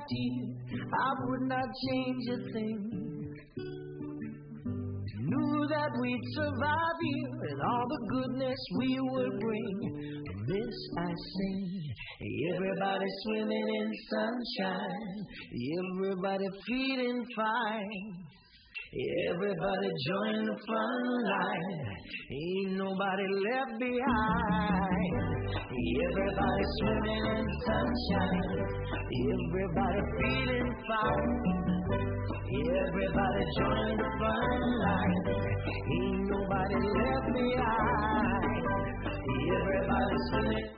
here, I would not change a thing. Knew that we'd survive here and all the goodness we would bring. This I sing, everybody swimming in sunshine, everybody feeling fine, everybody join the front line, ain't nobody left behind. Everybody swimming in sunshine, everybody feeling fine, everybody join the front line, ain't nobody left behind. Everybody swimming.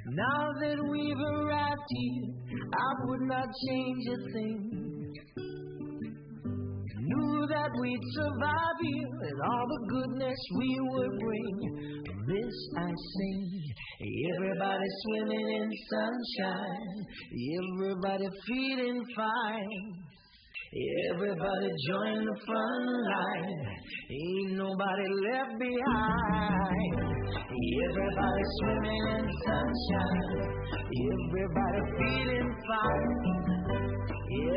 Now that we've arrived here, I would not change a thing. Knew that we'd survive here and all the goodness we would bring. This I sing, everybody swimming in sunshine, everybody feeling fine, everybody join the front line, ain't nobody left behind. Everybody swimming in sunshine, everybody feeling fine,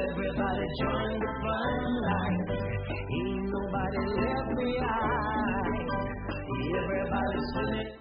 everybody join the front line, ain't nobody left behind. Everybody swimming.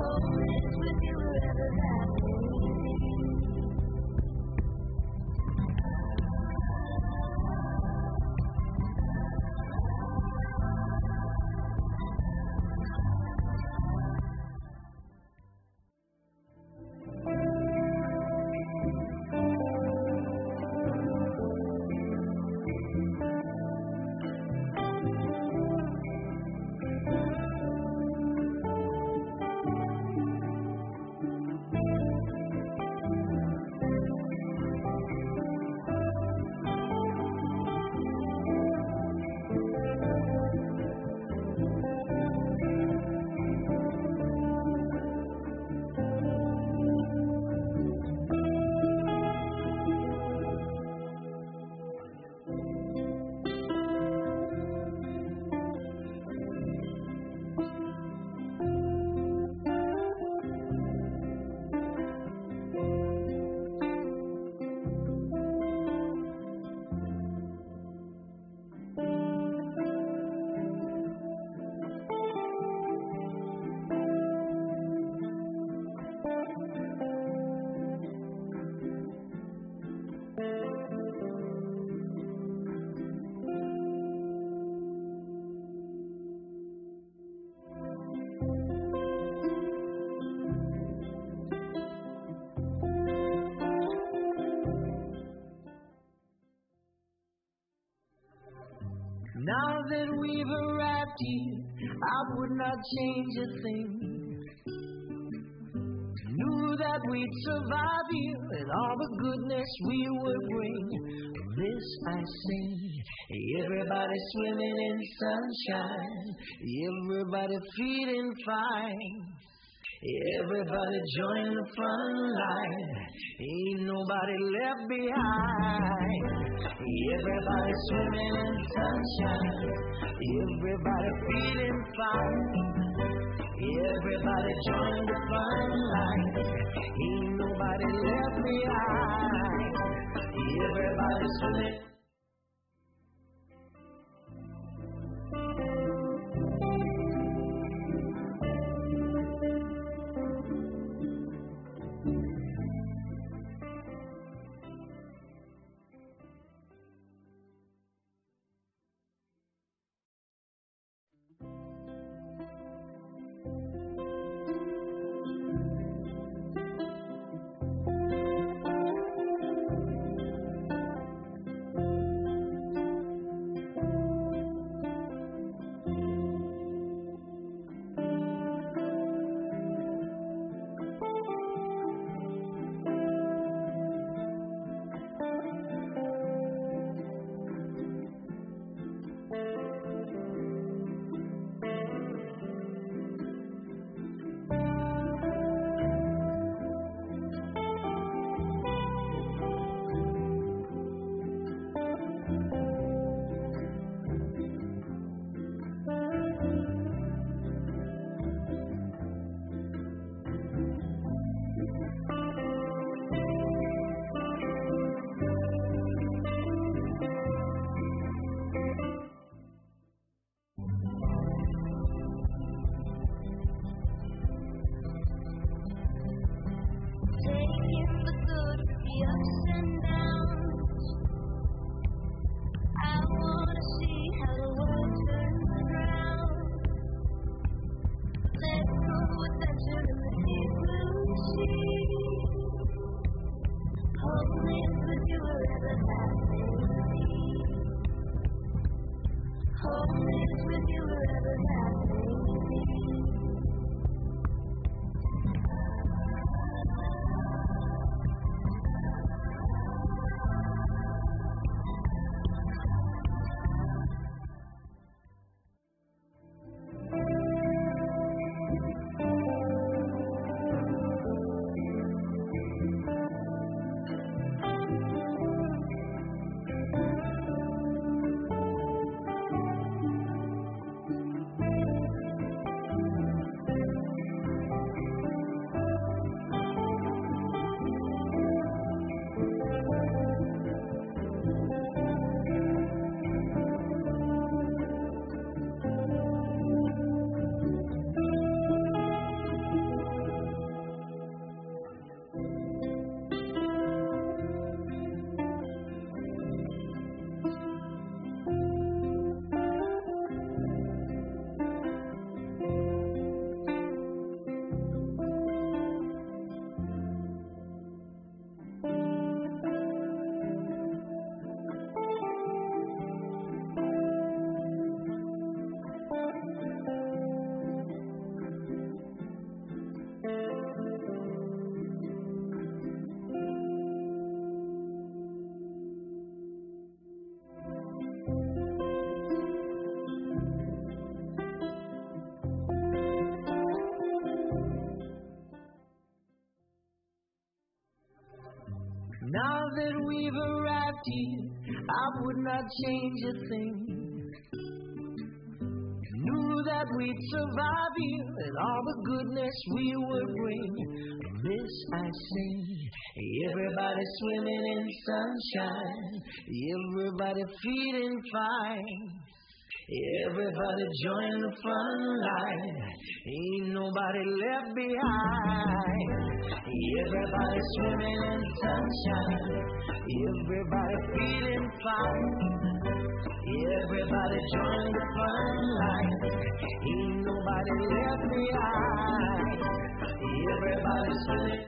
always with you wherever that may be. Now that we've arrived here, I would not change a thing. Knew that we'd survive here and all the goodness we would bring. This I say, everybody swimming in sunshine, everybody feeling fine. Everybody join the front line, ain't nobody left behind. Everybody swimming in sunshine, everybody feeling fine. Everybody join the front line, ain't nobody left behind. Everybody swimming. Now that we've arrived here, I would not change a thing. Knew that we'd survive here and all the goodness we would bring. This I sing, everybody swimming in sunshine, everybody feeling fine. Everybody join the fun line, ain't nobody left behind. Everybody swimming in sunshine, everybody feeling fine. Everybody join the fun line, ain't nobody left behind. Everybody swimming.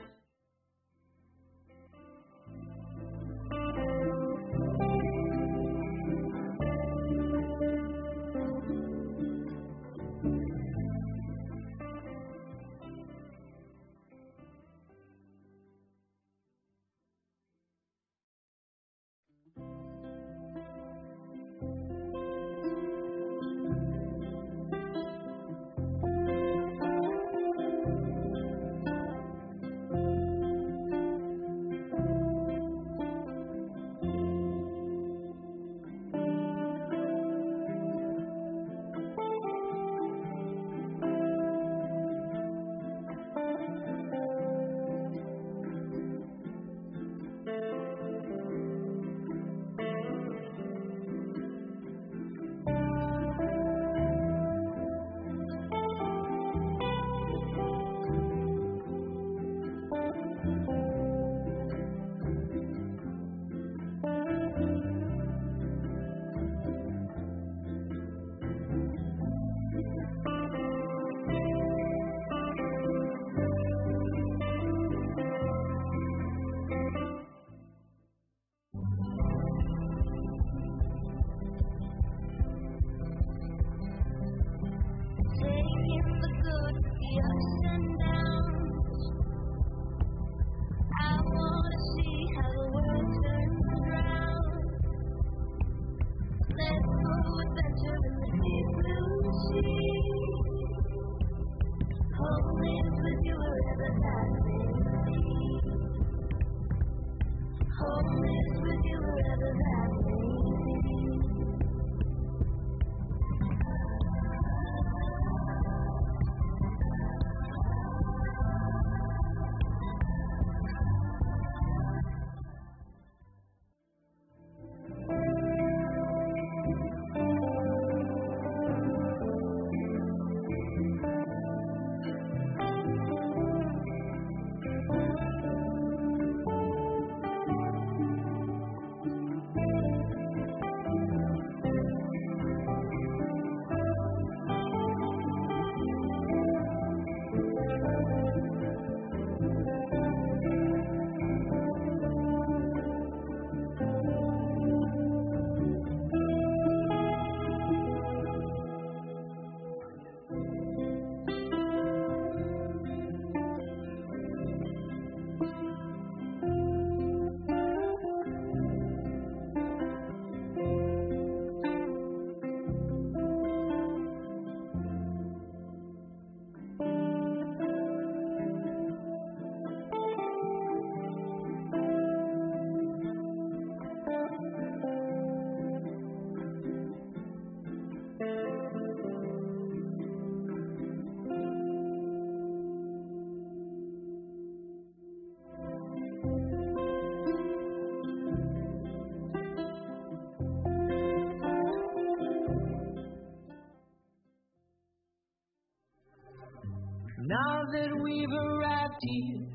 Now that we've arrived here.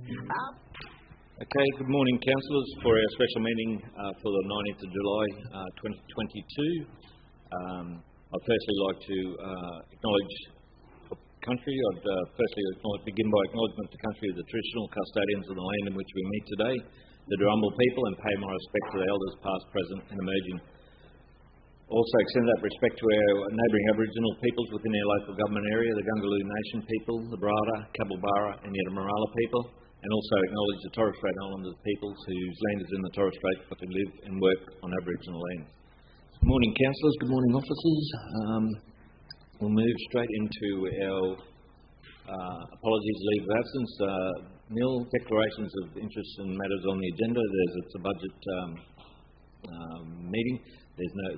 Okay, good morning, councillors, for our special meeting for the 19th of July 2022. I'd firstly like to acknowledge the country. I'd firstly begin by acknowledgement to country of the traditional custodians of the land in which we meet today, the Durrumbal people, and pay my respect to the elders past, present and emerging. Also extend that respect to our neighbouring Aboriginal peoples within our local government area, the Gungaloo Nation people, the Barada, Kabalbara and Yetamarala people, and also acknowledge the Torres Strait Islanders peoples whose land is in the Torres Strait but who live and work on Aboriginal lands. Good morning, councillors, good morning, officers. We'll move straight into our apologies, leave of absence. Nil. Declarations of interest in matters on the agenda. It's a budget meeting.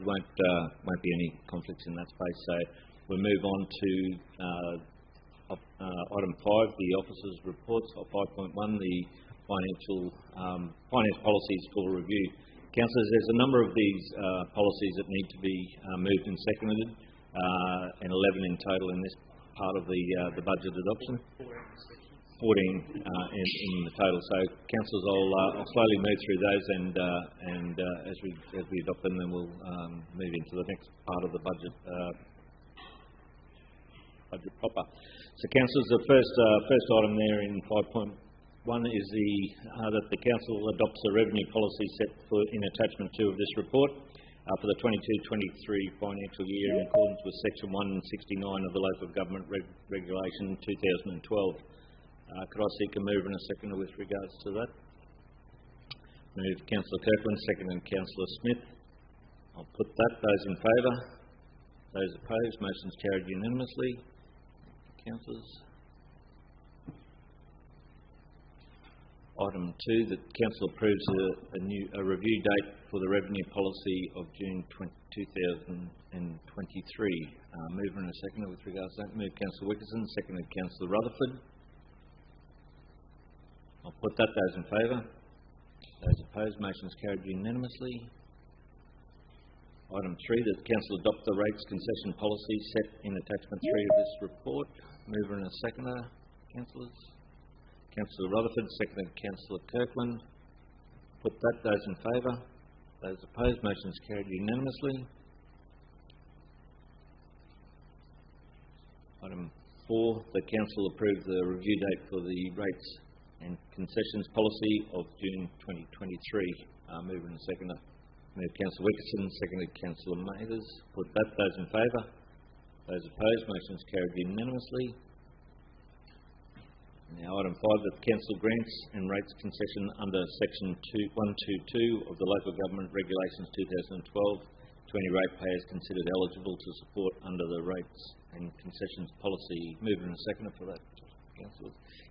Won't be any conflicts in that space. So we'll move on to item 5, the officers' reports. 5.1, the finance policies for review. Councillors, there's a number of these policies that need to be moved and seconded, and 11 in total in this part of the budget adoption. 14 in the total. So, councillors, I'll slowly move through those, and as we adopt them, then we'll move into the next part of the budget proper. So, councillors, the first item there in 5.1 is that the council adopts a revenue policy set in attachment 2 of this report for the 22-23 financial year in accordance with section 169 of the Local Government Regulation 2012. Could I seek a mover and a seconder with regards to that? Move Councillor Kirkland, seconded Councillor Smith. I'll put that. Those in favour? Those opposed? Motion's carried unanimously. Councillors. Item 2, that Council approves a review date for the revenue policy of June 2023. Mover and a seconder with regards to that. Move Councillor Wickerson, seconded Councillor Rutherford. I'll put that. Those in favour? Those opposed? Motion's carried unanimously. Item 3, that the Council adopt the rates concession policy set in attachment 3 of this report. Mover and a seconder. Councillors. Councillor Rutherford, seconded Councillor Kirkland. Put that. Those in favour? Those opposed? Motion's carried unanimously. Item 4, the Council approve the review date for the rates and concessions policy of June 2023. Mover and seconder. Move Councillor Wickerson, seconded Councillor Mathers. Put that. Those in favour? Those opposed? Motion's carried unanimously. Now, item 5, that the Council grants and rates concession under section 122 of the Local Government Regulations 2012 to any ratepayers considered eligible to support under the rates and concessions policy. Mover and seconder for that.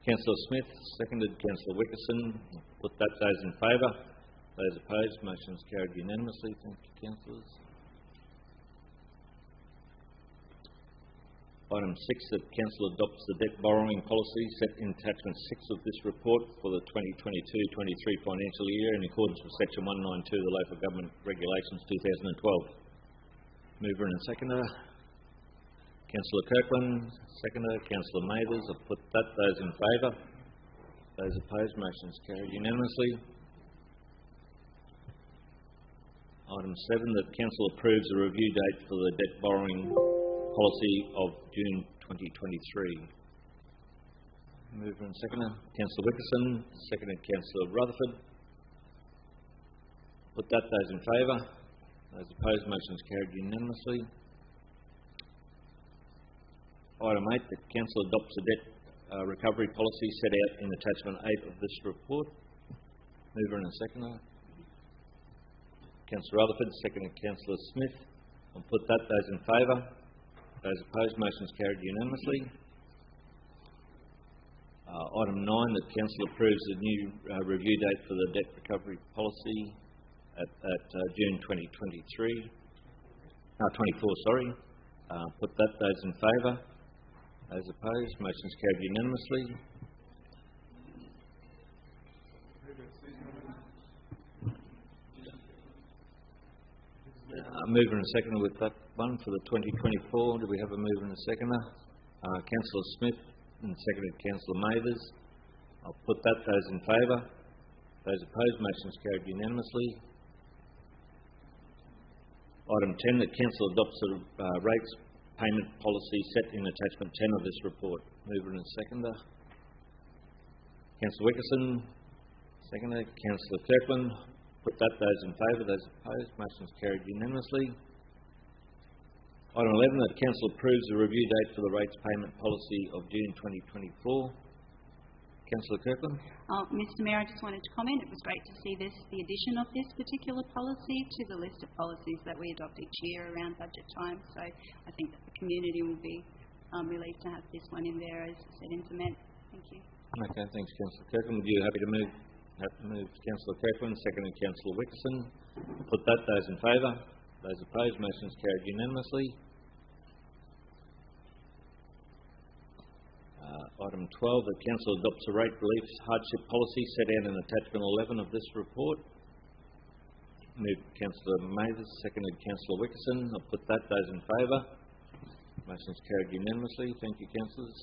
Councillor Smith, seconded Councillor Wickerson. Put that. Those in favour? Those opposed? Motion's carried unanimously. Thank you, councillors. Item 6, that Council adopts the debt borrowing policy set in attachment 6 of this report for the 2022-23 financial year in accordance with section 192 of the Local Government Regulations 2012. Mover and seconder. Councillor Kirkland, seconder. Councillor Mathers. I've put that. Those in favour? Those opposed? Motion's carried unanimously. Item 7, that Council approves a review date for the debt borrowing policy of June 2023. Mover and seconder. Councillor Wickerson, seconded Councillor Rutherford. Put that. Those in favour? Those opposed? Motion's carried unanimously. Item 8, that Council adopts a debt recovery policy set out in attachment 8 of this report. Mover and seconder. Councillor Rutherford, seconded Councillor Smith. I'll put that. Those in favour? Those opposed? Motion's carried unanimously. Item 9, that Council approves a new review date for the debt recovery policy at June 2023. 24, sorry. Put that. Those in favour? Those opposed? Motion's carried unanimously. Mover and seconder with that one for the 2024. Do we have a mover and a seconder? Councillor Smith and seconded Councillor Mathers. I'll put that. Those in favour? Those opposed? Motion's carried unanimously. Item 10, that Council adopts the rates payment policy set in attachment 10 of this report. Mover and seconder. Councillor Wickerson, seconder. Councillor Kirkland. Put that. Those in favour? Those opposed? Motion's carried unanimously. Item 11, that Council approves the review date for the rates payment policy of June 2024. Councillor Kirkland. Mr Mayor, I just wanted to comment. It was great to see the addition of this particular policy to the list of policies that we adopt each year around budget time. So I think that the community will be relieved to have this one in there as set into Thank you. Okay, thanks, Councillor Kirkland. Would you happy to move? Happy to move Councillor Kirkland, seconded Councillor Wickerson. Put that. Those in favour? Those opposed? Motion is carried unanimously. Item 12, the Council adopts a rate relief hardship policy set out in attachment 11 of this report. Moved Councillor Mathers, seconded Councillor Wickerson. I'll put that. Those in favour? Motion is carried unanimously. Thank you, councillors.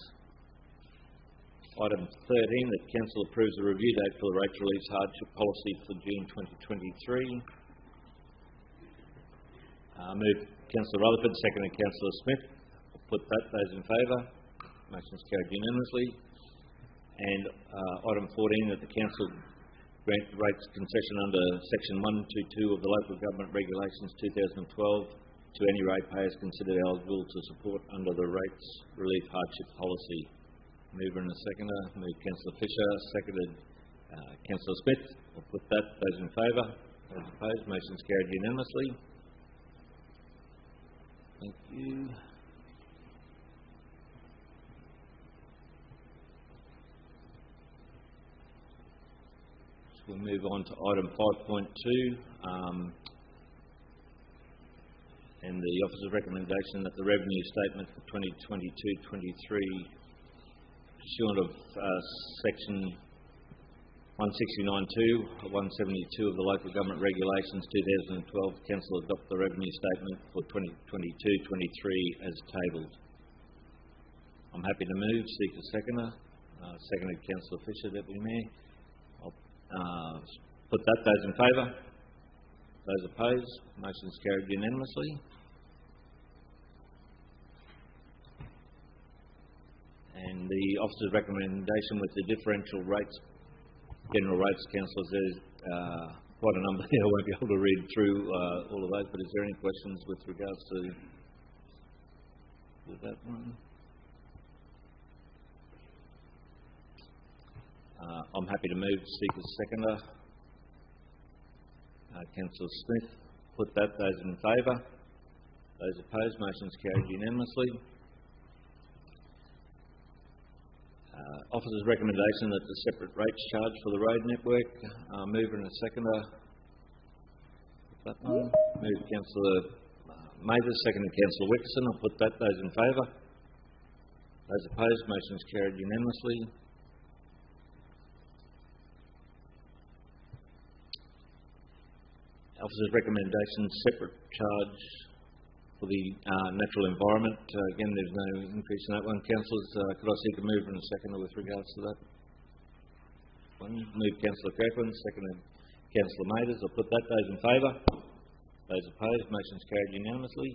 Item 13, that Council approves the review date for the rates relief hardship policy for June 2023. Moved Councillor Rutherford, seconded Councillor Smith. I'll put that. Those in favour? Motion is carried unanimously. And item 14, that the Council grant rates concession under Section 122 of the Local Government Regulations 2012 to any ratepayers considered eligible to support under the rates relief hardship policy. Mover and a seconder. Moved Councillor Fisher, seconded Councillor Smith. I'll put that. Those in favour? Those opposed? Motion is carried unanimously. Thank you. We'll move on to item 5.2 and the Officer's recommendation that the revenue statement for 2022-23 pursuant of Section 169.2 or 172 of the Local Government Regulations 2012, Council adopt the revenue statement for 2022-23 as tabled. I'm happy to move. Seek a seconder. Seconded Councillor Fisher, Deputy Mayor. I'll put that. Those in favour? Those opposed? Motion is carried unanimously. And the Officer's recommendation with the differential rates, general rates, councillors, there's quite a number there. I won't be able to read through all of those, but is there any questions with regards to that one? I'm happy to move. Seek a seconder. Councillor Smith. Put that. Those in favour? Those opposed? Motion is carried unanimously. Officer's recommendation that the separate rates charge for the road network. Mover and a seconder. That one. Move Councillor Mathers, seconded Councillor Wickerson. I'll put that. Those in favour? Those opposed? Motion is carried unanimously. Officer's recommendation, separate charge for the natural environment. Again, there's no increase in that one. Councillors, could I seek a mover and a seconder with regards to that one? Move Councillor Kirkland, seconded Councillor Mathers. I'll put that. Those in favour? Those opposed? Motion is carried unanimously.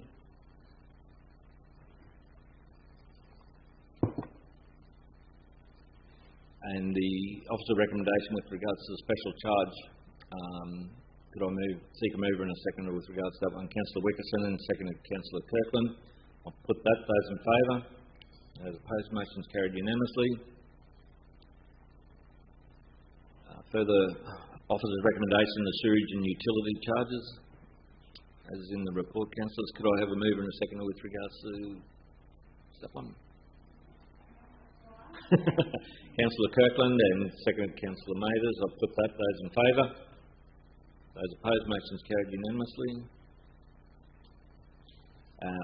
And the officer recommendation with regards to the special charge. Could I seek a mover and a seconder with regards to that one? Councillor Wickerson and seconded Councillor Kirkland. I'll put that. Those in favour? Those opposed? Motion is carried unanimously. Further, officer's recommendation, the sewerage and utility charges, as is in the report. Councillors, could I have a mover and a seconder with regards to that one? Councillor Kirkland and seconded Councillor Mathers. I'll put that. Those in favour? Those opposed? Motion is carried unanimously.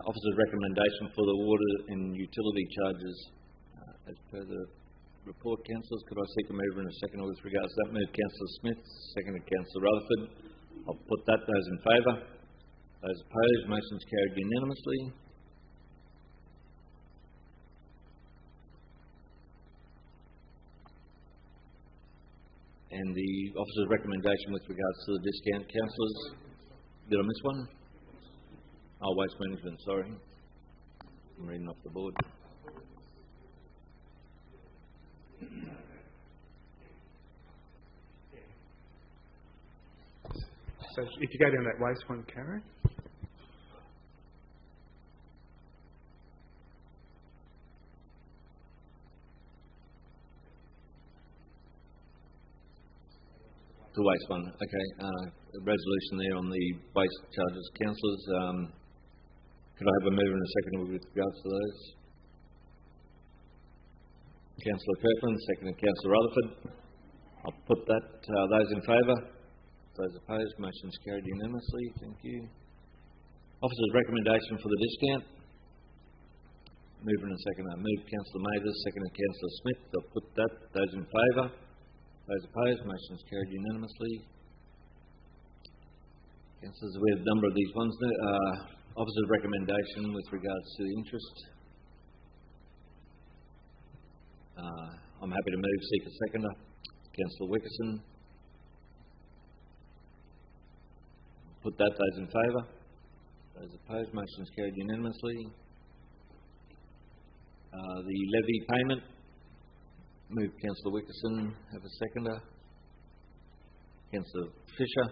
Officer's recommendation for the water and utility charges, as per the report. Councillors, could I seek a mover and a seconder with regards to that? Move Councillor Smith, seconded Councillor Rutherford. I'll put that. Those in favour? Those opposed? Motion is carried unanimously. And the officer's recommendation with regards to the discount. Councillors, did I miss one? Oh, waste management, sorry. I'm reading off the board. So if you go down that waste one, Karen. The waste one, okay. A resolution there on the waste charges. Councillors, could I have a mover and a seconder with regards to those? Councillor Kirkland, seconded Councillor Rutherford. I'll put that. Those in favour? Those opposed? Motion's carried unanimously. Thank you. Officer's recommendation for the discount. Mover and seconder. Moved Councillor Mathers, seconded Councillor Smith. I'll put that. Those in favour? Those opposed? Motion's carried unanimously. Councillors, we have a number of these ones. Officer's recommendation with regards to the interest. I'm happy to move. Seek a seconder. Councillor Wickerson. Put that. Those in favour? Those opposed? Motion's carried unanimously. The levy payment. Move Councillor Wickerson. Have a seconder. Councillor Fisher.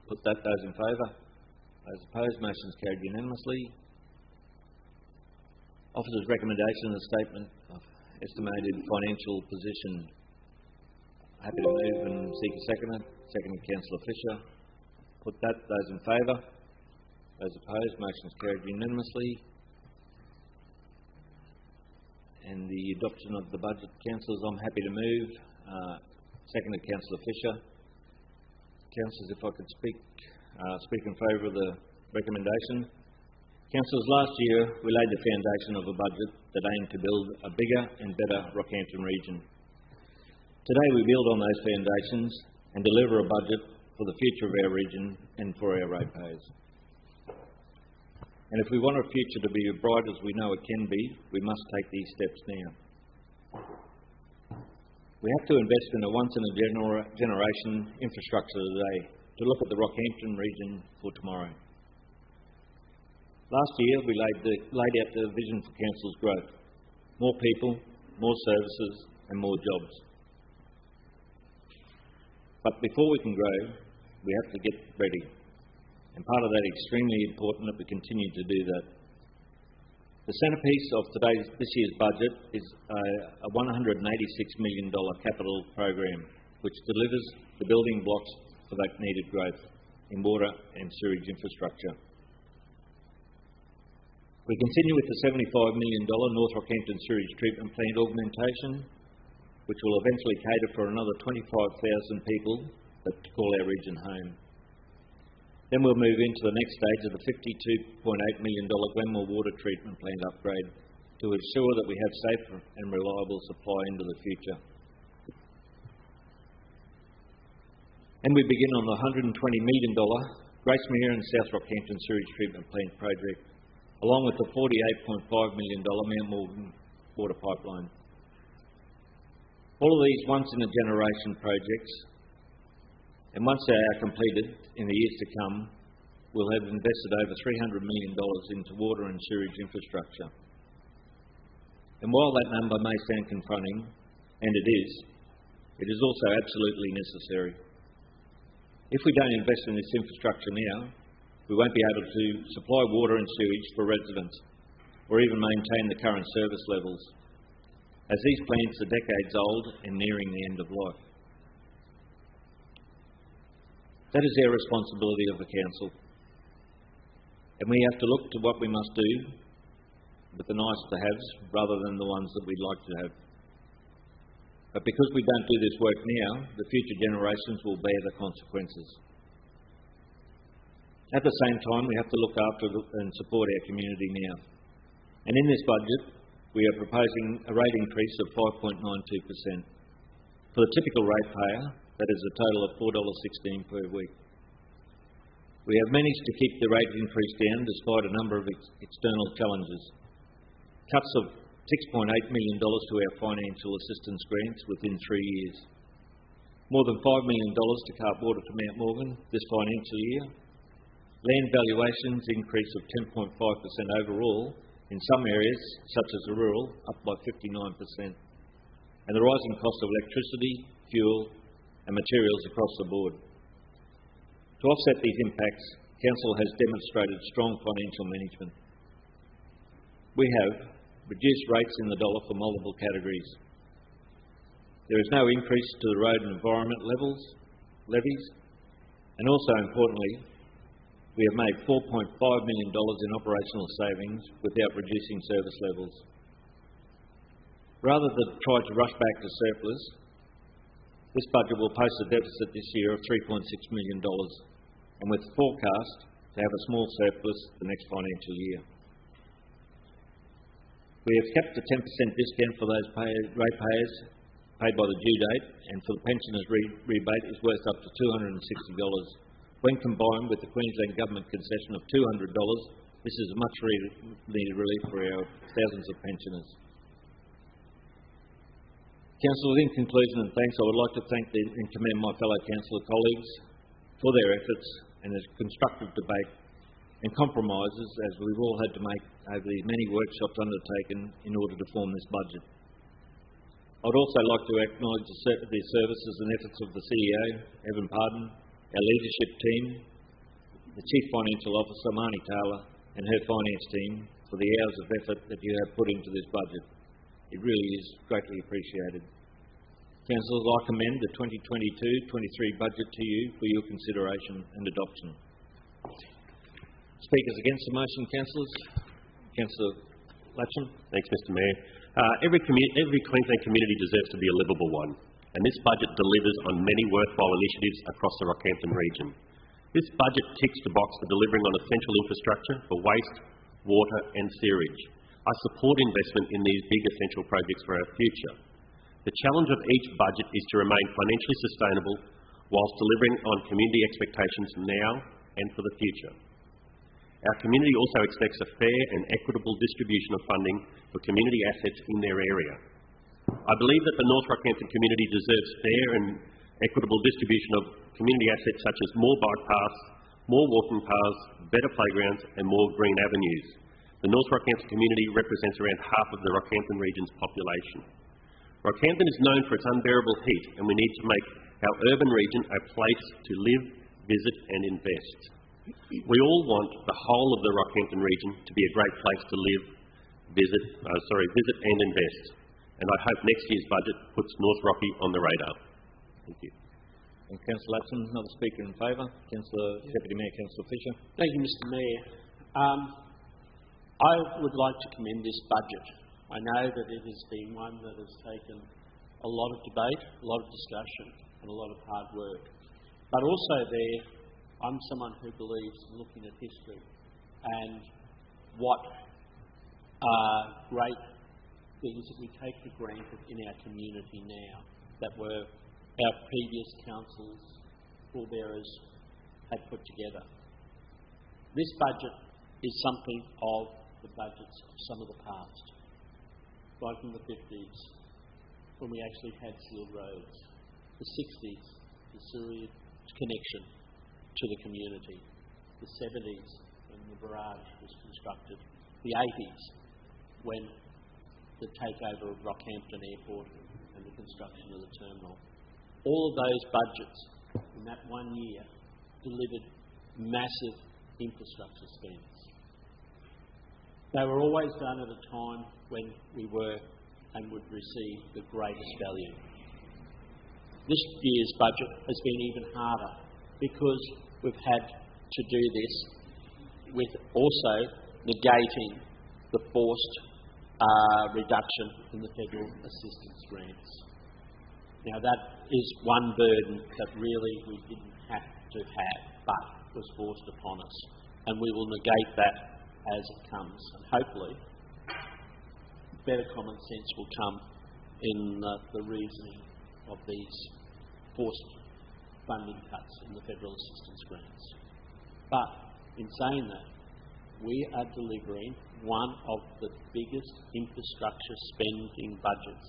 Put that. Those in favour? Those opposed? Motion's carried unanimously. Officer's recommendation and statement of estimated financial position. Happy to move and seek a seconder. Seconded Councillor Fisher. Put that. Those in favour? Those opposed? Motion's carried unanimously. And the adoption of the budget, councillors, I'm happy to move. Seconded Councillor Fisher. Councillors, if I could speak in favour of the recommendation. Councillors, last year we laid the foundation of a budget that aimed to build a bigger and better Rockhampton region. Today we build on those foundations and deliver a budget for the future of our region and for our ratepayers. And if we want our future to be as bright as we know it can be, we must take these steps now. We have to invest in a once-in-a-generation infrastructure today to look at the Rockhampton region for tomorrow. Last year we laid out the vision for Council's growth. More people, more services and more jobs. But before we can grow, we have to get ready. And part of that is extremely important that we continue to do that. The centrepiece of this year's budget is a $186 million capital program, which delivers the building blocks for that needed growth in water and sewage infrastructure. We continue with the $75 million North Rockhampton sewage treatment plant augmentation, which will eventually cater for another 25,000 people that call our region home. Then we'll move into the next stage of the $52.8 million Glenmore water treatment plant upgrade to ensure that we have safe and reliable supply into the future. And we begin on the $120 million Gracemere and South Rockhampton sewage treatment plant project, along with the $48.5 million Mount Morgan water pipeline. All of these once-in-a-generation projects, and once they are completed in the years to come, we'll have invested over $300 million into water and sewage infrastructure. And while that number may sound confronting, and it is also absolutely necessary. If we don't invest in this infrastructure now, we won't be able to supply water and sewage for residents, or even maintain the current service levels, as these plants are decades old and nearing the end of life. That is our responsibility of the Council. And we have to look to what we must do with the nice-to-haves rather than the ones that we'd like to have. But because we don't do this work now, the future generations will bear the consequences. At the same time, we have to look after and support our community now. And in this budget, we are proposing a rate increase of 5.92%. For the typical ratepayer, that is a total of $4.16 per week. We have managed to keep the rate increase down despite a number of external challenges. Cuts of $6.8 million to our financial assistance grants within 3 years. More than $5 million to cart water to Mount Morgan this financial year. Land valuations increase of 10.5% overall, in some areas, such as the rural, up by 59%. And the rising cost of electricity, fuel and materials across the board. To offset these impacts, Council has demonstrated strong financial management. We have reduced rates in the dollar for multiple categories. There is no increase to the road and environment levies, and also importantly, we have made $4.5 million in operational savings without reducing service levels. Rather than try to rush back to surplus, this budget will post a deficit this year of $3.6 million, and with forecast to have a small surplus the next financial year. We have kept a 10% discount for those ratepayers paid by the due date, and for the pensioners rebate is worth up to $260. When combined with the Queensland Government concession of $200, this is a much needed relief for our thousands of pensioners. Councillors, in conclusion and thanks, I would like to thank and commend my fellow councillor colleagues for their efforts and their constructive debate and compromises as we've all had to make over the many workshops undertaken in order to form this budget. I'd also like to acknowledge the services and efforts of the CEO, Evan Pardon, our leadership team, the Chief Financial Officer, Marnie Taylor, and her finance team for the hours of effort that you have put into this budget. It really is greatly appreciated. Councillors, I commend the 2022-23 budget to you for your consideration and adoption. Speakers against the motion, councillors. Councillor Latcham. Thanks, Mr Mayor. Every Queensland community deserves to be a livable one, and this budget delivers on many worthwhile initiatives across the Rockhampton region. This budget ticks the box for delivering on essential infrastructure for waste, water and sewerage. I support investment in these big essential projects for our future. The challenge of each budget is to remain financially sustainable whilst delivering on community expectations now and for the future. Our community also expects a fair and equitable distribution of funding for community assets in their area. I believe that the North Rockhampton community deserves fair and equitable distribution of community assets such as more bike paths, more walking paths, better playgrounds and more green avenues. The North Rockhampton community represents around half of the Rockhampton region's population. Rockhampton is known for its unbearable heat, and we need to make our urban region a place to live, visit and invest. We all want the whole of the Rockhampton region to be a great place to live, visit and invest. And I hope next year's budget puts North Rocky on the radar. Thank you. And Councillor Latson, another speaker in favour. Deputy Mayor, Councillor Fisher. Thank you, Mr Mayor. I would like to commend this budget. I know that it has been one that has taken a lot of debate, a lot of discussion and a lot of hard work. But also I'm someone who believes in looking at history and what are great things that we take for granted in our community now that were our previous councils, forebearers had put together. This budget is something of the budgets of some of the past, right from the 50s, when we actually had sealed roads, the 60s, the sewage connection to the community, the 70s, when the barrage was constructed, the 80s, when the takeover of Rockhampton Airport and the construction of the terminal. All of those budgets in that 1 year delivered massive infrastructure spends. They were always done at a time when we were and would receive the greatest value. This year's budget has been even harder because we've had to do this with also negating the forced reduction in the federal assistance grants. Now that is one burden that really we didn't have to have, but was forced upon us. And we will negate that as it comes. And hopefully, better common sense will come in the reasoning of these forced funding cuts in the federal assistance grants. But in saying that, we are delivering one of the biggest infrastructure spending budgets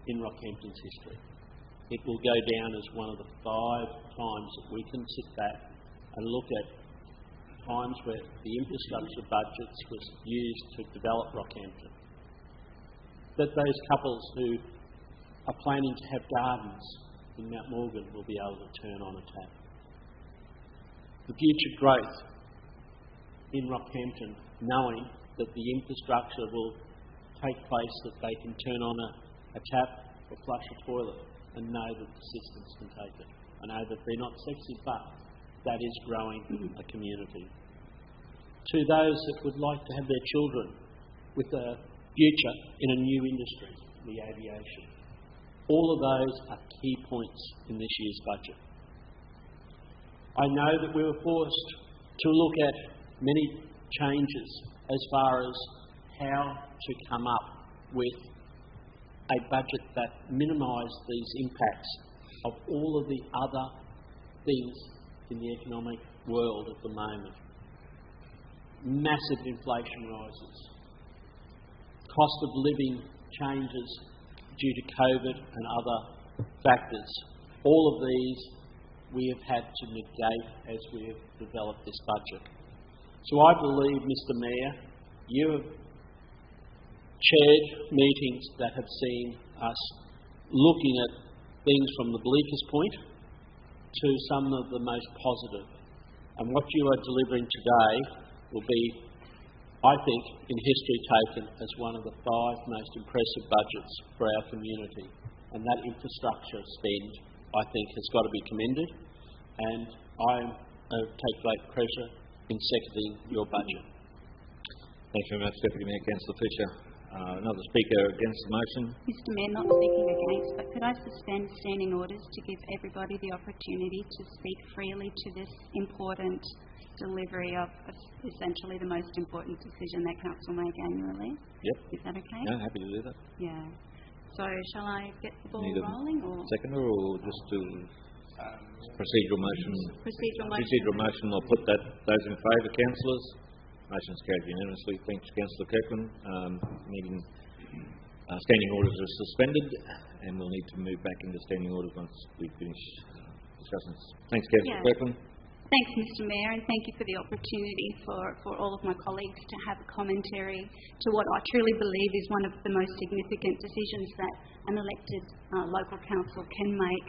in Rockhampton's history. It will go down as one of the 5 times that we can sit back and look at times where the infrastructure budgets was used to develop Rockhampton. That those couples who are planning to have gardens in Mount Morgan will be able to turn on a tap. The future growth in Rockhampton, knowing that the infrastructure will take place, that they can turn on a tap or flush a toilet and know that the systems can take it. I know that they're not sexy, but that is growing a community. To those that would like to have their children with a future in a new industry, the aviation. All of those are key points in this year's budget. I know that we were forced to look at many changes as far as how to come up with a budget that minimised these impacts of all of the other things in the economic world at the moment. Massive inflation rises, cost of living changes due to COVID and other factors. All of these we have had to negate as we have developed this budget. So I believe, Mr Mayor, you have chaired meetings that have seen us looking at things from the bleakest point to some of the most positive. And what you are delivering today will be, I think, in history taken as one of the 5 most impressive budgets for our community. And that infrastructure spend, I think, has got to be commended. And I take great pleasure in seconding your budget. Thanks very much, Deputy Mayor. Councillor Fisher. Another speaker against the motion. Mr Mayor, not speaking against, but could I suspend standing orders to give everybody the opportunity to speak freely to this important delivery of essentially the most important decision that Council make annually? Yep. Is that okay? No, happy to do that. Yeah. So shall I get the ball Need a rolling? Or seconder or just do procedural motion? Procedural motion. Procedural motion. I'll put those in favour, councillors. Motion's carried unanimously. Thanks, Councillor Kirkland. Standing orders are suspended, and we'll need to move back into standing orders once we finish discussions. Thanks, Councillor Kirkland. Thanks, Mr Mayor, and thank you for the opportunity for all of my colleagues to have a commentary to what I truly believe is one of the most significant decisions that an elected local council can make.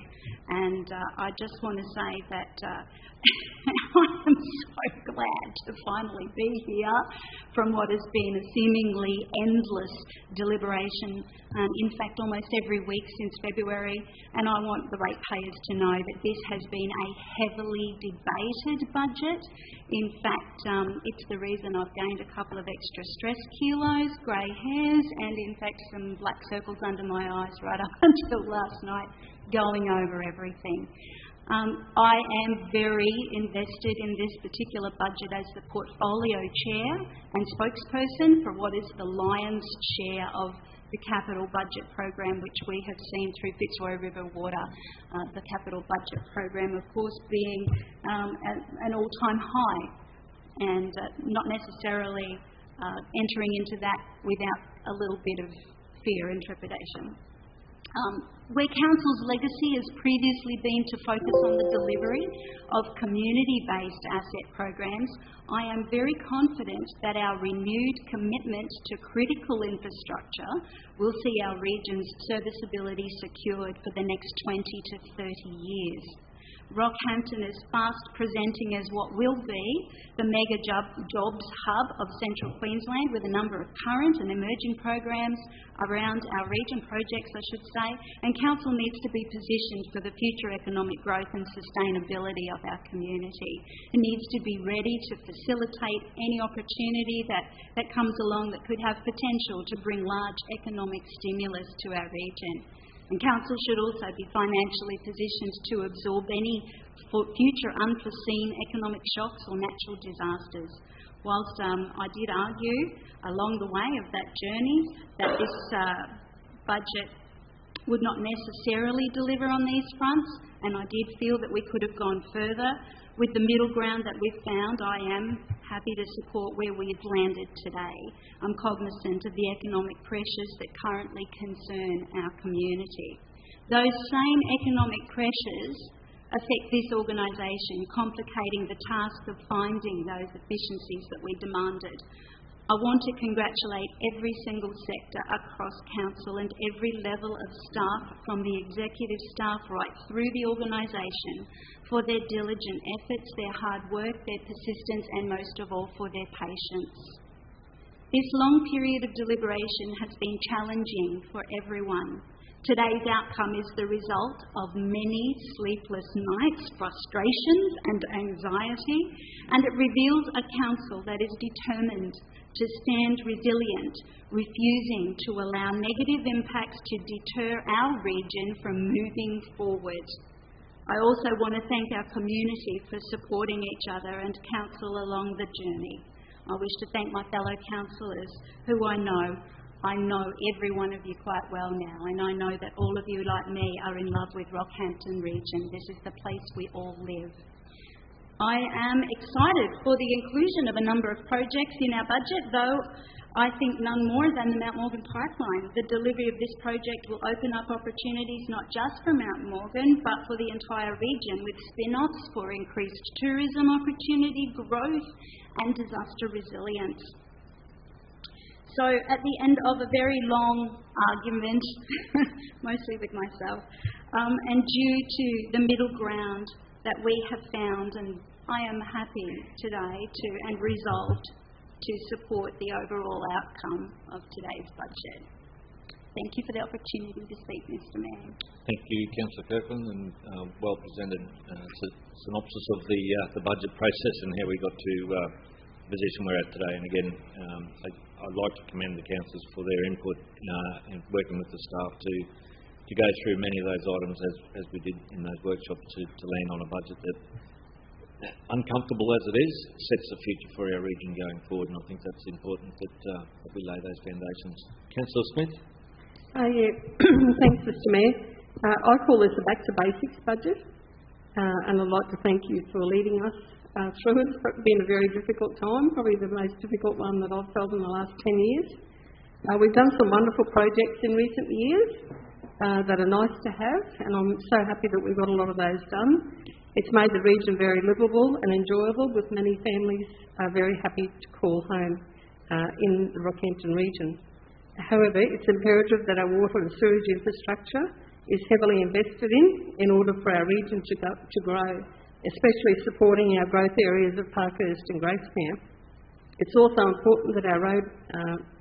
And I just want to say that I am so glad to finally be here from what has been a seemingly endless deliberation, in fact almost every week since February, and I want the ratepayers to know that this has been a heavily debated budget. In fact, it's the reason I've gained a couple of extra stress kilos, grey hairs, and in fact some black circles under my eyes right up until last night, going over everything. I am very invested in this particular budget as the portfolio chair and spokesperson for what is the lion's share of the capital budget program, which we have seen through Fitzroy River Water. The capital budget program, of course, being an all-time high, and not necessarily entering into that without a little bit of fear and trepidation. Where Council's legacy has previously been to focus on the delivery of community-based asset programs, I am very confident that our renewed commitment to critical infrastructure will see our region's serviceability secured for the next 20 to 30 years. Rockhampton is fast presenting as what will be the mega jobs hub of central Queensland, with a number of current and emerging programs around our region, projects I should say, and Council needs to be positioned for the future economic growth and sustainability of our community. It needs to be ready to facilitate any opportunity that comes along that could have potential to bring large economic stimulus to our region. And Council should also be financially positioned to absorb any future unforeseen economic shocks or natural disasters. Whilst I did argue along the way of that journey that this budget would not necessarily deliver on these fronts, and I did feel that we could have gone further, with the middle ground that we've found, I am happy to support where we've landed today. I'm cognizant of the economic pressures that currently concern our community. Those same economic pressures affect this organisation, complicating the task of finding those efficiencies that we demanded. I want to congratulate every single sector across Council and every level of staff, from the executive staff right through the organisation, for their diligent efforts, their hard work, their persistence, and most of all for their patience. This long period of deliberation has been challenging for everyone. Today's outcome is the result of many sleepless nights, frustrations and anxiety, and it reveals a council that is determined to stand resilient, refusing to allow negative impacts to deter our region from moving forward. I also want to thank our community for supporting each other and council along the journey. I wish to thank my fellow councillors who I know every one of you quite well now, and I know that all of you, like me, are in love with Rockhampton region. This is the place we all live. I am excited for the inclusion of a number of projects in our budget, though I think none more than the Mount Morgan pipeline. The delivery of this project will open up opportunities not just for Mount Morgan, but for the entire region, with spin-offs for increased tourism opportunity, growth and disaster resilience. So at the end of a very long argument, mostly with myself, and due to the middle ground that we have found, and I am happy today and resolved to support the overall outcome of today's budget. Thank you for the opportunity to speak, Mr. Mayor. Thank you, Councillor Kirkland, and well presented synopsis of the budget process and how we got to the position we're at today. And again, I'd like to commend the councillors for their input and working with the staff to go through many of those items as we did in those workshops to land on a budget that, uncomfortable as it is, sets the future for our region going forward. And I think that's important that we lay those foundations. Councillor Smith? Thanks, Mr. Mayor. I call this a back-to-basics budget, and I'd like to thank you for leading us through it. It's been a very difficult time, probably the most difficult one that I've felt in the last 10 years. We've done some wonderful projects in recent years that are nice to have, and I'm so happy that we've got a lot of those done. It's made the region very livable and enjoyable, with many families very happy to call home in the Rockhampton region. However, it's imperative that our water and sewage infrastructure is heavily invested in order for our region to grow, especially supporting our growth areas of Parkhurst and Gracemere. It's also important that our road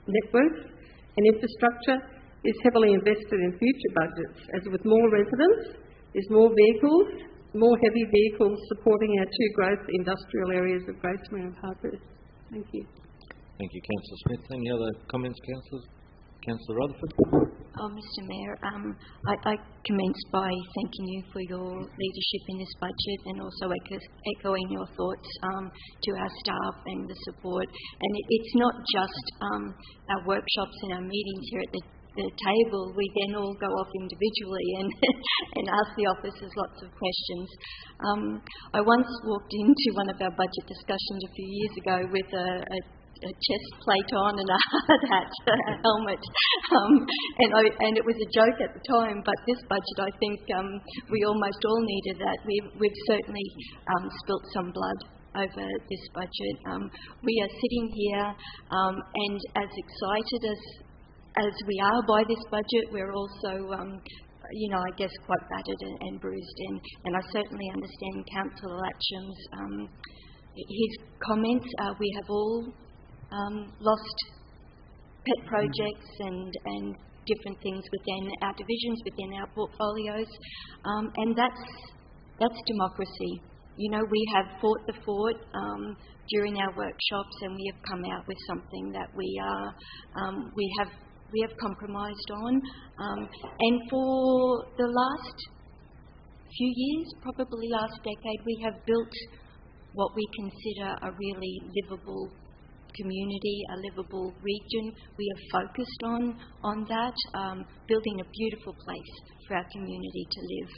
networks and infrastructure is heavily invested in future budgets, as with more residents, there's more vehicles, more heavy vehicles supporting our two growth industrial areas of Gracemere and Parkhurst. Thank you. Thank you, Councillor Smith. Any other comments, councillors? Councillor Rutherford? Mr. Mayor, I commence by thanking you for your leadership in this budget, and also echoing your thoughts to our staff and the support. And it's not just our workshops and our meetings here at the table. We then all go off individually and ask the officers lots of questions. I once walked into one of our budget discussions a few years ago with a chest plate on and a hard hat, a helmet, and it was a joke at the time, but this budget, I think we almost all needed that. We've certainly spilt some blood over this budget. We are sitting here and as excited as we are by this budget, we're also I guess quite battered and bruised, and I certainly understand Councillor Latcham's his comments. We have all lost pet projects and different things within our divisions, within our portfolios, and that's democracy. We have fought the fort during our workshops, and we have come out with something that we have compromised on, and for the last few years, probably last decade, we have built what we consider a really livable community, a livable region. We are focused on that, building a beautiful place for our community to live.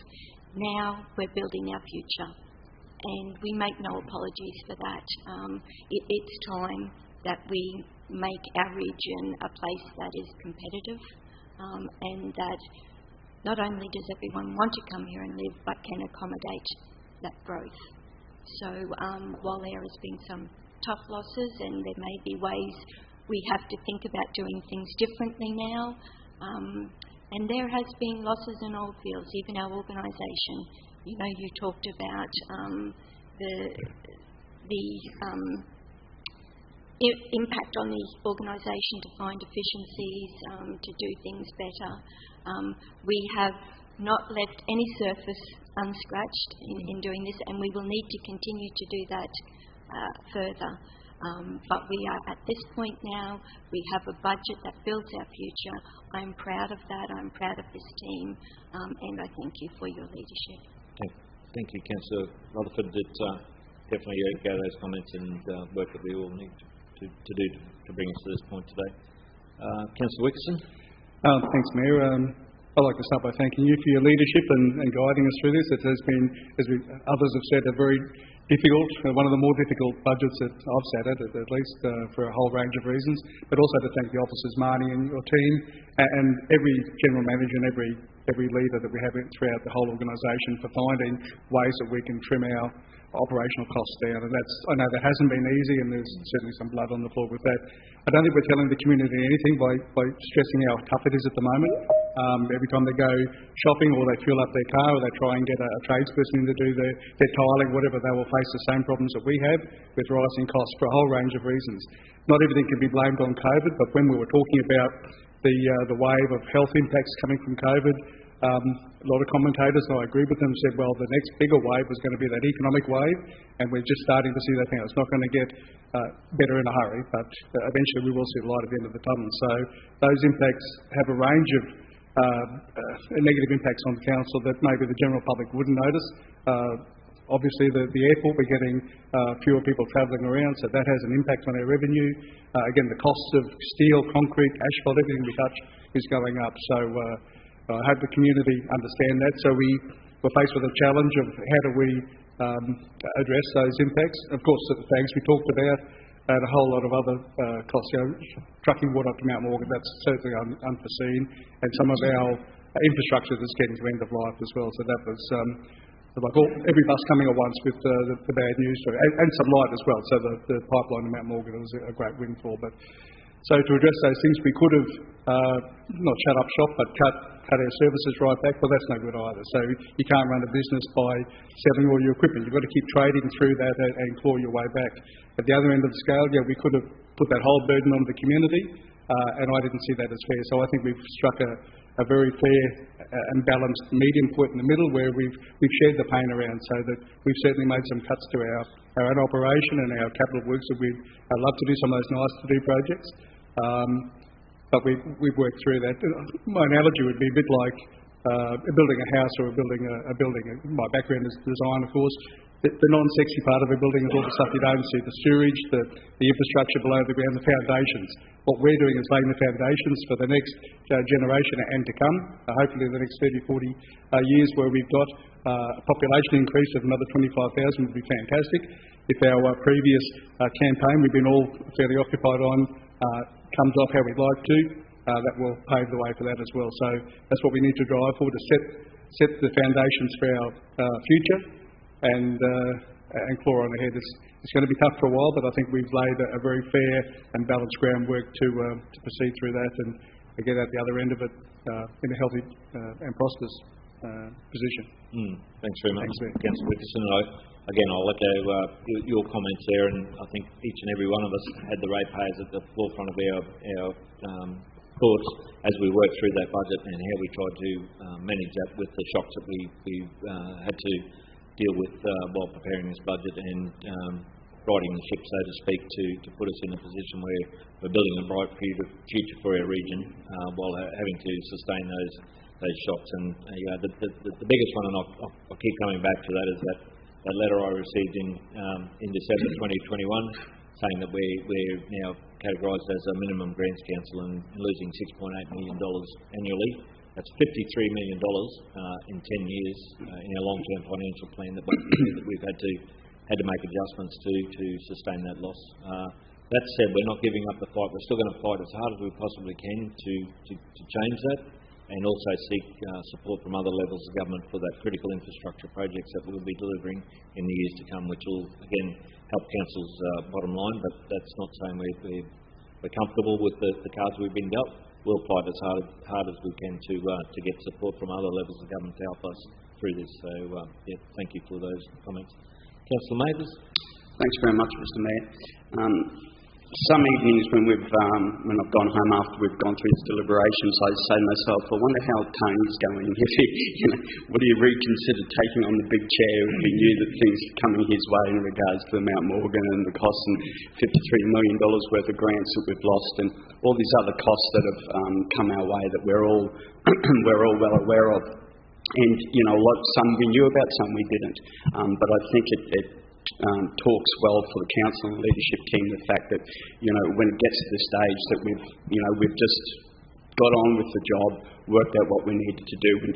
Now we're building our future, and we make no apologies for that. It's time that we make our region a place that is competitive, and that not only does everyone want to come here and live, but can accommodate that growth. So while there has been some tough losses, and there may be ways we have to think about doing things differently now, and there has been losses in all fields, even our organisation. You talked about the impact on the organisation to find efficiencies, to do things better. We have not left any surface unscratched in doing this, and we will need to continue to do that further. But we are at this point now. We have a budget that builds our future. I'm proud of that. I'm proud of this team, and I thank you for your leadership. Thank you, Councillor Rutherford. Definitely echo those comments and work that we all need to do to bring us to this point today. Councillor Wickerson. Thanks, Mayor. I'd like to start by thanking you for your leadership and guiding us through this. It has been, as others have said, a very difficult, one of the more difficult budgets that I've sat at least for a whole range of reasons, but also to thank the officers, Marnie and your team, and every general manager and every leader that we have throughout the whole organisation for finding ways that we can trim our operational costs down. And I know that hasn't been easy, and there's certainly some blood on the floor with that. I don't think we're telling the community anything by stressing how tough it is at the moment. Every time they go shopping or they fuel up their car or they try and get a tradesperson in to do their tiling, whatever, they will face the same problems that we have with rising costs for a whole range of reasons. Not everything can be blamed on COVID, but when we were talking about the wave of health impacts coming from COVID, a lot of commentators, and I agree with them, said, well, the next bigger wave was going to be that economic wave, and we're just starting to see that now. It's not going to get better in a hurry, but eventually we will see the light at the end of the tunnel. So those impacts have a range of negative impacts on the council that maybe the general public wouldn't notice. Obviously, the airport, we're getting fewer people travelling around, so that has an impact on our revenue. Again, the costs of steel, concrete, asphalt, everything we touch is going up. So I hope the community understand that. So we're faced with a challenge of how do we address those impacts. Of course, the tags we talked about, and a whole lot of other costs. Trucking water up to Mount Morgan, that's certainly unforeseen, and some of our infrastructure that's getting to end of life as well. So that was like every bus coming at once with the bad news, and some light as well. So the pipeline to Mount Morgan was a great windfall. But so to address those things, we could have not shut up shop, but cut our services right back. Well, that's no good either. So you can't run a business by selling all your equipment. You've got to keep trading through that and claw your way back. At the other end of the scale, we could have put that whole burden on the community, and I didn't see that as fair. So I think we've struck a very fair and balanced medium point in the middle where we've shared the pain around, so that we've certainly made some cuts to our own operation and our capital works that we'd love to do some of those nice-to-do projects. But we've worked through that. My analogy would be a bit like building a house or building a building. My background is design, of course. The non-sexy part of a building is all the stuff you don't see, the sewage, the infrastructure below the ground, the foundations. What we're doing is laying the foundations for the next generation and to come, hopefully the next 30, 40 years, where we've got a population increase of another 25,000 would be fantastic. If our previous campaign we've been all fairly occupied on comes off how we'd like to, that will pave the way for that as well. So that's what we need to drive for, to set the foundations for our future. And claw on ahead. It's going to be tough for a while, but I think we've laid a very fair and balanced groundwork to proceed through that and to get out the other end of it in a healthy and prosperous position. Thanks very much, Councillor Wickerson. Again, I'll echo your comments there, and I think each and every one of us had the ratepayers at the forefront of our thoughts as we worked through that budget and how we tried to manage that with the shocks that we had to deal with while preparing this budget and riding the ship, so to speak, to put us in a position where we're building a bright future for our region while having to sustain those shocks. And the biggest one, and I'll keep coming back to that, is that letter I received in December 2021 saying that we're now categorised as a minimum grants council and losing $6.8 million annually. That's $53 million in 10 years in our long-term financial plan that we've had to make adjustments to sustain that loss. That said, we're not giving up the fight. We're still going to fight as hard as we possibly can to change that, and also seek support from other levels of government for that critical infrastructure projects that we'll be delivering in the years to come, which will again help council's bottom line. But that's not saying we're comfortable with the cards we've been dealt. We'll fight as hard as we can to get support from other levels of government to help us through this. So, thank you for those comments. Councillor Mathers. Thanks very much, Mr Mayor. some evenings when I've gone home after we've gone through these deliberations, I say to myself, I wonder how Tony's going. If he, would he reconsider taking on the big chair if he knew that things were coming his way in regards to the Mount Morgan and the costs and $53 million worth of grants that we've lost and all these other costs that have come our way that we're all well aware of. And some we knew about, some we didn't. But I think it talks well for the council and leadership team the fact that when it gets to the stage that we've just got on with the job, worked out what we needed to do, and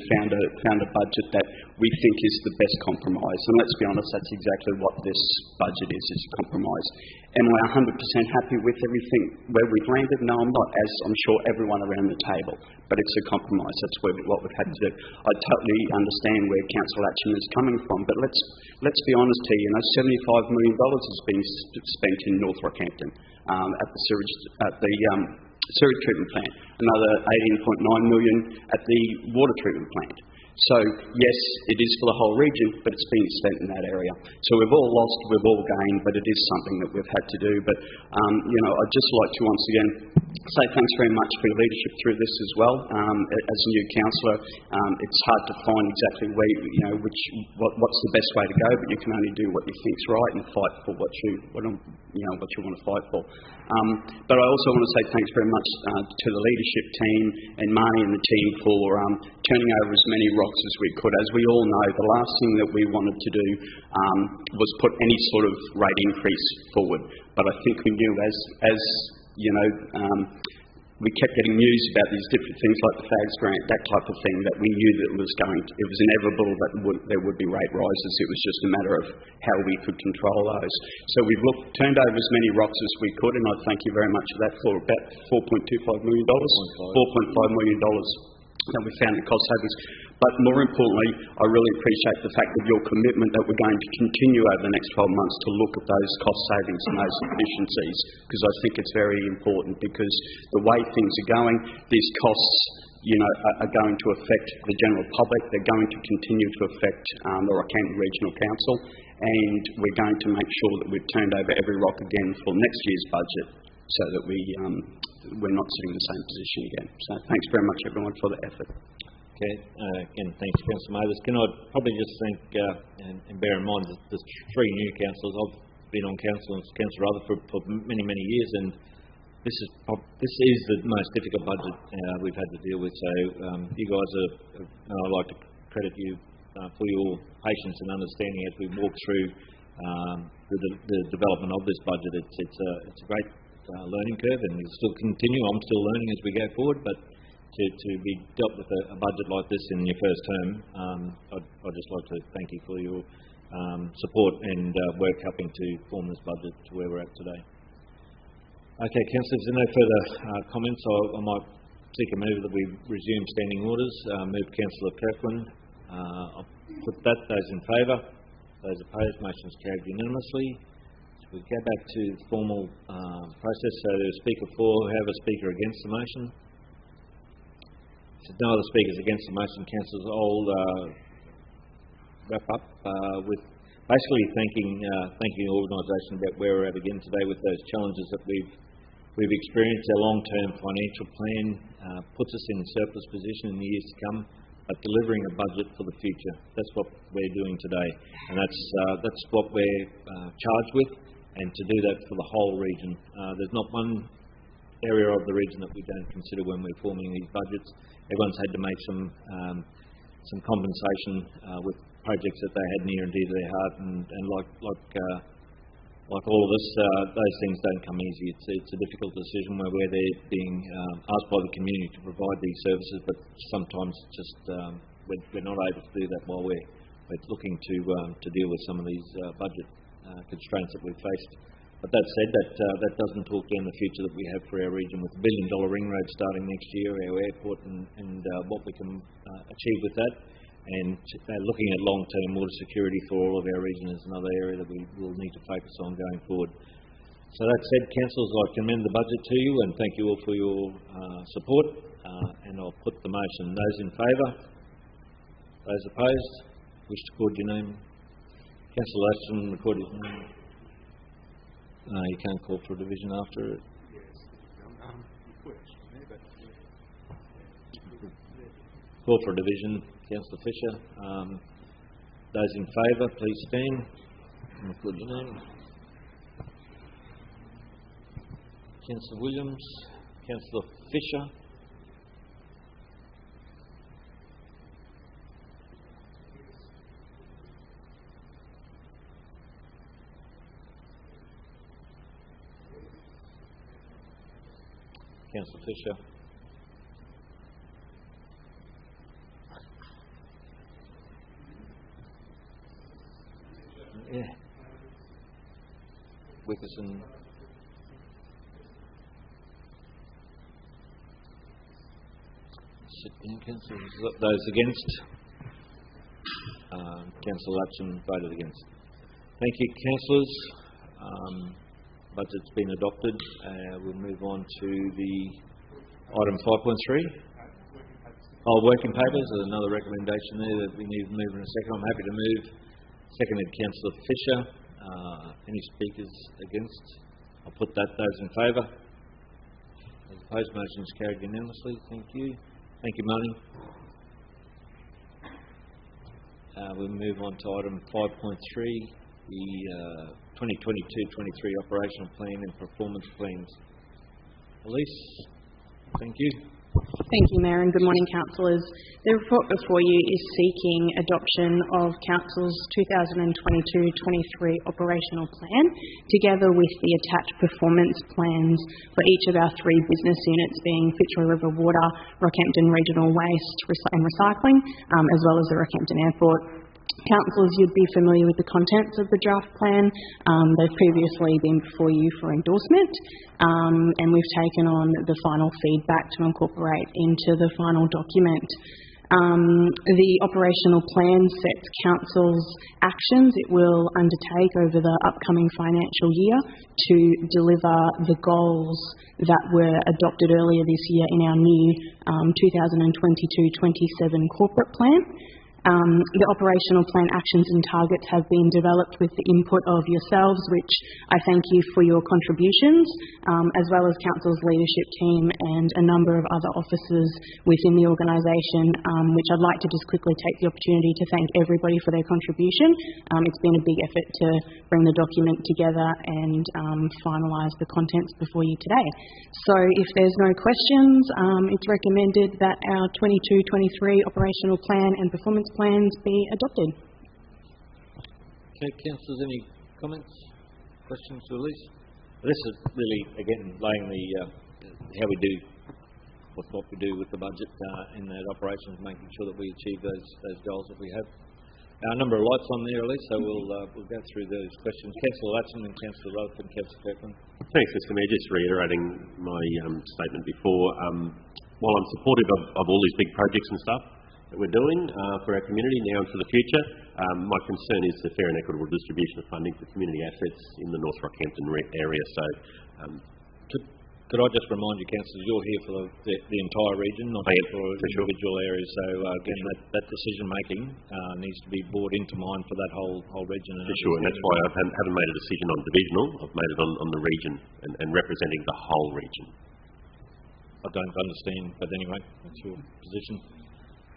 found a budget that we think is the best compromise. And let's be honest, that's exactly what this budget is a compromise. Am I 100% happy with everything where we've landed? No, I'm not, as I'm sure everyone around the table. But it's a compromise. That's what we've had to do. I totally understand where council action is coming from, but let's be honest here. $75 million is being spent in North Rockhampton at the sewage treatment plant, another $18.9 million at the water treatment plant. So yes, it is for the whole region, but it's being spent in that area. So we've all lost, we've all gained, but it is something that we've had to do. But I'd just like to once again say thanks very much for your leadership through this as well. As a new councillor, it's hard to find exactly where what's the best way to go, but you can only do what you think's right and fight for what you want to fight for. But I also want to say thanks very much to the leadership team and Marnie and the team for turning over as many rocks as we could. As we all know, the last thing that we wanted to do was put any sort of rate increase forward. But I think we knew we kept getting news about these different things like the FAGS grant, that type of thing, that we knew that it was inevitable that there would be rate rises. It was just a matter of how we could control those. So we've turned over as many rocks as we could, and I thank you very much for that, for about $4.25 million, $4.5 million that we found in cost savings. But more importantly, I really appreciate the fact of your commitment that we're going to continue over the next 12 months to look at those cost savings and those efficiencies, because I think it's very important, because the way things are going, these costs are going to affect the general public. They're going to continue to affect the Rockhampton Regional Council, and we're going to make sure that we've turned over every rock again for next year's budget, so that we're not sitting in the same position again. So thanks very much, everyone, for the effort. Okay, again, thanks, Councillor Mathers. Can I probably just think, and bear in mind that there's three new councillors. I've been on council as Councillor Rutherford for many, many years, and this is the most difficult budget we've had to deal with. So you guys I'd like to credit you for your patience and understanding as we walk through the development of this budget. It's a great learning curve, and it'll still continue. I'm still learning as we go forward, but to be dealt with a budget like this in your first term, I'd just like to thank you for your support and work helping to form this budget to where we're at today. Okay, councillors, if there are no further comments, I might seek a move that we resume standing orders. Move Councillor Kirkland. I'll put that. Those in favour? Those opposed? Motion's carried unanimously. We go back to the formal process. So there's a speaker for, have a speaker against the motion. If no other speakers against the motion, councillors, I'll wrap up with basically thanking the organisation about where we're at again today with those challenges that we've experienced. Our long-term financial plan puts us in a surplus position in the years to come, but delivering a budget for the future. That's what we're doing today, and that's what we're charged with. And to do that for the whole region. There's not one area of the region that we don't consider when we're forming these budgets. Everyone's had to make some compensation with projects that they had near and dear to their heart, and like all of us, those things don't come easy. It's a difficult decision where they're being asked by the community to provide these services, but sometimes just we're not able to do that while we're looking to deal with some of these budget constraints that we've faced. But that said, that doesn't talk down the future that we have for our region with the $1 billion ring road starting next year, our airport, and what we can achieve with that. And looking at long-term water security for all of our region is another area that we will need to focus on going forward. So that said, councillors, I commend the budget to you and thank you all for your support. And I'll put the motion. Those in favour? Those opposed? Wish to record your name? Councillor Ashton, record his name. You can't call for a division after it. Call for a division. Councillor Fisher. Those in favour, please stand. And record your name. Councillor Williams. Councillor Fisher. Councillor Fisher. Yeah. Wickerson. Sit down, Councillor. Those against? Councillor Latcham voted against. Thank you, councillors. Budget's been adopted. We'll move on to the item 5.3. Working papers. There's another recommendation there that we need to move in a second. I'm happy to move. Seconded, Councillor Fisher. Any speakers against? I'll put that. Those in favour? Those opposed? Motion is carried unanimously. Thank you. Thank you, Marnie. We'll move on to item 5.3, the 2022-23 operational plan and performance plans. Elise, thank you. Thank you, Mayor, and good morning, councillors. The report before you is seeking adoption of Council's 2022-23 operational plan, together with the attached performance plans for each of our three business units, being Fitzroy River Water, Rockhampton Regional Waste and Recycling, as well as the Rockhampton Airport. Councillors, you'd be familiar with the contents of the draft plan. They've previously been before you for endorsement, and we've taken on the final feedback to incorporate into the final document. The operational plan sets Council's actions it will undertake over the upcoming financial year to deliver the goals that were adopted earlier this year in our new 2022-27 corporate plan. The operational plan actions and targets have been developed with the input of yourselves, which I thank you for your contributions, as well as Council's leadership team and a number of other officers within the organisation, which I'd like to just quickly take the opportunity to thank everybody for their contribution. It's been a big effort to bring the document together and finalise the contents before you today. So if there's no questions, it's recommended that our 22-23 operational plan and performance plans be adopted. Okay, councillors, any comments, questions to Elise? This is really, again, laying the how we do what we do with the budget in that operations, making sure that we achieve those goals that we have. A number of lights on there, Elise, so we'll go through those questions. Councillor Latcham and Councillor Rutherford, Councillor Kirkland. Thanks, Mr Mayor. Just reiterating my statement before. While I'm supportive of all these big projects and stuff that we're doing for our community now and for the future, my concern is the fair and equitable distribution of funding for community assets in the North Rockhampton area. So, could I just remind you, councillors, you're here for the entire region, not for individual areas. So again, that decision making needs to be brought into mind for that whole region. For sure, and that's why I haven't made a decision on divisional. I've made it on the region and representing the whole region. I don't understand, but anyway, that's your position.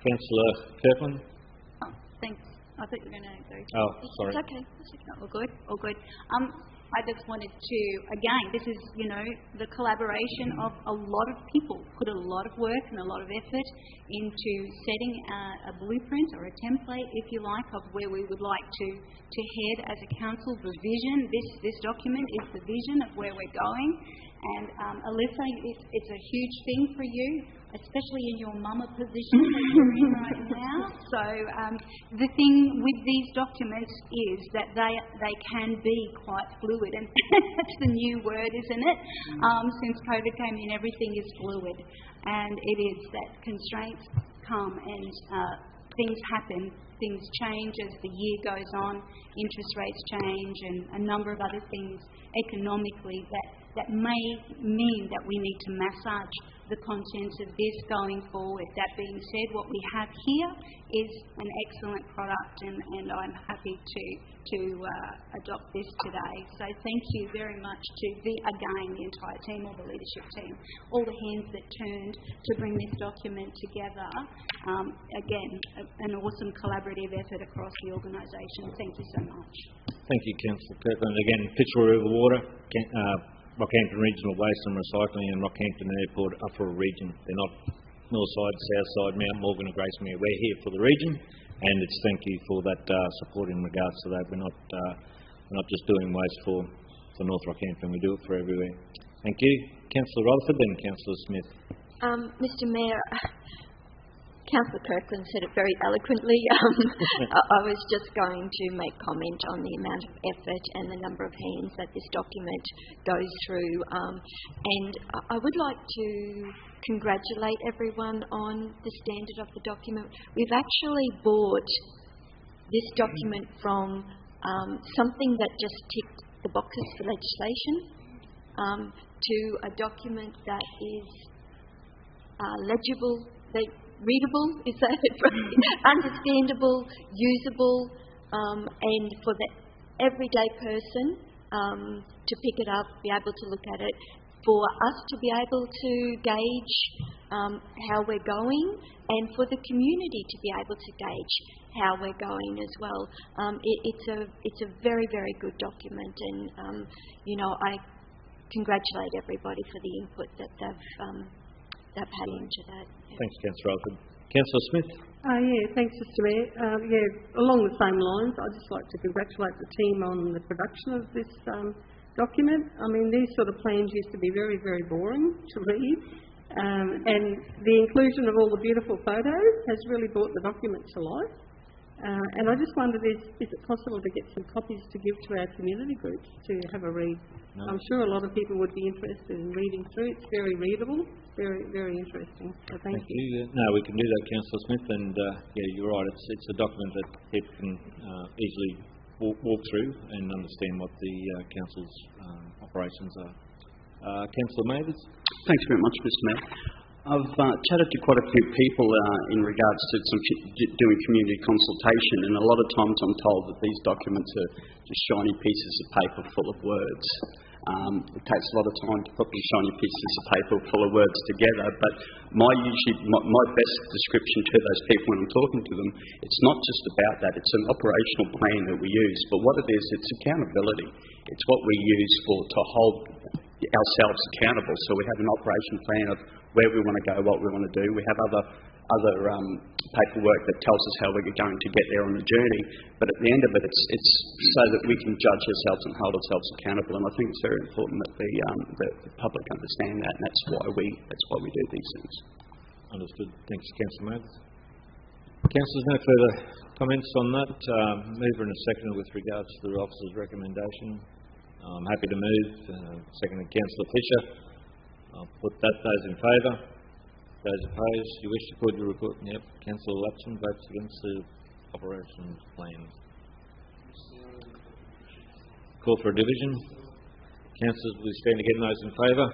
Councillor Kirkland? Oh, thanks. I thought you were going to go. Oh, sorry. It's okay. All good. All good. I just wanted to, again, this is, the collaboration of a lot of people, put a lot of work and a lot of effort into setting a blueprint or a template, if you like, of where we would like to head as a council. The vision, this document is the vision of where we're going. And Alyssa, it's a huge thing for you, especially in your mama position that you're in right now. So the thing with these documents is that they can be quite fluid, and that's the new word, isn't it? Since COVID came in, everything is fluid, and it is that constraints come and things happen. Things change as the year goes on, interest rates change and a number of other things economically that that may mean that we need to massage the content of this going forward. That being said, what we have here is an excellent product, and I'm happy to adopt this today. So thank you very much to the entire team, all the leadership team, all the hands that turned to bring this document together. Again, an awesome collaborative effort across the organisation. Thank you so much. Thank you, Councillor Kirkland. Again, Fitzroy River Water, Rockhampton Regional Waste and Recycling, and Rockhampton Airport are for a region. They're not north side, south side, Mount Morgan and Gracemere. We're here for the region, and it's thank you for that support in regards to that. We're not just doing waste for North Rockhampton, we do it for everywhere. Thank you. Councillor Rutherford, then Councillor Smith. Mr Mayor, Councillor Kirkland said it very eloquently. I was just going to make comment on the amount of effort and the number of hands that this document goes through. And I would like to congratulate everyone on the standard of the document. We've actually bought this document from something that just ticked the boxes for legislation to a document that is legible, readable, is that it? Understandable, usable, and for the everyday person to pick it up, be able to look at it, for us to be able to gauge how we're going, and for the community to be able to gauge how we're going as well. It's a very, very good document, and I congratulate everybody for the input that they've had into that. Thanks, Councillor Rutherford. Councillor Smith. Thanks, Mr Mayor. Along the same lines, I'd just like to congratulate the team on the production of this document. I mean, these sort of plans used to be very, very boring to read, and the inclusion of all the beautiful photos has really brought the document to life. And I just wondered, is it possible to get some copies to give to our community groups to have a read? No. I'm sure a lot of people would be interested in reading through. It's very readable, very, very interesting. So thank you. No, we can do that, Councillor Smith, and you're right. It's a document that people can easily walk through and understand what the council's operations are. Councillor Mathers. Thanks very much, Mr Mayor. I've chatted to quite a few people in regards to doing community consultation, and a lot of times I'm told that these documents are just shiny pieces of paper full of words. It takes a lot of time to put these shiny pieces of paper full of words together, but my best description to those people when I'm talking to them, it's not just about that, it's an operational plan that we use, but what it is, it's accountability. It's what we use to hold ourselves accountable. So we have an operation plan of where we want to go, what we want to do. We have other paperwork that tells us how we're going to get there on the journey. But at the end of it, it's so that we can judge ourselves and hold ourselves accountable. And I think it's very important that the public understand that, and that's why we do these things. Understood. Thanks, Councillor Mathers. Councillors, no further comments on that. Mover and a seconder with regards to the officer's recommendation. I'm happy to move. Seconded Councillor Fisher. I'll put that. Those in favour. Those opposed. You wish to record your report? Yep. Councillor Lapson votes against the operations plan. Call for a division. Councillors, will you stand again? Those in favour?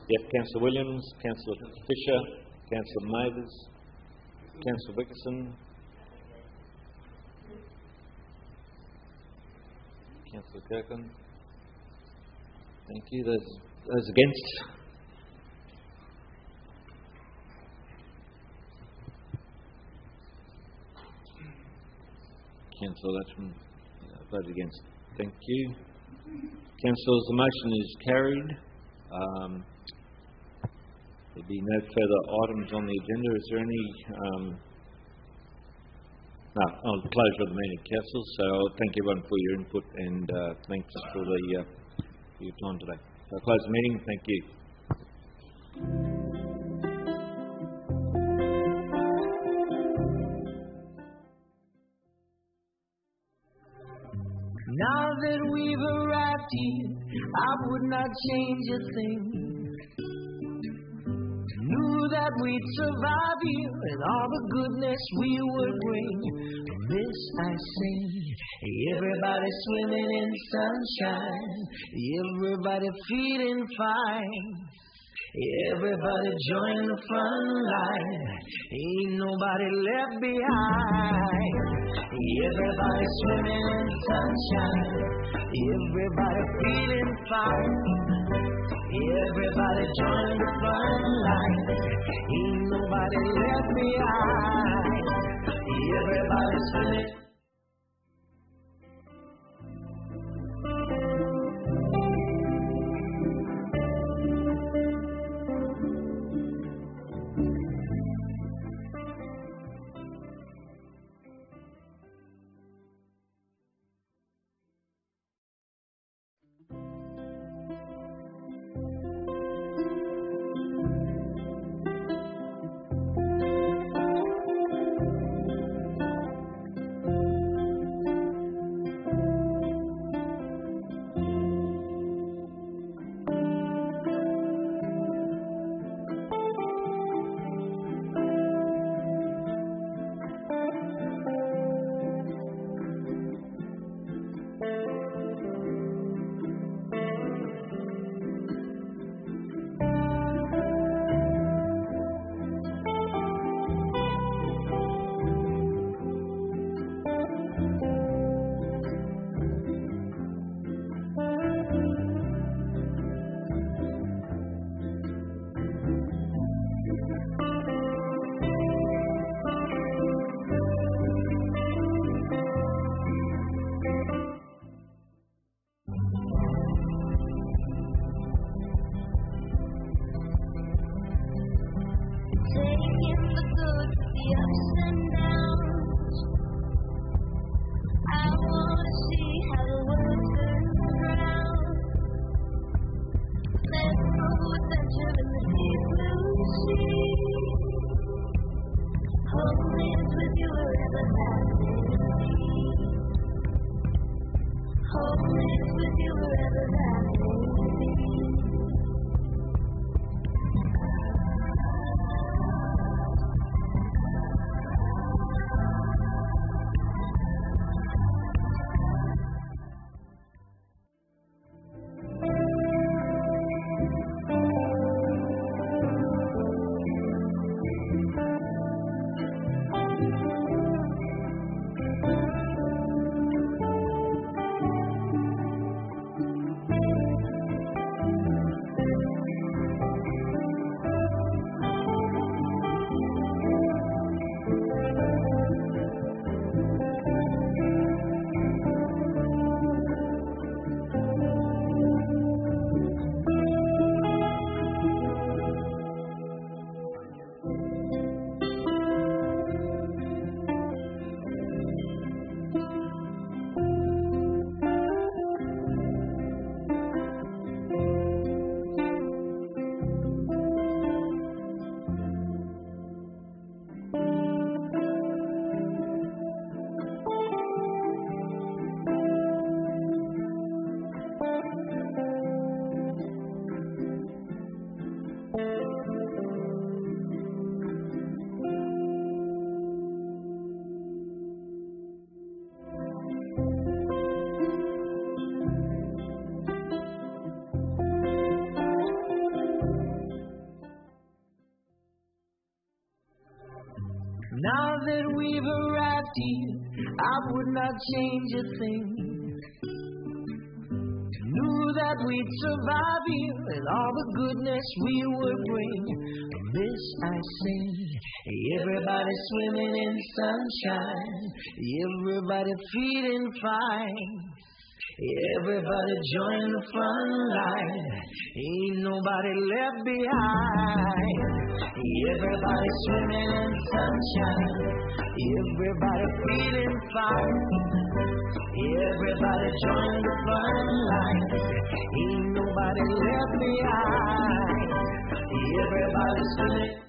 Yep. Councillor Williams, Councillor Fisher, Councillor Mathers, Councillor Wickerson, Councillor Kirkland. Thank you. Those against? Councillor Latchman voted against. Thank you. Councillors, the motion is carried. There'll be no further items on the agenda. Is there any... No, I'll close the meeting, councillors. So I'll thank everyone for your input and thanks for your time today. So I'll close the meeting. Thank you. Now that we've arrived here, I would not change a thing. Knew that that we'd survive here and all the goodness we would bring. This I sing. Everybody swimming in sunshine. Everybody feeling fine. Everybody join the front line. Ain't nobody left behind. Everybody swimming in sunshine. Everybody feeling fine. Everybody join the front line. Ain't nobody left behind. Everybody swimming. Now that we've arrived here, I would not change a thing. Knew that we'd survive here and all the goodness we would bring. This I sing. Everybody swimming in sunshine. Everybody feeling fine. Everybody join the front line. Ain't nobody left behind. Everybody swimming in sunshine. Everybody feeling fine. Everybody join the front line. Ain't nobody left behind. Everybody swimming.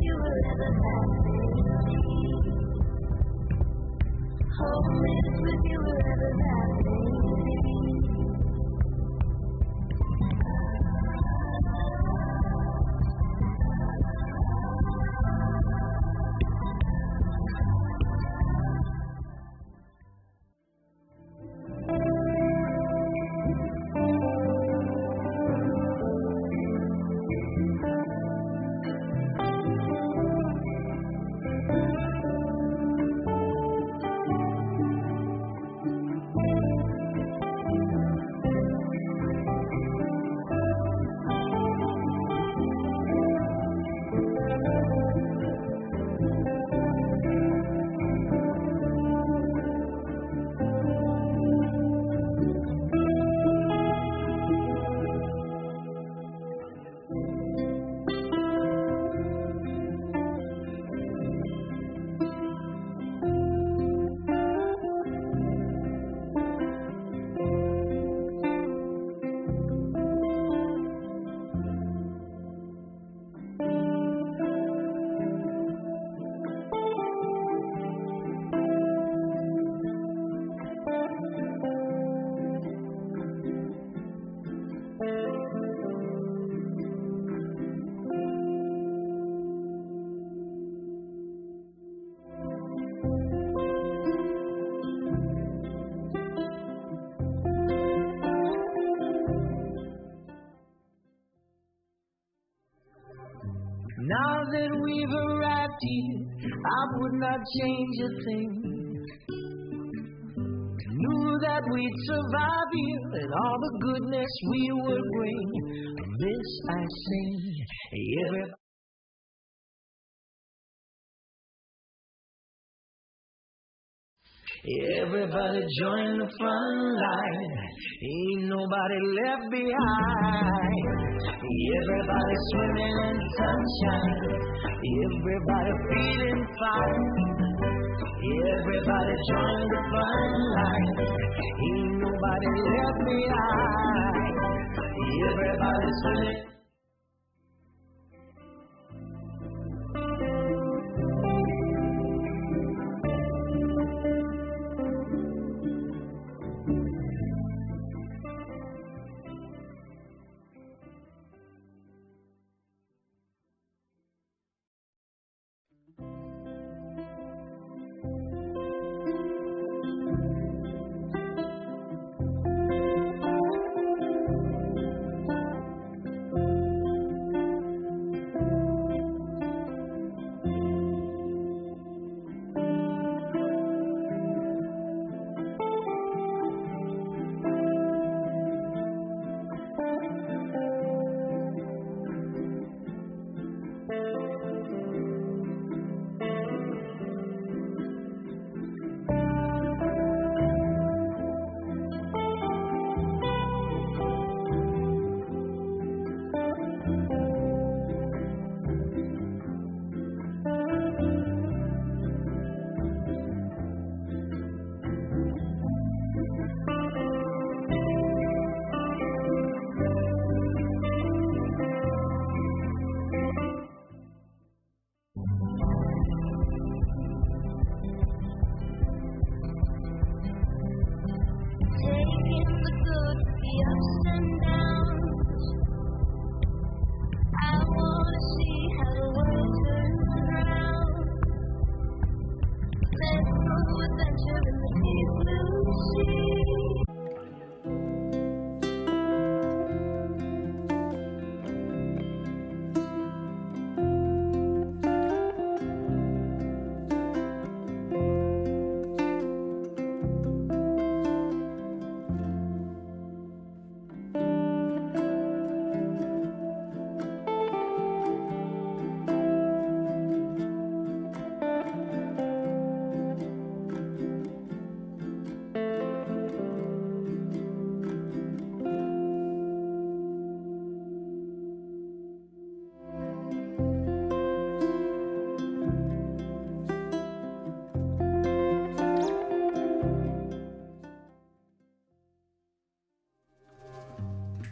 you wherever that may be. Home is with you wherever that may be. Now that we've arrived here, I would not change a thing. Knew that we'd survive here and all the goodness we would bring. This I sing. Everybody join the front line. Ain't nobody left behind. Everybody swimming in sunshine. Everybody feeling fine. Everybody join the front line. Ain't nobody left behind. Everybody swimming.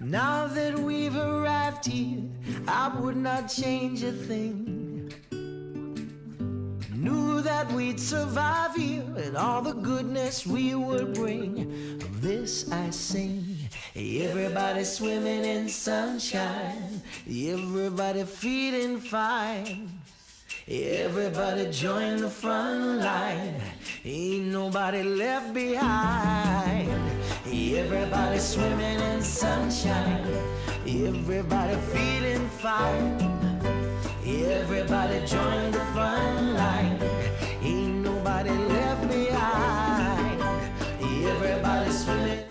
Now that we've arrived here, I would not change a thing. that we'd survive here and all the goodness we would bring. Of this I sing. Everybody swimming in sunshine, everybody feeling fine. Everybody join the front line, ain't nobody left behind. Everybody swimming in sunshine, everybody feeling fine. Everybody join the front line, ain't nobody left behind. Everybody swimming.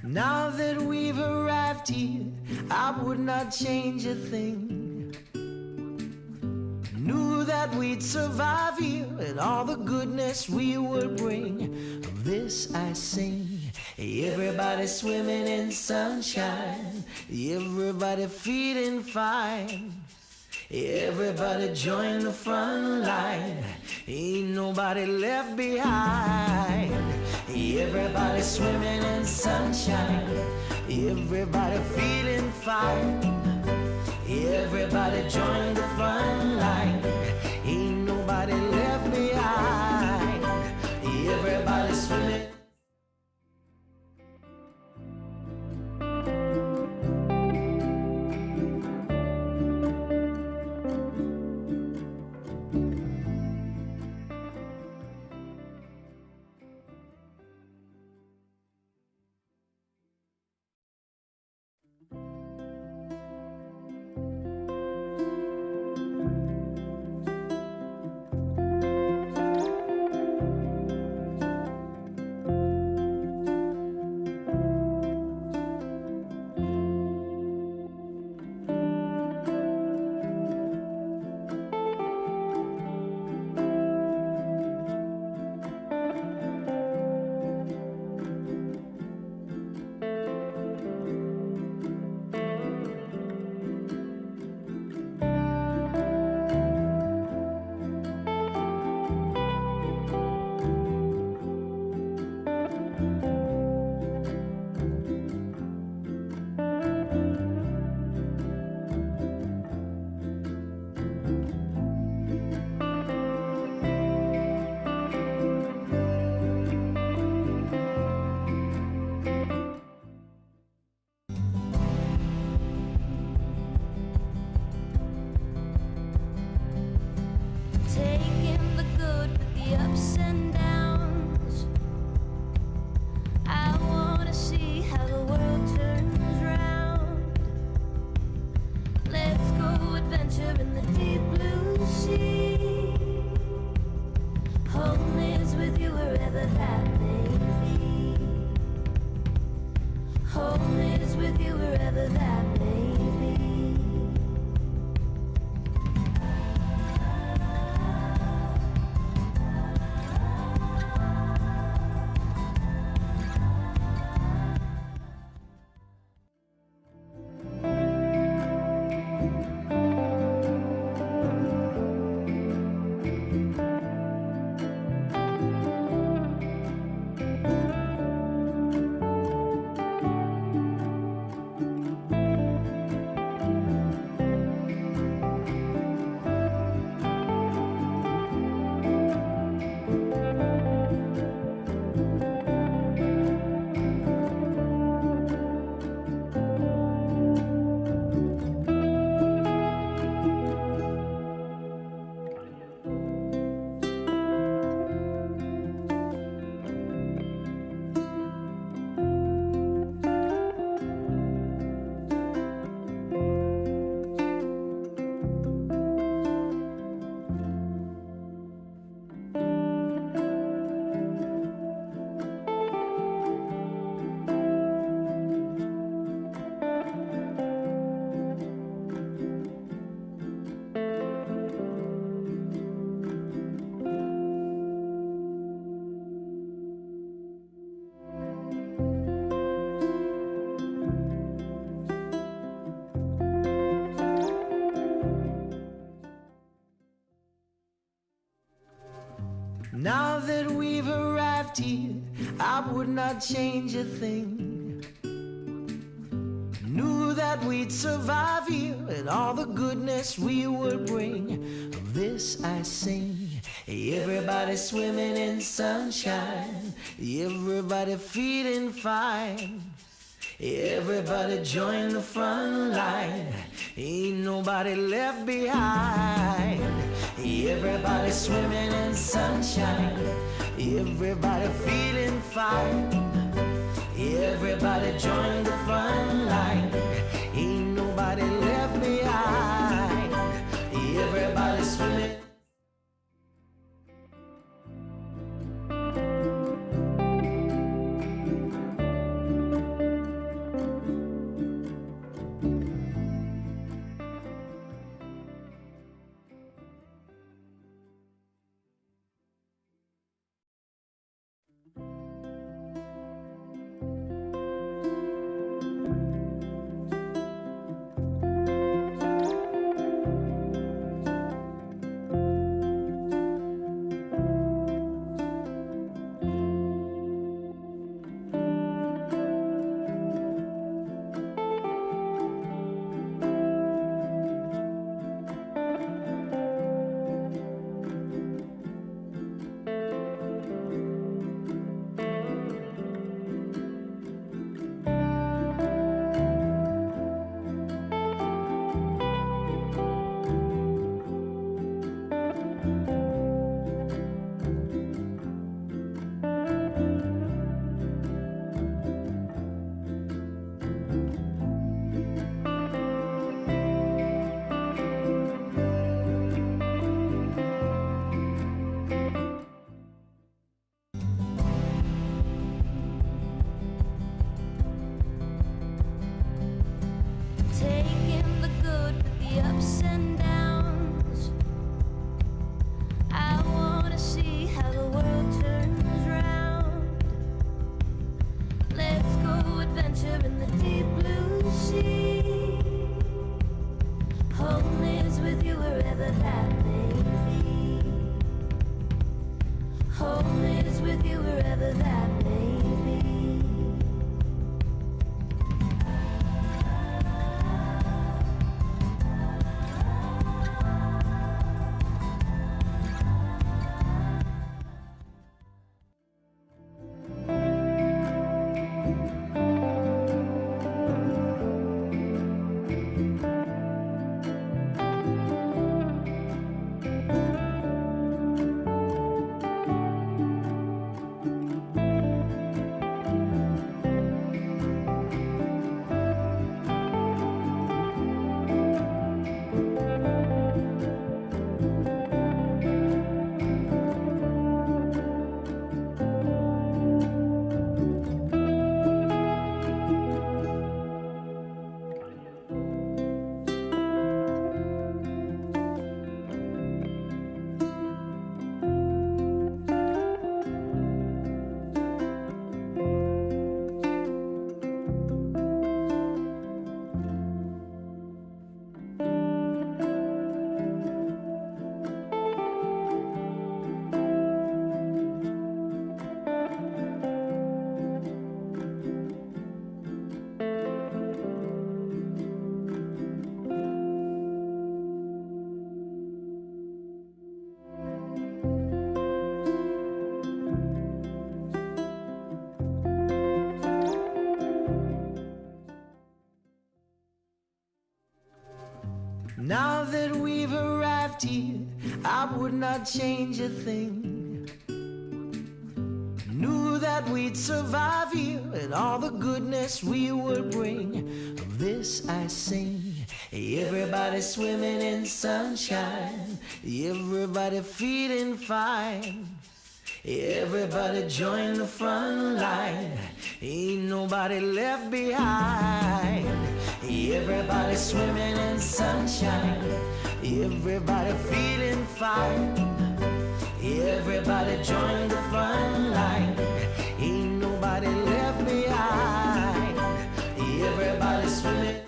Now that we've arrived here, I would not change a thing. Knew that we'd survive here and all the goodness we would bring. Of this I sing. Everybody swimming in sunshine, everybody feeling fine. Everybody join the front line, ain't nobody left behind. Everybody swimming in sunshine, everybody feeling fine. Everybody join the front line, ain't nobody left behind. Everybody swimming. with you wherever that may be. Home is with you wherever that may be. Now that we've arrived here, I would not change a thing. Knew that we'd survive here and all the goodness we would bring. Of this I sing. Everybody swimming in sunshine, everybody feeling fine. Everybody join the front line, ain't nobody left behind. Everybody swimming in sunshine, everybody feeling fine. Everybody join the front line, ain't nobody left behind. Everybody swimming. Taking the good with the ups and downs. I wanna see how the world turns round. Let's go adventure in the deep blue sea. Home is with you wherever that may be. Home is with you wherever that may be. Now that we've arrived here, I would not change a thing. Knew that we'd survive here and all the goodness we would bring. Of this I sing. Everybody swimming in sunshine, everybody feeling fine. Everybody join the front line, ain't nobody left behind. Everybody swimming in sunshine, everybody feeling fine. Everybody join the front line, ain't nobody left behind. Everybody swimming.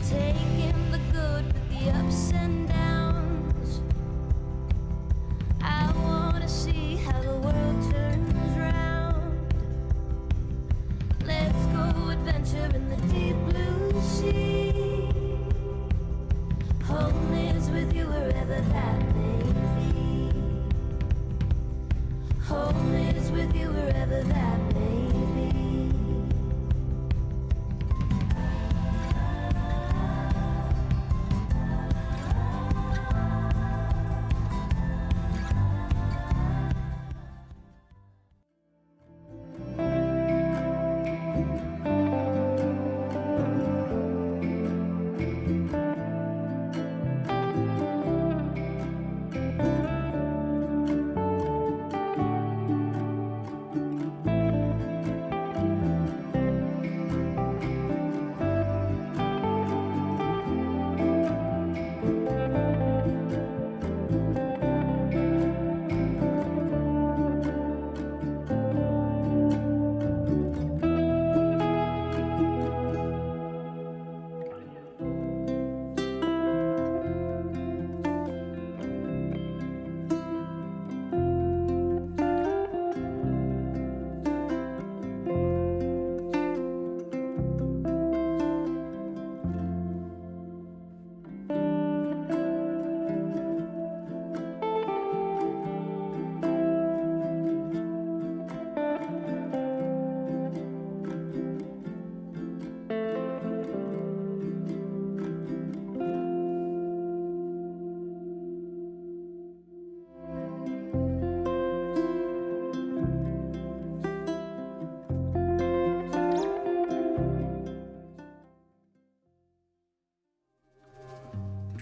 Taking the good with the ups and downs. I wanna see how the world turns round. Let's go adventure in the deep blue sea. Home is with you wherever that may be. Home is with you wherever that may be.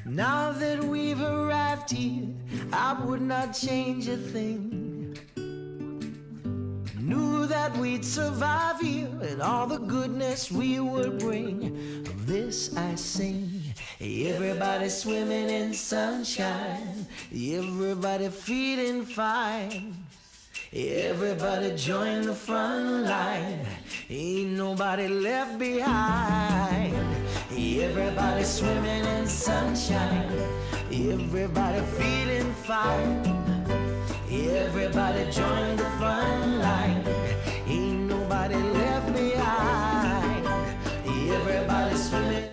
Now that we've arrived here, I would not change a thing. Knew that we'd survive here and all the goodness we would bring. Of this I sing. Everybody swimming in sunshine, everybody feeling fine. Everybody join the front line, ain't nobody left behind. Everybody swimming in sunshine, everybody feeling fine. Everybody join the front line, ain't nobody left behind. Everybody swimming.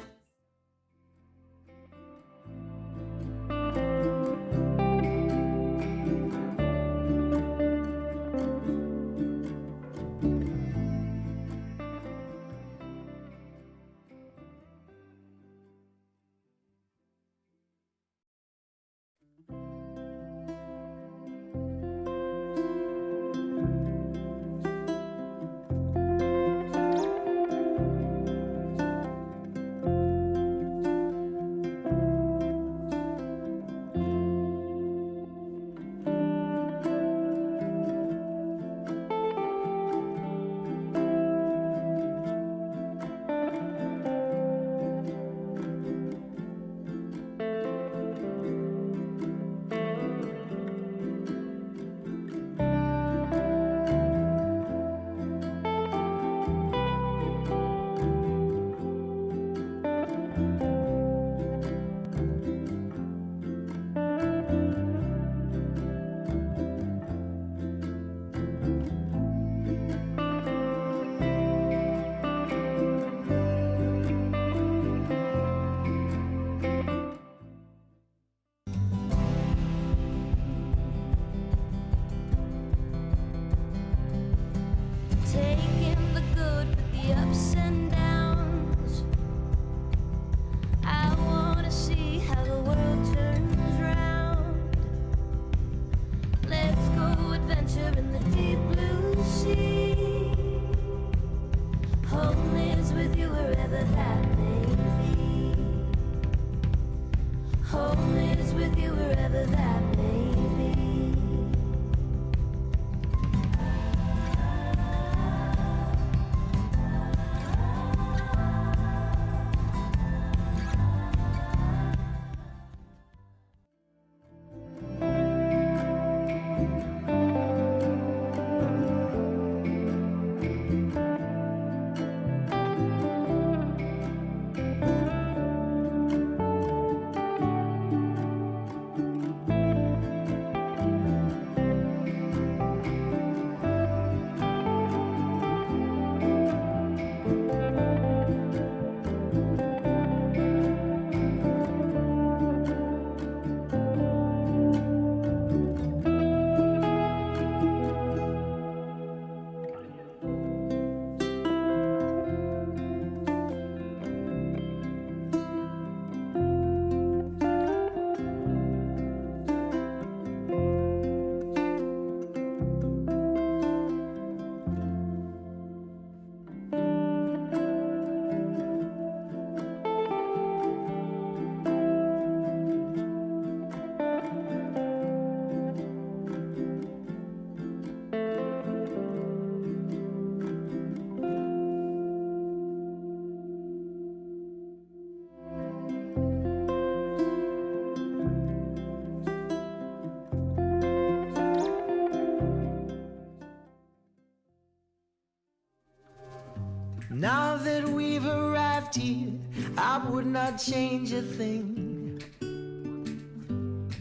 arrived here, I would not change a thing.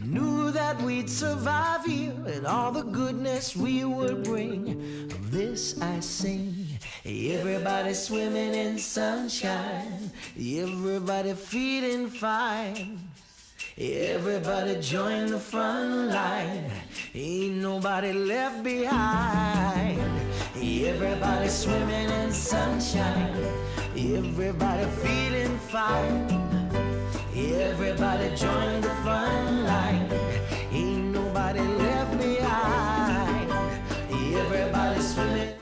Knew that we'd survive here and all the goodness we would bring. Of this I sing. Everybody swimming in sunshine, everybody feeling fine. Everybody join the front line, ain't nobody left behind. Everybody swimming in sunshine, everybody feeling fine. Everybody join the front line, ain't nobody left behind. Everybody swimming.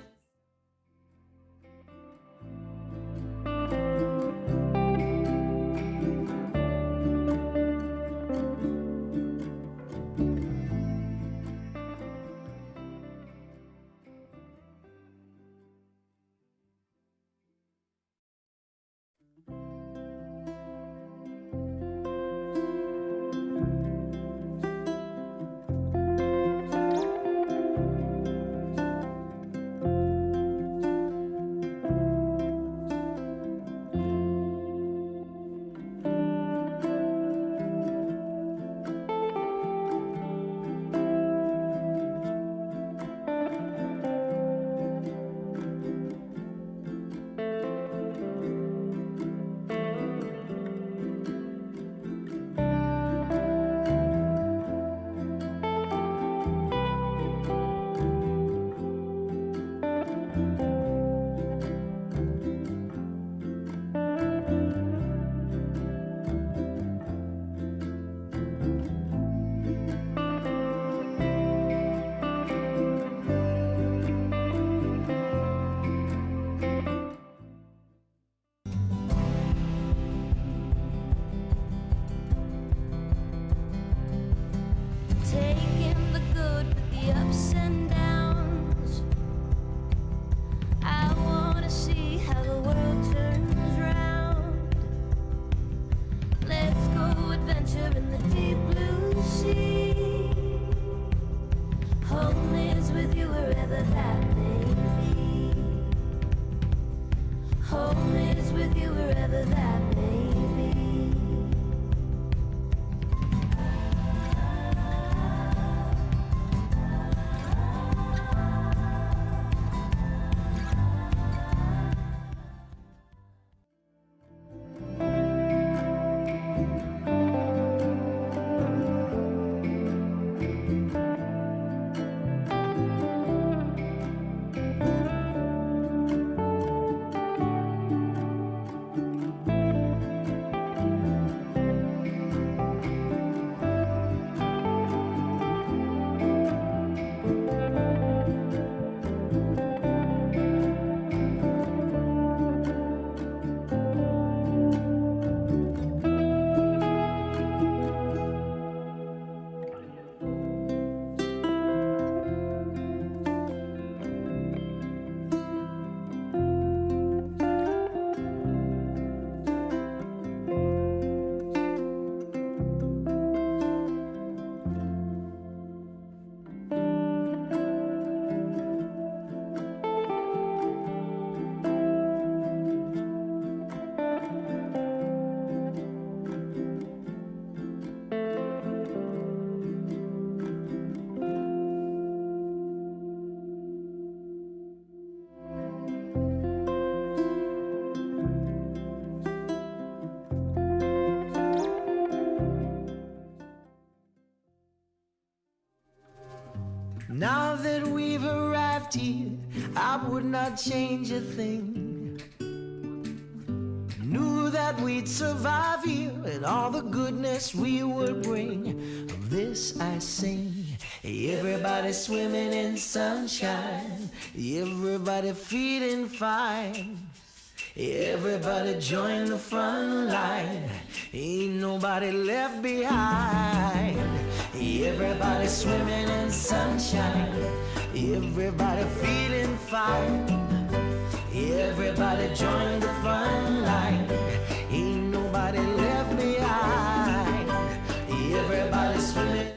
Taking the good with the ups and downs. I wanna see how the world turns round. Let's go adventure in the deep blue sea. Home is with you wherever that may be. Home is with you wherever that may be. Now that we've arrived here, I would not change a thing. Knew that we'd survive here and all the goodness we would bring. Of this I sing. Everybody swimming in sunshine, everybody feeling fine. Everybody join the front line, ain't nobody left behind. Everybody swimming in sunshine, everybody feeling fine. Everybody join the front line, ain't nobody left behind. Everybody swimming.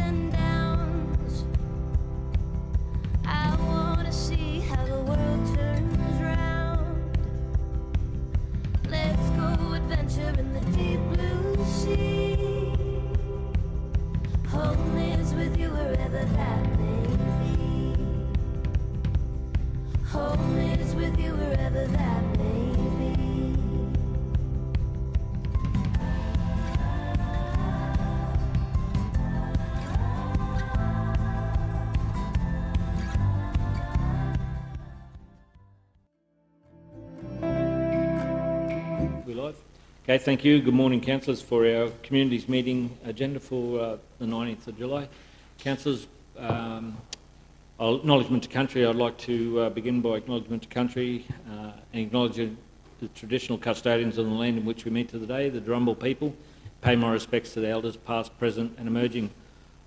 and downs. I wanna see how the world turns round. Let's go adventure in the deep blue sea. Home is with you wherever that may be. Home is with you wherever that may be. We live? Okay, thank you. Good morning, councillors, for our communities meeting agenda for the 19th of July. Councillors, acknowledgement to country. I'd like to begin by acknowledgement to country and acknowledging the traditional custodians of the land in which we meet today, the Drummle people. Pay my respects to the elders, past, present and emerging.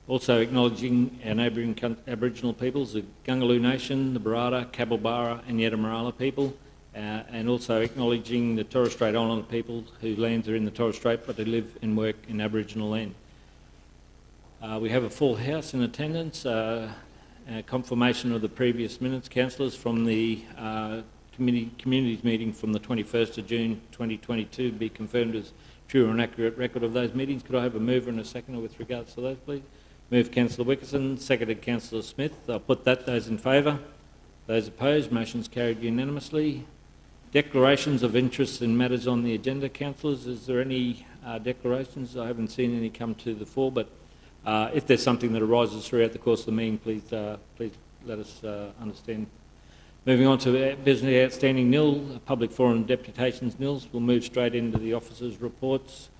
Also acknowledging our neighbouring Aboriginal peoples, the Gungaloo Nation, the Barada, Cabelbarra and Yetamarala people. And also acknowledging the Torres Strait Islander people whose lands are in the Torres Strait but who live and work in Aboriginal land. We have a full house in attendance. Confirmation of the previous minutes, councillors, from the communities meeting from the 21st of June 2022 be confirmed as true and accurate record of those meetings. Could I have a mover and a seconder with regards to those, please? Moved Councillor Wickerson, seconded Councillor Smith. I'll put that. Those in favour? Those opposed? Motion's carried unanimously. Declarations of interest in matters on the agenda, councillors. Is there any declarations? I haven't seen any come to the fore, but if there's something that arises throughout the course of the meeting, please let us understand. Moving on to business outstanding nil, public forum deputations nils. We'll move straight into the officers' reports,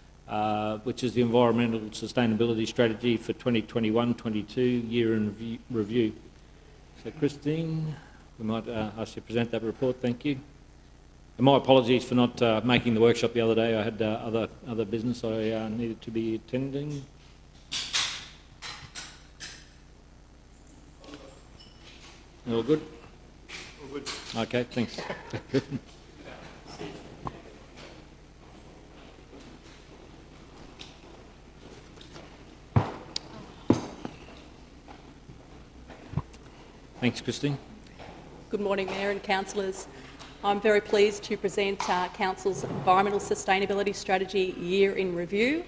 which is the environmental sustainability strategy for 2021-22 year in review. So Christine, we might ask you to present that report. Thank you. And my apologies for not making the workshop the other day. I had other business I needed to be attending. All good? All good. Okay, thanks. Thanks, Christine. Good morning, Mayor and councillors. I'm very pleased to present Council's Environmental Sustainability Strategy Year in Review.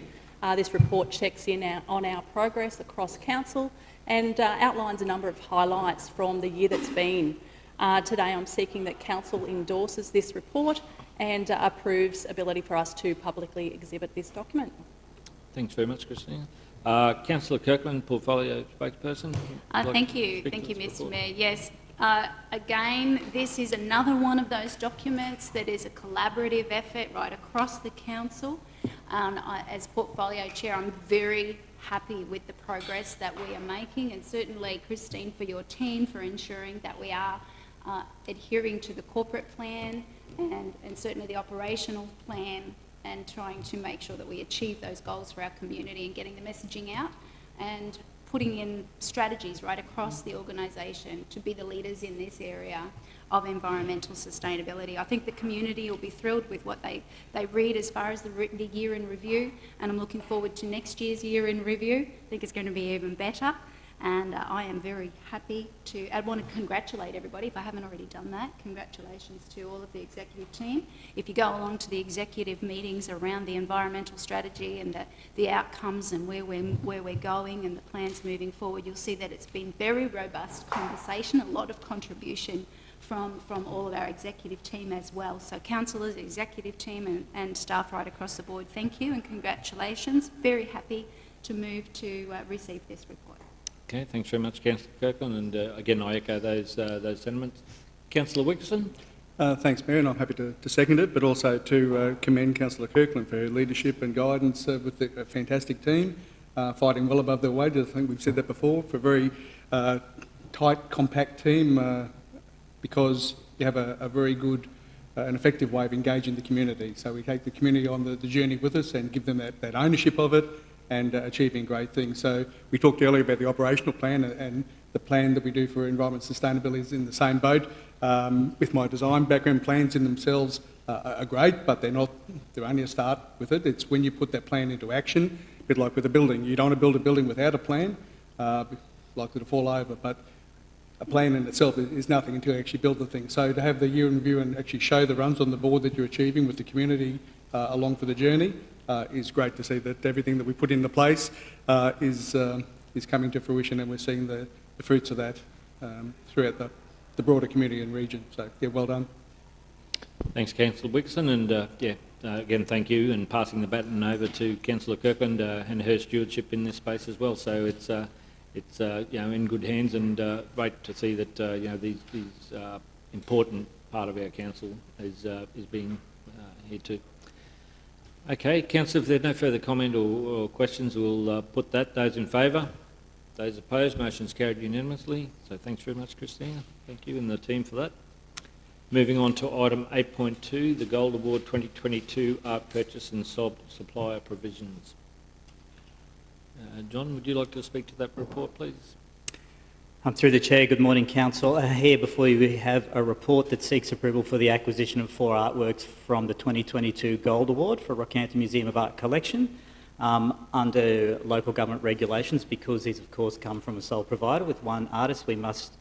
This report checks in on our progress across Council and outlines a number of highlights from the year that's been. Today I'm seeking that Council endorses this report and approves ability for us to publicly exhibit this document. Thanks very much, Christine. Councillor Kirkland, Portfolio Spokesperson. Thank you, Mr Mayor. Yes. Again, this is another one of those documents that is a collaborative effort right across the council. As Portfolio Chair, I'm very happy with the progress that we are making, and certainly, Christine, for your team for ensuring that we are adhering to the corporate plan and certainly the operational plan, and trying to make sure that we achieve those goals for our community and getting the messaging out and putting in strategies right across the organisation to be the leaders in this area of environmental sustainability. I think the community will be thrilled with what they read as far as the year in review, and I'm looking forward to next year's year in review. I think it's going to be even better, and I am very happy to... I want to congratulate everybody, if I haven't already done that. Congratulations to all of the executive team. If you go along to the executive meetings around the environmental strategy and the outcomes and where we're going and the plans moving forward, you'll see that it's been very robust conversation, a lot of contribution from all of our executive team as well. So councillors, executive team and staff right across the board, thank you and congratulations. Very happy to move to receive this report. Okay, thanks very much, Councillor Kirkland, and again I echo those sentiments. Councillor Wickerson. Thanks, Mayor, and I'm happy to second it, but also to commend Councillor Kirkland for her leadership and guidance with a fantastic team, fighting well above their wages. I think we've said that before, for a very tight, compact team, because you have a very good and effective way of engaging the community. So we take the community on the journey with us and give them that ownership of it and achieving great things. So we talked earlier about the operational plan, and the plan that we do for environmental sustainability is in the same boat. With my design background, plans in themselves are great, but they're only a start with it. It's when you put that plan into action, a bit like with a building. You don't want to build a building without a plan. likely to fall over. But a plan in itself is nothing until you actually build the thing. So to have the year in review and actually show the runs on the board that you're achieving with the community along for the journey is great to see that everything that we put into place is coming to fruition, and we're seeing the fruits of that throughout the broader community and region. So, yeah, well done. Thanks, Councillor Wixon, and again, thank you, and passing the baton over to Councillor Kirkland and her stewardship in this space as well. So it's in good hands, and great to see that these important part of our council is being here too. Okay, Councillor, if there's no further comment or questions, we'll put that. Those in favour? Those opposed? Motion's carried unanimously. So thanks very much, Christina. Thank you and the team for that. Moving on to item 8.2, the Gold Award 2022 Art Purchase and Supplier Provisions. John, would you like to speak to that report, please? Through the Chair, good morning, Council. Here before you we have a report that seeks approval for the acquisition of 4 artworks from the 2022 Gold Award for Rockhampton Museum of Art collection under local government regulations. Because these, of course, come from a sole provider with one artist, we must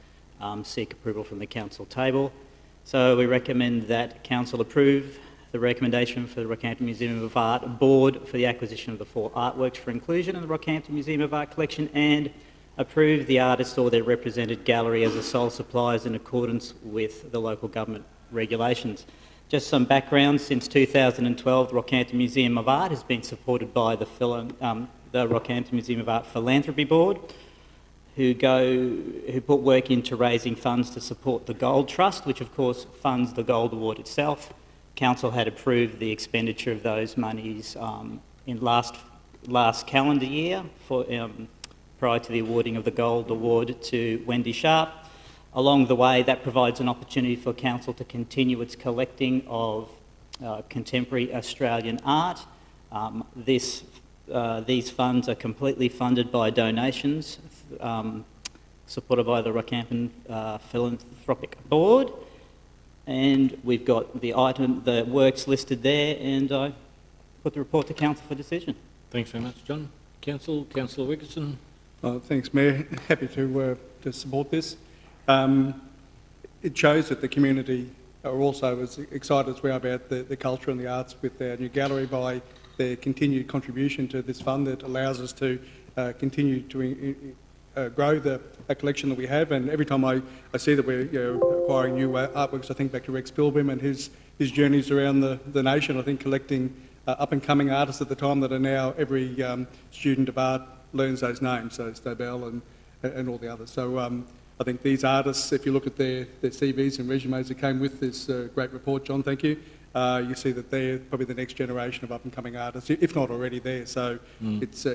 seek approval from the Council table. So we recommend that Council approve the recommendation for the Rockhampton Museum of Art Board for the acquisition of the 4 artworks for inclusion in the Rockhampton Museum of Art collection, and approve the artists or their represented gallery as the sole suppliers in accordance with the local government regulations. Just some background: since 2012, the Rockhampton Museum of Art has been supported by the Rockhampton Museum of Art Philanthropy Board, who put work into raising funds to support the Gold Trust, which of course funds the Gold Award itself. Council had approved the expenditure of those monies in last calendar year prior to the awarding of the Gold Award to Wendy Sharp. Along the way, that provides an opportunity for Council to continue its collecting of contemporary Australian art. These funds are completely funded by donations supported by the Rockhampton Philanthropic Board, and we've got the works listed there, and I put the report to Council for decision. Thanks very much, John. Councillor Wickerson. Thanks, Mayor. Happy to support this. It shows that the community are also as excited as we are about the culture and the arts with our new gallery by their continued contribution to this fund that allows us to continue to grow a collection that we have. And every time I see that we're acquiring new artworks, I think back to Rex Pilbeam and his journeys around the nation. I think collecting up-and-coming artists at the time that are now every student of art learns those names, so Stobel and all the others. So I think these artists, if you look at their CVs and resumes that came with this great report, John, thank you, you see that they're probably the next generation of up-and-coming artists, if not already there. So it's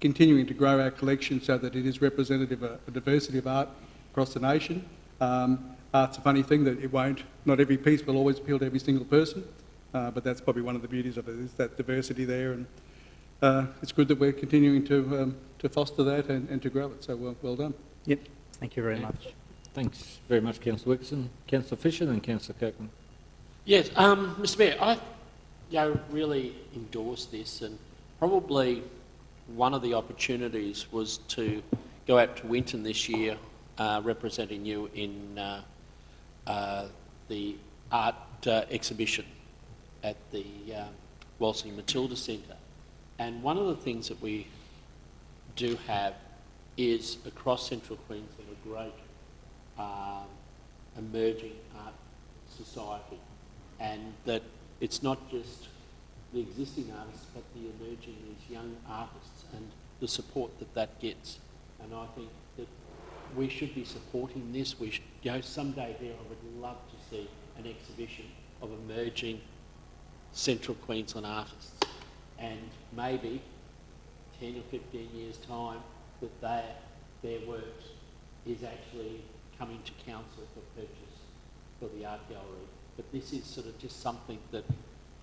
continuing to grow our collection so that it is representative of a diversity of art across the nation. Art's a funny thing that not every piece will always appeal to every single person, but that's probably one of the beauties of it, is that diversity there. And it's good that we're continuing to foster that and to grow it. So well done. Yep. Thank you very much. Thanks very much, Councillor Wixon. Councillor Fisher, then Councillor Kirkland. Yes, Mr Mayor, I really endorse this, and probably one of the opportunities was to go out to Winton this year representing you in the art exhibition at the Walsingham Matilda Centre. And one of the things that we do have is across Central Queensland a great emerging art society, and that it's not just the existing artists but the emerging, these young artists, and the support that gets. And I think that we should be supporting this. We should, someday there I would love to see an exhibition of emerging Central Queensland artists, and maybe 10 or 15 years' time that their works is actually coming to council for purchase for the art gallery. But this is sort of just something that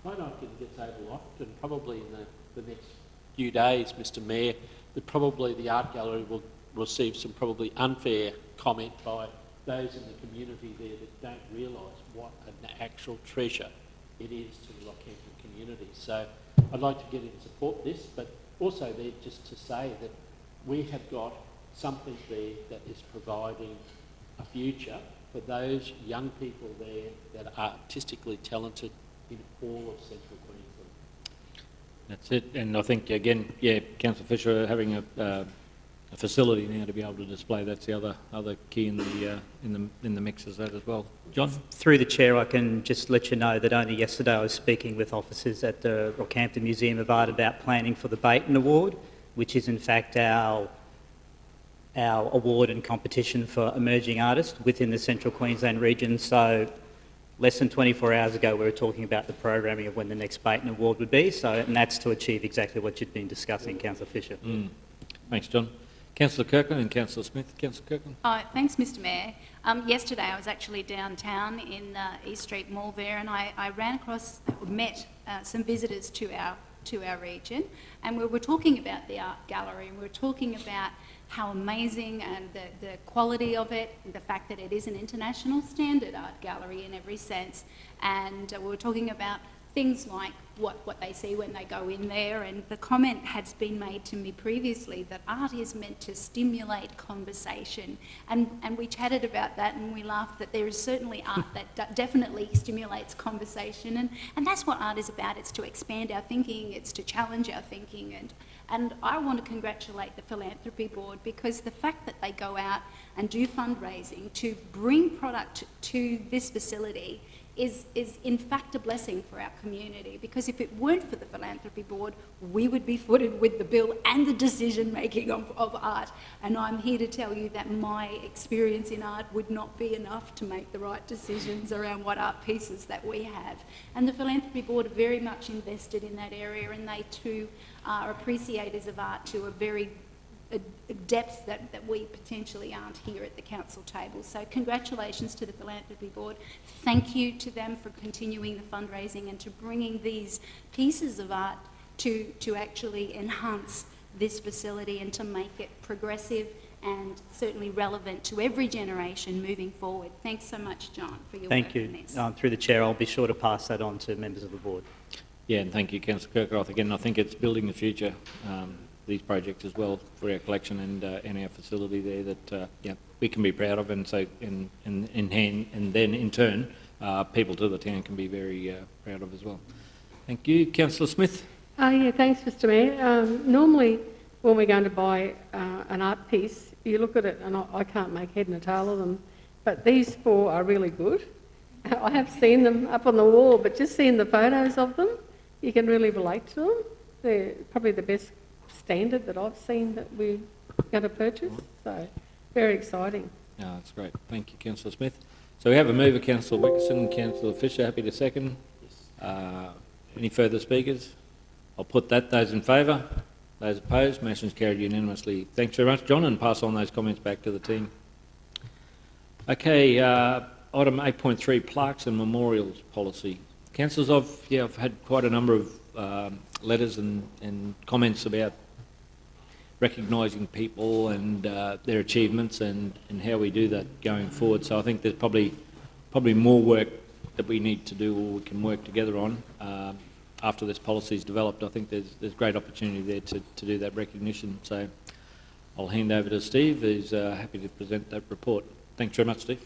quite often gets overlooked, and probably in the next few days, Mr Mayor, that probably the art gallery will receive some probably unfair comment by those in the community there that don't realise what an actual treasure it is to the Rockhampton community. So I'd like to get in support this, but also there just to say that we have got something there that is providing a future for those young people there that are artistically talented in all of central Queensland. That's it, and I think again, yeah, Councillor Fisher having a facility now to be able to display, that's the other key in the mix of that as well. John? Through the chair, I can just let you know that only yesterday I was speaking with officers at the Rockhampton Museum of Art about planning for the Baton Award, which is in fact our award and competition for emerging artists within the Central Queensland region. So less than 24 hours ago we were talking about the programming of when the next Baton Award would be, and that's to achieve exactly what you'd been discussing, Councillor Fisher. Thanks, John. Councillor Kirkland and Councillor Smith. Councillor Kirkland. Thanks, Mr Mayor. Yesterday I was actually downtown in East Street Mall there, and I met some visitors to our region, and we were talking about the art gallery, and we were talking about how amazing and the quality of it, the fact that it is an international standard art gallery in every sense, and we were talking about things like what they see when they go in there, and the comment has been made to me previously that art is meant to stimulate conversation, and we chatted about that and we laughed that there is certainly art that definitely stimulates conversation, and that's what art is about. It's to expand our thinking, it's to challenge our thinking, and I want to congratulate the Philanthropy Board, because the fact that they go out and do fundraising to bring product to this facility is in fact a blessing for our community, because if it weren't for the Philanthropy Board, we would be footed with the bill and the decision making of art. And I'm here to tell you that my experience in art would not be enough to make the right decisions around what art pieces that we have. And the Philanthropy Board are very much invested in that area, and they too are appreciators of art to a very depth that we potentially aren't here at the council table. So congratulations to the Philanthropy Board. Thank you to them for continuing the fundraising and to bringing these pieces of art to actually enhance this facility and to make it progressive and certainly relevant to every generation moving forward. Thanks so much, John, for your work on this. Through the chair, I'll be sure to pass that on to members of the board. Yeah, and thank you, Councillor Kirkroth. Again, I think it's building the future, these projects as well, for our collection and our facility there that we can be proud of, and so in hand, and then in turn people to the town can be very proud of as well. Thank you, Councillor Smith. Yeah, thanks, Mr Mayor. Normally when we're going to buy an art piece, you look at it and I can't make head and tail of them, but these four are really good. I have seen them up on the wall, but just seeing the photos of them, you can really relate to them. They're probably the best standard that I've seen that we're going to purchase, so very exciting. Oh, that's great. Thank you, Councillor Smith. So we have a mover, Councillor Wickerson and Councillor Fisher. Happy to second. Any further speakers? I'll put that. Those in favour? Those opposed? Motion's carried unanimously. Thanks very much, John, and pass on those comments back to the team. Okay, item 8.3, plaques and memorials policy. Councillors, I've had quite a number of letters and comments about recognising people and their achievements and how we do that going forward. So I think there's probably more work that we need to do, or we can work together on after this policy is developed. I think there's great opportunity there to do that recognition. So I'll hand over to Steve, who's happy to present that report. Thanks very much, Steve.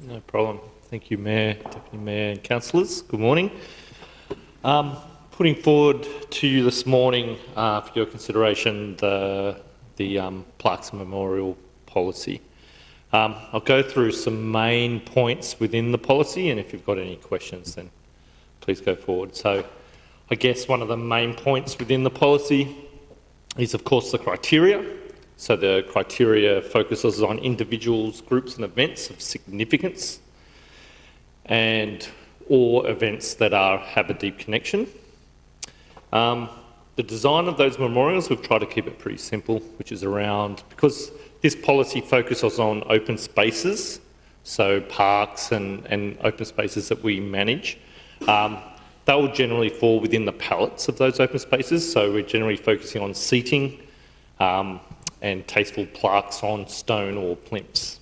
No problem. Thank you, Mayor, Deputy Mayor and Councillors. Good morning. Putting forward to you this morning for your consideration the Plaques and Memorial Policy. I'll go through some main points within the policy, and if you've got any questions then please go forward. So I guess one of the main points within the policy is of course the criteria. So the criteria focuses on individuals, groups and events of significance or events that have a deep connection. The design of those memorials, we've tried to keep it pretty simple, which is around, because this policy focuses on open spaces, so parks and open spaces that we manage. They will generally fall within the palettes of those open spaces, so we're generally focusing on seating and tasteful plaques on stone or plinths.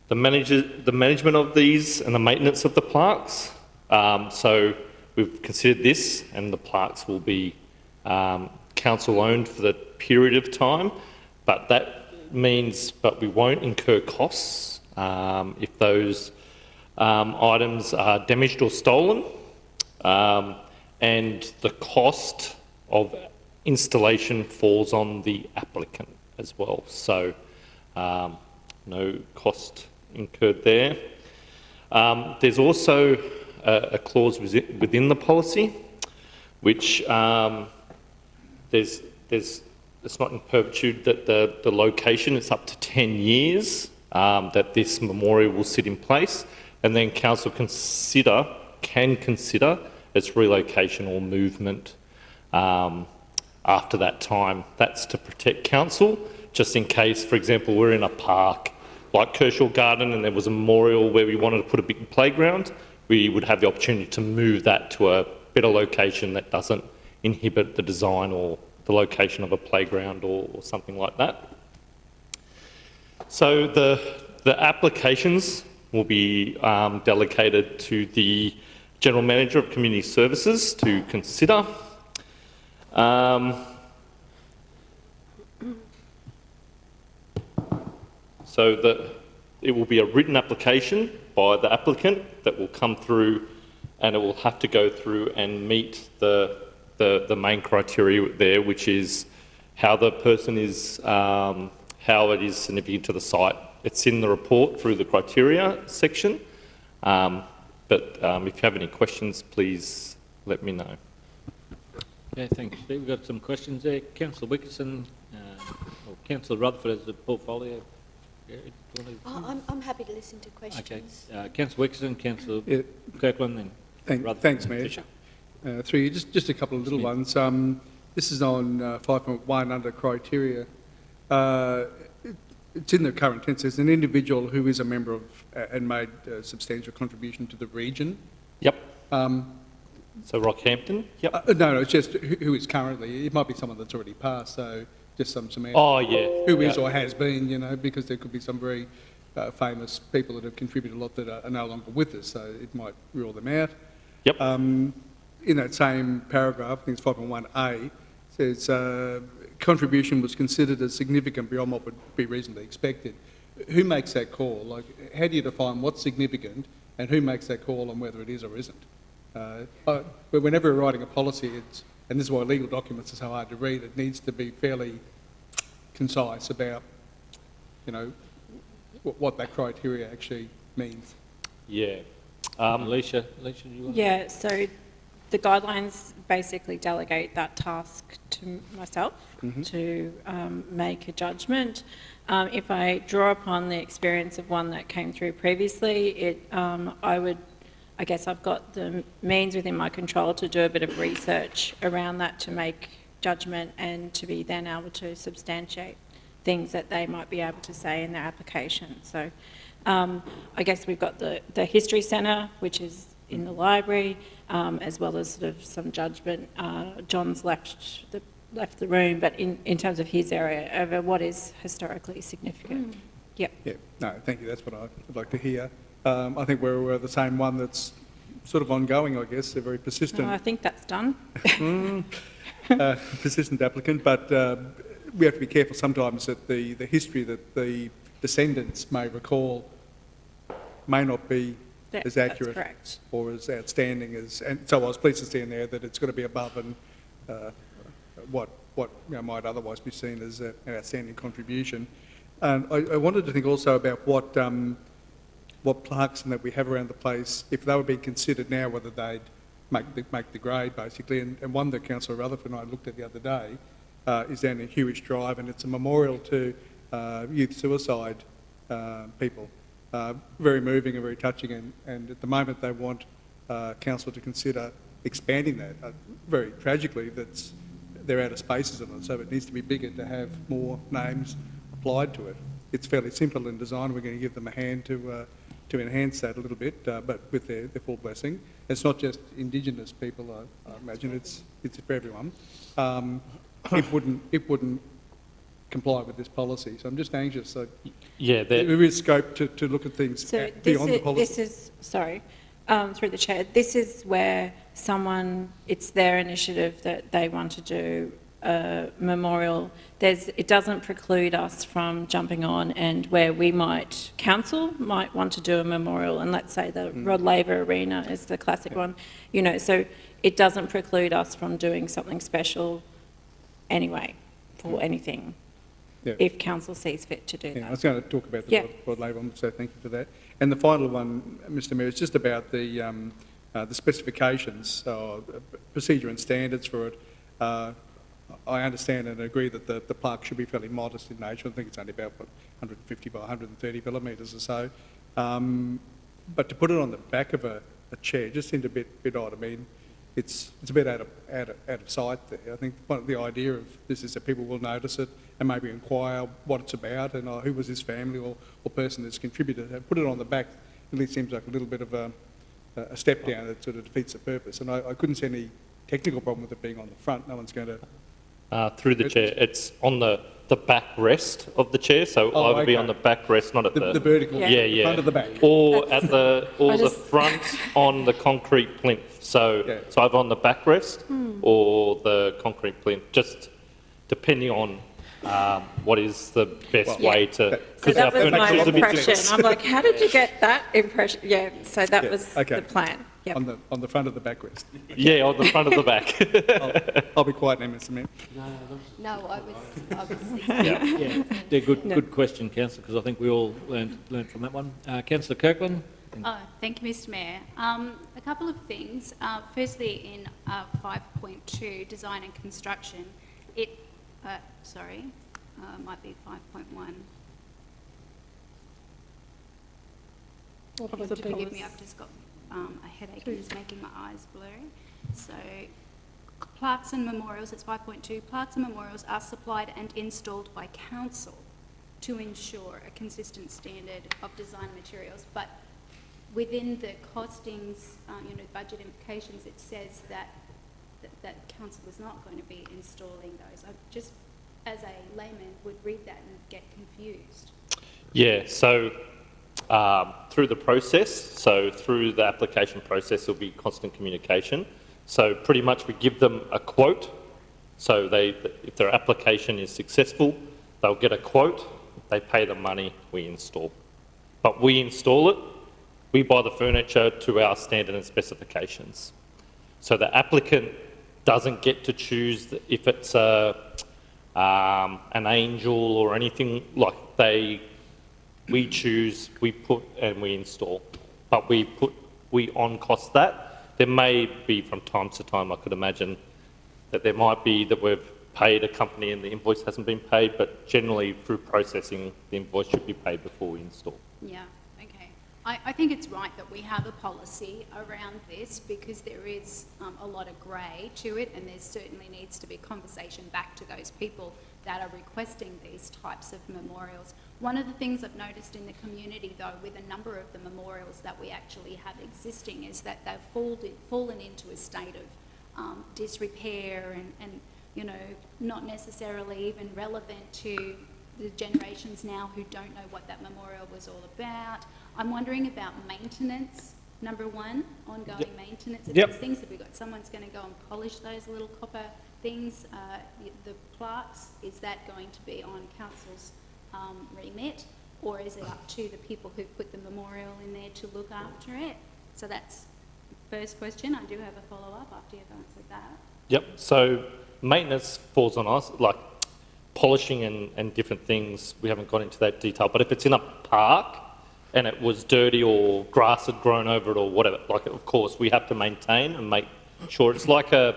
The management of these and the maintenance of the plaques, so we've considered this, and the plaques will be council-owned for the period of time, but that means we won't incur costs if those items are damaged or stolen, and the cost of installation falls on the applicant as well. So no cost incurred there. There's also a clause within the policy which it's not in perpetuity that the location, it's up to 10 years that this memorial will sit in place, and then council can consider its relocation or movement after that time. That's to protect council, just in case, for example, we're in a park like Kershaw Garden and there was a memorial where we wanted to put a big playground, we would have the opportunity to move that to a better location that doesn't inhibit the design or the location of a playground or something like that. So the applications will be delegated to the General Manager of Community Services to consider. So it will be a written application by the applicant that will come through, and it will have to go through and meet the main criteria there, which is how the person is, how it is significant to the site. It's in the report through the criteria section, but if you have any questions, please let me know. Yeah, thanks, Steve. We've got some questions there. Councillor Wickerson, or Councillor Rutherford as the portfolio. Yeah, I'm happy to listen to questions. Okay, Councillor Wickerson, Councillor Kirkland, then Thanks, Mayor. Through you, just a couple of little ones. This is on 5.1 under criteria. It's in the current tense. There's an individual who is a member of and made a substantial contribution to the region. Yep. So Rockhampton? Yep. No, it's just who is currently. It might be someone that's already passed, so just some semantics. Oh, yeah. Who is or has been, you know, because there could be some very famous people that have contributed a lot that are no longer with us, so it might rule them out. Yep. In that same paragraph, I think it's 5.1a, says contribution was considered as significant beyond what would be reasonably expected. Who makes that call? Like, how do you define what's significant, and who makes that call on whether it is or isn't? But whenever we're writing a policy, and this is why legal documents are so hard to read, it needs to be fairly concise about, you know, what that criteria actually means. Yeah. Alicia, do you want? Yeah, so the guidelines basically delegate that task to myself to make a judgment. If I draw upon the experience of one that came through previously, I guess I've got the means within my control to do a bit of research around that to make judgment and to be then able to substantiate things that they might be able to say in their application. So I guess we've got the History Centre, which is in the library, as well as sort of some judgment. John's left the room, but in terms of his area, over what is historically significant. Yep. Yeah, no, thank you. That's what I'd like to hear. I think we're the same one that's sort of ongoing, I guess. They're very persistent. I think that's done. Persistent applicant, but we have to be careful sometimes that the history that the descendants may recall may not be as accurate or as outstanding as. And so I was pleased to see in there that it's got to be above and what might otherwise be seen as an outstanding contribution. And I wanted to think also about what plaques and that we have around the place, if they were being considered now, whether they'd make the grade basically. And one that Councillor Rutherford and I looked at the other day is down in Hewish Drive, and it's a memorial to youth suicide people. Very moving and very touching, and at the moment they want council to consider expanding that. Very tragically, they're out of spaces on it, so it needs to be bigger to have more names applied to it. It's fairly simple in design. We're going to give them a hand to enhance that a little bit, but with their full blessing. It's not just Indigenous people, I imagine. It's for everyone. It wouldn't comply with this policy, so I'm just anxious. So yeah, there is scope to look at things beyond the policy. Through the chair, this is where it's their initiative that they want to do a memorial, it doesn't preclude us from jumping on, and where council might want to do a memorial, and let's say the Rod Laver Arena is the classic one, so it doesn't preclude us from doing something special anyway for anything. Yeah. If council sees fit to do that. I was going to talk about the Rod Laver one, so thank you for that. And the final one, Mr Mayor, is just about the specifications, procedure and standards for it. I understand and agree that the plaque should be fairly modest in nature. I think it's only about 150 by 130 millimetres or so. But to put it on the back of a chair just seemed a bit odd. I mean, it's a bit out of sight there. I think one of the idea of this is that people will notice it and maybe inquire what it's about and who was this family or person that's contributed. Put it on the back, at least seems like a little bit of a step down that sort of defeats the purpose. And I couldn't see any technical problem with it being on the front. No one's going to... through the chair, it's on the backrest of the chair, so I would be on the backrest, not at the vertical, yeah, front of the back, or at the front on the concrete plinth. So it's either on the backrest or the concrete plinth, just depending on what is the best way to. So that was my impression. I'm like, how did you get that impression? Yeah, so that was the plan. Yep. On the front of the backrest. Yeah, on the front of the back. I'll be quiet now, Mr Mayor. No, I was thinking. Yeah, good question, Councillor, because I think we all learned from that one. Councillor Kirkland. Thank you, Mr Mayor. A couple of things. Firstly, in 5.2, design and construction, might be 5.1. Forgive me, I've just got a headache and it's making my eyes blurry. So, plaques and memorials, it's 5.2. Plaques and memorials are supplied and installed by council to ensure a consistent standard of design materials. But within the costings, budget implications, it says that council is not going to be installing those. I just, as a layman, would read that and get confused. Yeah, so through the process, through the application process, there'll be constant communication. So pretty much we give them a quote. So if their application is successful, they'll get a quote, they pay the money, we install. But we install it, we buy the furniture to our standard and specifications. So the applicant doesn't get to choose if it's an angel or anything like we choose, we put and we install, but we on cost that. There may be from time to time, I could imagine that there might be that we've paid a company and the invoice hasn't been paid, but generally through processing, the invoice should be paid before we install. Yeah, okay. I think it's right that we have a policy around this because there is a lot of grey to it, and there certainly needs to be conversation back to those people that are requesting these types of memorials. One of the things I've noticed in the community, though, with a number of the memorials that we actually have existing, is that they've fallen into a state of disrepair and not necessarily even relevant to the generations now who don't know what that memorial was all about. I'm wondering about maintenance, number one, ongoing maintenance of these things. Have we got someone's going to go and polish those little copper things, the plaques? Is that going to be on council's remit, or is it up to the people who put the memorial in there to look after it? So that's the first question. I do have a follow-up after you've answered that. Yep, so maintenance falls on us, like polishing and different things. We haven't gone into that detail, but if it's in a park and it was dirty or grass had grown over it or whatever, of course we have to maintain and make sure. It's like a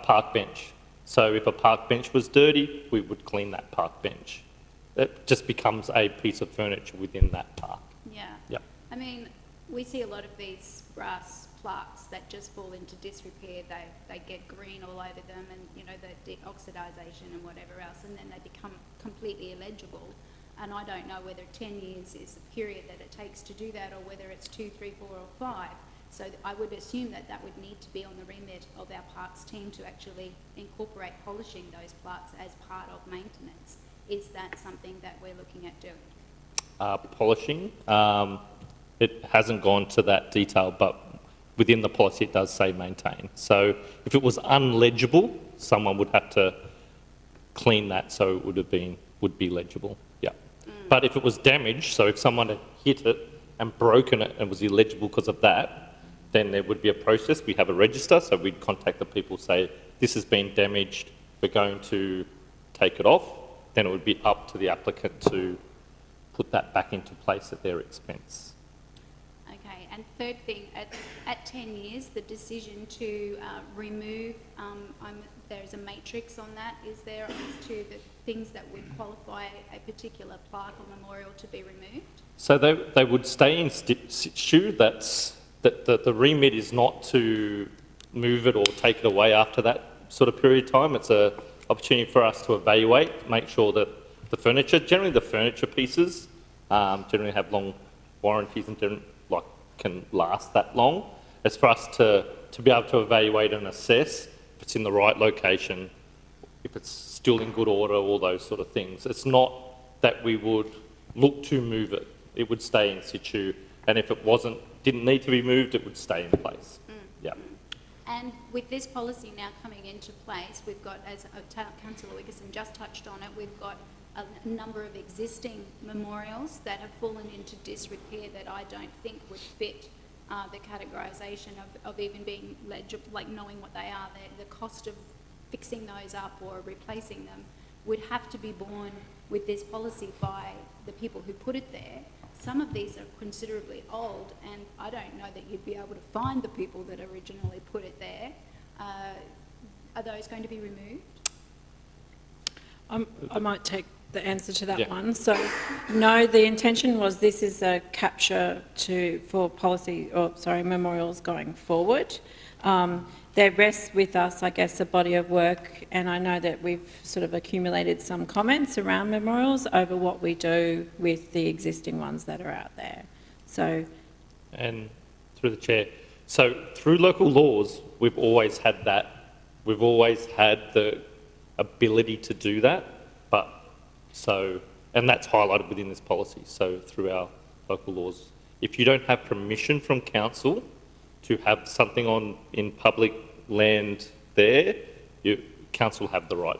park bench. So if a park bench was dirty, we would clean that park bench. It just becomes a piece of furniture within that park. Yeah. Yep. I mean, we see a lot of these brass plaques that just fall into disrepair. They get green all over them, and the oxidisation and whatever else, and then they become completely illegible. And I don't know whether 10 years is the period that it takes to do that, or whether it's 2, 3, 4 or 5. So I would assume that would need to be on the remit of our parks team to actually incorporate polishing those plaques as part of maintenance. Is that something that we're looking at doing? Polishing, it hasn't gone to that detail, but within the policy it does say maintain. So if it was unlegible, someone would have to clean that so it would be legible. Yeah. But if it was damaged, so if someone had hit it and broken it and was illegible because of that, then there would be a process. We have a register, so we'd contact the people, say, this has been damaged, we're going to take it off. Then it would be up to the applicant to put that back into place at their expense. Okay, and third thing, at 10 years, the decision to remove, there's a matrix on that, is there, as to the things that would qualify a particular plaque or memorial to be removed? So they would stay in situ. The remit is not to move it or take it away after that sort of period of time. It's an opportunity for us to evaluate, make sure that the furniture, generally the furniture pieces, generally have long warranties and can last that long. It's for us to be able to evaluate and assess if it's in the right location, if it's still in good order, all those sort of things. It's not that we would look to move it. It would stay in situ, and if it didn't need to be moved, it would stay in place. Yeah. And with this policy now coming into place, we've got, as Councillor Wickerson just touched on it, we've got a number of existing memorials that have fallen into disrepair that I don't think would fit the categorisation of even being legible, like knowing what they are. The cost of fixing those up or replacing them would have to be borne with this policy by the people who put it there. Some of these are considerably old, and I don't know that you'd be able to find the people that originally put it there. Are those going to be removed? I might take the answer to that one. So, no, the intention was this is a capture for memorials going forward. There rests with us, I guess, a body of work, and I know that we've sort of accumulated some comments around memorials over what we do with the existing ones that are out there. So, and through the chair, so through local laws, we've always had that. We've always had the ability to do that, and that's highlighted within this policy. So through our local laws, if you don't have permission from council to have something in public land there, council have the right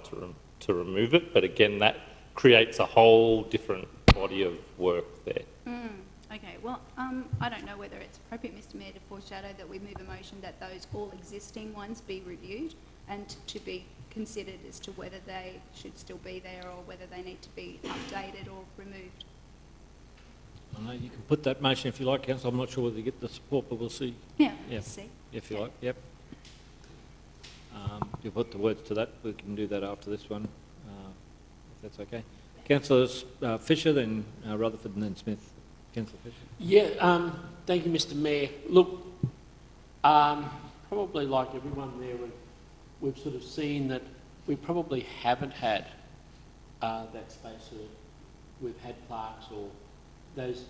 to remove it. But again, that creates a whole different body of work there. Okay, well, I don't know whether it's appropriate, Mr Mayor, to foreshadow that we move a motion that those all existing ones be reviewed and to be considered as to whether they should still be there or whether they need to be updated or removed. I know you can put that motion if you like, Councillor. I'm not sure whether you get the support, but we'll see. Yeah, we'll see. If you like, yep. You put the words to that. We can do that after this one, if that's okay. Councillors Fisher, then Rutherford, and then Smith. Councillor Fisher. Yeah, thank you, Mr Mayor. Look, probably like everyone there, we've sort of seen that we probably haven't had that space where we've had plaques or those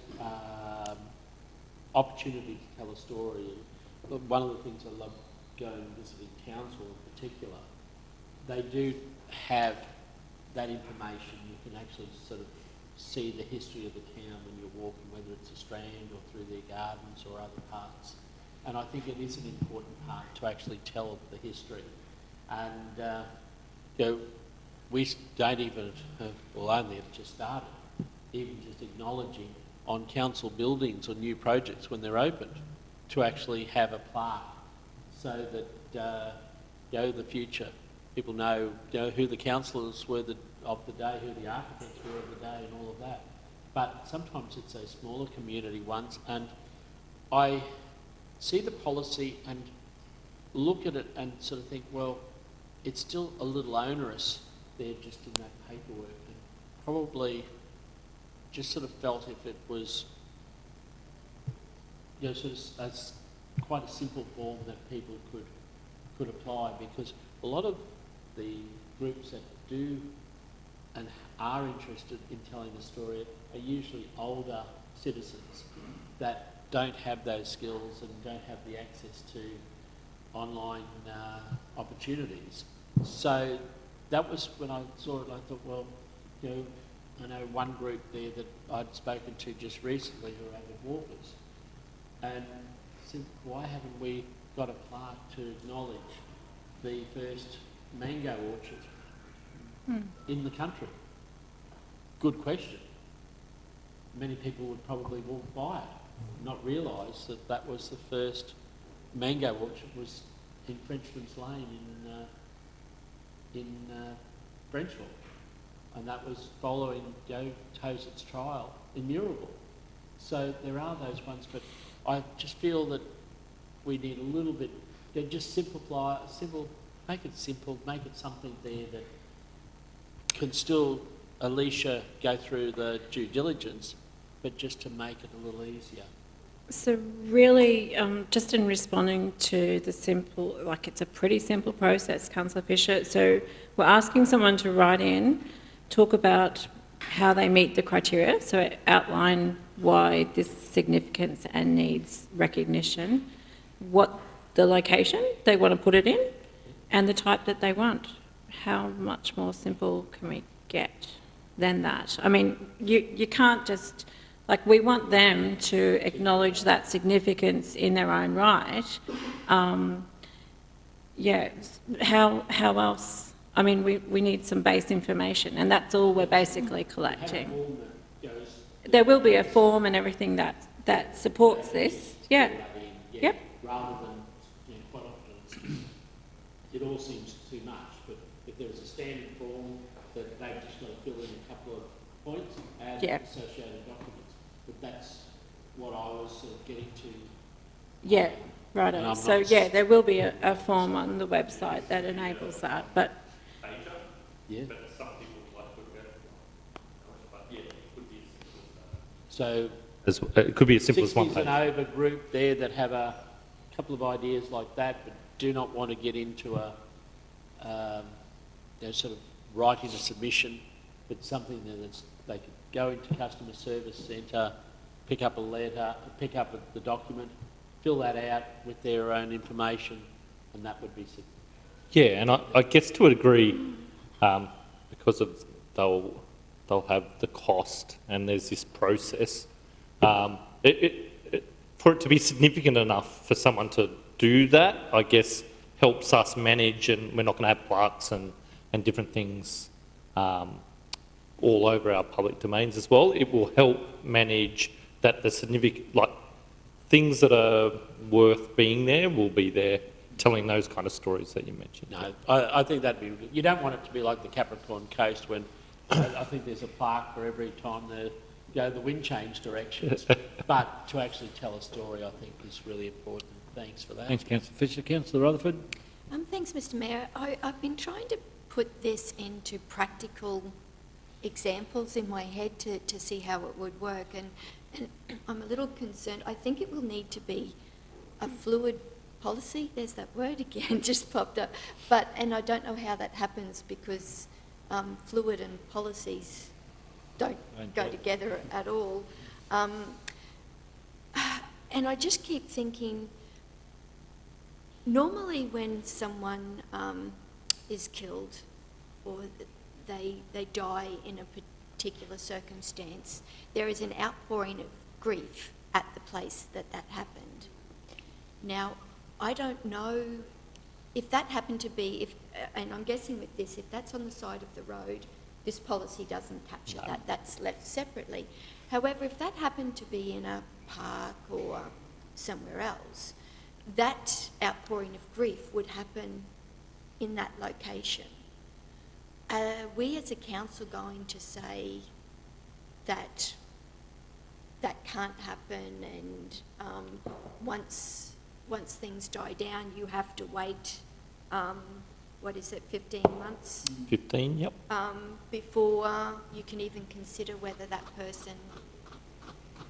opportunity to tell a story. And look, one of the things I love going and visiting council in particular, they do have that information. You can actually sort of see the history of the town when you're walking, whether it's a strand or through their gardens or other parts. And I think it is an important part to actually tell the history. And we don't even, only have just started, even just acknowledging on council buildings or new projects when they're opened, to actually have a plaque so that the future people know who the councillors were of the day, who the architects were of the day, and all of that. But sometimes it's those smaller community ones, and I see the policy and look at it and sort of think, well, it's still a little onerous there just in that paperwork, and probably just sort of felt if it was sort of quite a simple form that people could apply, because a lot of the groups that do and are interested in telling the story are usually older citizens that don't have those skills and don't have the access to online opportunities. So that was when I saw it, I thought, well, I know one group there that I'd spoken to just recently who are avid walkers, and said, why haven't we got a plaque to acknowledge the first mango orchard in the country? Good question. Many people would probably walk by it, not realise that that was the first mango orchard was in Frenchman's Lane in Brenchville, and that was following Joe Tosett's trial in Murrible. So there are those ones, but I just feel that we need a little bit, just make it simple, make it something there that can still, Alicia, go through the due diligence, but just to make it a little easier. So really, just in responding to the simple, like it's a pretty simple process, Councillor Fisher. So we're asking someone to write in, talk about how they meet the criteria, so outline why this significance and needs recognition, what the location they want to put it in, and the type that they want. How much more simple can we get than that? I mean, you can't just... Like, we want them to acknowledge that significance in their own right. Yeah, how else? I mean, we need some base information, and that's all we're basically collecting. There will be a form and everything that supports this. Yeah. Yep. Rather than, quite often it all seems too much, but if there was a standard form that they've just got to fill in a couple of points, add associated documents. But that's what I was sort of getting to. Yeah, right. So yeah, there will be a form on the website that enables that. But yeah. So it could be as simple as one 60s page. and over group there that have a couple of ideas like that, but do not want to get into a sort of writing a submission, but something that they could go into customer service centre, pick up a letter, pick up the document, fill that out with their own information, and that would be simple. Yeah, and I guess to a degree, because of they'll have the cost and there's this process, for it to be significant enough for someone to do that, I guess helps us manage, and we're not going to have plaques and different things all over our public domains as well. It will help manage that the significant, like, things that are worth being there will be there, telling those kind of stories that you mentioned. No, I think that'd be good. You don't want it to be like the Capricorn Coast when I think there's a plaque for every time the wind change directions. But to actually tell a story, I think, is really important. Thanks for that. Thanks, Councillor Fisher. Councillor Rutherford. Thanks, Mr Mayor. I've been trying to put this into practical examples in my head to see how it would work, and I'm a little concerned. I think it will need to be a fluid policy. There's that word again, just popped up. And I don't know how that happens because fluid and policies don't go together at all. And I just keep thinking, normally when someone is killed or they die in a particular circumstance, there is an outpouring of grief at the place that happened. Now, I don't know if that happened to be, and I'm guessing with this, if that's on the side of the road, this policy doesn't capture that, that's left separately. However, if that happened to be in a park or somewhere else, that outpouring of grief would happen in that location. Are we as a council going to say that that can't happen, and once things die down, you have to wait, 15 months? 15, yep. Before you can even consider whether that person,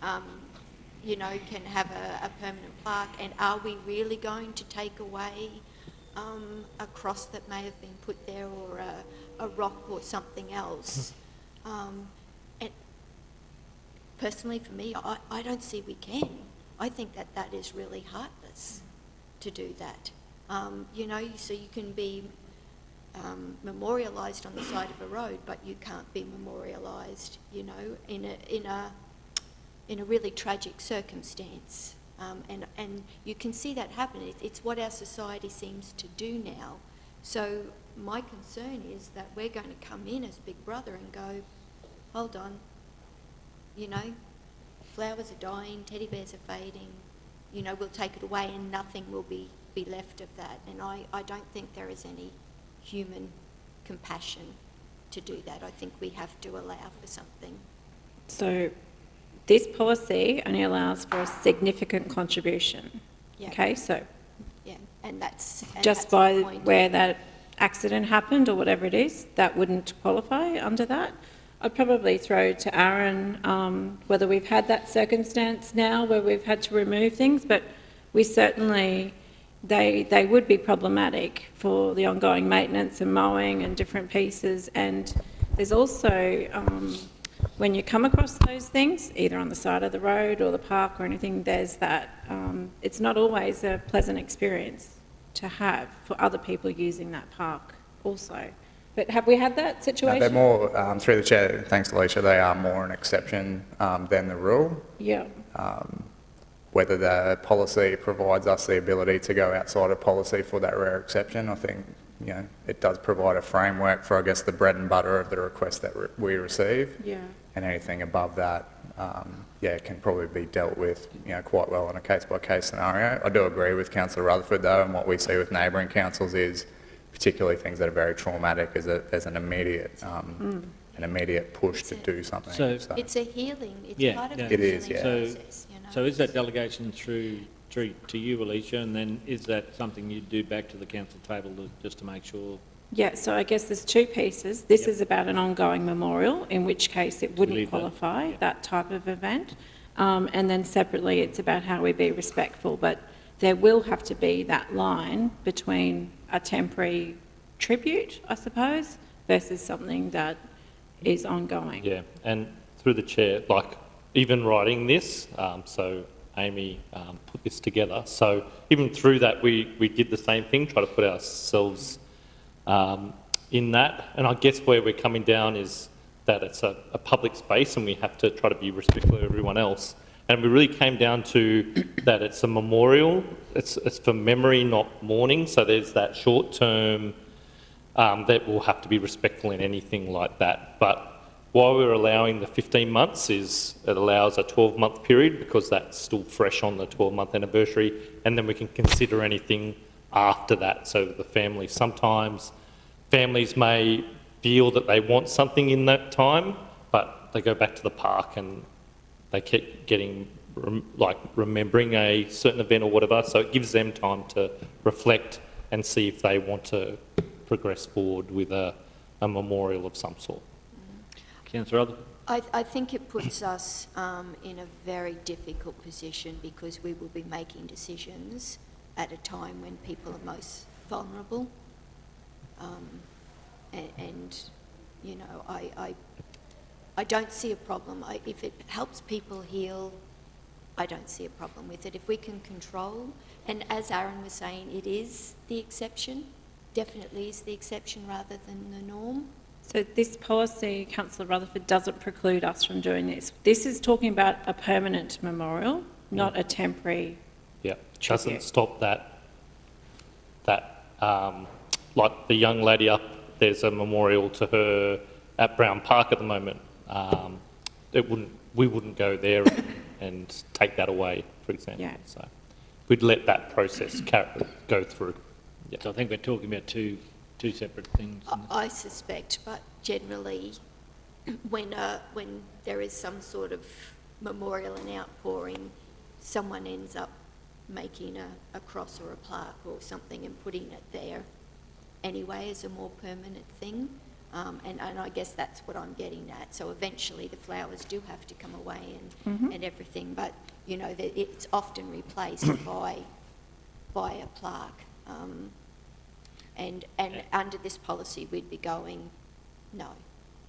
can have a permanent plaque, and are we really going to take away a cross that may have been put there, or a rock or something else? And personally, for me, I don't see we can. I think that is really heartless to do that. So you can be memorialised on the side of a road, but you can't be memorialised, in a really tragic circumstance. And you can see that happen. It's what our society seems to do now. So my concern is that we're going to come in as Big Brother and go, hold on, you know, flowers are dying, teddy bears are fading, you know, we'll take it away and nothing will be left of that. And I don't think there is any human compassion to do that. I think we have to allow for something. So this policy only allows for a significant contribution. Yeah. Okay, so yeah, and that's just by where that accident happened or whatever it is, that wouldn't qualify under that. I'd probably throw to Aaron whether we've had that circumstance now where we've had to remove things, but we certainly, they would be problematic for the ongoing maintenance and mowing and different pieces. And there's also, when you come across those things, either on the side of the road or the park or anything, there's that, it's not always a pleasant experience to have for other people using that park also. But have we had that situation? They're more, through the chair, thanks Alicia, they are more an exception than the rule. Yeah. Whether the policy provides us the ability to go outside of policy for that rare exception, I think, you know, it does provide a framework for, I guess, the bread and butter of the request that we receive. Yeah. And anything above that, yeah, can probably be dealt with, you know, quite well in a case-by-case scenario. I do agree with Councillor Rutherford, though, and what we see with neighbouring councils is, particularly things that are very traumatic, is that there's an immediate push to do something. So it's a healing. It's part of a healing process. You know? So is that delegation through to you, Alicia, and then is that something you do back to the council table just to make sure? Yeah, so I guess there's two pieces. This is about an ongoing memorial, in which case it wouldn't qualify, that type of event. And then separately, it's about how we be respectful. But there will have to be that line between a temporary tribute, I suppose, versus something that is ongoing. Yeah, and through the chair, like even writing this, so Amy put this together. So even through that, we did the same thing, try to put ourselves in that. And I guess where we're coming down is that it's a public space and we have to try to be respectful of everyone else. And we really came down to that it's a memorial, it's for memory, not mourning. So there's that short term that will have to be respectful in anything like that. But why we're allowing the 15 months is it allows a 12-month period because that's still fresh on the 12-month anniversary, and then we can consider anything after that. So the family, sometimes families may feel that they want something in that time, but they go back to the park and they keep getting, remembering a certain event or whatever, so it gives them time to reflect and see if they want to progress forward with a memorial of some sort. Councillor Rutherford? I think it puts us in a very difficult position because we will be making decisions at a time when people are most vulnerable. And you know, I don't see a problem. If it helps people heal, I don't see a problem with it. If we can control, and as Aaron was saying, it is the exception, definitely is the exception rather than the norm. So this policy, Councillor Rutherford, doesn't preclude us from doing this. This is talking about a permanent memorial, not a temporary tribute. Doesn't stop that, like the young lady up, there's a memorial to her at Brown Park at the moment. We wouldn't go there and take that away, for example. Yeah. So we'd let that process go through. Yeah. So I think we're talking about two separate things. I suspect, but generally, when there is some sort of memorial and outpouring, someone ends up making a cross or a plaque or something and putting it there anyway as a more permanent thing. And I guess that's what I'm getting at. So eventually the flowers do have to come away and everything, but you know, it's often replaced by a plaque. And under this policy we'd be going, no.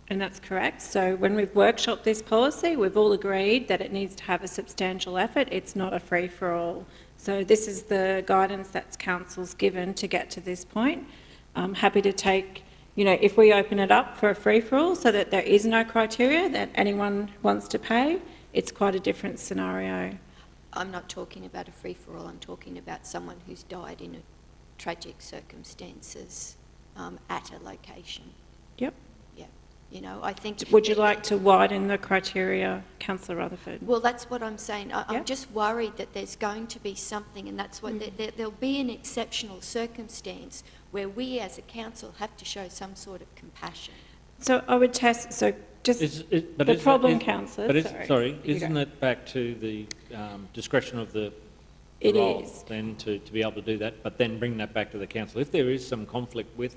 And that's correct. So when we've workshopped this policy, we've all agreed that it needs to have a substantial effort. It's not a free-for-all. So this is the guidance that Council's given to get to this point. I'm happy to take, you know, if we open it up for a free-for-all so that there is no criteria that anyone wants to pay, it's quite a different scenario. I'm not talking about a free-for-all. I'm talking about someone who's died in tragic circumstances. at a location. Yep. Yeah. You know, I think... Would you like to widen the criteria, Councillor Rutherford? Well, that's what I'm saying. I'm just worried that there's going to be something, and that's what there'll be an exceptional circumstance where we as a council have to show some sort of compassion. So I would test, so just the problem, councillors, isn't that back to the discretion of the It role is. then to be able to do that, but then bring that back to the council? If there is some conflict with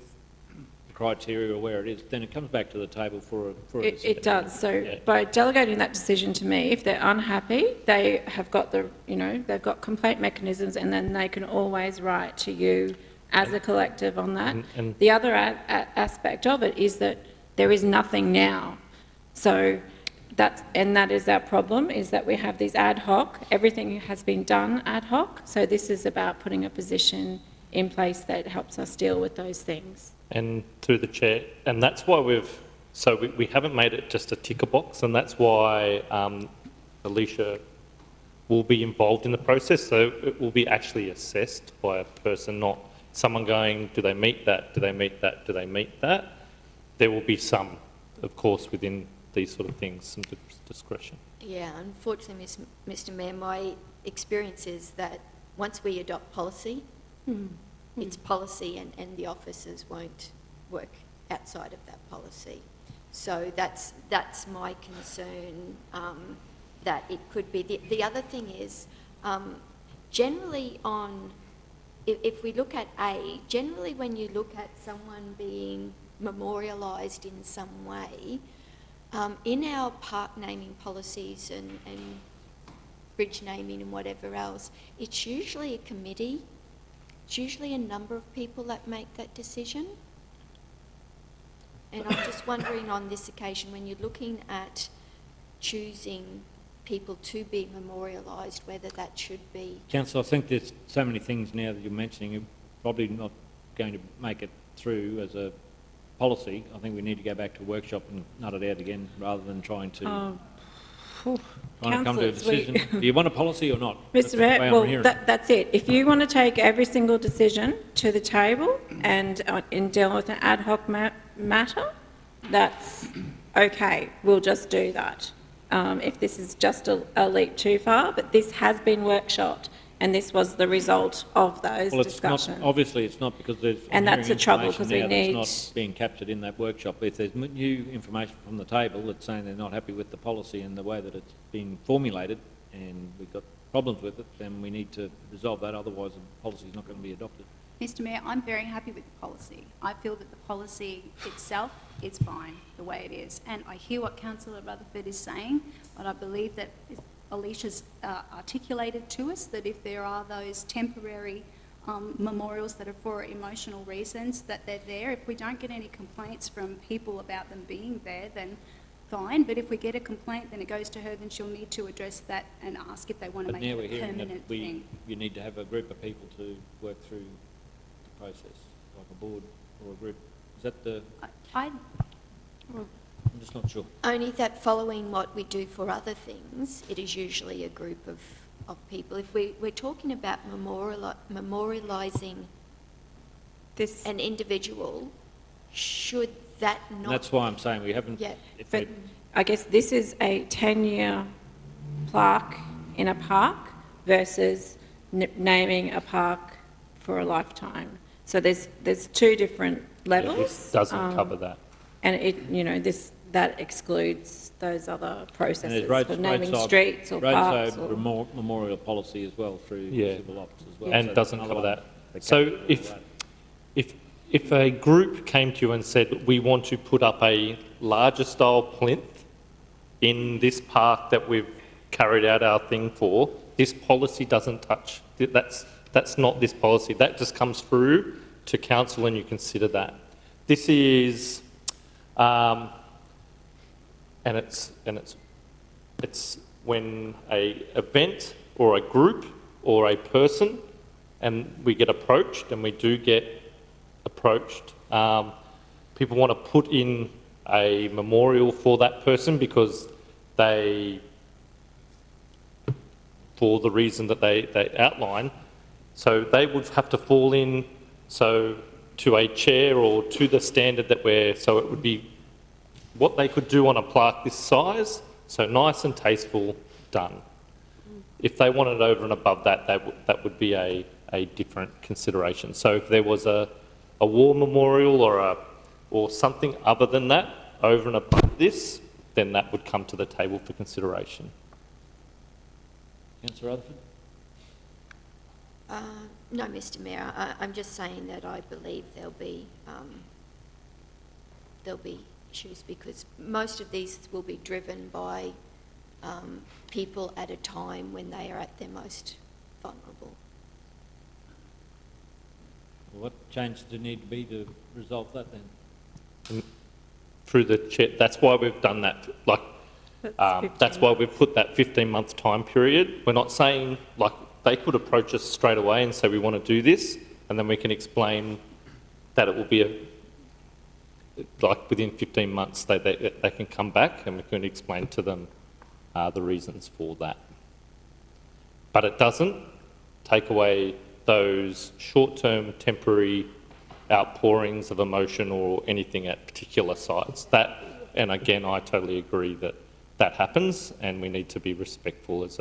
the criteria or where it is, then it comes back to the table for a decision. It does. So by delegating that decision to me, if they're unhappy, they have got they've got complaint mechanisms, and then they can always write to you as a collective on that. And the other aspect of it is that there is nothing now. So that is our problem, is that we have these ad hoc, everything has been done ad hoc. So this is about putting a position in place that helps us deal with those things. And through the chair, and that's why we haven't made it just a ticker box, and that's why Alicia will be involved in the process. So it will be actually assessed by a person, not someone going, do they meet that, do they meet that, do they meet that? There will be some, of course, within these sort of things, some discretion. Yeah, unfortunately, Mr Mayor, my experience is that once we adopt policy, it's policy, and the officers won't work outside of that policy. So that's my concern, that it could be. The other thing is, generally if we look at generally when you look at someone being memorialised in some way, in our park naming policies and bridge naming and whatever else, it's usually a committee. It's usually a number of people that make that decision. And I'm just wondering on this occasion, when you're looking at choosing people to be memorialised, whether that should be... Councillor, I think there's so many things now that you're mentioning, you're probably not going to make it through as a policy. I think we need to go back to a workshop and nut it out again, rather than trying to come to a decision. Do you want a policy or not? Mr Mayor, well, that's it. If you want to take every single decision to the table and deal with an ad hoc matter, that's okay. We'll just do that. If this is just a leap too far, but this has been workshopped, and this was the result of those discussions. Obviously it's not, because there's... And that's the trouble, because we need... It's not being captured in that workshop. If there's new information from the table that's saying they're not happy with the policy and the way that it's been formulated, and we've got problems with it, then we need to resolve that, otherwise the policy is not going to be adopted. Mr Mayor, I'm very happy with the policy. I feel that the policy itself is fine the way it is. And I hear what Councillor Rutherford is saying, but I believe that Alicia's articulated to us that if there are those temporary memorials that are for emotional reasons, that they're there. If we don't get any complaints from people about them being there, then fine. But if we get a complaint, then it goes to her, then she'll need to address that and ask if they want to make it a permanent thing. You need to have a group of people to work through the process, like a board or a group. Is that the... I'm just not sure. Only that following what we do for other things, it is usually a group of people. If we're talking about memorialising an individual, should that not... And that's why I'm saying we haven't... Yeah. But I guess this is a 10-year plaque in a park versus naming a park for a lifetime. So there's two different levels. Yeah, this doesn't cover that. And that excludes those other processes for naming roadside, streets or parks. Roadside memorial policy as well through civil ops as well. And so it doesn't cover that. So if a group came to you and said, we want to put up a larger style plinth in this park that we've carried out our thing for, this policy doesn't touch. That's not this policy. That just comes through to council and you consider that. This is, and it's when a event or a group or a person, and we get approached, and we do get approached, people want to put in a memorial for that person because for the reason that they outline, so they would have to fall in. So to a chair or to the standard that so it would be what they could do on a plaque this size, so nice and tasteful, done. If they wanted over and above that, that would be a different consideration. So if there was a war memorial or something other than that over and above this, then that would come to the table for consideration. Councillor Rutherford? No, Mr Mayor, I'm just saying that I believe there'll be issues because most of these will be driven by people at a time when they are at their most vulnerable. What change do need to be to resolve that then? Through the chair, that's why we've done that. Like, that's why we've put that 15-month time period. We're not saying like they could approach us straight away and say we want to do this, and then we can explain that it will be like within 15 months they can come back and we can explain to them the reasons for that. But it doesn't take away those short-term, temporary outpourings of emotion or anything at particular sites. And again, I totally agree that that happens, and we need to be respectful as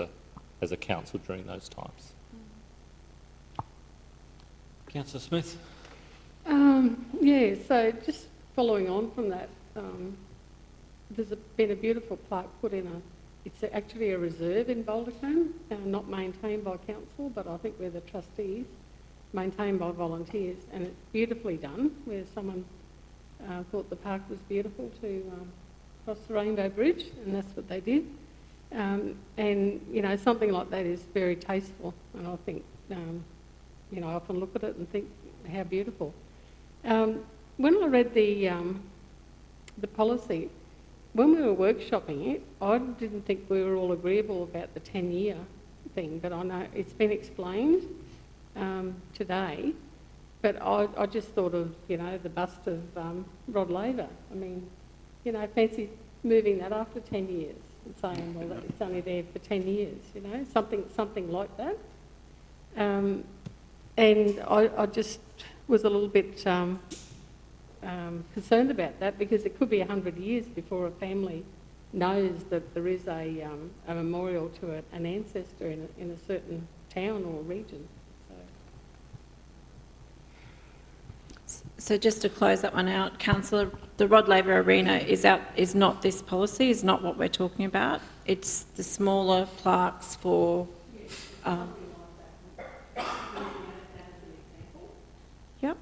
a council during those times. Councillor Smith? Yeah, so just following on from that, there's been a beautiful plaque put in it's actually a reserve in Bouldercombe, not maintained by council, but I think we're the trustees, maintained by volunteers, and it's beautifully done, where someone thought the park was beautiful to cross the Rainbow Bridge, and that's what they did. And, you know, something like that is very tasteful, and I think, you know, I often look at it and think how beautiful. When I read the policy, when we were workshopping it, I didn't think we were all agreeable about the 10-year thing, but I know it's been explained today, but I just thought of, you know, the bust of Rod Laver. I mean, you know, fancy moving that after 10 years and saying, well, it's only there for 10 years, you know, something like that. And I just was a little bit concerned about that, because it could be 100 years before a family knows that there is a memorial to an ancestor in a certain town or region. So just to close that one out, Councillor, the Rod Laver Arena is not this policy, is not what we're talking about. It's the smaller plaques for... Yep.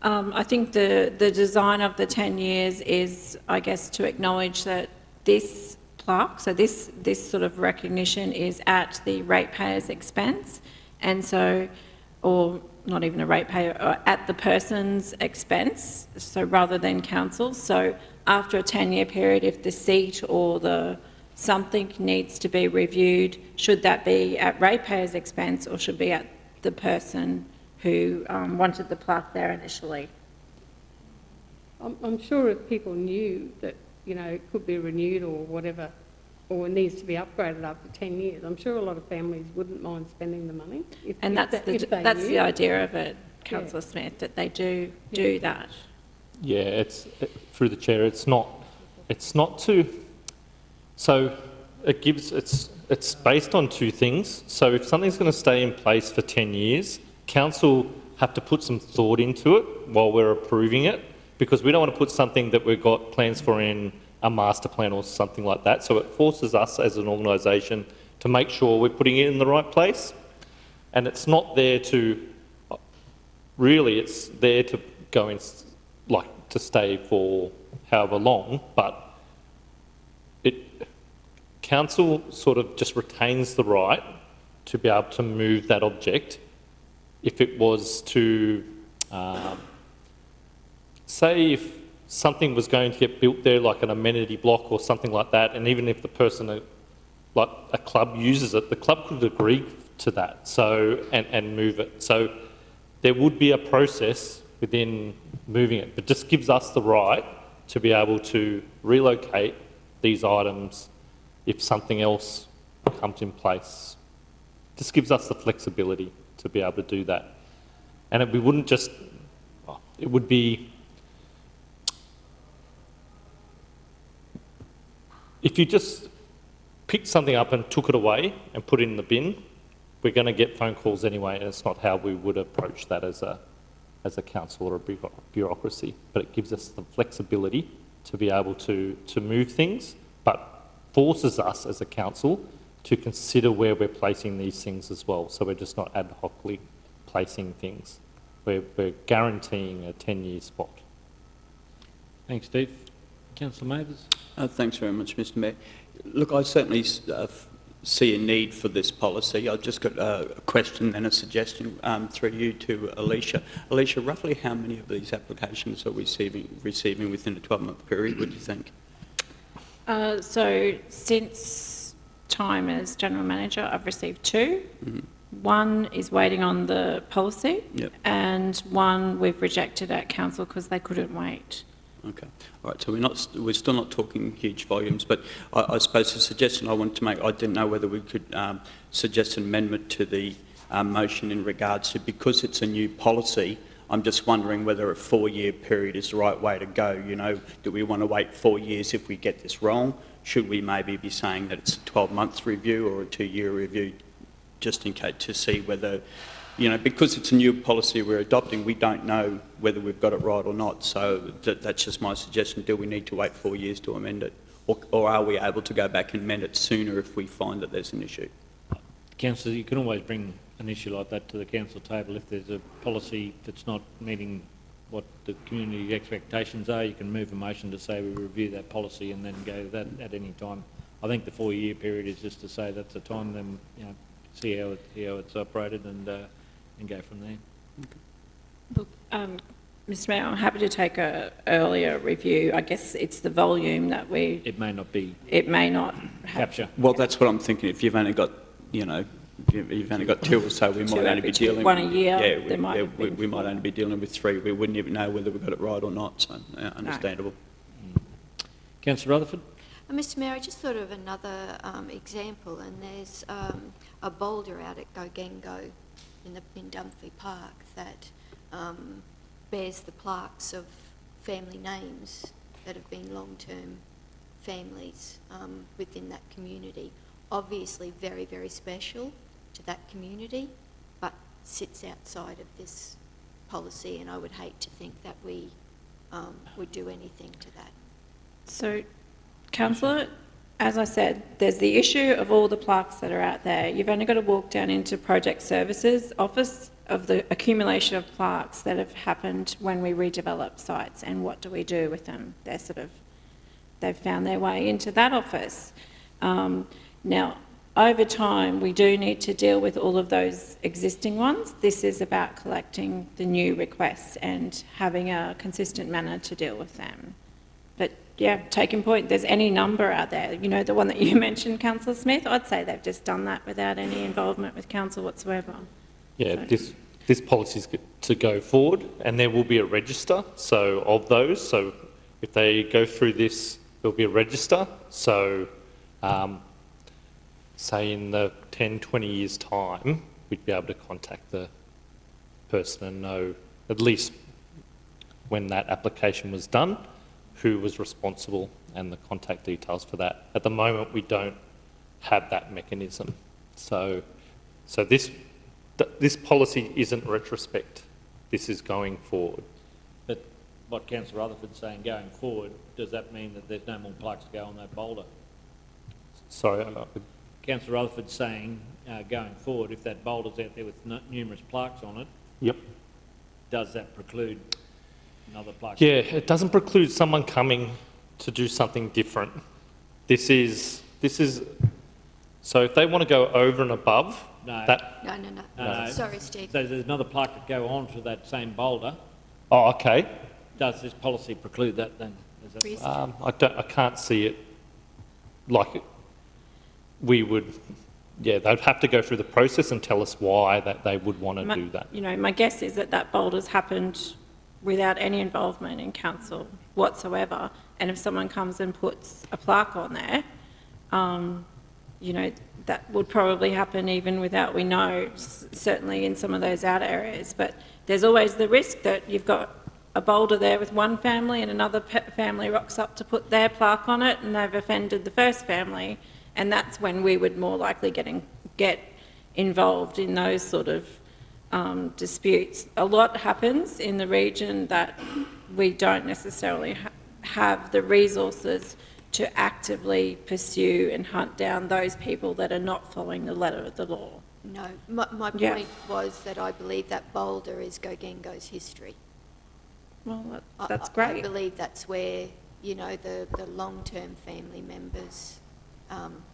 I think the design of the 10 years is, I guess, to acknowledge that this plaque, so this sort of recognition is at the ratepayer's expense, and so, or not even a ratepayer, or at the person's expense, so rather than council. So after a 10-year period, if the seat or the something needs to be reviewed, should that be at ratepayer's expense or should be at the person who wanted the plaque there initially? I'm sure if people knew that, you know, it could be renewed or whatever, or needs to be upgraded after 10 years, I'm sure a lot of families wouldn't mind spending the money. That's the idea of it, Councillor Smith, that they do that. Yeah, through the chair, it's not to... So it's based on two things. So if something's going to stay in place for 10 years, council have to put some thought into it while we're approving it, because we don't want to put something that we've got plans for in a master plan or something like that. So it forces us as an organisation to make sure we're putting it in the right place. And it's not there to... Really, it's there to go in, like, to stay for however long, but council sort of just retains the right to be able to move that object if it was to... say if something was going to get built there, like an amenity block or something like that, and even if the person, like a club, uses it, the club could agree to that, so and move it. So there would be a process within moving it, but just gives us the right to be able to relocate these items if something else comes in place. Just gives us the flexibility to be able to do that. And we wouldn't just it would be, if you just picked something up and took it away and put it in the bin, we're going to get phone calls anyway, and it's not how we would approach that as a council or a bureaucracy. But it gives us the flexibility to be able to move things, but forces us as a council to consider where we're placing these things as well. So we're just not ad hocly placing things. We're guaranteeing a 10-year spot. Thanks, Steve. Councillor Mathers. Thanks very much, Mr Mayor. Look, I certainly see a need for this policy. I've just got a question and a suggestion through you to Alicia. Alicia, roughly how many of these applications are we receiving within a 12-month period, would you think? So since time as General Manager, I've received 2. Mm-hmm. One is waiting on the policy, and one we've rejected at council because they couldn't wait. Okay, all right. So we're still not talking huge volumes, but I suppose the suggestion I wanted to make, I didn't know whether we could suggest an amendment to the motion in regards to, because it's a new policy, I'm just wondering whether a 4-year period is the right way to go. You know, do we want to wait 4 years if we get this wrong? Should we maybe be saying that it's a 12-month review or a 2-year review, just in case, to see whether, you know, because it's a new policy we're adopting, we don't know whether we've got it right or not. So that's just my suggestion. Do we need to wait 4 years to amend it? Or are we able to go back and amend it sooner if we find that there's an issue? Councillor, you can always bring an issue like that to the council table. If there's a policy that's not meeting what the community expectations are, you can move a motion to say we review that policy and then go that at any time. I think the 4-year period is just to say that's the time, then, you know, see how it's operated and go from there. Okay. Look, Mr Mayor, I'm happy to take an earlier review. I guess it's the volume that we... It may not be... It may not capture. Well, that's what I'm thinking. If you've only got, you know, if you've only got 2 or so, we might only be dealing... One a year. Yeah, we might only be dealing with 3. We wouldn't even know whether we got it right or not, so understandable. No. Councillor Rutherford. Mr Mayor, I just thought of another example, and there's a boulder out at Gogengo in Dunphy Park that bears the plaques of family names that have been long-term families within that community. Obviously very, very special to that community, but sits outside of this policy, and I would hate to think that we would do anything to that. So, Councillor, as I said, there's the issue of all the plaques that are out there. You've only got to walk down into Project Services office of the accumulation of plaques that have happened when we redevelop sites, and what do we do with them? They've found their way into that office. Now, over time, we do need to deal with all of those existing ones. This is about collecting the new requests and having a consistent manner to deal with them. But yeah, taking point, there's any number out there. You know, the one that you mentioned, Councillor Smith, I'd say they've just done that without any involvement with council whatsoever. Yeah, so. This policy is to go forward, and there will be a register of those. So if they go through this, there'll be a register. So say in the 10, 20 years' time, we'd be able to contact the person and know at least when that application was done, who was responsible and the contact details for that. At the moment, we don't have that mechanism. So this policy isn't retrospect. This is going forward. But what Councillor Rutherford's saying, going forward, does that mean that there's no more plaques to go on that boulder? Sorry? Councillor Rutherford's saying, going forward, if that boulder's out there with numerous plaques on it, yep, does that preclude another plaque? Yeah, it doesn't preclude someone coming to do something different. This is so if they want to go over and above that... No. Sorry, Steve. So there's another plaque to go on to that same boulder. Oh, okay. Does this policy preclude that then? Is that I can't see it like we would... Yeah, they'd have to go through the process and tell us why that they would want to do that. You know, my guess is that boulder's happened without any involvement in council whatsoever, and if someone comes and puts a plaque on there, you know, that would probably happen even without we know, certainly in some of those outer areas. But there's always the risk that you've got a boulder there with one family and another family rocks up to put their plaque on it and they've offended the first family, and that's when we would more likely get involved in those sort of disputes. A lot happens in the region that we don't necessarily have the resources to actively pursue and hunt down those people that are not following the letter of the law. No, my point was that I believe that boulder is Gogengo's history. Well, that's great. I believe that's where, you know, the long-term family members,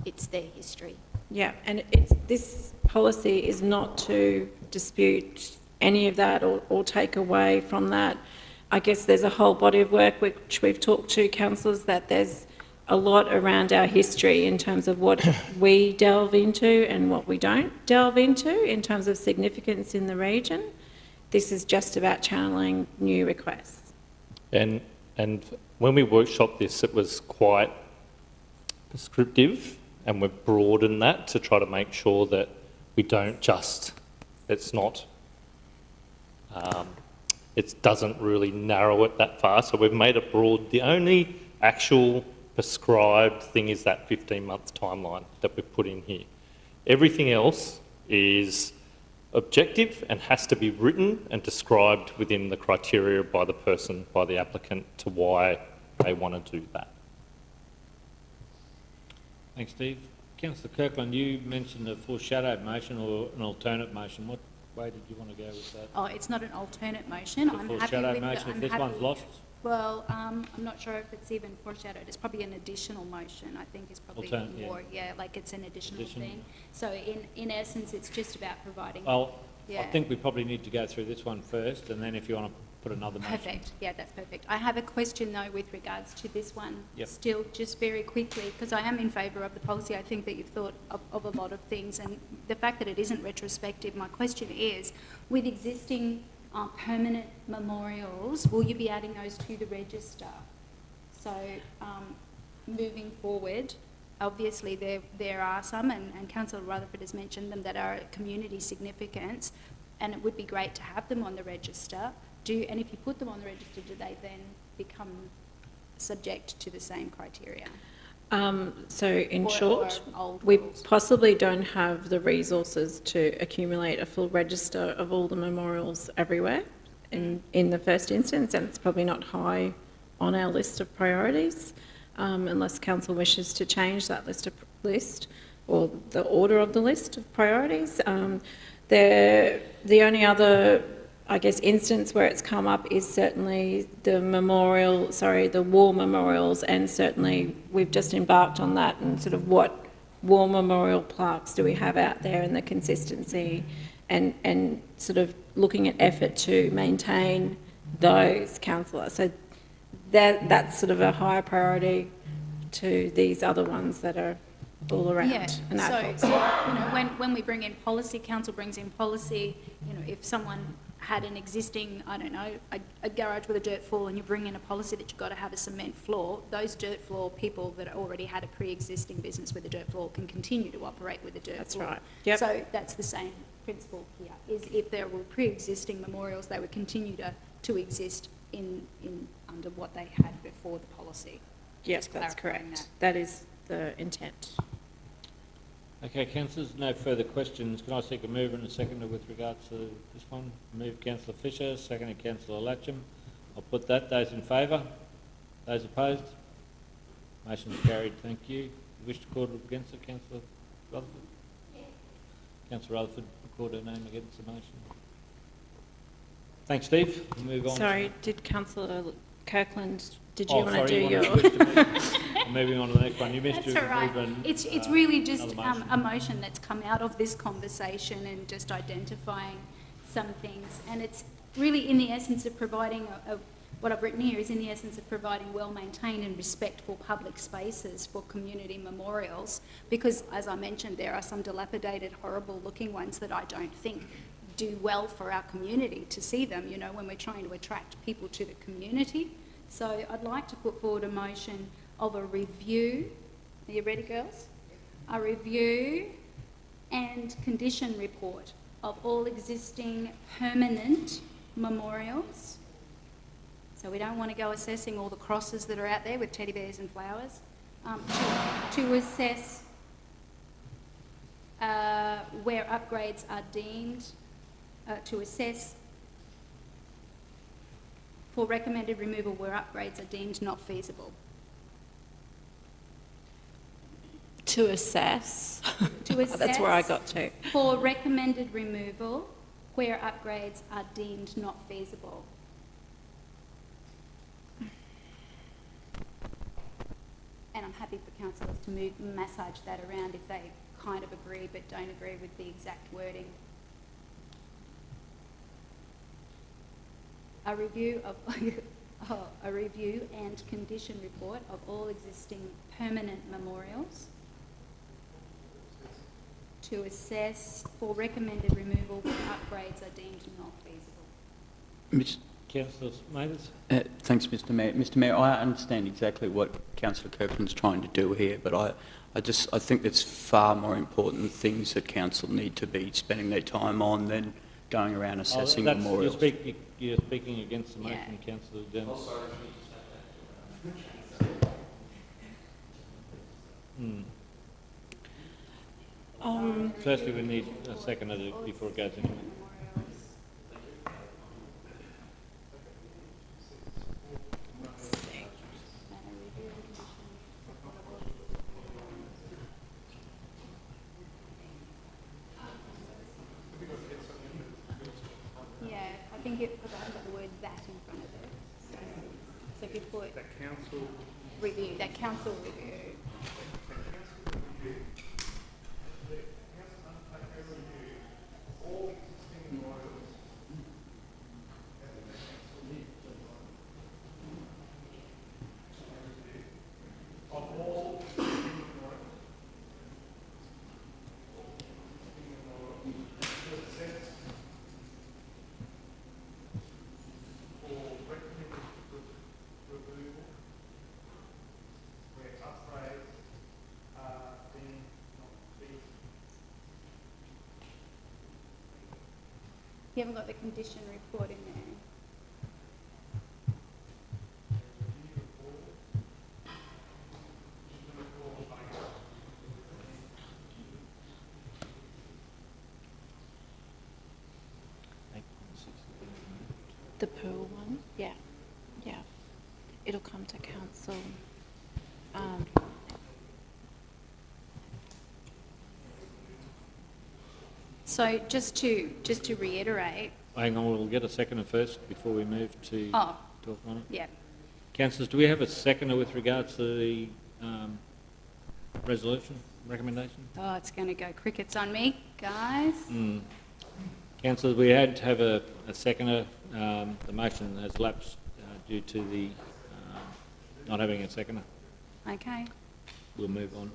it's their history. Yeah, and this policy is not to dispute any of that or take away from that. I guess there's a whole body of work which we've talked to councillors that there's a lot around our history in terms of what we delve into and what we don't delve into in terms of significance in the region. This is just about channeling new requests. And when we workshopped this, it was quite prescriptive, and we've broadened that to try to make sure that we don't just, it's not, it doesn't really narrow it that far. So we've made it broad. The only actual prescribed thing is that 15-month timeline that we've put in here. Everything else is objective and has to be written and described within the criteria by the person, by the applicant, to why they want to do that. Thanks, Steve. Councillor Kirkland, you mentioned a foreshadowed motion or an alternate motion. What way did you want to go with that? Oh, it's not an alternate motion. I'm foreshadowed motion, if this one's lost? Well, I'm not sure if it's even foreshadowed. It's probably an additional motion, I think, is probably more, like it's an additional thing. So in essence, it's just about providing... Well, I think we probably need to go through this one first, and then if you want to put another motion. Perfect. Yeah, that's perfect. I have a question, though, with regards to this one. Yep. Still, just very quickly, because I am in favour of the policy. I think that you've thought of a lot of things, and the fact that it isn't retrospective, my question is, with existing permanent memorials, will you be adding those to the register? So moving forward, obviously there are some, and Councillor Rutherford has mentioned them, that are community significance, and it would be great to have them on the register. And if you put them on the register, do they then become subject to the same criteria? So in short, we possibly don't have the resources to accumulate a full register of all the memorials everywhere in the first instance, and it's probably not high on our list of priorities unless council wishes to change that list or the order of the list of priorities. The only other, I guess, instance where it's come up is certainly the war memorials, and certainly we've just embarked on that, and sort of what war memorial plaques do we have out there and the consistency, and sort of looking at effort to maintain those, councillor. So that's sort of a higher priority to these other ones that are all around. Yeah, so you know, when we bring in policy, council brings in policy, you know, if someone had an existing, I don't know, a garage with a dirt floor, and you bring in a policy that you've got to have a cement floor, those dirt floor people that already had a pre-existing business with a dirt floor can continue to operate with a dirt floor. That's right. Yep. So that's the same principle here, is if there were pre-existing memorials, they would continue to exist in under what they had before the policy. Yes, that's correct. That is the intent. Okay, councillors, no further questions. Can I seek a mover and a seconder with regards to this one? Move Councillor Fisher, seconded Councillor Latcham. I'll put that. Those in favour? Those opposed? Motion's carried. Thank you. You wish to record against it, Councillor Rutherford? Yes. Councillor Rutherford, record her name against the motion. Thanks, Steve. We'll move on. Sorry, did Councillor Kirkland, did you want to do your... I'm moving on to the next one. You missed That's all right. It's really just a motion that's come out of this conversation and just identifying some things. And it's really in the essence of providing, what I've written here is in the essence of providing well-maintained and respectful public spaces for community memorials, because, as I mentioned, there are some dilapidated, horrible-looking ones that I don't think do well for our community to see them, you know, when we're trying to attract people to the community. So I'd like to put forward a motion of a review. Are you ready, girls? A review and condition report of all existing permanent memorials So we don't want to go assessing all the crosses that are out there with teddy bears and flowers. To assess where upgrades are deemed, to assess for recommended removal where upgrades are deemed not feasible. To assess. To assess. That's where I got to. For recommended removal where upgrades are deemed not feasible. And I'm happy for councillors to massage that around if they kind of agree but don't agree with the exact wording. A review and condition report of all existing permanent memorials to assess for recommended removal when upgrades are deemed not feasible. Councillor Mathers. Thanks, Mr Mayor. Mr Mayor, I understand exactly what Councillor Kirkland's trying to do here, but I think there's far more important things that council need to be spending their time on than going around assessing memorials. You're speaking against the motion, Councillor Jones. Firstly, we need a seconder before it goes anywhere. Yeah, I think because I haven't got the word that in front of it. So if you put That council review, that council review. You haven't got the condition report in there. The Pearl one? Yeah. Yeah. It'll come to council. So just to reiterate. Hang on, we'll get a seconder first before we move to talk on it. Yeah. Councillors, do we have a seconder with regards to the resolution recommendation? Oh, it's going to go crickets on me, guys. Councillors, we had to have a seconder. The motion has lapsed due to the not having a seconder. Okay. We'll move on.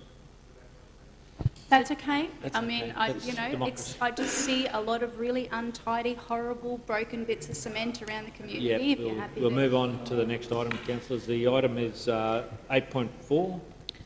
That's okay. That's I mean, okay. I just see a lot of really untidy, horrible, broken bits of cement around the community. Yeah, if you're happy we'll move on to the next item, councillors. The item is 8.4.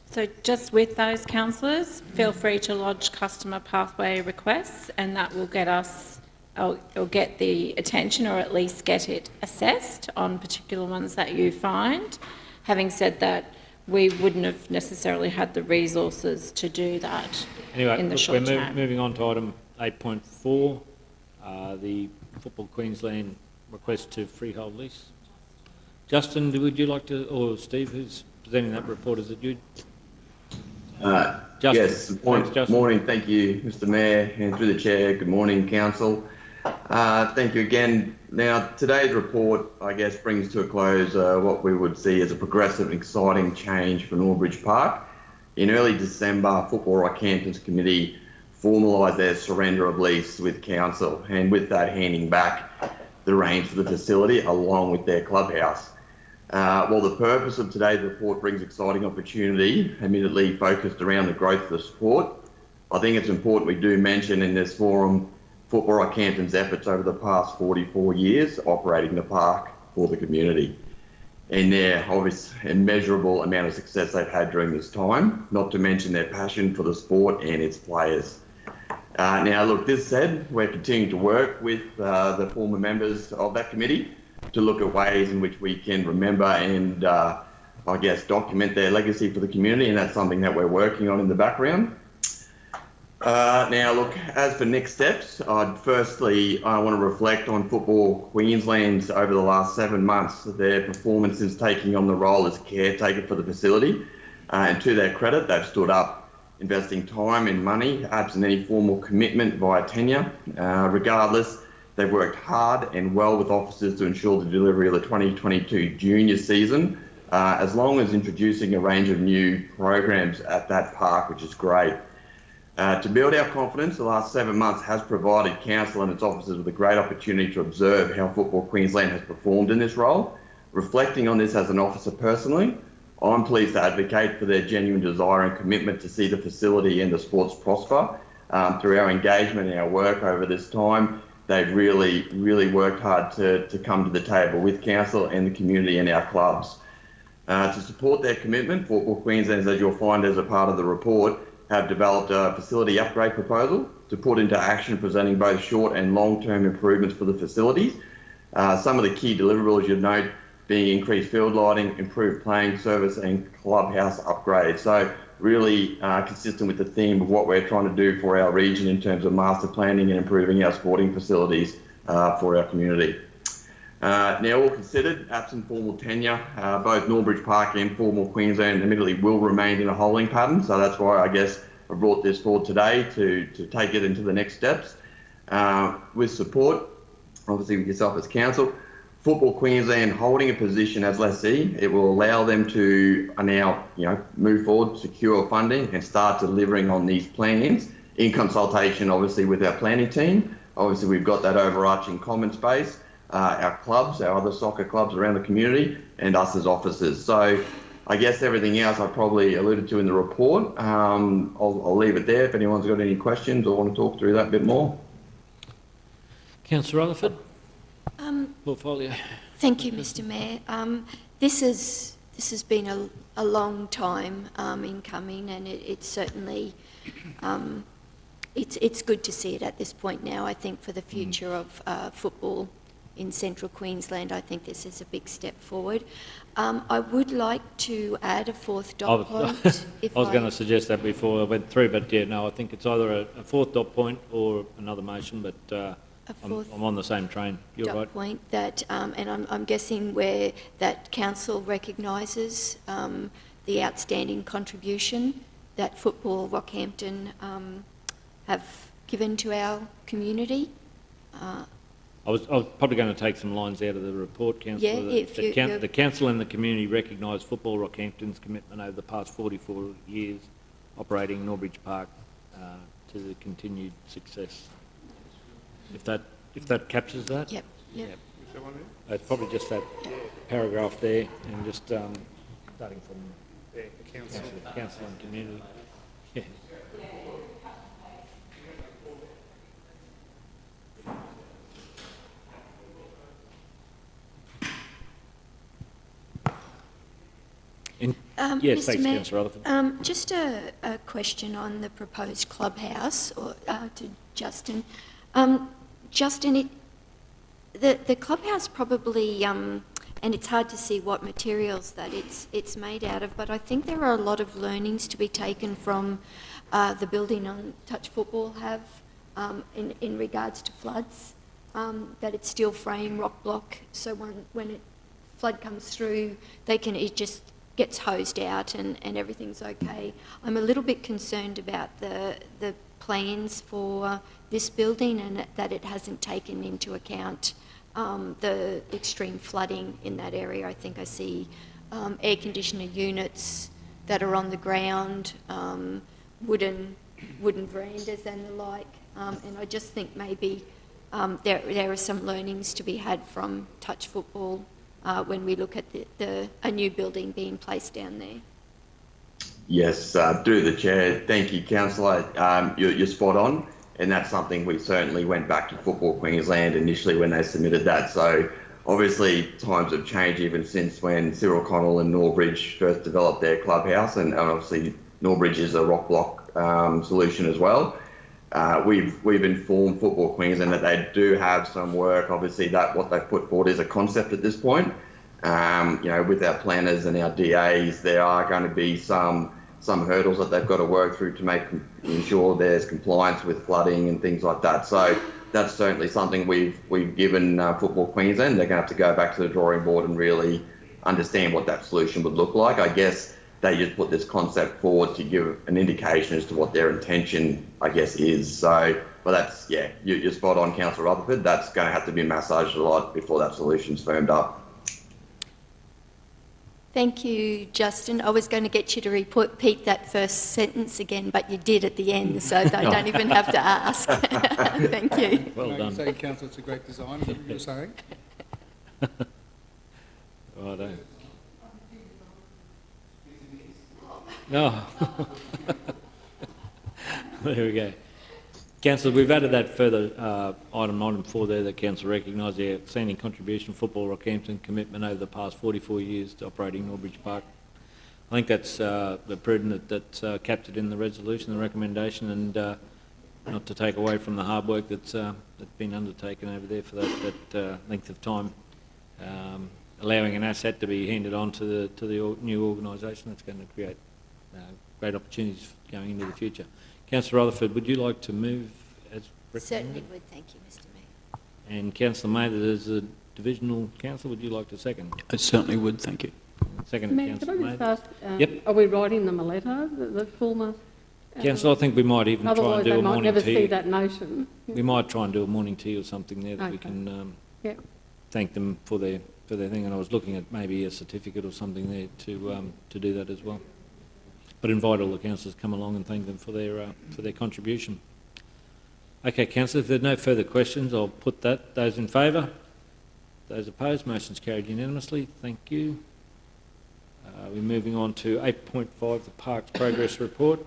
So just with those councillors, feel free to lodge customer pathway requests, and that will get us, or get the attention, or at least get it assessed on particular ones that you find. Having said that, we wouldn't have necessarily had the resources to do that in the short term. We're moving on to item 8.4, the Football Queensland request to freehold lease. Justin, would you like to, or Steve, who's presenting that report, is it you? Yes, morning. Thank you, Mr Mayor, and through the chair, good morning, council. Thank you again. Now, today's report, I guess, brings to a close what we would see as a progressive and exciting change for Norbridge Park. In early December, Football Rockhampton's committee formalised their surrender of lease with council, and with that handing back the reins for the facility along with their clubhouse. While the purpose of today's report brings exciting opportunity, immediately focused around the growth of the sport, I think it's important we do mention in this forum Football Rockhampton's efforts over the past 44 years operating the park for the community, and their obvious immeasurable amount of success they've had during this time, not to mention their passion for the sport and its players. Now, look, this said, we're continuing to work with the former members of that committee to look at ways in which we can remember and, I guess, document their legacy for the community, and that's something that we're working on in the background. Now, look, as for next steps, I want to reflect on Football Queensland over the last 7 months, their performance since taking on the role as caretaker for the facility. And to their credit, they've stood up, investing time and money, absent any formal commitment via tenure. Regardless, they've worked hard and well with officers to ensure the delivery of the 2022 junior season, as long as introducing a range of new programs at that park, which is great. To build our confidence, the last 7 months has provided council and its officers with a great opportunity to observe how Football Queensland has performed in this role. Reflecting on this as an officer personally, I'm pleased to advocate for their genuine desire and commitment to see the facility and the sports prosper. Through our engagement and our work over this time, they've really worked hard to come to the table with council and the community and our clubs. To support their commitment, Football Queensland, as you'll find as a part of the report, have developed a facility upgrade proposal to put into action, presenting both short and long-term improvements for the facilities. Some of the key deliverables you'd note being increased field lighting, improved playing service and clubhouse upgrades. So really consistent with the theme of what we're trying to do for our region in terms of master planning and improving our sporting facilities for our community. Now, all considered, absent formal tenure, both Northbridge Park and Football Queensland admittedly will remain in a holding pattern. So that's why I guess I brought this forward today to take it into the next steps. With support, obviously with yourself as council, Football Queensland holding a position as lessee, it will allow them to now move forward, secure funding and start delivering on these plans in consultation obviously with our planning team. Obviously we've got that overarching common space. Our clubs, our other soccer clubs around the community, and us as officers. So I guess everything else I probably alluded to in the report. I'll leave it there if anyone's got any questions or want to talk through that a bit more. Councillor Rutherford, portfolio. Thank you, Mr. Mayor. This has been a long time in coming, and it's certainly it's good to see it at this point now. I think for the future of football in Central Queensland, I think this is a big step forward. I would like to add a fourth dot point. I was going to suggest that before I went through, but yeah, no, I think it's either a fourth dot point or another motion, but I'm on the same train. You're right. Point that, and I'm guessing where that council recognises the outstanding contribution that Football Rockhampton have given to our community. I was probably going to take some lines out of the report, Councillor. Yeah, the council and the community recognise Football Rockhampton's commitment over the past 44 years operating Northbridge Park to the continued success. If that captures that. Yep. It's probably just that paragraph there, and just starting from council and community. Yeah. Yes, thanks, Councillor Rutherford. Just a question on the proposed clubhouse, or to Justin. Justin, the clubhouse probably, and it's hard to see what materials that it's made out of, but I think there are a lot of learnings to be taken from the building on Touch Football have in regards to floods, that it's steel frame, rock block, so when flood comes through, it just gets hosed out and everything's okay. I'm a little bit concerned about the plans for this building and that it hasn't taken into account the extreme flooding in that area. I think I see air conditioner units that are on the ground, wooden verandas and the like, and I just think maybe there are some learnings to be had from Touch Football when we look at a new building being placed down there. Yes, through the chair. Thank you, Councillor. You're spot on, and that's something we certainly went back to Football Queensland initially when they submitted that. So obviously times have changed even since when Cyril Connell and Northbridge first developed their clubhouse, and obviously Northbridge is a rock block solution as well. we've informed Football Queensland that they do have some work. Obviously, that what they've put forward is a concept at this point. With our planners and our DAs, there are going to be some hurdles that they've got to work through to ensure there's compliance with flooding and things like that. So that's certainly something we've given Football Queensland. They're going to have to go back to the drawing board and really understand what that solution would look like. I guess they just put this concept forward to give an indication as to what their intention, I guess, is. So, but that's, yeah, you're spot on, Councillor Rutherford. That's going to have to be massaged a lot before that solution's firmed up. Thank you, Justin. I was going to get you to repeat that first sentence again, but you did at the end, so I don't even have to ask. Thank you. Well done. Say, Councillor, it's a great design, is that what you're saying? Righto. No. There we go. Councillor, we've added that further item 4 there that Council recognised the outstanding contribution Football Rockhampton commitment over the past 44 years to operating Norbridge Park. I think that's the prudent that's captured in the resolution, the recommendation, and not to take away from the hard work that's been undertaken over there for that length of time, allowing an asset to be handed on to the new organisation. That's going to create great opportunities going into the future. Councillor Rutherford, would you like to move as recommended? Certainly would, thank you, Mr Mayor. And Councillor Mather, as a divisional councillor, would you like to second? I certainly would, thank you. Second, Mayor, Councillor could I just Mather. ask, Yep. are we writing them a letter, the former? Councillor, I think we might even try and do a morning tea. Otherwise, they might never see that notion. We might try and do a morning tea or something there that we can thank them for their thing. And I was looking at maybe a certificate or something there to do that as well. But invite all the councillors to come along and thank them for their contribution. Okay, councillor, if there are no further questions, I'll put that. Those in favour? Those opposed? Motion's carried unanimously. Thank you. We're moving on to 8.5, the Parks Progress Report.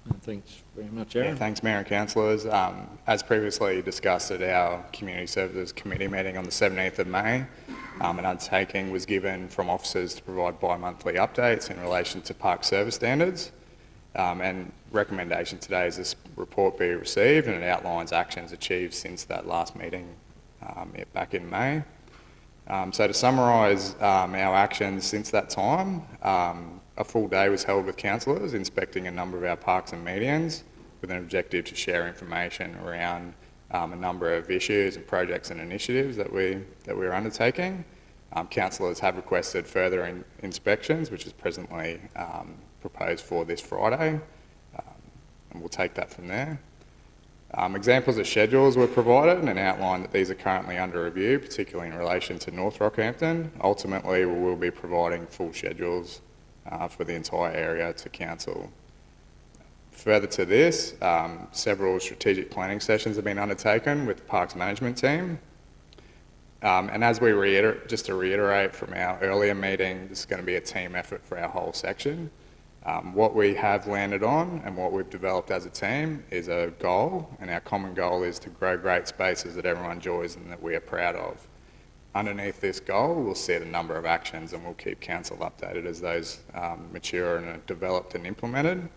And thanks very much, Aaron. Yeah, thanks, Mayor and Councillors. As previously discussed at our Community Services Committee meeting on the 17th of May, an undertaking was given from officers to provide bi-monthly updates in relation to park service standards. And recommendation today is this report be received, and it outlines actions achieved since that last meeting back in May. So to summarise our actions since that time, a full day was held with councillors inspecting a number of our parks and medians with an objective to share information around a number of issues and projects and initiatives that we're undertaking. Councillors have requested further inspections, which is presently proposed for this Friday, and we'll take that from there. Examples of schedules were provided and outlined that these are currently under review, particularly in relation to North Rockhampton. Ultimately, we will be providing full schedules for the entire area to council. Further to this, several strategic planning sessions have been undertaken with the Parks Management team. And as we just to reiterate from our earlier meeting, this is going to be a team effort for our whole section. What we have landed on and what we've developed as a team is a goal, and our common goal is to grow great spaces that everyone enjoys and that we are proud of. Underneath this goal, we'll set a number of actions, and we'll keep council updated as those mature and are developed and implemented.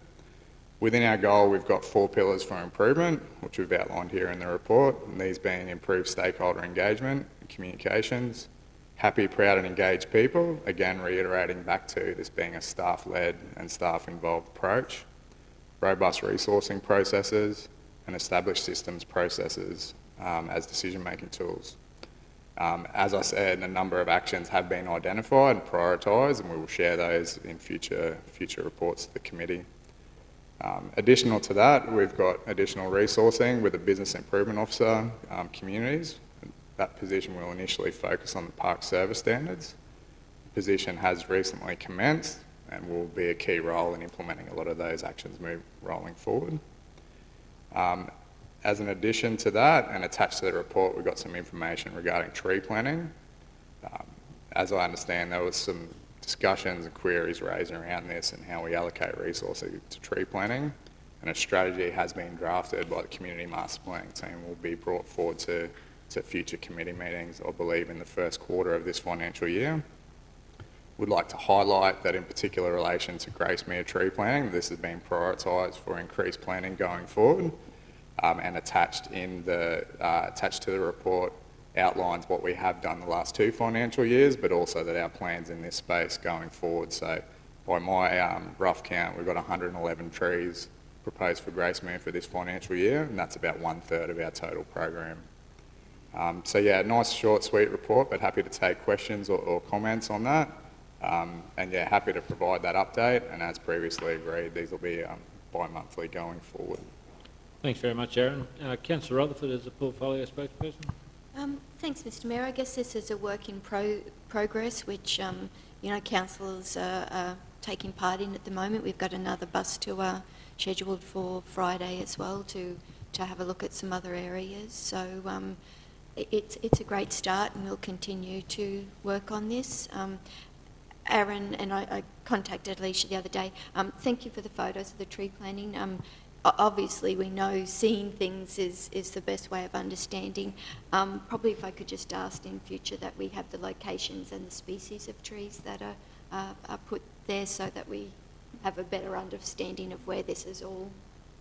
Within our goal, we've got 4 pillars for improvement, which we've outlined here in the report, and these being improved stakeholder engagement and communications, happy, proud and engaged people, again reiterating back to this being a staff-led and staff-involved approach, robust resourcing processes, and established systems processes as decision-making tools. As I said, a number of actions have been identified and prioritised, and we will share those in future reports to the committee. Additional to that, we've got additional resourcing with a business improvement officer, communities. That position will initially focus on the park service standards. The position has recently commenced and will be a key role in implementing a lot of those actions rolling forward. As an addition to that, and attached to the report, we've got some information regarding tree planting. As I understand, there was some discussions and queries raised around this and how we allocate resources to tree planting, and a strategy has been drafted by the Community Master Planning team, will be brought forward to future committee meetings, I believe in the first quarter of this financial year. would like to highlight that in particular relation to Gracemere tree planting, this has been prioritised for increased planting going forward, and attached to the report outlines what we have done the last 2 financial years, but also that our plans in this space going forward. So by my rough count, we've got 111 trees proposed for Gracemere for this financial year, and that's about 1/3 of our total program. So yeah, nice short sweet report, but happy to take questions or comments on that. And yeah, happy to provide that update, and as previously agreed, these will be bi-monthly going forward. Thanks very much, Aaron. Councillor Rutherford is the portfolio spokesperson. Thanks, Mr Mayor. I guess this is a work in progress, which councillors are taking part in at the moment. We've got another bus tour scheduled for Friday as well to have a look at some other areas. So it's a great start, and we'll continue to work on this. Aaron and I contacted Alicia the other day. Thank you for the photos of the tree planting. Obviously, we know seeing things is the best way of understanding. Probably if I could just ask in future that we have the locations and the species of trees that are put there, so that we have a better understanding of where this is all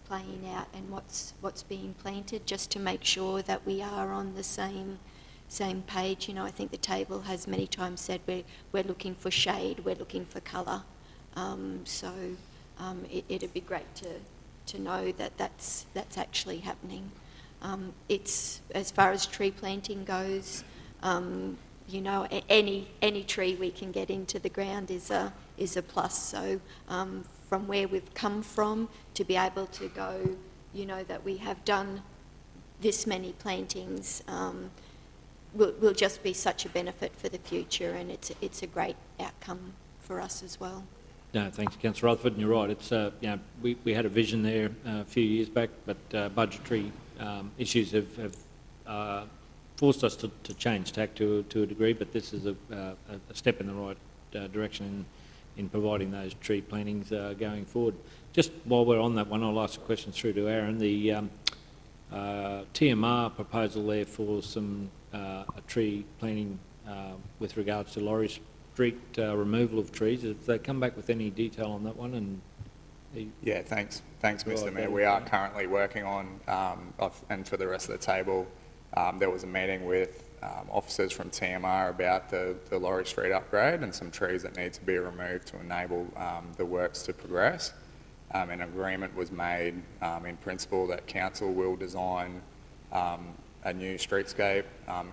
playing out and what's being planted, just to make sure that we are on the same page. I think the table has many times said we're looking for shade, we're looking for colour. It'd be great to know that that's actually happening. It's, as far as tree planting goes, any tree we can get into the ground is a plus. So from where we've come from to be able to go, that we have done this many plantings, will just be such a benefit for the future, and it's a great outcome for us as well. No, thanks, Councillor Rutherford, and you're right. It's we had a vision there a few years back, but budgetary issues have forced us to change tack to a degree. But this is a step in the right direction in providing those tree plantings going forward. Just while we're on that one, I'll ask a question through to Aaron. The TMR proposal there for some a tree planting with regards to Laurie Street removal of trees. Have they come back with any detail on that one? And yeah, thanks, Mr Mayor. We are currently working on, and for the rest of the table, there was a meeting with officers from TMR about the Laurie Street upgrade and some trees that need to be removed to enable the works to progress. An agreement was made in principle that council will design a new streetscape,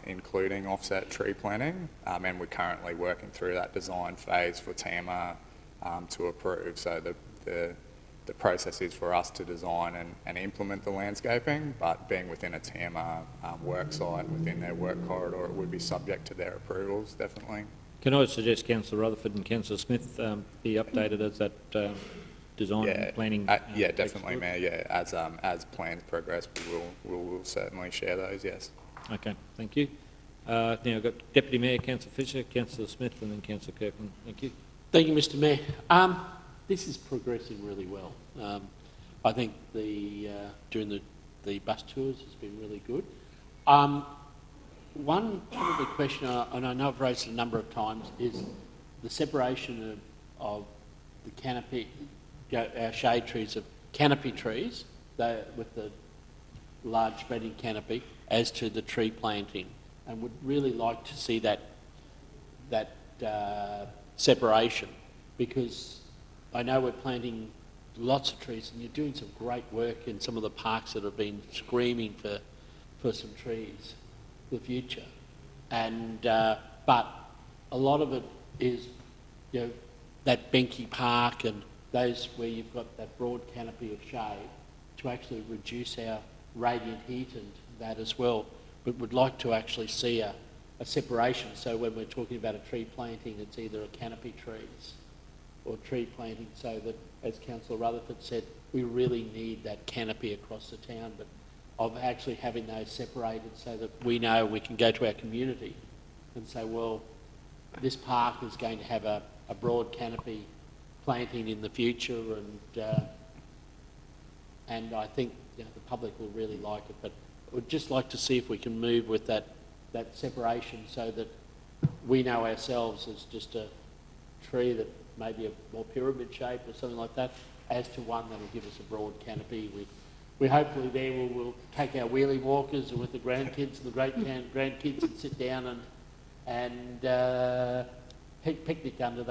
including offset tree planting, and we're currently working through that design phase for TMR to approve. So the process is for us to design and implement the landscaping, but being within a TMR work site, within their work corridor, it would be subject to their approvals, definitely. Can I suggest Councillor Rutherford and Councillor Smith be updated as that design and planning? Yeah, definitely, Mayor. Yeah, as plans progress, we will certainly share those. Yes. Okay, thank you. Now I've got Deputy Mayor Councillor Fisher, Councillor Smith, and then Councillor Kirkland. Thank you. Thank you, Mr Mayor. This is progressing really well. I think during the bus tours has been really good. One probably question, and I know I've raised it a number of times, is the separation of the canopy, our shade trees of canopy trees, with the large spreading canopy, as to the tree planting, and would really like to see that separation, because I know we're planting lots of trees, and you're doing some great work in some of the parks that have been screaming for some trees for the future. And but a lot of it is, that Benke Park and those where you've got that broad canopy of shade, to actually reduce our radiant heat and that as well. But would like to actually see a separation. So when we're talking about a tree planting, it's either a canopy trees or tree planting, so that, as Councillor Rutherford said, we really need that canopy across the town, but of actually having those separated so that we know we can go to our community and say, well, this park is going to have a broad canopy planting in the future, and I think the public will really like it. But I would just like to see if we can move with that separation, so that we know ourselves as just tree that may be a more pyramid shape or something like that, as to one that will give us a broad canopy. We hopefully there we'll take our wheelie walkers with the grandkids and the grandkids and sit down and picnic under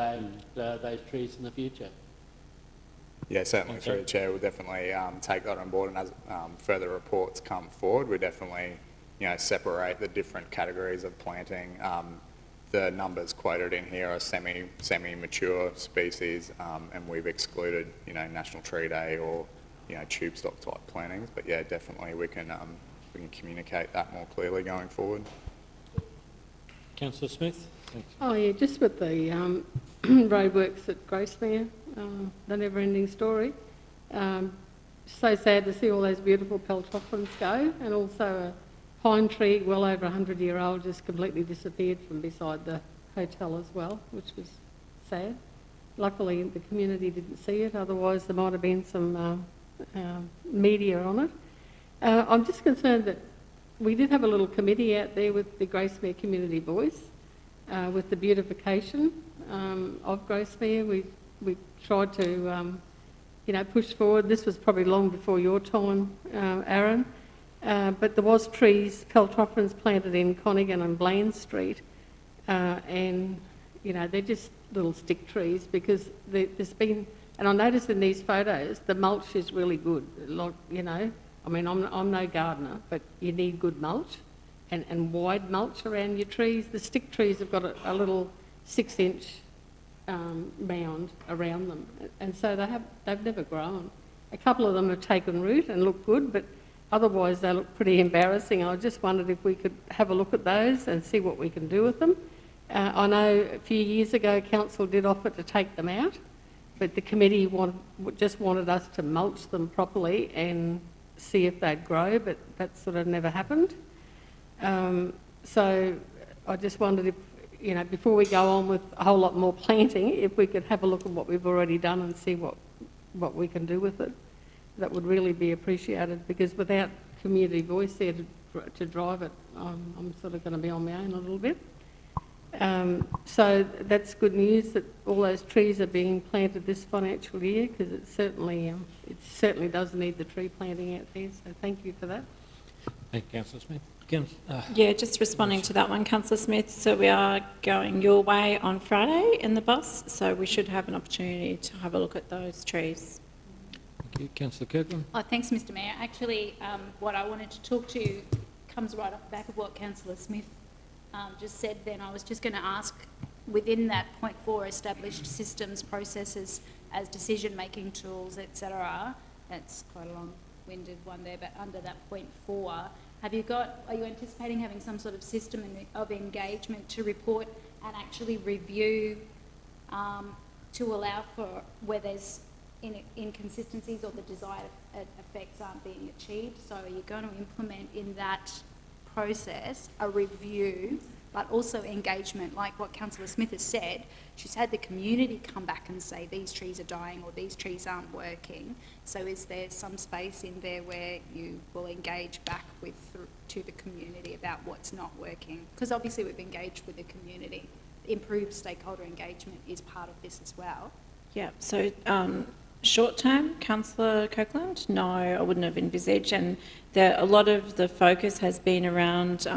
those trees in the future. Yeah, certainly through the Chair, we'll definitely take that on board, and as further reports come forward, we definitely, separate the different categories of planting. The numbers quoted in here are semi-mature species, and we've excluded, National Tree Day or, tube stock type plantings. But yeah, definitely we can communicate that more clearly going forward. Councillor Smith. Thanks. Oh yeah, just with the roadworks at Gracemere, the never-ending story. So sad to see all those beautiful peltophrons go, and also a pine tree well over 100-year-old just completely disappeared from beside the hotel as well, which was sad. Luckily the community didn't see it, otherwise there might have been some media on it. I'm just concerned that we did have a little committee out there with the Gracemere Community Voice, with the beautification of Gracemere. We tried to, push forward. This was probably long before your time, Aaron, but there was trees, peltophrons planted in Connigan and Bland Street, and they're just little stick trees because there's been, and I noticed in these photos the mulch is really good. Like, I mean, I'm no gardener, but you need good mulch and wide mulch around your trees. The stick trees have got a little 6-inch mound around them, and so they've never grown. A couple of them have taken root and look good, but otherwise they look pretty embarrassing. I just wondered if we could have a look at those and see what we can do with them. I know a few years ago council did offer to take them out, but the committee just wanted us to mulch them properly and see if they'd grow, but that sort of never happened. So I just wondered if, before we go on with a whole lot more planting, if we could have a look at what we've already done and see what we can do with it. That would really be appreciated, because without community voice there to drive it, I'm sort of going to be on my own a little bit. So that's good news that all those trees are being planted this financial year, because it certainly does need the tree planting out there. So thank you for that. Thank you, Councillor Smith. Yeah, just responding to that one, Councillor Smith. So we are going your way on Friday in the bus, so we should have an opportunity to have a look at those trees. Thank you. Councillor Kirkland. Oh, thanks, Mr Mayor. Actually, what I wanted to talk to comes right off the back of what Councillor Smith just said then. I was just going to ask, within that point 4, established systems, processes as decision-making tools, etc. That's quite a long-winded one there, but under that point 4, are you anticipating having some sort of system of engagement to report and actually review to allow for where there's inconsistencies or the desired effects aren't being achieved? So are you going to implement in that process a review, but also engagement, like what Councillor Smith has said? She's had the community come back and say these trees are dying or these trees aren't working. So is there some space in there where you will engage back to the community about what's not working? Because obviously we've engaged with the community. Improved stakeholder engagement is part of this as well. Yeah, so short term, Councillor Kirkland, no, I wouldn't have envisaged, and a lot of the focus has been around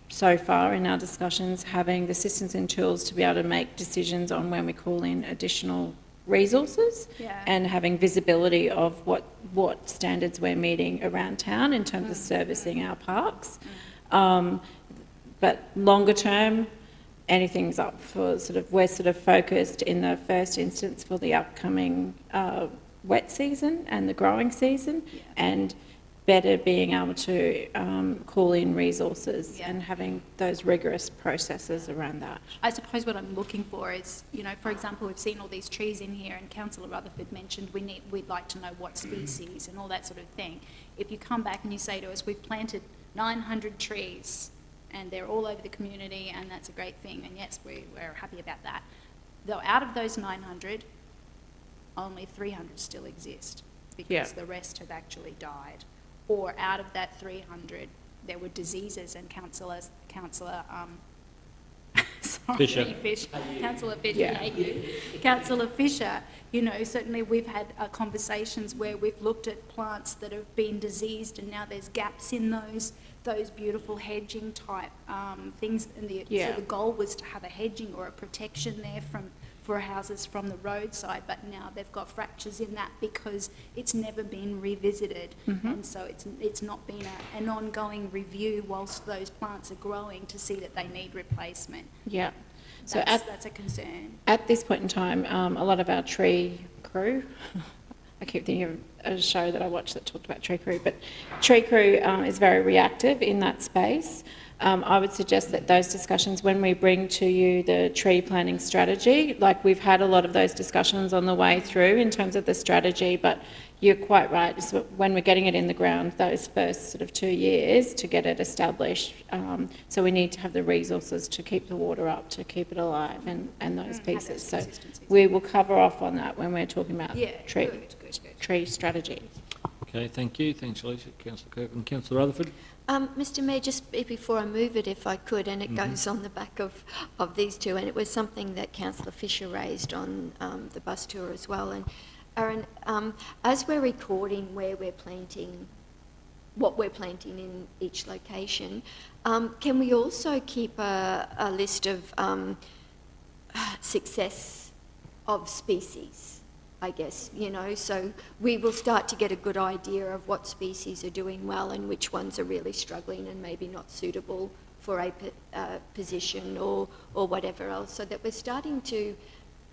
so far in our discussions having the systems and tools to be able to make decisions on when we call in additional resources, and having visibility of what standards we're meeting around town in terms of servicing our parks. But longer term, anything's up for we're focused in the first instance for the upcoming wet season and the growing season, and better being able to call in resources and having those rigorous processes around that. I suppose what I'm looking for is, for example, we've seen all these trees in here, and Councillor Rutherford mentioned we'd like to know what species and all that sort of thing. If you come back and you say to us, we've planted 900 trees and they're all over the community, and that's a great thing, and yes, we're happy about that. Though out of those 900, only 300 still exist because the rest have actually died. Or out of that 300, there were diseases, and Councillor Fisher. Councillor Fisher, Yeah. thank you. Councillor Fisher, you know, certainly we've had conversations where we've looked at plants that have been diseased and now there's gaps in those beautiful hedging type things. And so the goal was to have a hedging or a protection there for houses from the roadside, but now they've got fractures in that because it's never been revisited, and so it's not been an ongoing review whilst those plants are growing to see that they need replacement. Yeah. So that's a concern. At this point in time, a lot of our tree crew, I keep thinking of a show that I watched that talked about tree crew, but tree crew is very reactive in that space. I would suggest that those discussions, when we bring to you the tree planting strategy, like we've had a lot of those discussions on the way through in terms of the strategy, but you're quite right. So when we're getting it in the ground, those first sort of 2 years to get it established, so we need to have the resources to keep the water up, to keep it alive, and those pieces. So we will cover off on that when we're talking about tree strategy. Okay, thank you. Thanks, Alicia. Councillor Kirkland. Councillor Rutherford. Mr Mayor, just before I move it, if I could, and it goes on the back of these two, and it was something that Councillor Fisher raised on the bus tour as well. And Aaron, as we're recording where we're planting, what we're planting in each location, can we also keep a list of success of species? I guess, you know, so we will start to get a good idea of what species are doing well and which ones are really struggling and maybe not suitable for a position or whatever else, so that we're starting to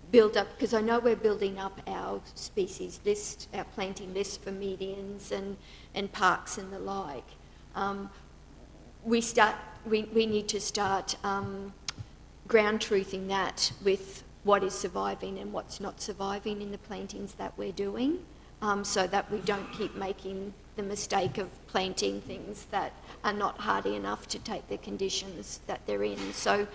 build up, because I know we're building up our species list, our planting list for medians and parks and the like. We need to start ground truthing that with what is surviving and what's not surviving in the plantings that we're doing, so that we don't keep making the mistake of planting things that are not hardy enough to take the conditions that they're in. So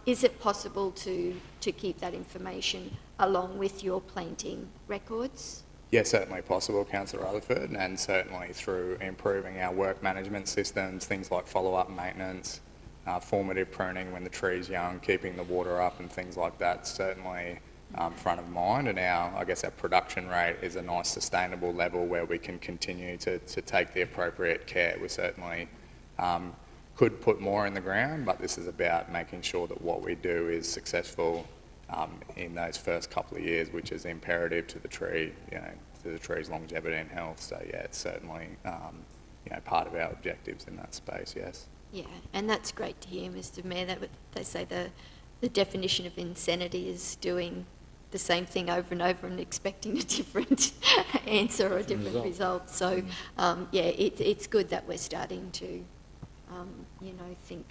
is it possible to keep that information along with your planting records? Yeah, certainly possible, Councillor Rutherford, and certainly through improving our work management systems, things like follow-up maintenance, formative pruning when the tree's young, keeping the water up and things like that, certainly front of mind. And our production rate is a nice sustainable level where we can continue to take the appropriate care. We certainly could put more in the ground, but this is about making sure that what we do is successful in those first couple of years, which is imperative to the tree, you know, to the tree's longevity and health. So yeah, it's certainly part of our objectives in that space, yes. Yeah, and that's great to hear, Mr Mayor. That they say the definition of insanity is doing the same thing over and over and expecting a different answer or a different result. So, it's good that we're starting to, think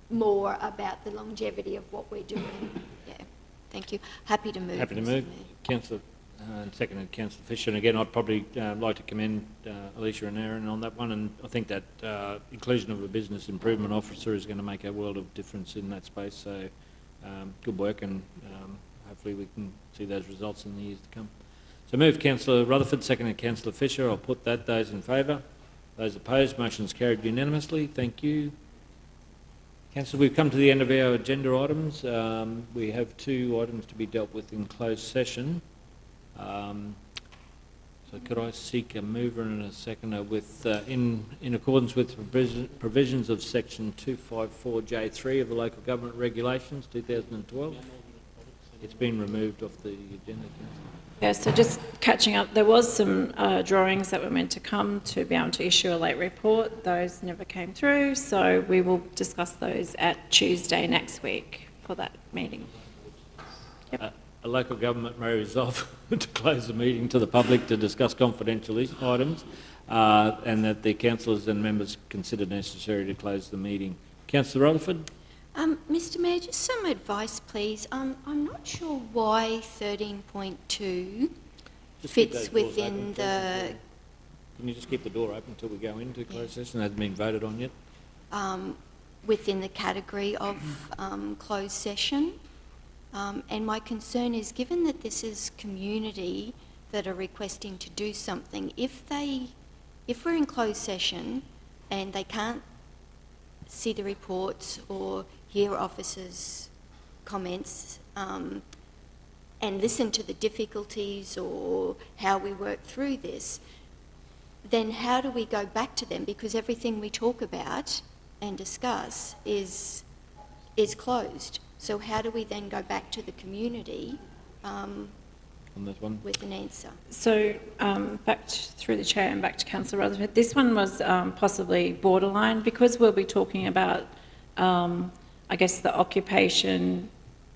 more about the longevity of what we're doing. Yeah, thank you. Happy to move. Happy to move. Councillor, and seconded Councillor Fisher. And again, I'd probably like to commend Alicia and Aaron on that one. And I think that inclusion of a business improvement officer is going to make a world of difference in that space. So good work, and hopefully we can see those results in the years to come. So move Councillor Rutherford, seconded Councillor Fisher. I'll put that. Those in favour? Those opposed? Motion's carried unanimously. Thank you. Councillor, we've come to the end of our agenda items. We have 2 items to be dealt with in closed session. So could I seek a mover and a seconder with, in accordance with provisions of section 254J3 of the Local Government Regulations 2012? It's been removed off the agenda, Councillor. Yeah, so just catching up, there was some drawings that were meant to come to be able to issue a late report. Those never came through, so we will discuss those at Tuesday next week for that meeting. Yep. A local government may resolve to close the meeting to the public to discuss confidential items, and that the councillors and members consider necessary to close the meeting. Councillor Rutherford? Mr Mayor, just some advice, please. I'm not sure why 13.2 fits within the... Can you just keep the door open until we go into closed session? It hasn't been voted on yet. Within the category of closed session. And my concern is, given that this is community that are requesting to do something, if we're in closed session and they can't see the reports or hear officers' comments and listen to the difficulties or how we work through this, then how do we go back to them? Because everything we talk about and discuss is closed. So how do we then go back to the community On this one? with an answer? So through the chair and back to Councillor Rutherford, this one was possibly borderline because we'll be talking about, I guess, the occupation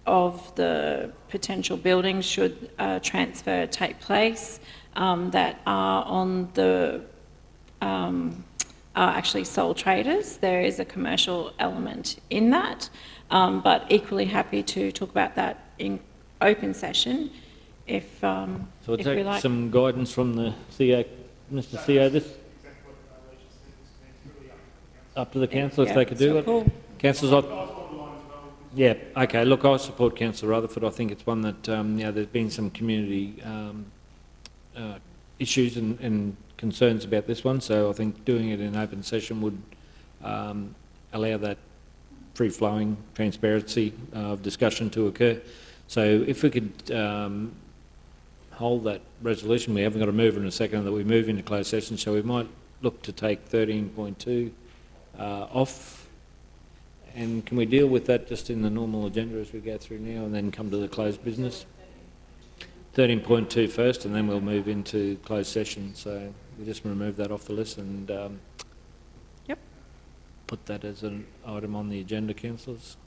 of the potential buildings should transfer take place that are on the are actually sole traders. There is a commercial element in that, but equally happy to talk about that in open session if So we'll if we take like. some guidance from the CEO. Mr. CEO, this up to the council if Yeah, they could do so it. cool. Councillors, yeah, okay. Look, I support Councillor Rutherford. I think it's one that you know, there's been some community issues and concerns about this one. So I think doing it in open session would allow that free-flowing transparency of discussion to occur. So if we could hold that resolution, we haven't got to move in a second that we move into closed session, so we might look to take 13.2 off. And can we deal with that just in the normal agenda as we go through now and then come to the closed business? 13.2 first and then we'll move into closed session. So we just remove that off the list and put that as an item on the agenda, councillors.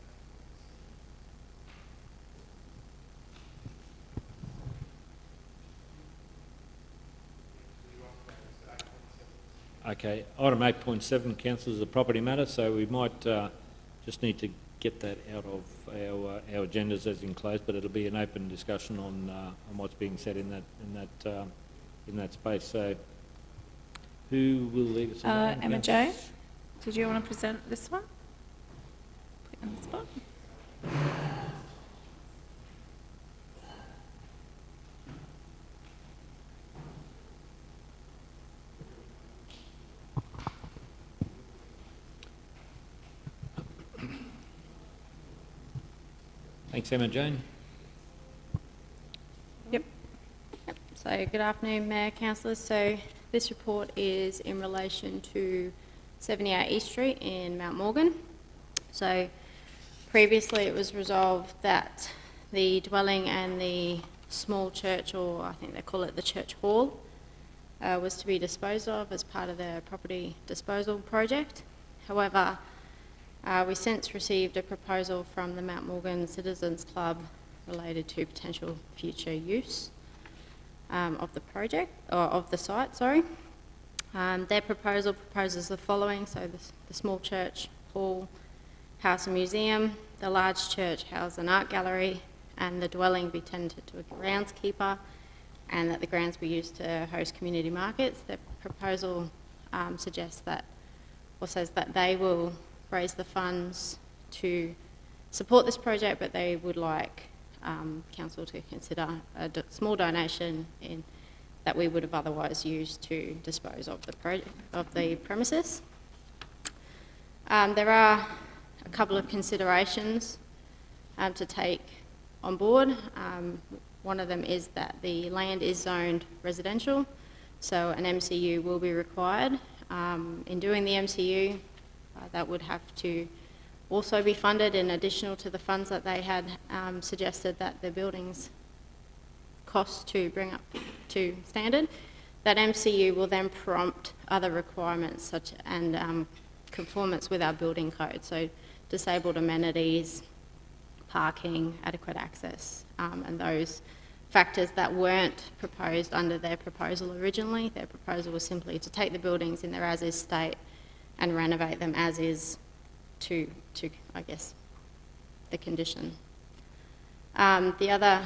Okay, item 8.7, councillors, is a property matter, so we might just need to get that out of our agendas as enclosed, but it'll be an open discussion on what's being said in that space. So, who will lead us on that one, Emma councillors? J, did you want to present this one? Put you on the spot. Thanks, Emma Jane. Yep. So good afternoon, Mayor, Councillors. So this report is in relation to 78 East Street in Mount Morgan. So previously it was resolved that the dwelling and the small church, or I think they call it the church hall, was to be disposed of as part of the property disposal project. However, we since received a proposal from the Mount Morgan Citizens Club related to potential future use of the project, or of the site, sorry. Their proposal proposes the following: so the small church hall house a museum, the large church house an art gallery, and the dwelling be tenanted to a groundskeeper, and that the grounds be used to host community markets. Their proposal suggests that, or says that they will raise the funds to support this project, but they would like council to consider a small donation that we would have otherwise used to dispose of the premises. There are a couple of considerations to take on board. One of them is that the land is zoned residential, so an MCU will be required. In doing the MCU, that would have to also be funded in addition to the funds that they had suggested that the buildings cost to bring up to standard. That MCU will then prompt other requirements such and conformance with our building code, so disabled amenities, parking, adequate access, and those factors that weren't proposed under their proposal originally. Their proposal was simply to take the buildings in their as-is state and renovate them as is to I guess, the condition. The other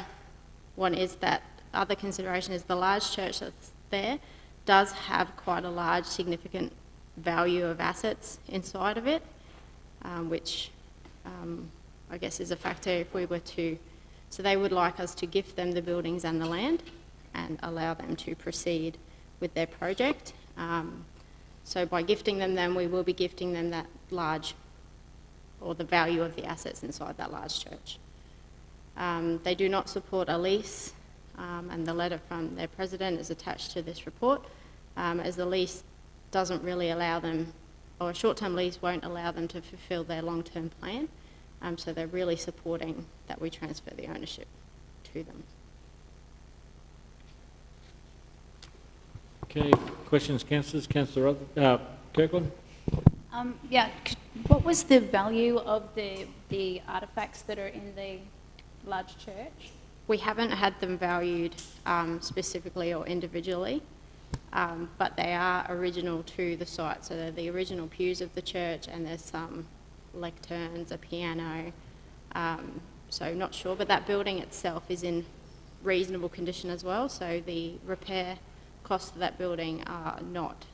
one is that other consideration is the large church that's there does have quite a large significant value of assets inside of it, which I guess is a factor if we were to, so they would like us to gift them the buildings and the land and allow them to proceed with their project. So by gifting them, then we will be gifting them that large or the value of the assets inside that large church. They do not support a lease, and the letter from their president is attached to this report, as the lease doesn't really allow them, or a short-term lease won't allow them to fulfil their long-term plan. So they're really supporting that we transfer the ownership to them. Okay, questions, councillors? Councillor Kirkland? What was the value of the artefacts that are in the large church? We haven't had them valued specifically or individually, but they are original to the site. So they're the original pews of the church, and there's some lecterns, a piano, so not sure, but that building itself is in reasonable condition as well, so the repair costs of that building are not,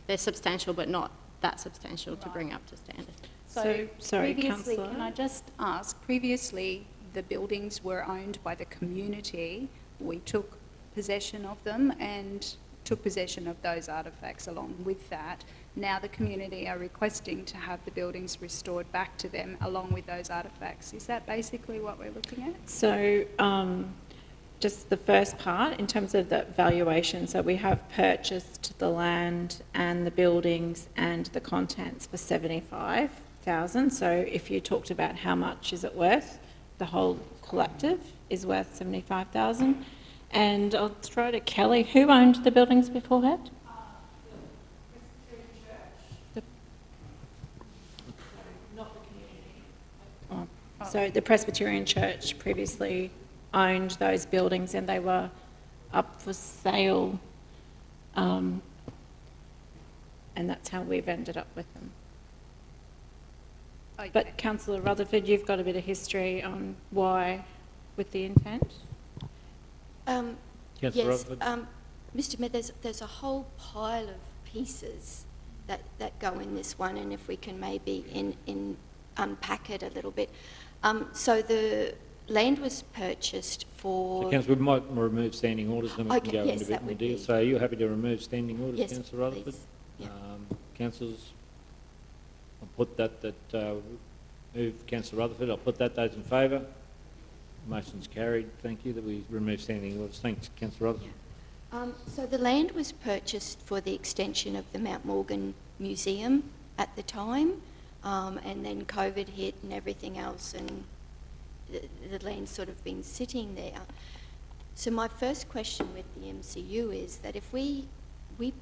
they're substantial but not that substantial to bring up to standard. So sorry, previously, Councillor. can I just ask, previously the buildings were owned by the community. We took possession of them and took possession of those artefacts along with that. Now the community are requesting to have the buildings restored back to them along with those artefacts. Is that basically what we're looking at? So just the first part, in terms of the valuation, so we have purchased the land and the buildings and the contents for $75,000. So if you talked about how much is it worth, the whole collective is worth $75,000. And I'll throw to Kelly. Who owned the buildings beforehand? Not the community. So the Presbyterian Church previously owned those buildings and they were up for sale, and that's how we've ended up with them. Okay. But Councillor Rutherford, you've got a bit of history on why with the intent? Yes, Rutherford. Mr. Mayor, there's a whole pile of pieces that go in this one, and if we can maybe unpack it a little bit. So the land was purchased for... So, Councillor, we might remove standing orders, then we can go yes, into a that bit more would detail. be- So are you happy to remove standing orders, Yes, Councillor Rutherford? please. Yeah. Councillors, I'll put that, move Councillor Rutherford, I'll put that, those in favour. Motion's carried. Thank you, that we remove standing orders. Thanks, Councillor Rutherford. So the land was purchased for the extension of the Mount Morgan Museum at the time, and then COVID hit and everything else, and the land's sort of been sitting there. So my first question with the MCU is that if we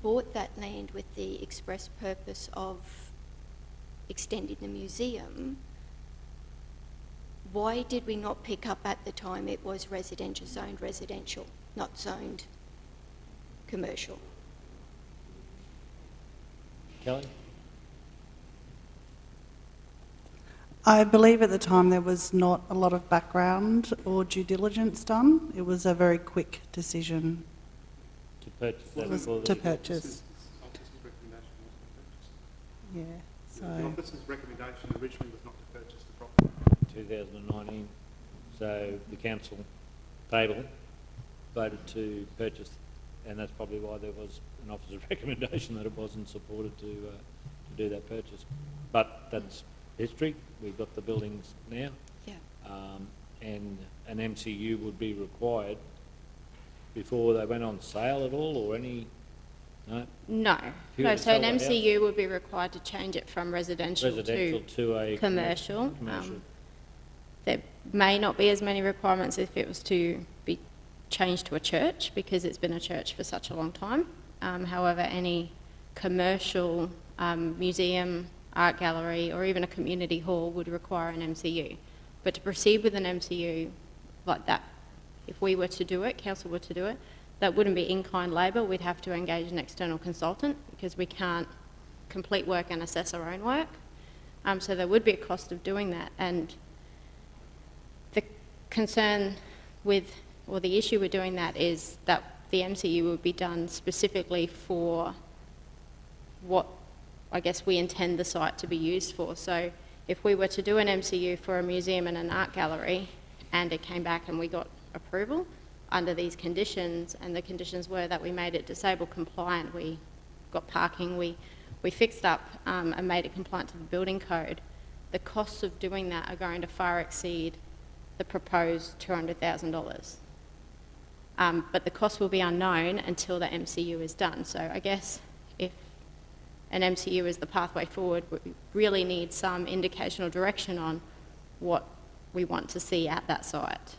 bought that land with the express purpose of extending the museum, why did we not pick up at the time it was residential, zoned residential, not zoned commercial? Kelly? I believe at the time there was not a lot of background or due diligence done. It was a very quick decision. To purchase that It was before to the- purchase. Yeah, The so officer's recommendation originally was not to purchase the property. 2019. So the council table voted to purchase, and that's probably why there was an officer's recommendation that it wasn't supported to do that purchase. But that's history. We've got the buildings now. Yeah. And an MCU would be required before they went on sale at all, or any, no? No, If you no, were to so an sell the house? MCU would be required to change it from residential To a commercial. commercial. There may not be as many requirements if it was to be changed to a church, because it's been a church for such a long time. However, any commercial museum, art gallery, or even a community hall would require an MCU. But to proceed with an MCU like that, if we were to do it, council were to do it, that wouldn't be in-kind labour. We'd have to engage an external consultant, because we can't complete work and assess our own work. So there would be a cost of doing that. And the concern with, or the issue with doing that, is that the MCU would be done specifically for what I guess we intend the site to be used for. So if we were to do an MCU for a museum and an art gallery, and it came back and we got approval under these conditions, and the conditions were that we made it disabled compliant, we got parking, we fixed up and made it compliant to the building code, the costs of doing that are going to far exceed the proposed $200,000. But the cost will be unknown until the MCU is done. So I guess if an MCU is the pathway forward, we really need some indication or direction on what we want to see at that site.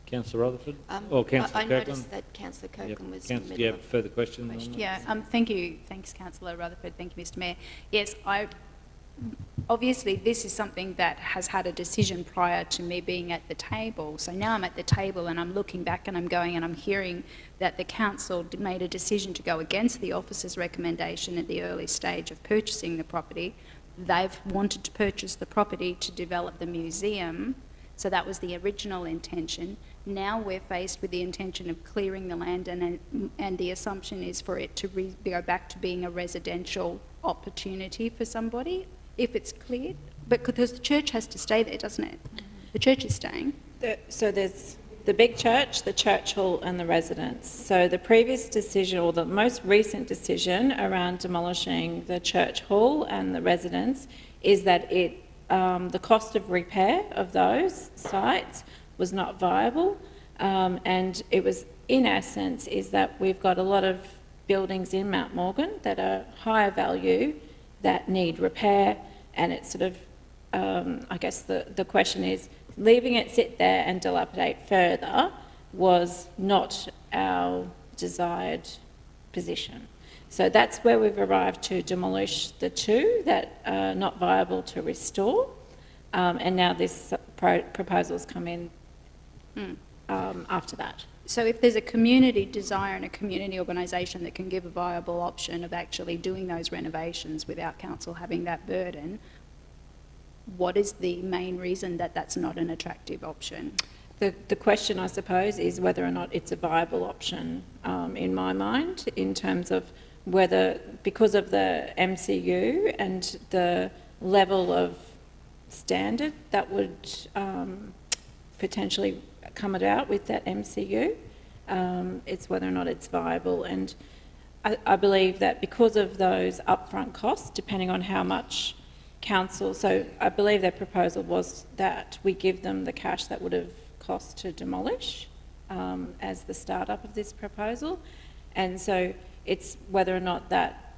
Councillor Rutherford? Or Councillor I Kirkland? noticed that Councillor Kirkland was in the Councillor, do you middle have of further questions? on that? Yeah, thank you. Thanks, Councillor Rutherford. Thank you, Mr Mayor. Yes, obviously this is something that has had a decision prior to me being at the table. So now I'm at the table and I'm looking back and I'm going and I'm hearing that the council made a decision to go against the officer's recommendation at the early stage of purchasing the property. They've wanted to purchase the property to develop the museum. So that was the original intention. Now we're faced with the intention of clearing the land, and the assumption is for it to go back to being a residential opportunity for somebody, if it's cleared. But because the church has to stay there, doesn't it? The church is staying. So there's the big church, the church hall and the residence. So the previous decision, or the most recent decision around demolishing the church hall and the residence, is that the cost of repair of those sites was not viable, and it was, in essence, is that we've got a lot of buildings in Mount Morgan that are higher value that need repair, and it's sort of, I guess the question is, leaving it sit there and dilapidate further was not our desired position. So that's where we've arrived to demolish the two that are not viable to restore, and now this proposal's come in after that. So if there's a community desire and a community organisation that can give a viable option of actually doing those renovations without council having that burden, what is the main reason that that's not an attractive option? The question, I suppose, is whether or not it's a viable option in my mind, in terms of whether, because of the MCU and the level of standard that would potentially come about with that MCU, it's whether or not it's viable. And I believe that because of those upfront costs, depending on how much council, so I believe their proposal was that we give them the cash that would have cost to demolish as the start-up of this proposal. And so it's whether or not that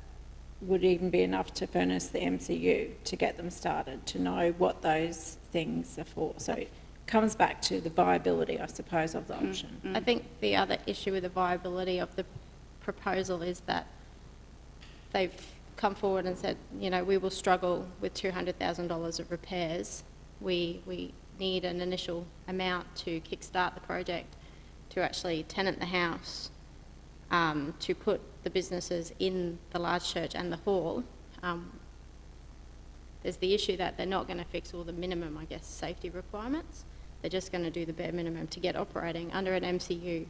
would even be enough to furnish the MCU to get them started, to know what those things are for. So it comes back to the viability, I suppose, of the option. I think the other issue with the viability of the proposal is that they've come forward and said, you know, we will struggle with $200,000 of repairs. We need an initial amount to kickstart the project, to actually tenant the house, to put the businesses in the large church and the hall. There's the issue that they're not going to fix all the minimum, I guess, safety requirements. They're just going to do the bare minimum to get operating. Under an MCU,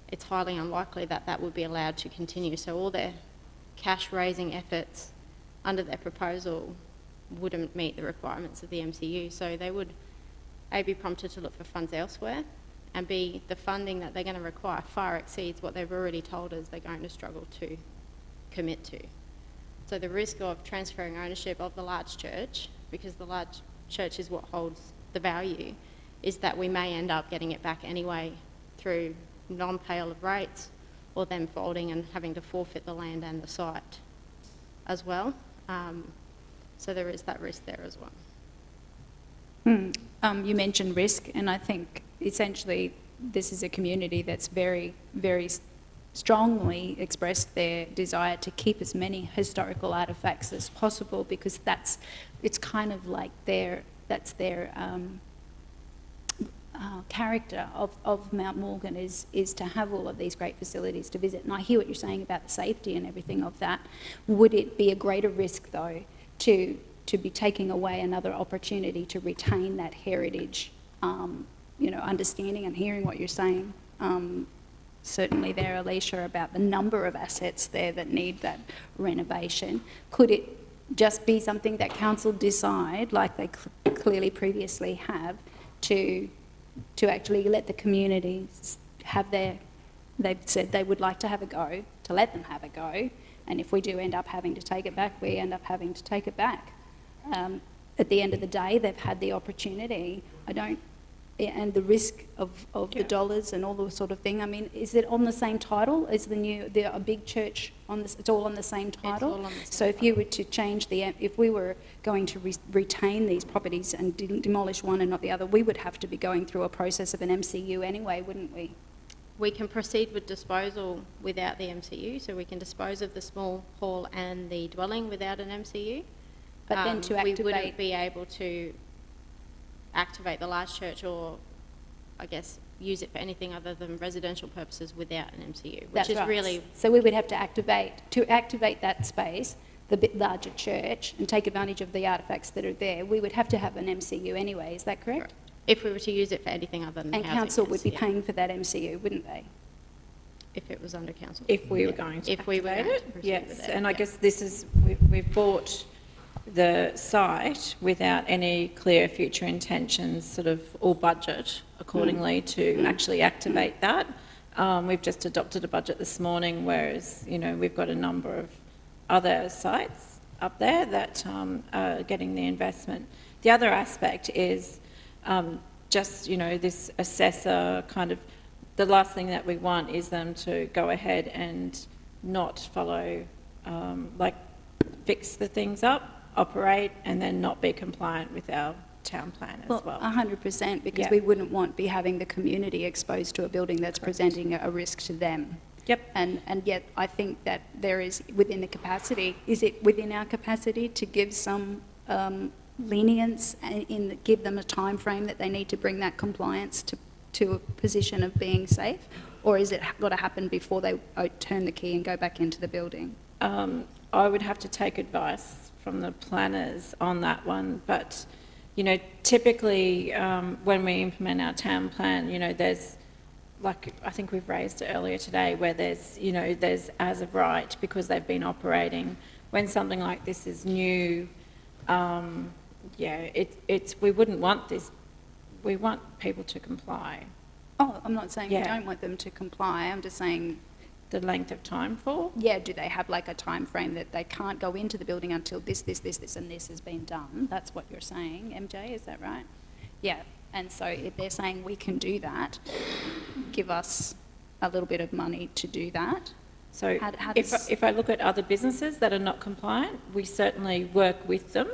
it's highly unlikely that that would be allowed to continue. So all their cash-raising efforts under their proposal wouldn't meet the requirements of the MCU. So they would, A, be prompted to look for funds elsewhere, and B, the funding that they're going to require far exceeds what they've already told us they're going to struggle to commit to. So the risk of transferring ownership of the large church, because the large church is what holds the value, is that we may end up getting it back anyway through non-payal of rates, or them folding and having to forfeit the land and the site as well. So there is that risk there as well. You mentioned risk, and I think essentially this is a community that's very, very strongly expressed their desire to keep as many historical artefacts as possible, because it's kind of like that's their character of Mount Morgan is to have all of these great facilities to visit. And I hear what you're saying about the safety and everything of that. Would it be a greater risk, though, to be taking away another opportunity to retain that heritage, understanding and hearing what you're saying? Certainly there, Alicia, about the number of assets there that need that renovation. Could it just be something that council decide, like they clearly previously have, to actually let the community have they've said they would like to have a go, to let them have a go, and if we do end up having to take it back, we end up having to take it back. at the end of the day, they've had the opportunity. And the risk of the dollars and all the sort of thing. I mean, is it on the same title as a big church on this? It's all on the same title. It's all on the same so if you were to change if we were going to retain these properties and demolish one and not the other, we would have to be going through a process of an MCU anyway, wouldn't we? We can proceed with disposal without the MCU, so we can dispose of the small hall and the dwelling without an MCU. But then to activate... We wouldn't be able to activate the large church or, I guess, use it for anything other than residential purposes without an MCU, which is really... So we would have to activate that space, the bit larger church, and take advantage of the artefacts that are there. We would have to have an MCU anyway, is that correct? If we were to use it for anything other than and housing. Council would be paying for that MCU, wouldn't they? If it was under Council. If we were going to activate it, yes. And I guess this is, we've bought the site without any clear future intentions sort of or budget accordingly to actually activate that. We've just adopted a budget this morning, whereas, you know, we've got a number of other sites up there that are getting the investment. The other aspect is just, you know, this assessor kind of, the last thing that we want is them to go ahead and not follow, like fix the things up, operate, and then not be compliant with our town plan as well. 100%, because we wouldn't want be having the community exposed to a building that's presenting a risk to them. Yep. And yet I think that there is within the capacity, is it within our capacity to give some lenience and give them a time frame that they need to bring that compliance to a position of being safe? Or is it got to happen before they turn the key and go back into the building? I would have to take advice from the planners on that one, but you know, typically when we implement our town plan, you know, there's, like I think we've raised it earlier today, where there's, you know, there's as of right because they've been operating. When something like this is new, we wouldn't want this. We want people to comply. Oh, I'm not saying we don't want them to comply. I'm just saying the length of time for? Yeah, do they have like a time frame that they can't go into the building until this and this has been done? That's what you're saying, MJ, is that right? Yeah, and so if they're saying we can do that, give us a little bit of money to do that. So if I look at other businesses that are not compliant, we certainly work with them.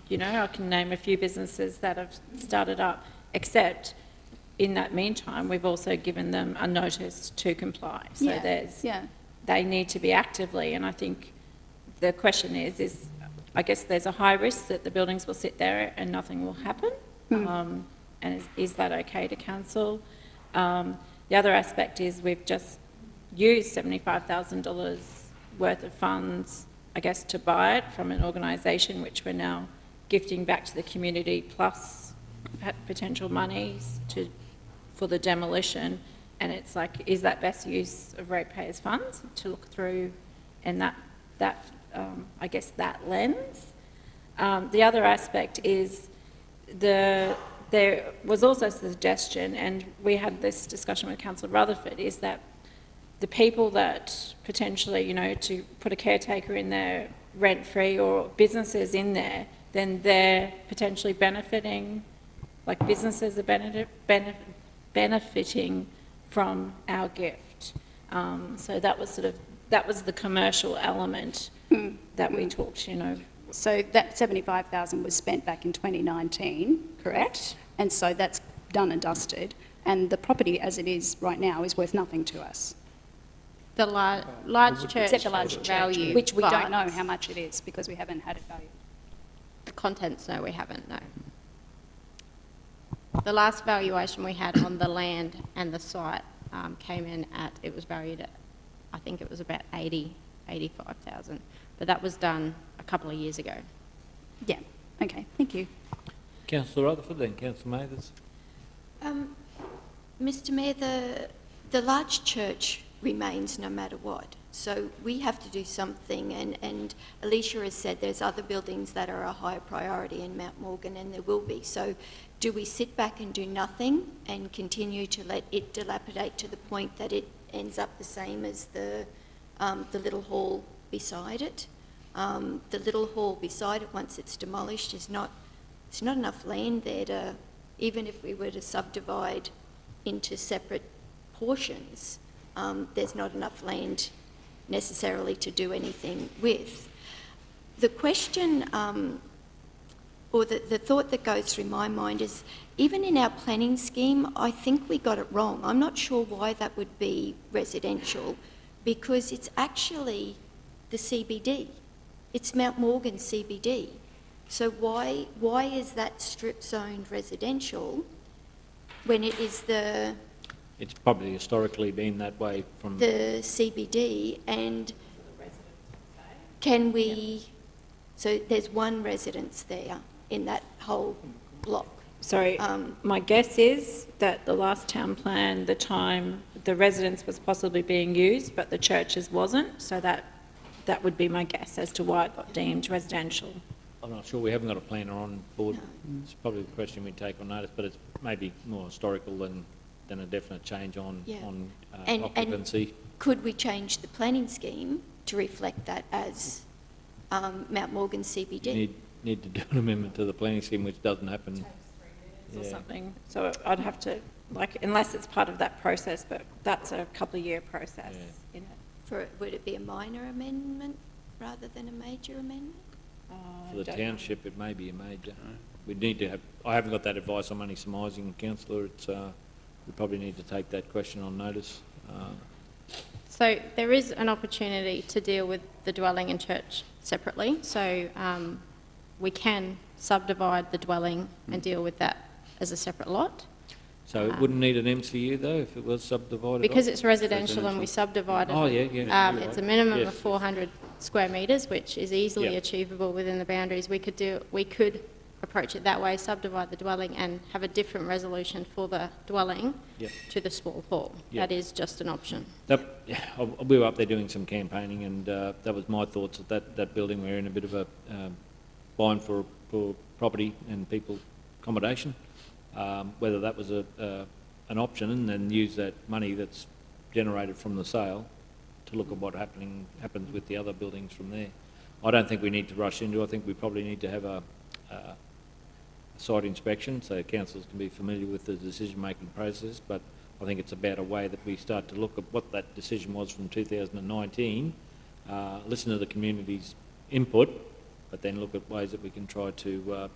You know, I can name a few businesses that have started up, except in that meantime, we've also given them a notice to comply. So they need to be actively, and I think the question is I guess there's a high risk that the buildings will sit there and nothing will happen. And is that okay to council? The other aspect is we've just used $75,000 worth of funds, I guess, to buy it from an organisation which we're now gifting back to the community, plus potential monies for the demolition. And it's like, is that best use of ratepayers' funds to look through, and that I guess that lens. The other aspect is there was also a suggestion, and we had this discussion with Councillor Rutherford, is that the people that potentially, you know, to put a caretaker in there rent-free or businesses in there, then they're potentially benefiting, like businesses are benefiting from our gift. So that was the commercial element that we talked, you know. So that $75,000 was spent back in 2019, correct? And so that's done and dusted. And the property as it is right now is worth nothing to us. The large church, except the large value, church, which we don't know how much it is because we haven't had it valued. The contents, no, we haven't, no. The last valuation we had on the land and the site came in at, it was valued at, I think it was about 85,000, but that was done a couple of years ago. Yeah, okay, thank you. Councillor Rutherford, then Councillor Mathers. Mr Mayor, the large church remains no matter what. So we have to do something, and Alicia has said there's other buildings that are a higher priority in Mount Morgan, and there will be. So do we sit back and do nothing and continue to let it dilapidate to the point that it ends up the same as the little hall beside it? The little hall beside it, once it's demolished, there's not enough land there to, even if we were to subdivide into separate portions, there's not enough land necessarily to do anything with. The question, or the thought that goes through my mind is, even in our planning scheme, I think we got it wrong. I'm not sure why that would be residential, because it's actually the CBD. It's Mount Morgan CBD. So why is that strip zoned residential when it is It's probably historically been that way from the CBD? And can we, so there's one residence there in that whole block. Sorry, my guess is that the last town plan, the residence was possibly being used, but the churches wasn't, so that would be my guess as to why it got deemed residential. I'm not sure. We haven't got a planner on board. It's probably a question we take on notice, but it's maybe more historical than a definite change on occupancy. And could we change the planning scheme to reflect that as Mount Morgan CBD? You need to do an amendment to the planning scheme, which doesn't happen. Or something. So I'd have to, unless it's part of that process, but that's a couple of year process in it. Would it be a minor amendment rather than a major amendment? For the township, it may be a major. We need to have. I haven't got that advice. I'm only surmising, councillor. It's we probably need to take that question on notice. So there is an opportunity to deal with the dwelling and church separately. So we can subdivide the dwelling and deal with that as a separate lot. So it wouldn't need an MCU though if it was subdivided? Because it's residential and we subdivided it. It's a minimum of 400 square metres, which is easily achievable within the boundaries. We could approach it that way, subdivide the dwelling and have a different resolution for the dwelling to the small hall. That is just an option. We were up there doing some campaigning, and that was my thoughts at that building. We're in a bit of a bind for property and people accommodation. Whether that was an option, and then use that money that's generated from the sale to look at what happens with the other buildings from there. I don't think we need to rush into it. I think we probably need to have a site inspection so councillors can be familiar with the decision-making process, but I think it's about a way that we start to look at what that decision was from 2019, listen to the community's input, but then look at ways that we can try to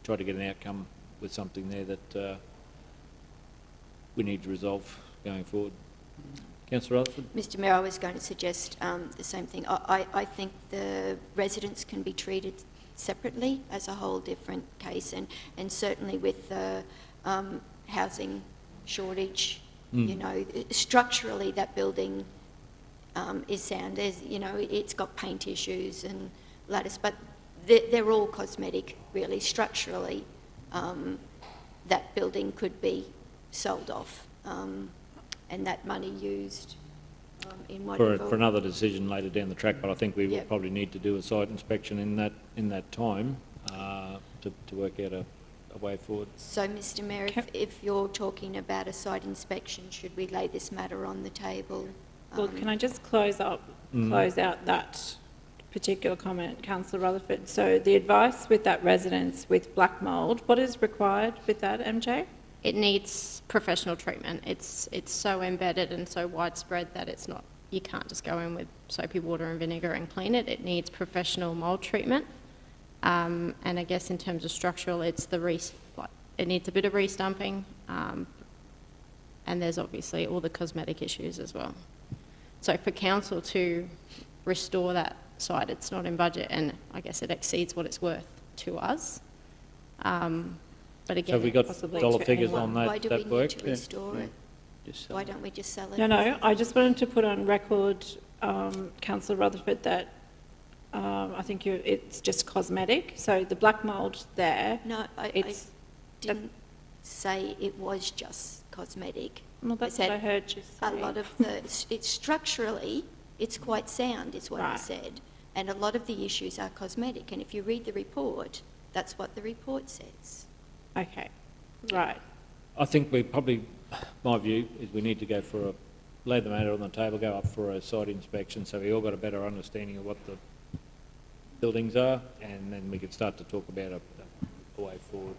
get an outcome with something there that we need to resolve going forward. Councillor Rutherford? Mr Mayor, I was going to suggest the same thing. I think the residents can be treated separately as a whole different case, and certainly with the housing shortage, you know, structurally that building is sound. There's, you know, it's got paint issues and lattice, but they're all cosmetic really. Structurally, that building could be sold off and that money used in whatever. For another decision later down the track, but I think we will probably need to do a site inspection in that time to work out a way forward. So, Mr Mayor, if you're talking about a site inspection, should we lay this matter on the table? Well, can I just close out that particular comment, Councillor Rutherford? So the advice with that residence with black mould, what is required with that, MJ? It needs professional treatment. It's so embedded and so widespread that it's not, you can't just go in with soapy water and vinegar and clean it. It needs professional mould treatment. And I guess in terms of structural, it's it needs a bit of restumping, and there's obviously all the cosmetic issues as well. So for council to restore that site, it's not in budget, and I guess it exceeds what it's worth to us. But again, so have we got dollar figures on that? Why do we need to restore it? Why don't we just sell it? No, I just wanted to put on record, Councillor Rutherford, that I think it's just cosmetic. So the black mould there. No, I didn't say it was just cosmetic. Well, that's what I heard you say. A lot of it's structurally, it's quite sound, is what I said. And a lot of the issues are cosmetic. And if you read the report, that's what the report says. Okay, right. I think we probably, my view is we need to go for lay the matter on the table, go up for a site inspection, so we all got a better understanding of what buildings are, and then we can start to talk about a way forward.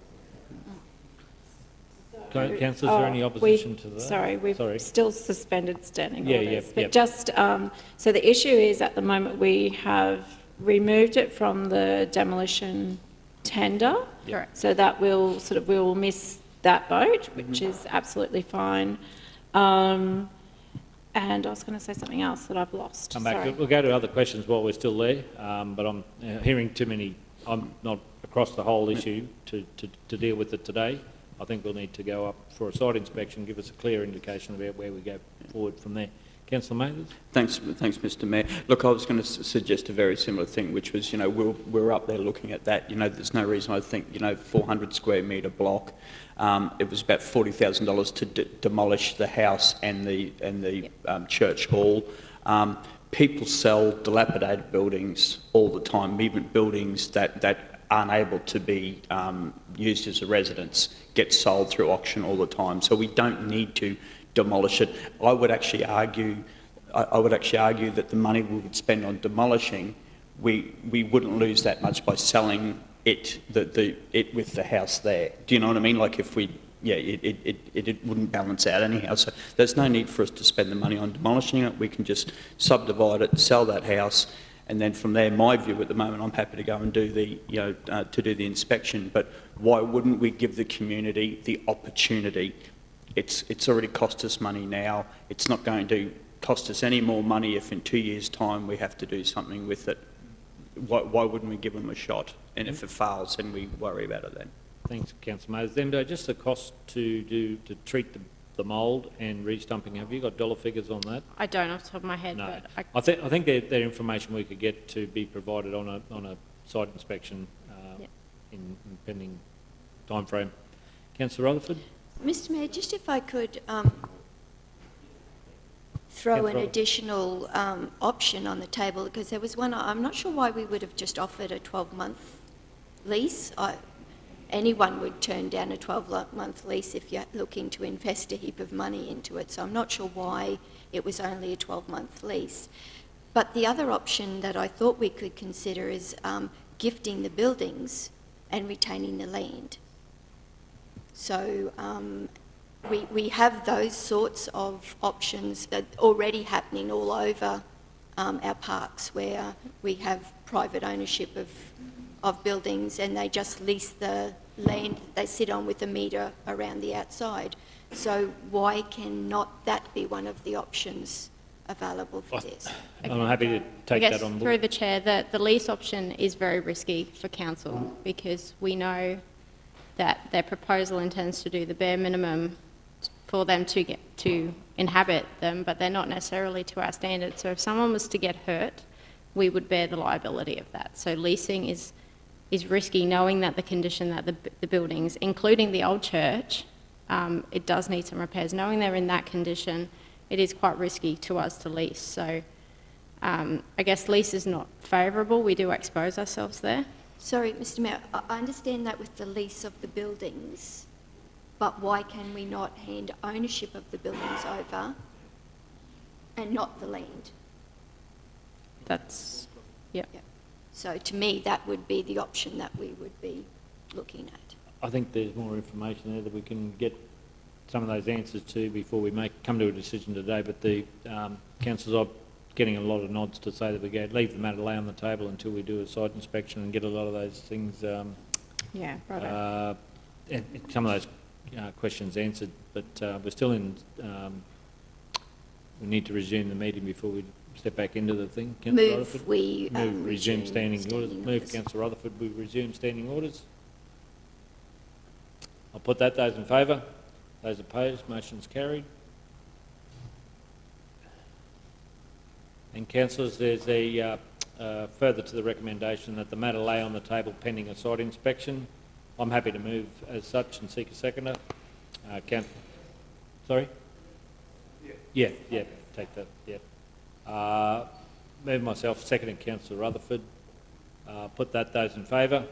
Councillor, is there any opposition to that? Sorry, we've still suspended standing orders. But yep. just, so the issue is at the moment we have removed it from the demolition tender. Yep. So that will we will miss that vote, which is absolutely fine. And I was going to say something else that I've lost. Come back. Sorry. We'll go to other questions while we're still there, but I'm hearing too many. I'm not across the whole issue to deal with it today. I think we'll need to go up for a site inspection, give us a clear indication about where we go forward from there. Councillor Mathers? Thanks, Mr Mayor. Look, I was going to suggest a very similar thing, which was, we're up there looking at that. There's no reason I think, 400 square metre block. It was about $40,000 to demolish the house and the church hall. People sell dilapidated buildings all the time, even buildings that aren't able to be used as a residence get sold through auction all the time. So we don't need to demolish it. I would actually argue that the money we would spend on demolishing, we wouldn't lose that much by selling it with the house there. Do you know what I mean? Like if we, it wouldn't balance out anyhow. So there's no need for us to spend the money on demolishing it. We can just subdivide it, sell that house, and then from there, my view at the moment, I'm happy to go and do the, to do the inspection. But why wouldn't we give the community the opportunity? It's already cost us money now. It's not going to cost us any more money if in 2 years' time we have to do something with it. Why wouldn't we give them a shot? And if it fails, then we worry about it then. Thanks, Councillor Mathers. Then just the cost to treat the mould and re-stumping. Have you got dollar figures on that? I don't off the top of my head, No. but I think they're information we could get to be provided on a site inspection in pending time frame. Councillor Rutherford? Mr Mayor, just if I could throw an additional option on the table, because there was one, I'm not sure why we would have just offered a 12-month lease. Anyone would turn down a 12-month lease if you're looking to invest a heap of money into it, so I'm not sure why it was only a 12-month lease. But the other option that I thought we could consider is gifting the buildings and retaining the land. So we have those sorts of options already happening all over our parks, where we have private ownership of buildings and they just lease the land that they sit on with a metre around the outside. So why cannot that be one of the options available for this? I'm happy to take that on board. Through the chair, the lease option is very risky for council because we know that their proposal intends to do the bare minimum for them to get to inhabit them, but they're not necessarily to our standards. So if someone was to get hurt, we would bear the liability of that. So leasing is risky, knowing that the condition that the buildings, including the old church, it does need some repairs. Knowing they're in that condition, it is quite risky to us to lease. So I guess lease is not favourable. We do expose ourselves there. Sorry, Mr Mayor, I understand that with the lease of the buildings, but why can we not hand ownership of the buildings over and not the land? That's, yeah. So to me, that would be the option that we would be looking at. I think there's more information there that we can get some of those answers to before we come to a decision today, but the councillors are getting a lot of nods to say that we leave the matter lay on the table until we do a site inspection and get a lot of those things, and some of those questions answered. But we're still in, we need to resume the meeting before we step back into the thing. Councillor Rutherford? Move, resume standing orders. Move, Councillor Rutherford, we resume standing orders. I'll put that. Those in favour? Those opposed? Motion's carried. And councillors, there's a further to the recommendation that the matter lay on the table pending a site inspection. I'm happy to move as such and seek a seconder. Sorry? Yeah, take that, yeah. Move myself, seconding Councillor Rutherford. Put that. Those in favour?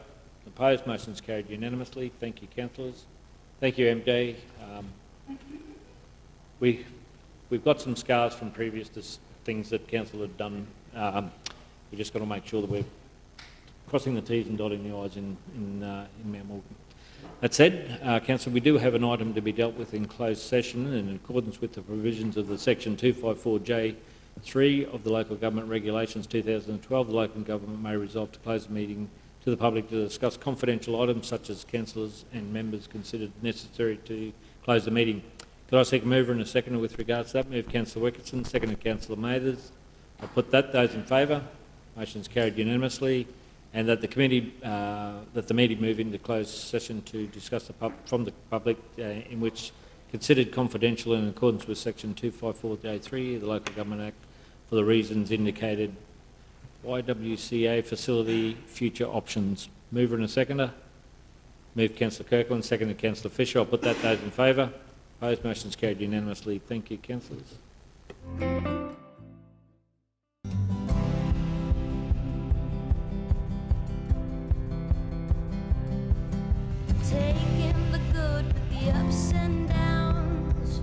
Opposed? Motion's carried unanimously. Thank you, councillors. Thank you, MD. We've got some scars from previous things that council had done. We've just got to make sure that we're crossing the T's and dotting the I's in Mount Morgan. That said, Council, we do have an item to be dealt with in closed session, and in accordance with the provisions of the Section 254J3 of the Local Government Regulations 2012, the local government may resolve to close the meeting to the public to discuss confidential items such as councillors and members considered necessary to close the meeting. Could I seek a mover and a seconder with regards to that? Move Councillor Wickerson, seconded Councillor Mathers. I'll put that. Those in favour? Motion is carried unanimously. And that the committee, that the meeting move into closed session to discuss from the public in which considered confidential in accordance with Section 254J3 of the Local Government Act for the reasons indicated. YWCA facility future options. Mover and a seconder. Move Councillor Kirkland, seconded Councillor Fisher. I'll put that. Those in favour? Opposed? Motion is carried unanimously. Thank you, councillors. Taking the good with the ups and downs.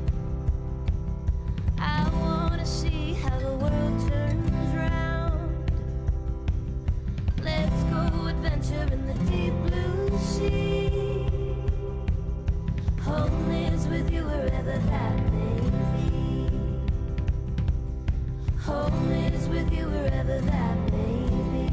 I wanna see how the world turns round. Let's go adventure in the deep blue sea. Home is with you wherever that may be. Home is with you wherever that may be.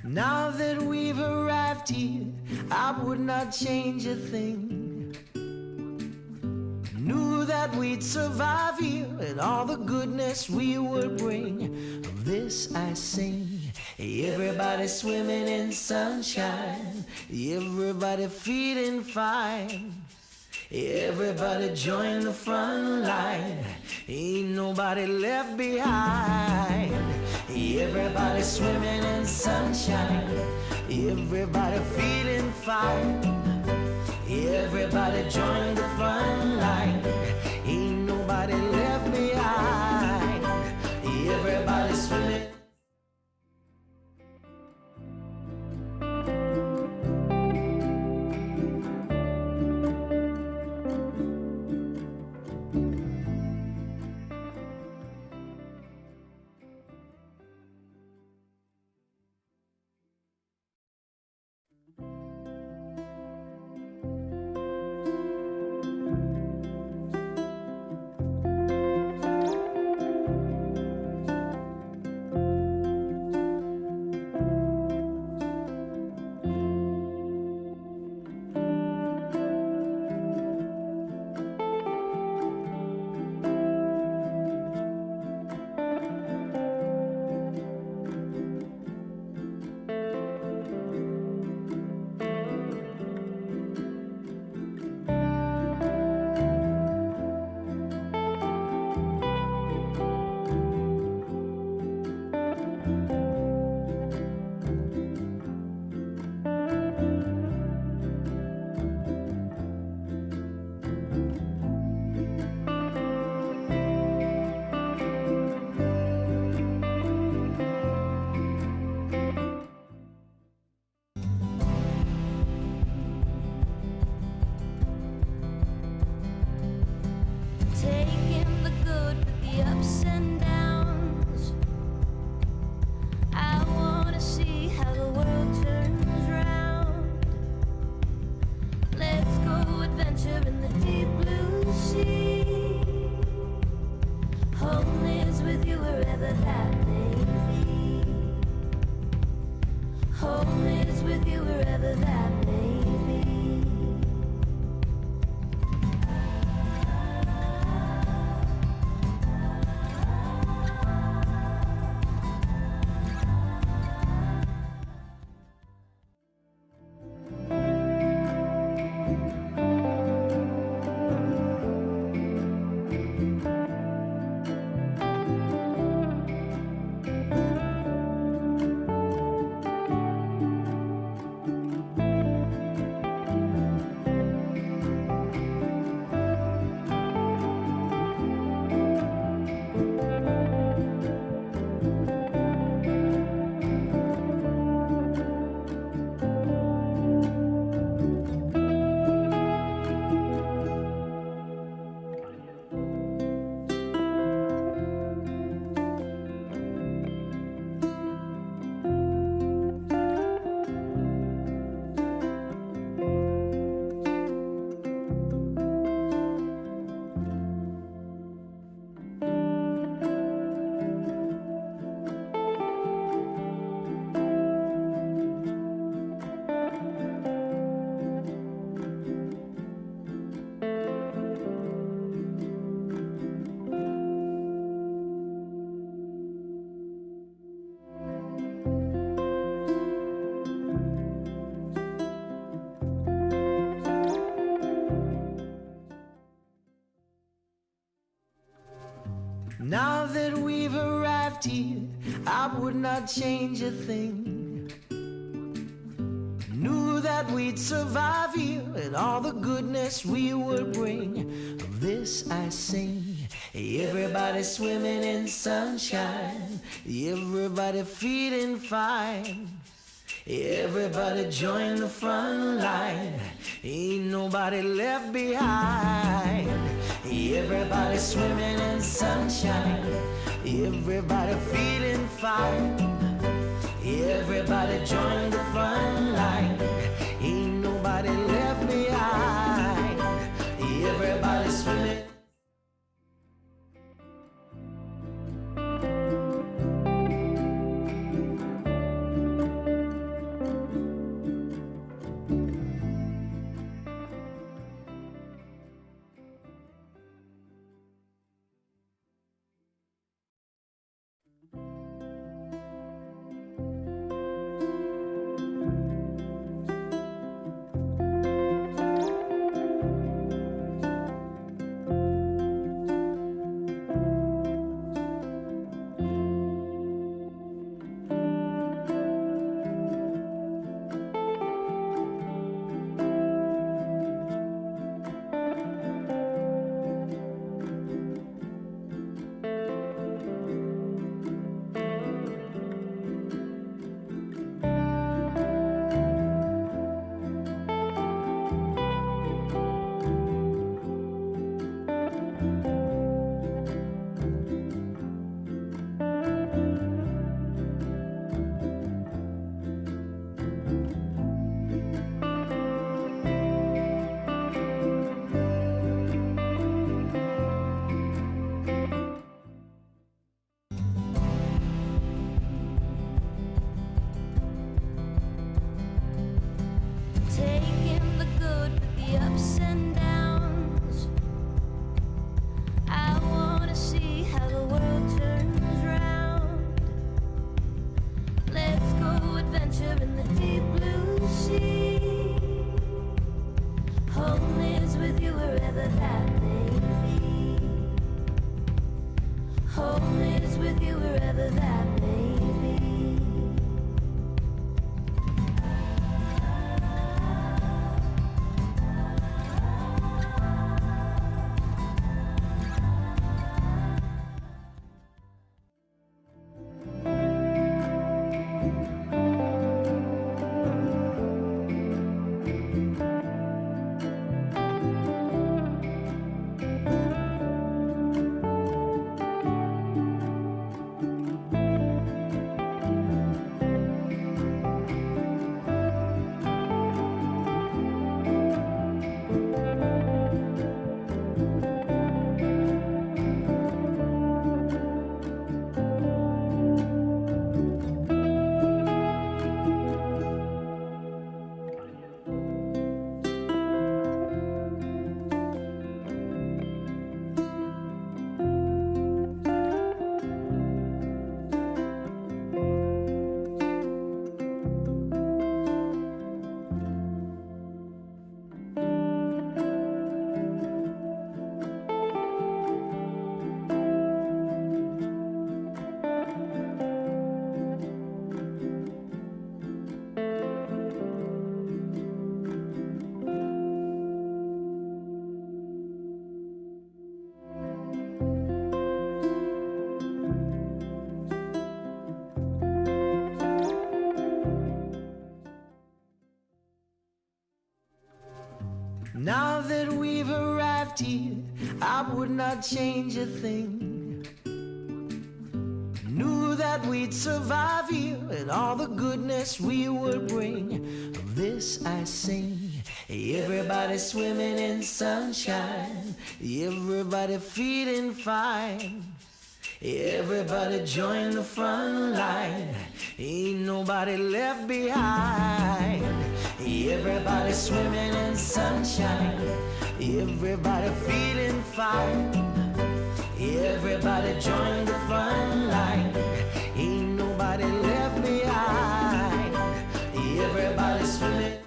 Now that we've arrived here, I would not change a thing. Knew that we'd survive here and all the goodness we would bring. Of this I sing. Everybody swimming in sunshine, everybody feeling fine. Everybody join the front line, ain't nobody left behind. Everybody swimming in sunshine, everybody feeling fine. Everybody join the front line, ain't nobody left behind. Everybody swimming. Now that we've arrived here, I would not change a thing. Knew that we'd survive here and all the goodness we would bring. Of this I sing. Everybody swimming in sunshine, everybody feeling fine. Everybody join the front line, ain't nobody left behind. Everybody swimming in sunshine, everybody feeling fine. Everybody join the front line, ain't nobody left behind. Everybody swimming. Taking the good with the ups and downs. I wanna see how the world turns round. Let's go adventure in the deep blue sea. Home is with you wherever that may be. Home is with you wherever that may be. Now that we've arrived here, I would not change a thing. Knew that we'd survive here and all the goodness we would bring. Of this I sing. Everybody swimming in sunshine, everybody feeling fine. Everybody join the front line, ain't nobody left behind. Everybody swimming in sunshine, everybody feeling fine. Everybody join the front line, ain't nobody left behind. Everybody swimming.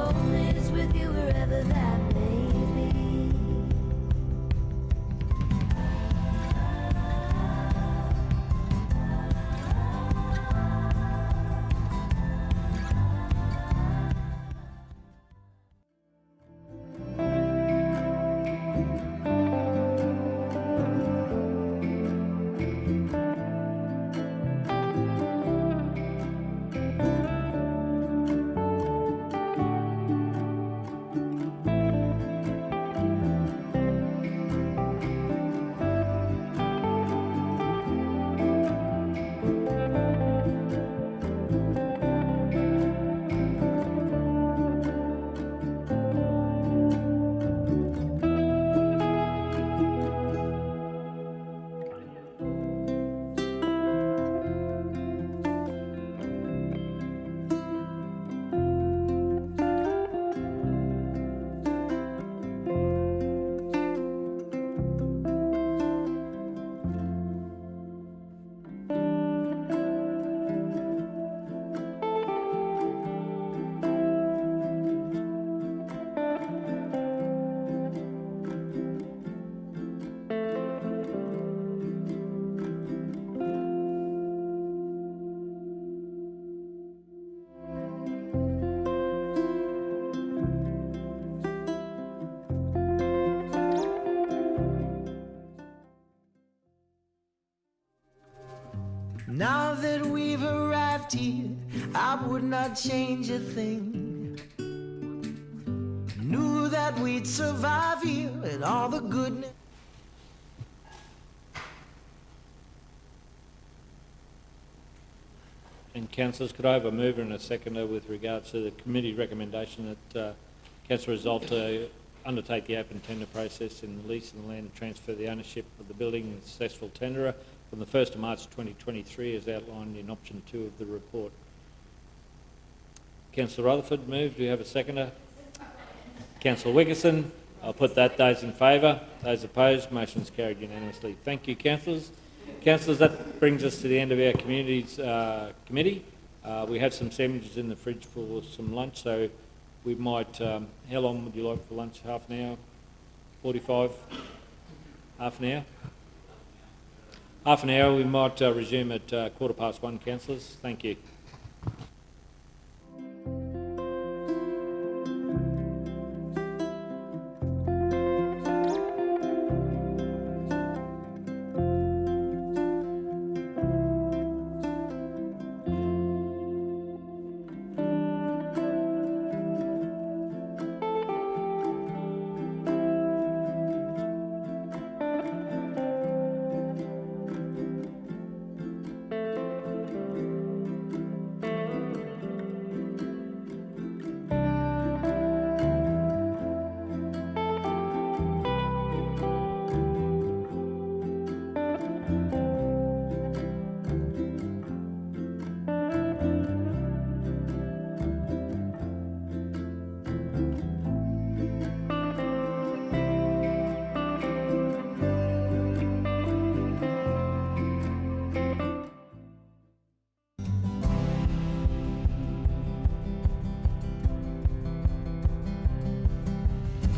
Home is with you wherever that may be. Now that we've arrived here, I would not change a thing. Knew that we'd survive here and all the goodness. And councillors, could I have a mover and a seconder with regards to the committee recommendation that council resolve to undertake the open tender process in the lease of the land and transfer the ownership of the building and successful tenderer from the 1st of March 2023 as outlined in option 2 of the report. Councillor Rutherford moved. Do you have a seconder? Councillor Wickerson. I'll put that. Those in favour. Those opposed. Motion is carried unanimously. Thank you, councillors. Councillors, that brings us to the end of our community's committee. We have some sandwiches in the fridge for some lunch, so we might... how long would you like for lunch? Half an hour? 45? Half an hour? Half an hour. We might resume at 1:15, councillors. Thank you.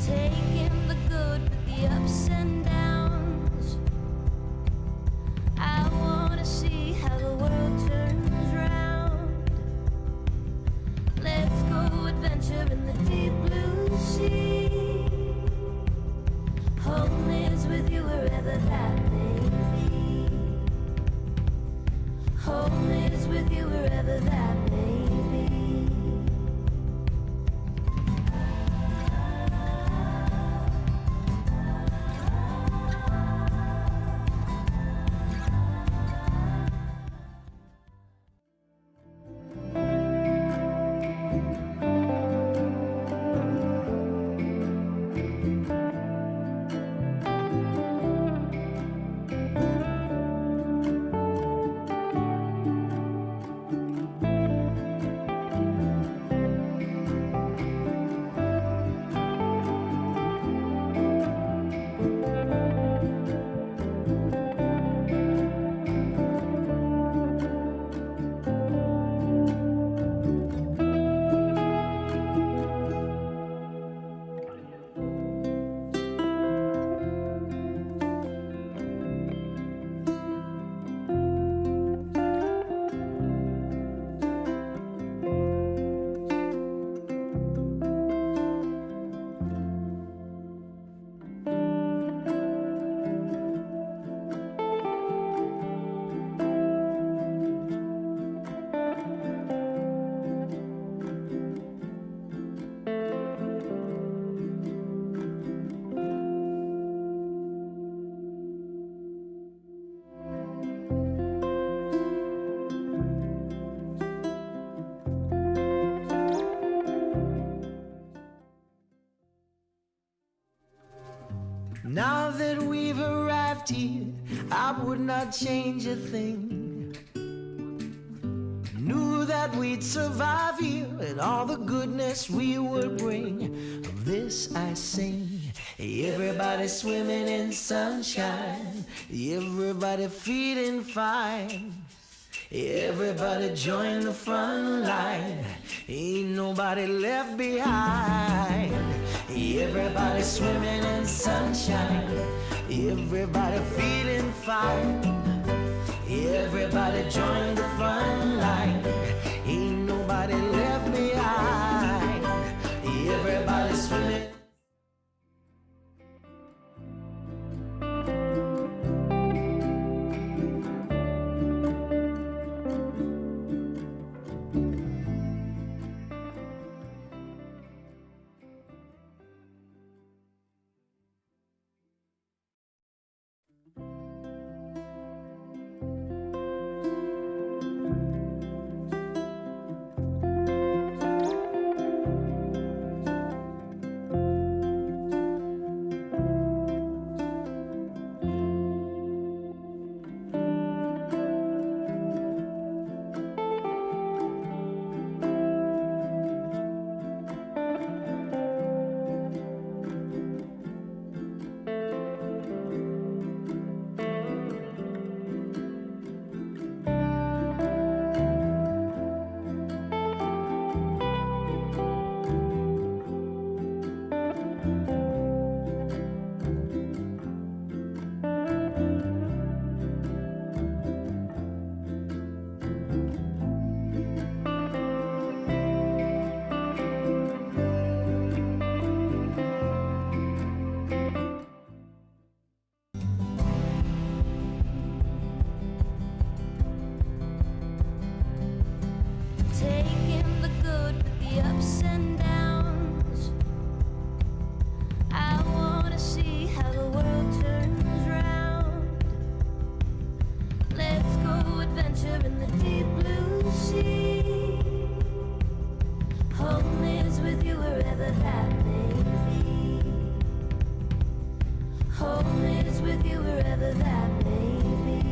Taking the good with the ups and downs. I wanna see how the world turns round. Let's go adventure in the deep blue sea. Home is with you wherever that may be. Home is with you wherever that may be. Now that we've arrived here, I would not change a thing. Knew that we'd survive here and all the goodness we would bring. Of this I sing. Everybody swimming in sunshine, everybody feeling fine. Everybody join the front line, ain't nobody left behind. Everybody swimming in sunshine, everybody feeling fine. Everybody join the front line, ain't nobody left behind. Everybody swimming. Taking the good with the ups and downs. I wanna see how the world turns round. Let's go adventure in the deep blue sea. Home is with you wherever that may be. Home is with you wherever that may be.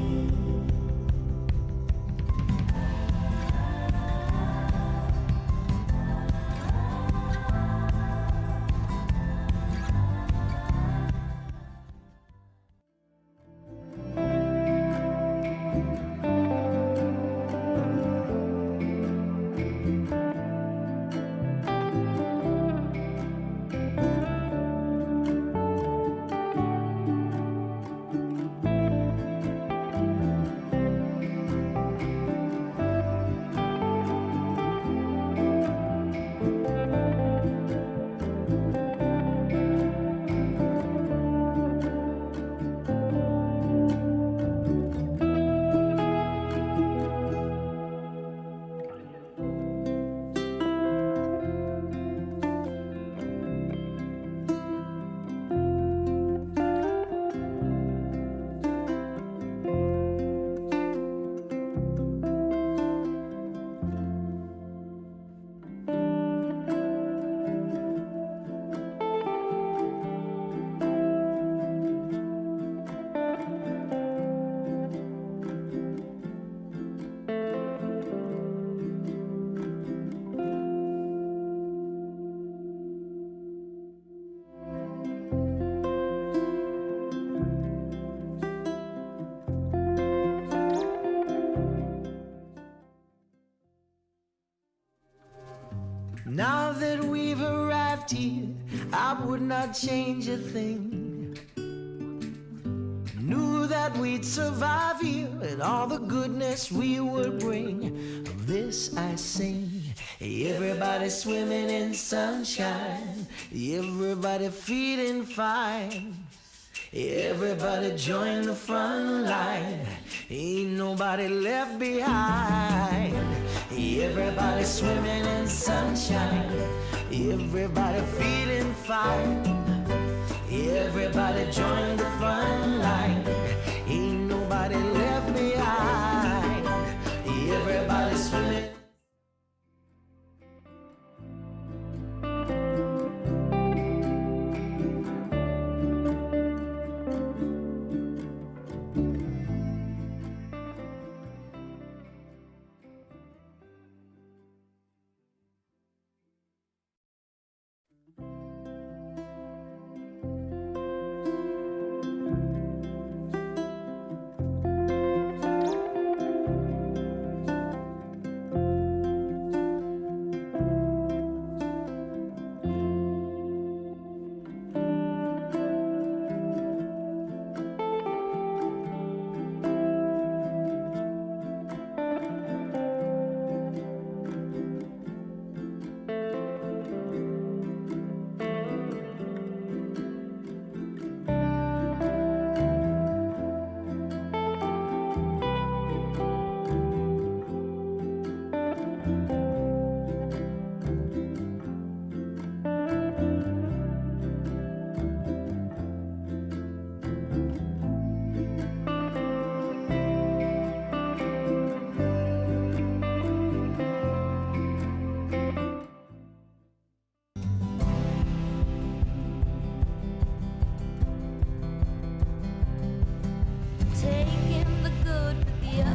Now that we've arrived here, I would not change a thing. Knew that we'd survive here and all the goodness we would bring. Of this I sing. Everybody swimming in sunshine, everybody feeling fine. Everybody join the front line, ain't nobody left behind. Everybody swimming in sunshine, everybody feeling fine. Everybody join the front line, ain't nobody left behind. Everybody swimming.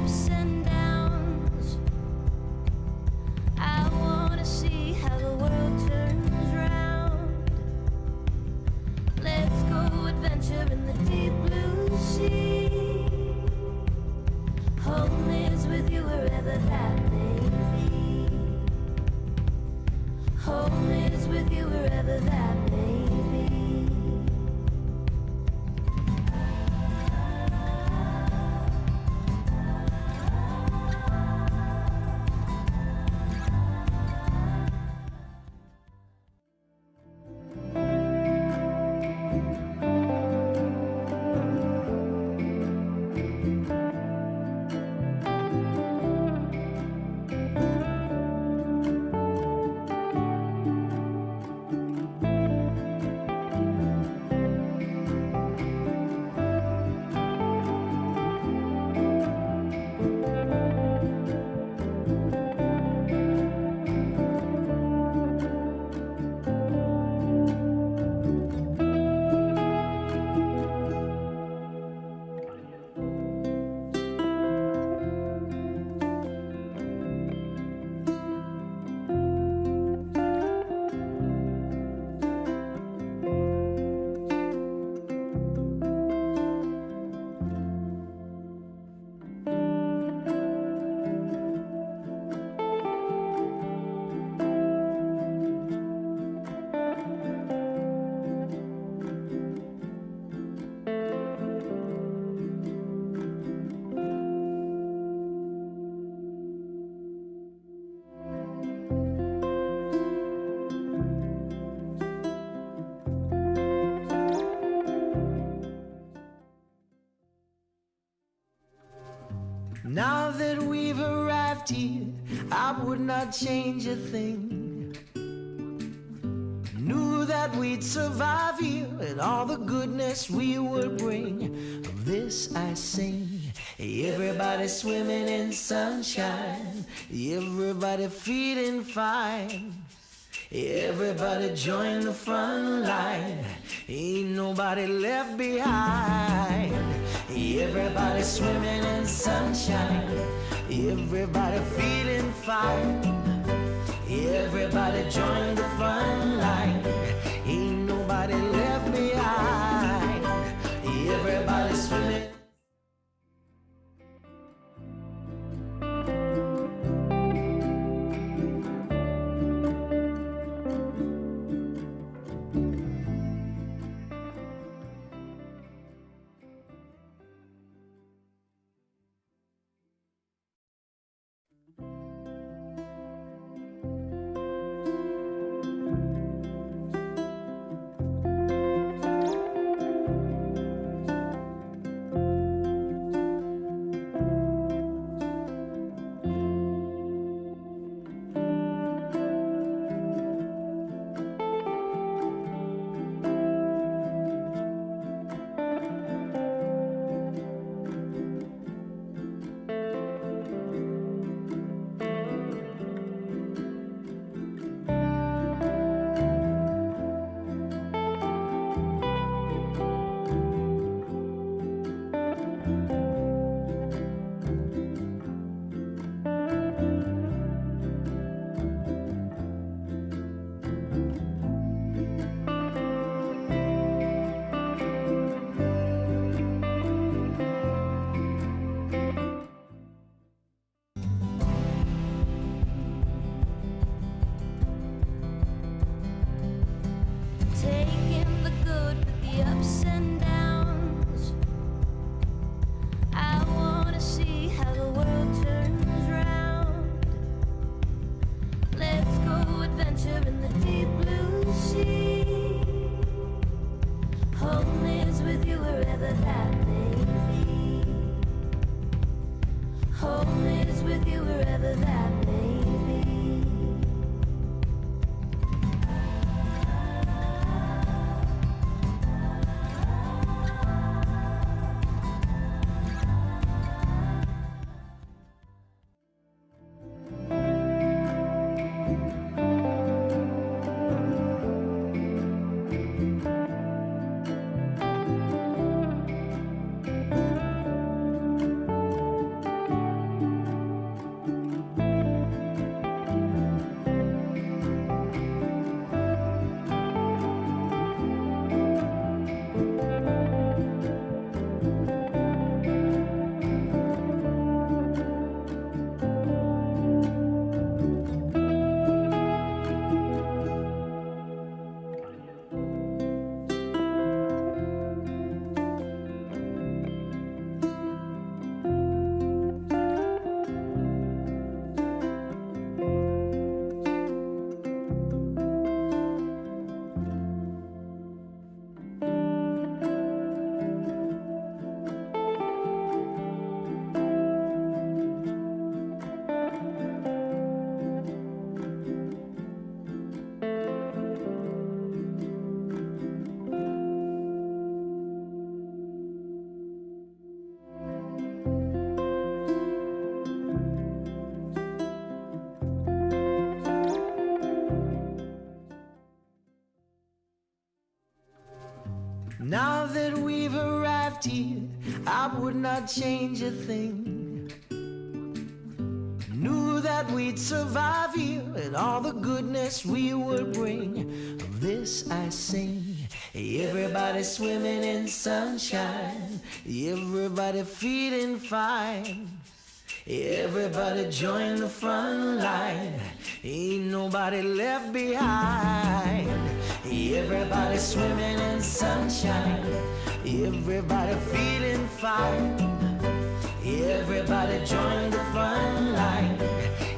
ups and downs. I wanna see how the world turns round. Let's go adventure in the deep blue sea. Home is with you wherever that may be. Home is with you wherever that may be. Now that we've arrived here, I would not change a thing. Knew that we'd survive here and all the goodness we would bring. Of this I sing. Everybody swimming in sunshine, everybody feeling fine. Everybody join the front line, ain't nobody left behind. Everybody swimming in sunshine, everybody feeling fine. Everybody join the front line, ain't nobody left behind. Everybody swimming. Taking the good with the ups and downs. I wanna see how the world turns round. Let's go adventure in the deep blue sea. Home is with you wherever that may be. Home is with you wherever that may be. Now that we've arrived here, I would not change a thing. Knew that we'd survive here and all the goodness we would bring. Of this I sing. Everybody swimming in sunshine, everybody feeling fine. Everybody join the front line, ain't nobody left behind. Everybody swimming in sunshine, everybody feeling fine. Everybody join the front line,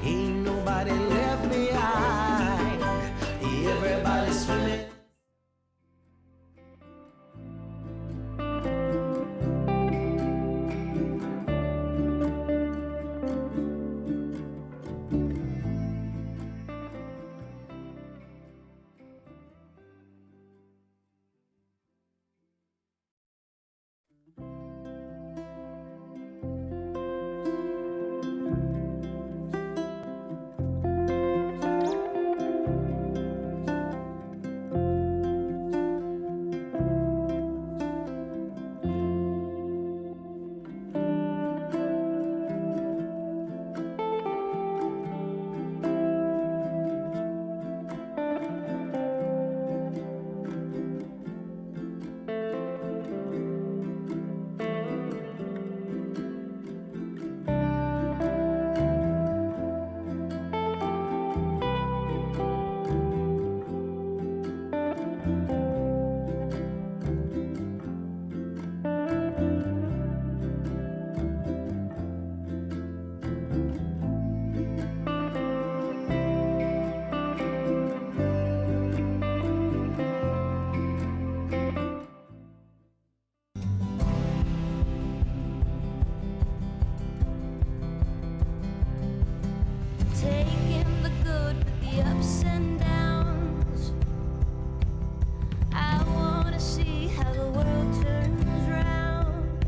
ain't nobody left behind. Everybody swimming. Taking the good with the ups and downs. I wanna see how the world turns round.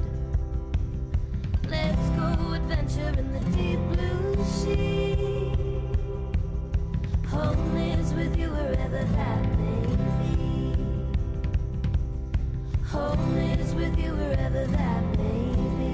Let's go adventure in the deep blue sea. Home is with you wherever that may be. Home is with you wherever that may be.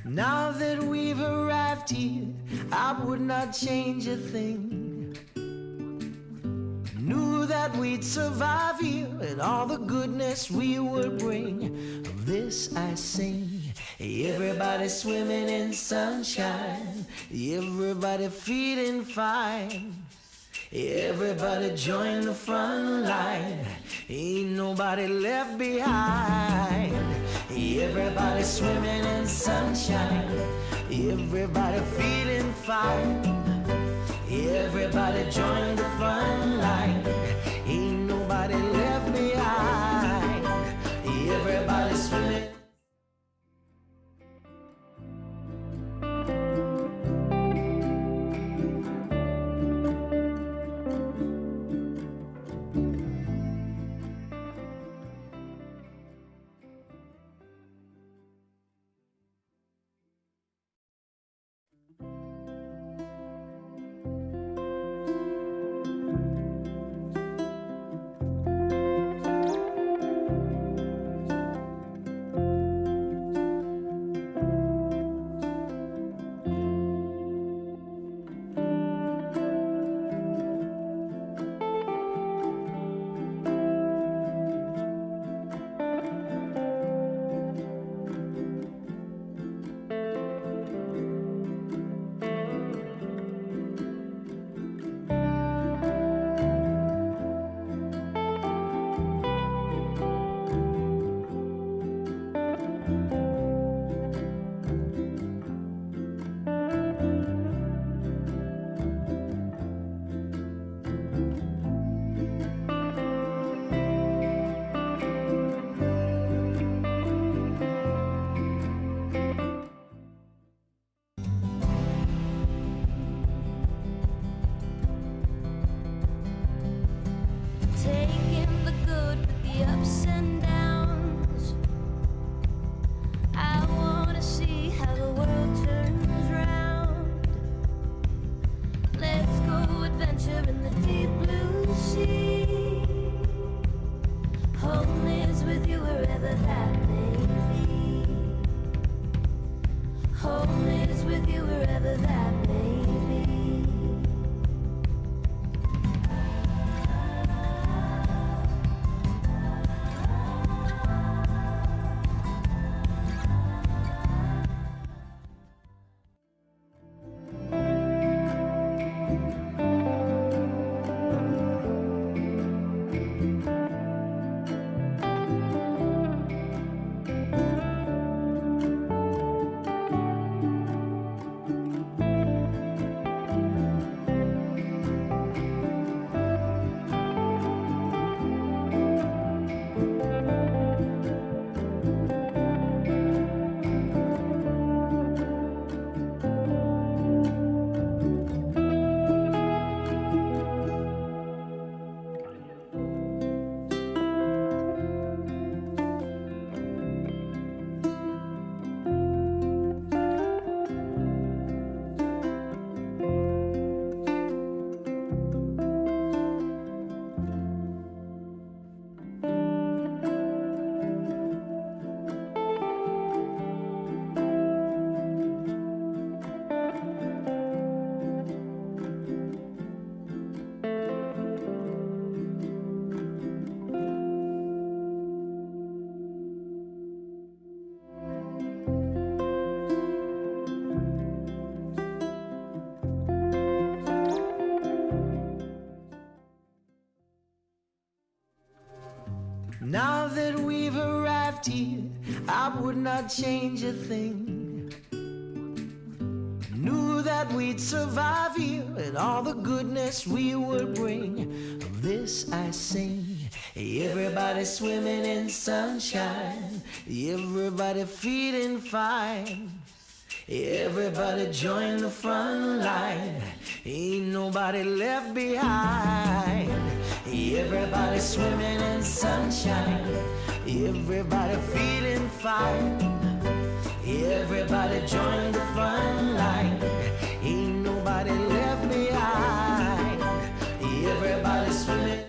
Now that we've arrived here, I would not change a thing. Knew that we'd survive here and all the goodness we would bring. Of this I sing. Everybody swimming in sunshine, everybody feeling fine. Everybody join the front line, ain't nobody left behind. Everybody swimming in sunshine, everybody feeling fine. Everybody join the front line, ain't nobody left behind. Everybody swimming. Now that we've arrived here, I would not change a thing. Knew that we'd survive here and all the goodness we would bring. Of this I sing. Everybody swimming in sunshine, everybody feeling fine. Everybody join the front line, ain't nobody left behind. Everybody swimming in sunshine, everybody feeling fine. Everybody join the front line, ain't nobody left behind. Everybody swimming.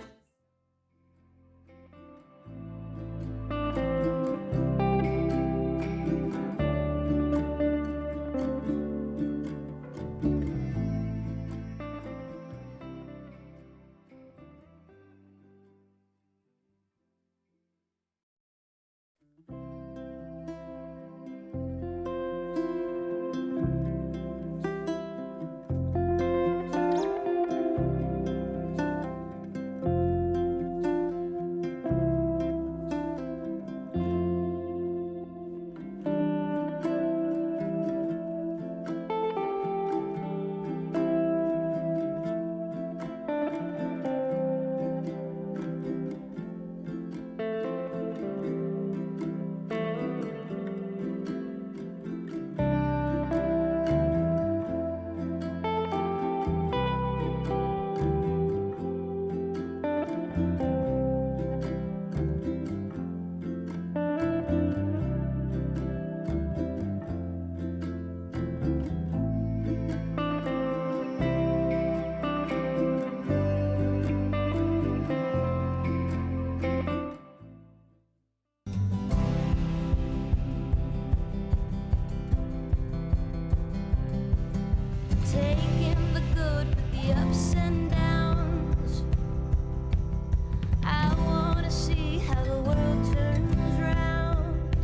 Taking the good with the ups and downs. I wanna see how the world turns round.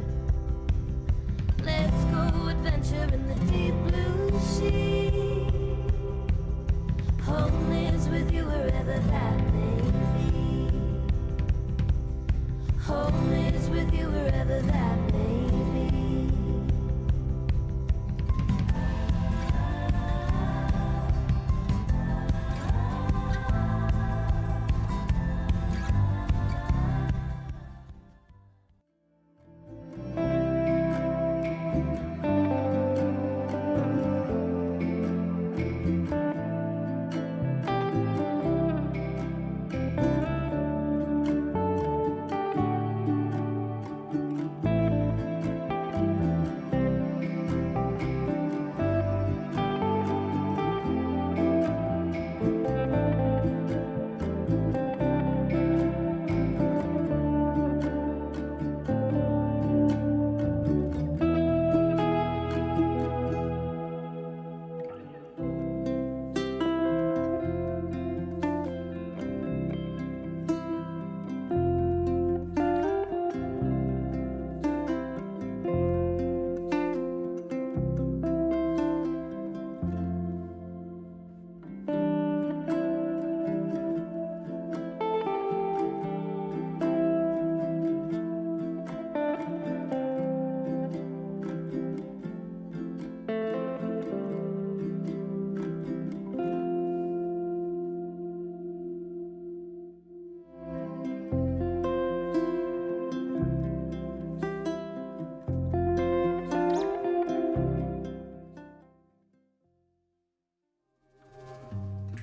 Let's go adventure in the deep blue sea. Home is with you wherever that may be. Home is with you wherever that may be.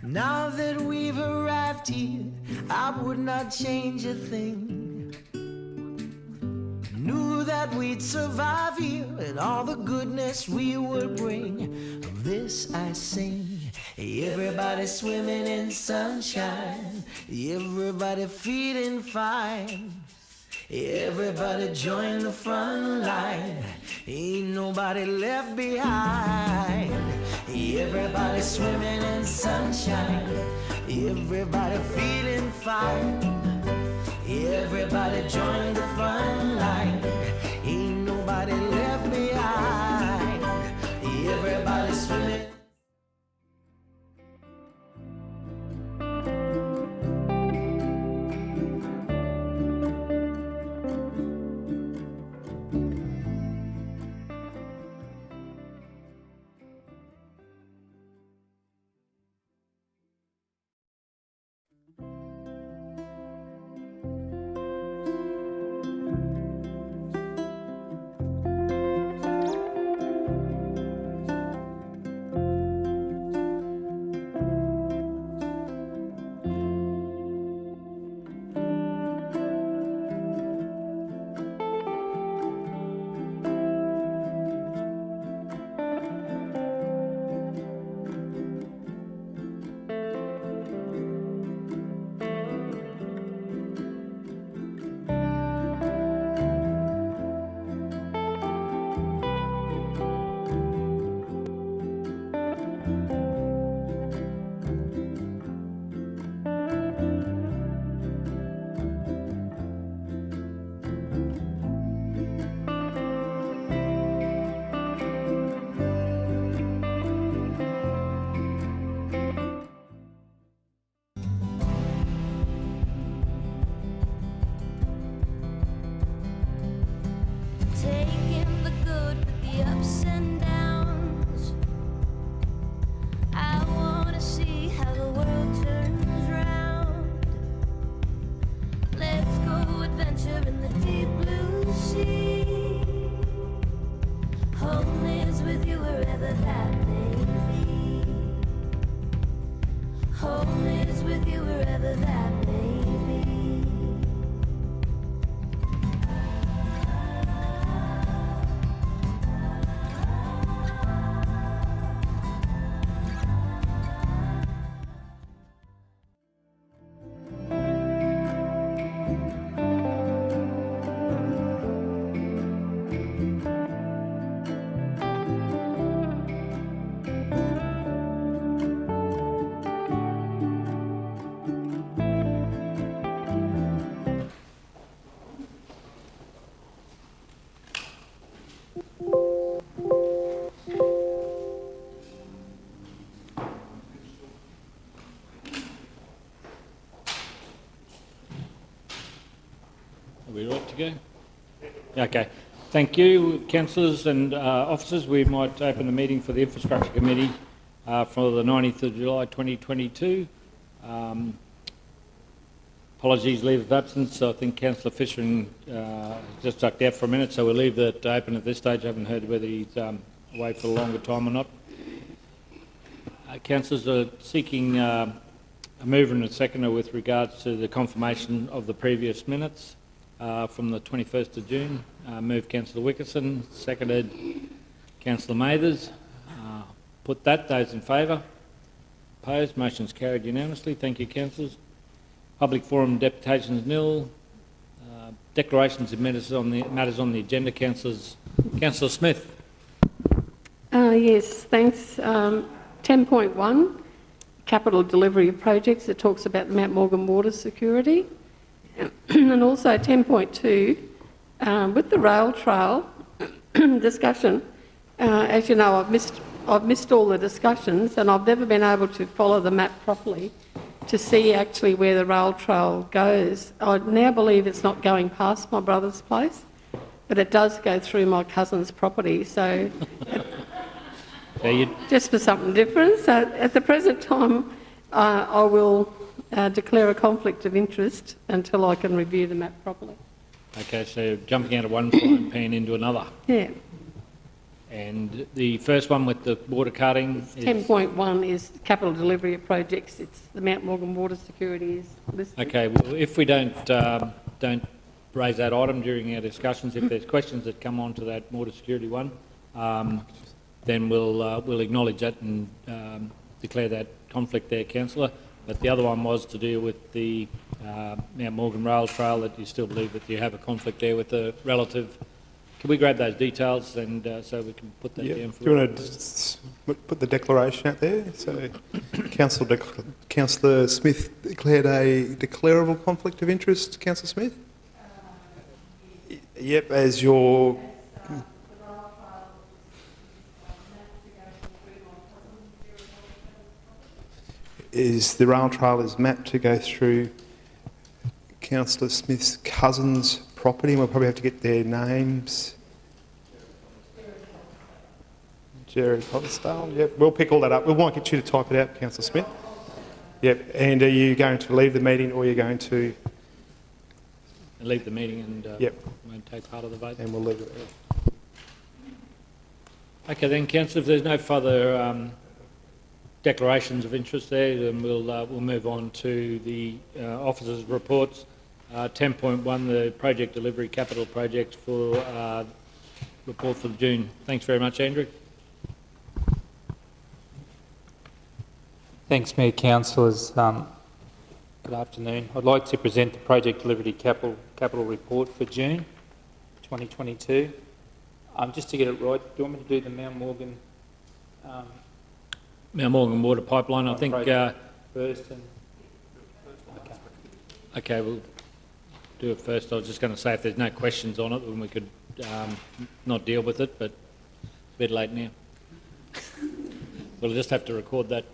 Now that we've arrived here, I would not change a thing. Knew that we'd survive here and all the goodness we would bring. Of this I sing. Everybody swimming in sunshine, everybody feeling fine. Everybody join the front line, ain't nobody left behind. Everybody swimming in sunshine, everybody feeling fine. Everybody join the front line, ain't nobody left behind. Everybody swimming. home is with you wherever that may be. Are we right to go? Okay. Thank you, councillors and officers. We might open the meeting for the Infrastructure Committee for the 19th of July 2022. Apologies, leave of absence. I think Councillor Fisher just ducked out for a minute, so we'll leave that open at this stage. I haven't heard whether he's away for a longer time or not. Councillors are seeking a mover and a seconder with regards to the confirmation of the previous minutes from the 21st of June. Moved Councillor Wickerson, seconded Councillor Mathers. Put that. Those in favour? Opposed? Motion's carried unanimously. Thank you, councillors. Public forum deputations nil. Declarations of matters on the agenda. Councillor Smith. Yes, thanks. 10.1, capital delivery of projects. It talks about the Mount Morgan water security. And also 10.2, with the rail trail discussion, as you know, I've missed all the discussions and I've never been able to follow the map properly to see actually where the rail trail goes. I now believe it's not going past my brother's place, but it does go through my cousin's property. So just for something different. So at the present time, I will declare a conflict of interest until I can review the map properly. Okay, so jumping out of one frying pan into another. Yeah. And the first one with the water cutting is 10.1 is capital delivery of projects. It's the Mount Morgan water security is listed. okay. Well, if we don't raise that item during our discussions, if there's questions that come on to that water security one, then we'll acknowledge that and declare that conflict there, councillor. But the other one was to deal with the Mount Morgan rail trail, that you still believe that you have a conflict there with the relative. Can we grab those details and so we can put that down for... Do you want to put the declaration out there? So Councillor Smith declared a declarable conflict of interest, Councillor Smith? Yep, as your... Is the rail trail is mapped to go through Councillor Smith's cousin's property, and we'll probably have to get their names. Jerry Potterstall, yep, we'll pick all that up. We might get you to type it out, Councillor Smith. Yep, and are you going to leave the meeting or are you going to... Leave the meeting and yep. Won't take part of the vote? And we'll leave it there. Okay then, councillor, if there's no further declarations of interest there, then we'll move on to the officers' reports. 10.1, the project delivery capital project for report for June. Thanks very much, Andrew. Thanks, Mayor, councillors. Good afternoon. I'd like to present the project delivery capital report for June 2022. Just to get it right, do you want me to do the Mount Morgan? Mount Morgan water pipeline, I think. First and... Okay, we'll do it first. I was just going to say if there's no questions on it, then we could not deal with it, but it's a bit late now. We'll just have to record that,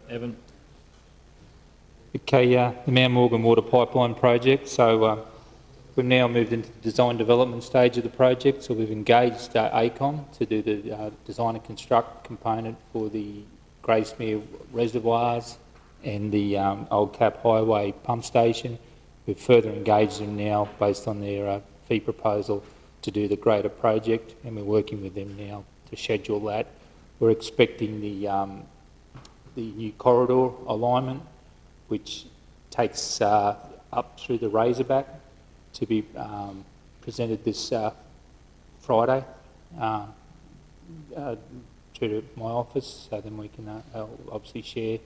Evan. Okay, the Mount Morgan water pipeline project. So we've now moved into the design development stage of the project. So we've engaged ACOM to do the design and construct component for the Gracemere reservoirs and the Old Cap Highway pump station. We've further engaged them now based on their fee proposal to do the greater project, and we're working with them now to schedule that. We're expecting the the new corridor alignment, which takes up through the Razorback, to be presented this Friday to my office, so then we can obviously share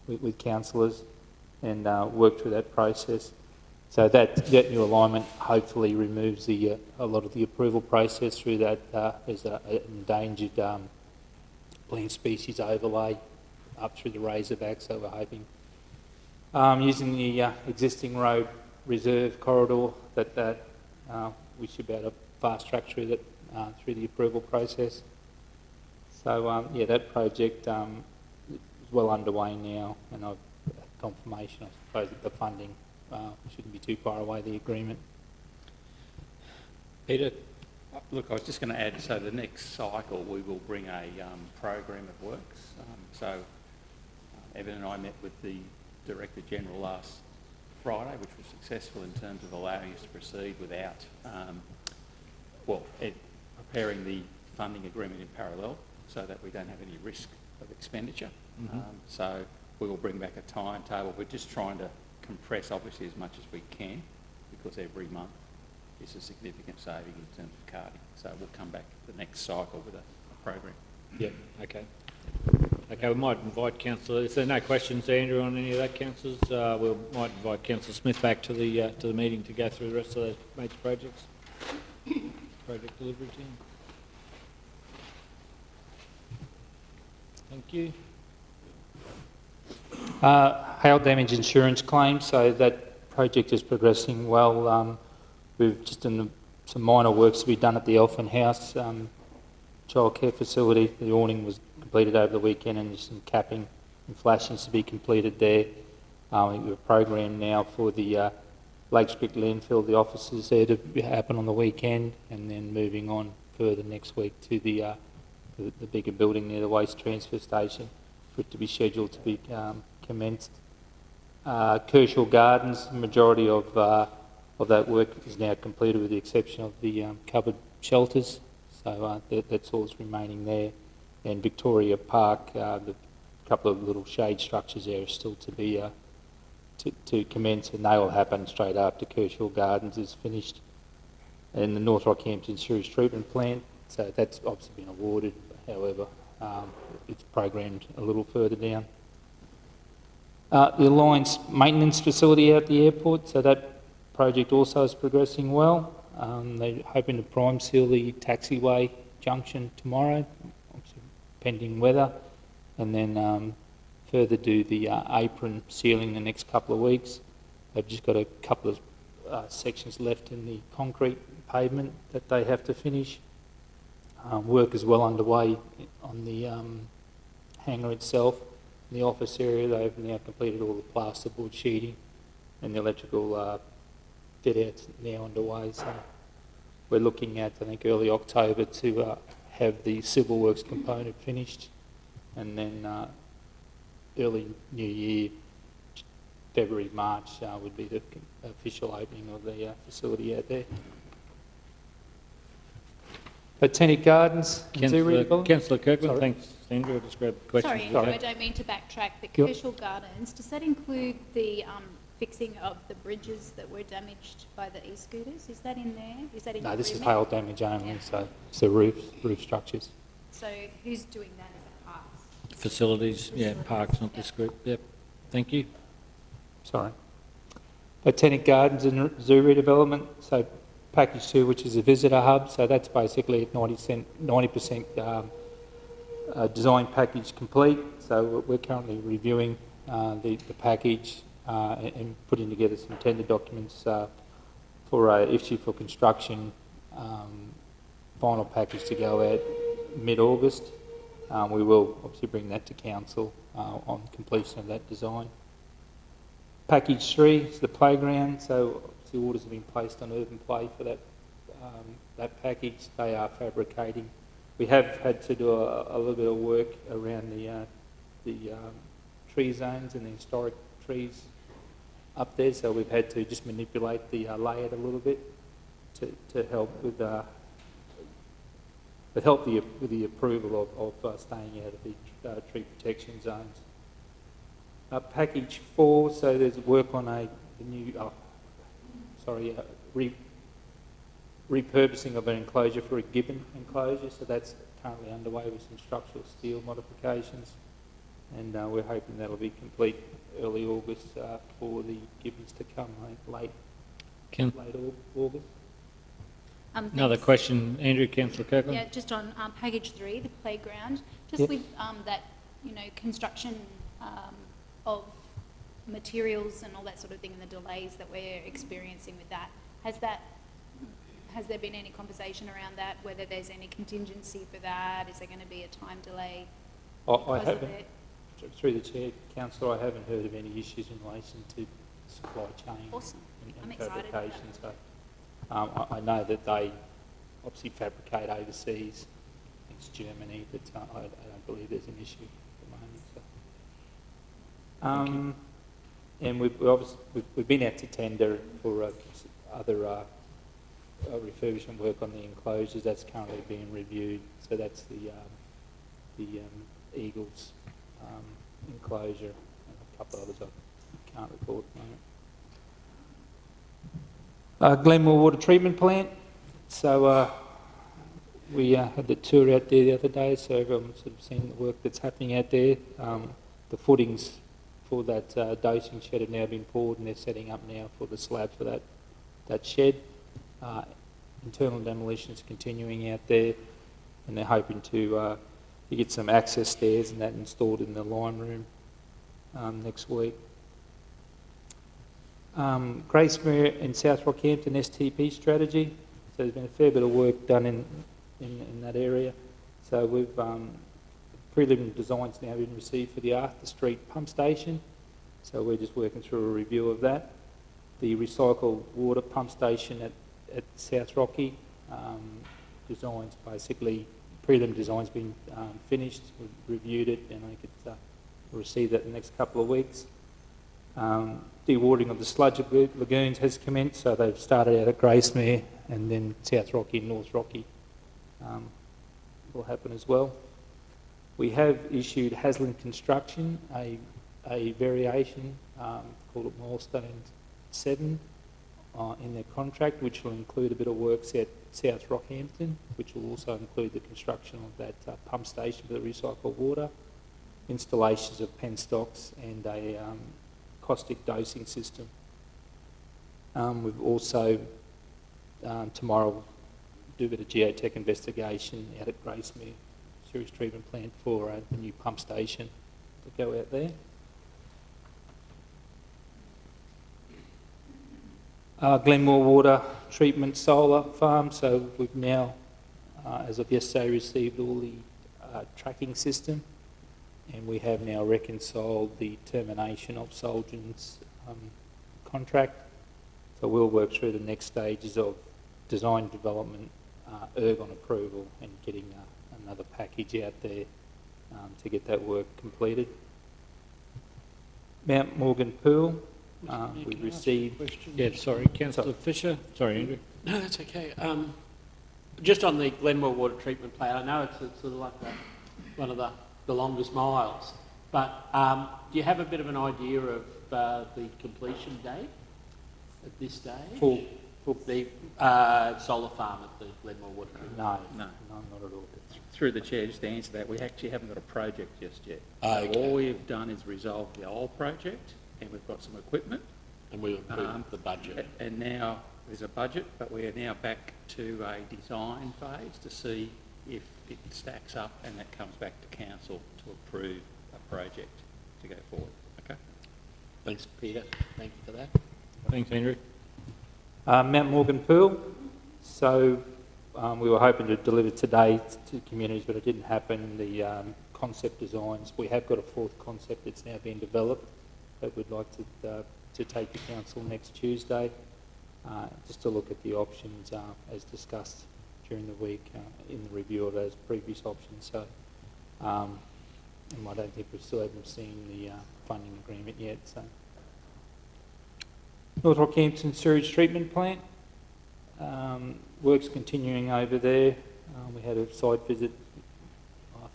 with councillors and work through that process. So that new alignment hopefully removes a lot of the approval process through that. There's an endangered plant species overlay up through the Razorback, so we're hoping using the existing road reserve corridor that we should be able to fast track through that through the approval process. So yeah, that project is well underway now, and I've confirmation, I suppose, that the funding shouldn't be too far away, the agreement. Peter, look, I was just going to add, so the next cycle we will bring a program of works. Evan and I met with the Director General last Friday, which was successful in terms of allowing us to proceed without, preparing the funding agreement in parallel so that we don't have any risk of expenditure. So we will bring back a timetable. We're just trying to compress, obviously, as much as we can, because every month is a significant saving in terms of carding. So we'll come back the next cycle with a program. Yeah, okay. Okay, we might invite Councillor, if there are no questions, Andrew, on any of that, councillors, we might invite Councillor Smith back to the meeting to go through the rest of those major projects. Project delivery team. Thank you. Hail damage insurance claims, so that project is progressing well. We've just done some minor works to be done at the Elfin House childcare facility. The awning was completed over the weekend, and there's some capping and flashings to be completed there. We're programmed now for the Lakes Creek landfill, the offices there to happen on the weekend, and then moving on further next week to the bigger building near the waste transfer station, for it to be scheduled to be commenced. Kershaw Gardens, the majority of that work is now completed with the exception of the covered shelters, so that's all's remaining there. And Victoria Park, the couple of little shade structures there are still to be to commence, and they will happen straight after Kershaw Gardens is finished. And the North Rockhampton sewage treatment plant, so that's obviously been awarded, however, it's programmed a little further down. The Alliance maintenance facility out at the airport, so that project also is progressing well. They're hoping to prime seal the taxiway junction tomorrow, obviously pending weather, and then further do the apron sealing the next couple of weeks. They've just got a couple of sections left in the concrete pavement that they have to finish. Work is well underway on the hangar itself. In the office area, they've now completed all the plasterboard sheeting, and the electrical fit-out's now underway. So we're looking at, I think, early October to have the civil works component finished, and then early New Year, February, March, would be the official opening of the facility out there. Botanic Gardens, Councillor Kirkland, thanks, Andrew. I'll just grab a question. Sorry, Andrew, I don't mean to backtrack. The Kershaw Gardens, does that include the fixing of the bridges that were damaged by the e-scooters? Is that in there? Is that in No, this is hail damage only, so it's the roof structures. So who's doing that? Is it Parks? Facilities, yeah, Parks, not this group. Yep, thank you. Sorry. Botanic Gardens and Zoo redevelopment, so package 2, which is a visitor hub, so that's basically at 90% design package complete. So we're currently reviewing the package and putting together some tender documents for a issue for construction final package to go out mid-August. We will obviously bring that to council on completion of that design. Package 3 is the playground, so the orders have been placed on Urban Play for that package. They are fabricating. We have had to do a little bit of work around the tree zones and the historic trees up there, so we've had to just manipulate the layout a little bit to help with the approval of staying out of the tree protection zones. Package 4, so there's work on a new, repurposing of an enclosure for a gibbon enclosure, so that's currently underway with some structural steel modifications, and we're hoping that'll be complete early August for the gibbons to come late August. Another question, Andrew, Councillor Kirkland. Yeah, just on package 3, the playground, just Yep. with that, construction of materials and all that sort of thing, and the delays that we're experiencing with that, has there been any conversation around that, whether there's any contingency for that? Is there going to be a time delay I because of haven't, it? through the Chair, Councillor, I haven't heard of any issues in relation to supply chain Awesome. and I'm excited about fabrication. So I know that they obviously fabricate overseas. I think it's Germany, but I don't believe there's an issue at the moment. So. And we've been out to tender for other refurbishment work on the enclosures. That's currently being reviewed. So that's the Eagles enclosure and a couple of others I can't recall at the moment. Glenmore Water Treatment Plant. So we had the tour out there the other day, so everyone's sort of seen the work that's happening out there. The footings for that dosing shed have now been poured, and they're setting up now for the slab for that shed. Internal demolition is continuing out there, and they're hoping to get some access stairs and that installed in the line room next week. Gracemere and South Rockhampton STP strategy. So there's been a fair bit of work done in that area. So we've preliminary designs now been received for the Arthur Street pump station. So we're just working through a review of that. The recycled water pump station at South Rocky, designs basically, prelim design's been finished, we've reviewed it, and I think we'll receive that in the next couple of weeks. Dewatering of the sludge lagoons has commenced, so they've started out at Gracemere, and then South Rocky and North Rocky will happen as well. We have issued Haslam Construction a variation called it Milestone 7 in their contract, which will include a bit of works at South Rockhampton, which will also include the construction of that pump station for the recycled water, installations of penstocks and a caustic dosing system. We've also, tomorrow, do a bit of geotech investigation out at Gracemere sewage treatment plant for the new pump station to go out there. Glenmore Water Treatment Solar Farm, so we've now, as of yesterday, received all the tracking system, and we have now reconciled the termination of Solgen's contract. So we'll work through the next stages of design development, ergon approval, and getting another package out there to get that work completed. Mount Morgan Pool, we received... Yeah, sorry, Councillor Fisher. Sorry, Andrew. No, that's okay. Just on the Glenmore Water Treatment Plant, I know it's sort of like one of the longest miles, but do you have a bit of an idea of the completion date at this stage? For the solar farm at the Glenmore Water Treatment No, Plant? not at all. Through the Chair, just to answer that, we actually haven't got a project just yet. Okay. All we've done is resolve the old project, and we've got some equipment. And we've approved the budget. And now there's a budget, but we are now back to a design phase to see if it stacks up, and that comes back to council to approve a project to go forward. Okay. Thanks, Peter. Thank you for that. Thanks, Andrew. Mount Morgan Pool. So we were hoping to deliver today to communities, but it didn't happen. The concept designs, we have got a fourth concept that's now being developed that we'd like to take to council next Tuesday, just to look at the options as discussed during the week in the review of those previous options. So and I don't think we still haven't seen the funding agreement yet. So North Rockhampton Sewage Treatment Plant, work's continuing over there. We had a site visit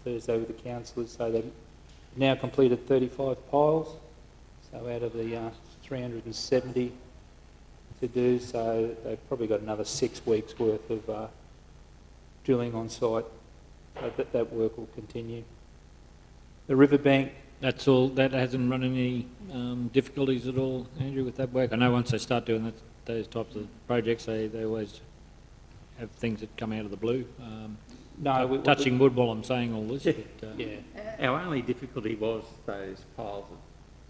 Thursday with the councillors, so they've now completed 35 piles So out of the 370 to do, so they've probably got another 6 weeks worth of drilling on site. So that work will continue. The riverbank, That's all, that hasn't run any difficulties at all, Andrew, with that work? I know once they start doing those types of projects, they always have things that come out of the blue. No, touching wood while I'm saying all this. But, Yeah, our only difficulty was those piles of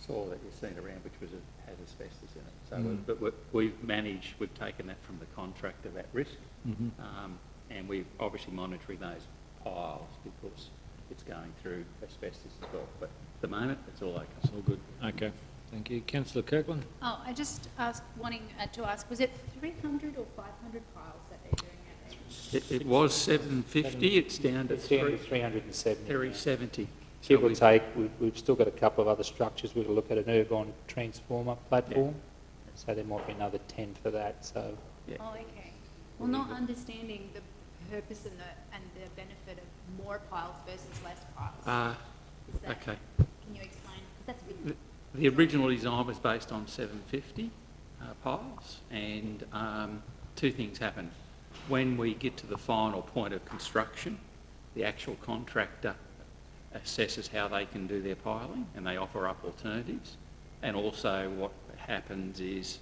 soil that you've seen around, which had asbestos in it. So, but we've managed, we've taken that from the contractor, that risk, and we're obviously monitoring those piles because it's going through asbestos as well. But at the moment, it's all okay. It's all good. Okay, thank you. Councillor Kirkland? Oh, I just wanting to ask, was it 300 or 500 piles that they're doing at there? It was 750, it's down to 370. 370. Give or take, we've still got a couple of other structures. We'll look at an ergon transformer platform, so there might be another 10 for that. So. Yeah. Oh, okay. Well, not understanding the purpose and the benefit of more piles versus less piles. Okay. Can you explain? 'Cause that's a bit... The original design was based on 750 piles, and two things happen. When we get to the final point of construction, the actual contractor assesses how they can do their piling, and they offer up alternatives. And also what happens is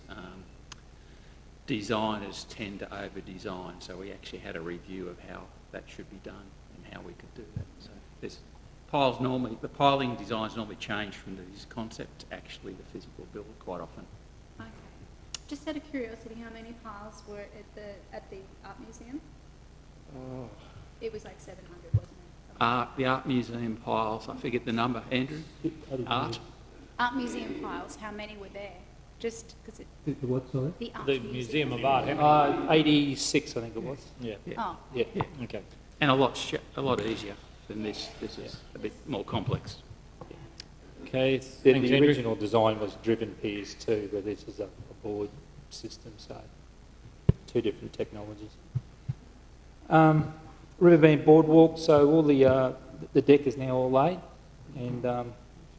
designers tend to over-design, so we actually had a review of how that should be done and how we could do that. So there's piles normally, the piling designs normally change from this concept to actually the physical build quite often. Okay. Just out of curiosity, how many piles were at the Art Museum? Oh. It was like 700, wasn't it? The Art Museum piles, I forget the number, Andrew? Art Museum piles, how many were there? Just because it... The what, sorry? The Art Museum of Art, how many? 86, I think it was. Yeah. Oh. Yeah. Okay. And a lot easier than this. This is a bit more complex. Okay, the original design was driven piers too, but this is a board system, so 2 different technologies. Riverbank boardwalk, so all the deck is now all laid, and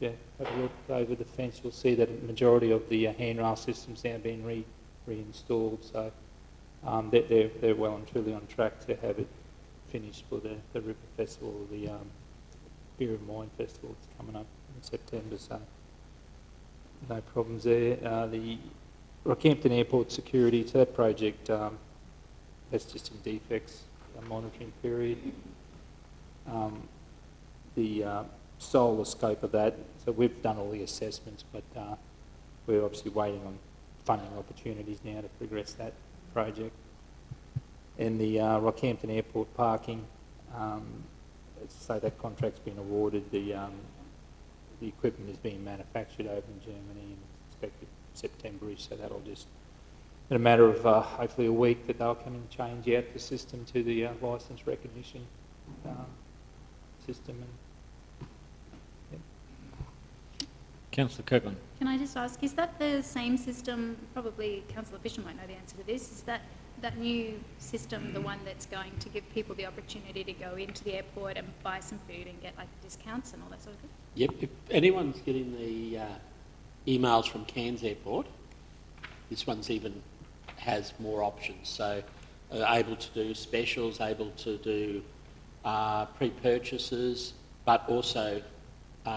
if you have a look over the fence, you'll see that a majority of the handrail systems now being reinstalled, so they're well and truly on track to have it finished for the River Festival, or the Beer and Wine Festival that's coming up in September, so no problems there. The Rockhampton Airport security, so that project, that's just in defects, monitoring period. The solar scope of that, so we've done all the assessments, but we're obviously waiting on funding opportunities now to progress that project. And the Rockhampton Airport parking, so that contract's been awarded. The equipment is being manufactured over in Germany and expected September-ish, so that'll just, in a matter of hopefully a week, that they'll come and change out the system to the licence recognition system. And, Councillor Kirkland. Can I just ask, is that the same system, probably Councillor Fisher might know the answer to this, is that new system the one that's going to give people the opportunity to go into the airport and buy some food and get like discounts and all that sort of thing? Yep, if anyone's getting the emails from Cairns Airport, this one's even has more options. So able to do specials, able to do pre-purchases, but also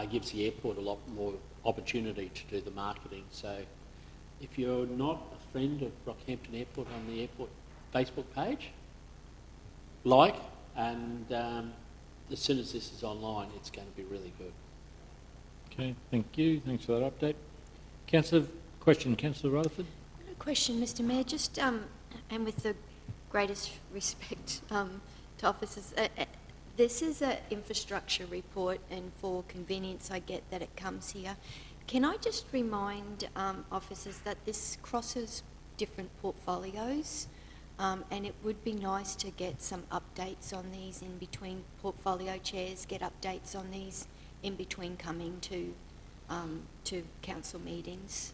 gives the airport a lot more opportunity to do the marketing. So if you're not a friend of Rockhampton Airport on the airport Facebook page, and as soon as this is online, it's going to be really good. Okay, thank you. Thanks for that update. Councillor Rutherford. A question, Mr. Mayor, just and with the greatest respect to officers, this is an infrastructure report, and for convenience, I get that it comes here. Can I just remind officers that this crosses different portfolios, and it would be nice to get some updates on these in between portfolio chairs, get updates on these in between coming to council meetings.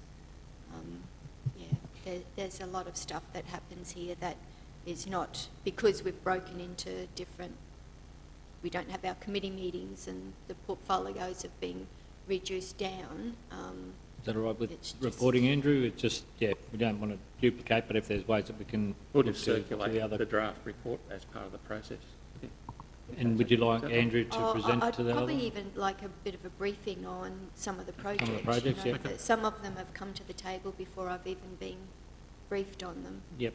There's a lot of stuff that happens here that is not, because we've broken into different, we don't have our committee meetings and the portfolios have been reduced down. Is that all right with reporting, Andrew? It's just, yeah, we don't want to duplicate, but if there's ways that we can We'll look just to circulate the other. the draft report as part of the process. Yeah. And would you like Andrew to present I'd to that probably other? even like a bit of a briefing on some of the projects. projects, you know, yeah. that some of them have come to the table before I've even been briefed on them. Yep.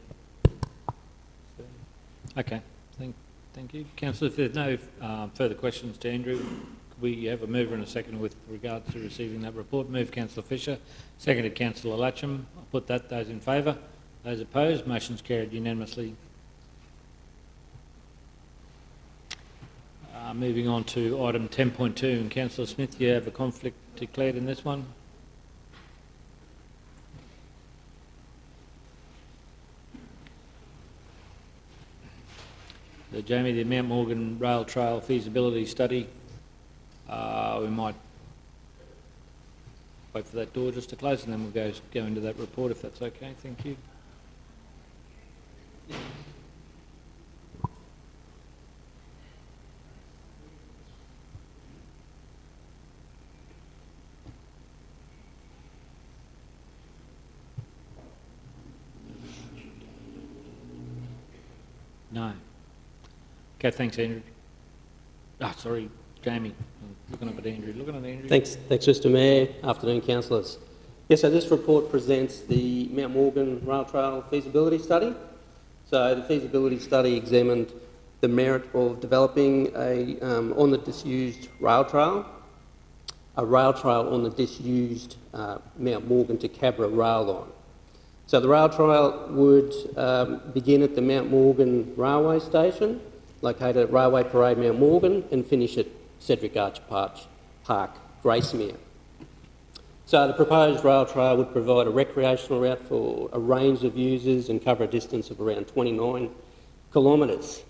Okay, thank you. Councillor, if there's no further questions to Andrew, could we have a mover and a second with regards to receiving that report? Move Councillor Fisher, seconded Councillor Latcham. I'll put that. Those in favour? Those opposed? Motion's carried unanimously. Moving on to item 10.2, and Councillor Smith, you have a conflict declared in this one? So, Jamie, the Mount Morgan Rail Trail feasibility study, we might wait for that door just to close and then we'll go into that report if that's okay. Thank you. No. Okay, thanks, Andrew. Sorry, Jamie. I'm looking up at Andrew. Looking at Andrew. Thanks, Mr Mayor. Afternoon, councillors. Yes, so this report presents the Mount Morgan Rail Trail feasibility study. So the feasibility study examined the merit of developing a on the disused rail trail, a rail trail on the disused Mount Morgan to Cabra rail line. So the rail trail would begin at the Mount Morgan railway station, located at Railway Parade Mount Morgan, and finish at Cedric Archer Park, Gracemere. So the proposed rail trail would provide a recreational route for a range of users and cover a distance of around 29 kilometres.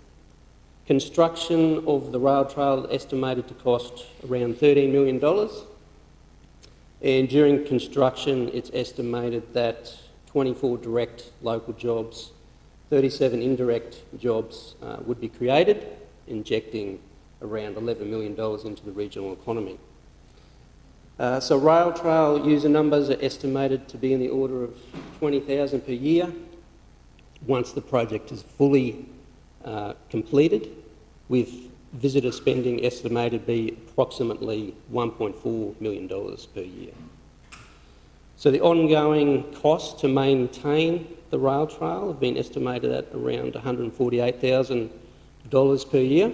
Construction of the rail trail estimated to cost around $13 million, and during construction it's estimated that 24 direct local jobs, 37 indirect jobs would be created, injecting around $11 million into the regional economy. So rail trail user numbers are estimated to be in the order of 20,000 per year once the project is fully completed, with visitor spending estimated to be approximately $1.4 million per year. So the ongoing costs to maintain the rail trail have been estimated at around $148,000 per year.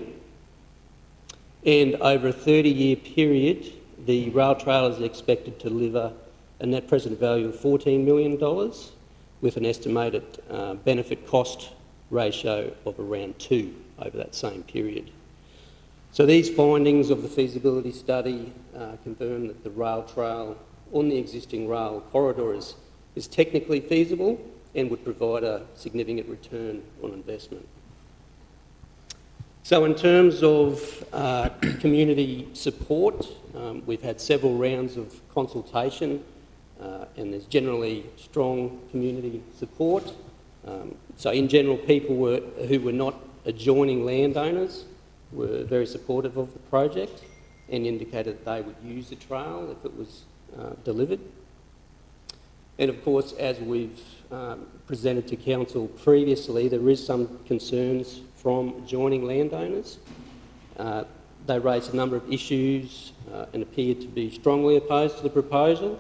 And over a 30-year period, the rail trail is expected to deliver a net present value of $14 million, with an estimated benefit cost ratio of around 2 over that same period. So these findings of the feasibility study confirm that the rail trail on the existing rail corridor is technically feasible and would provide a significant return on investment. So in terms of community support, we've had several rounds of consultation and there's generally strong community support. So in general, people who were not adjoining landowners were very supportive of the project and indicated that they would use the trail if it was delivered. And of course, as we've presented to council previously, there is some concerns from adjoining landowners. They raised a number of issues and appeared to be strongly opposed to the proposal.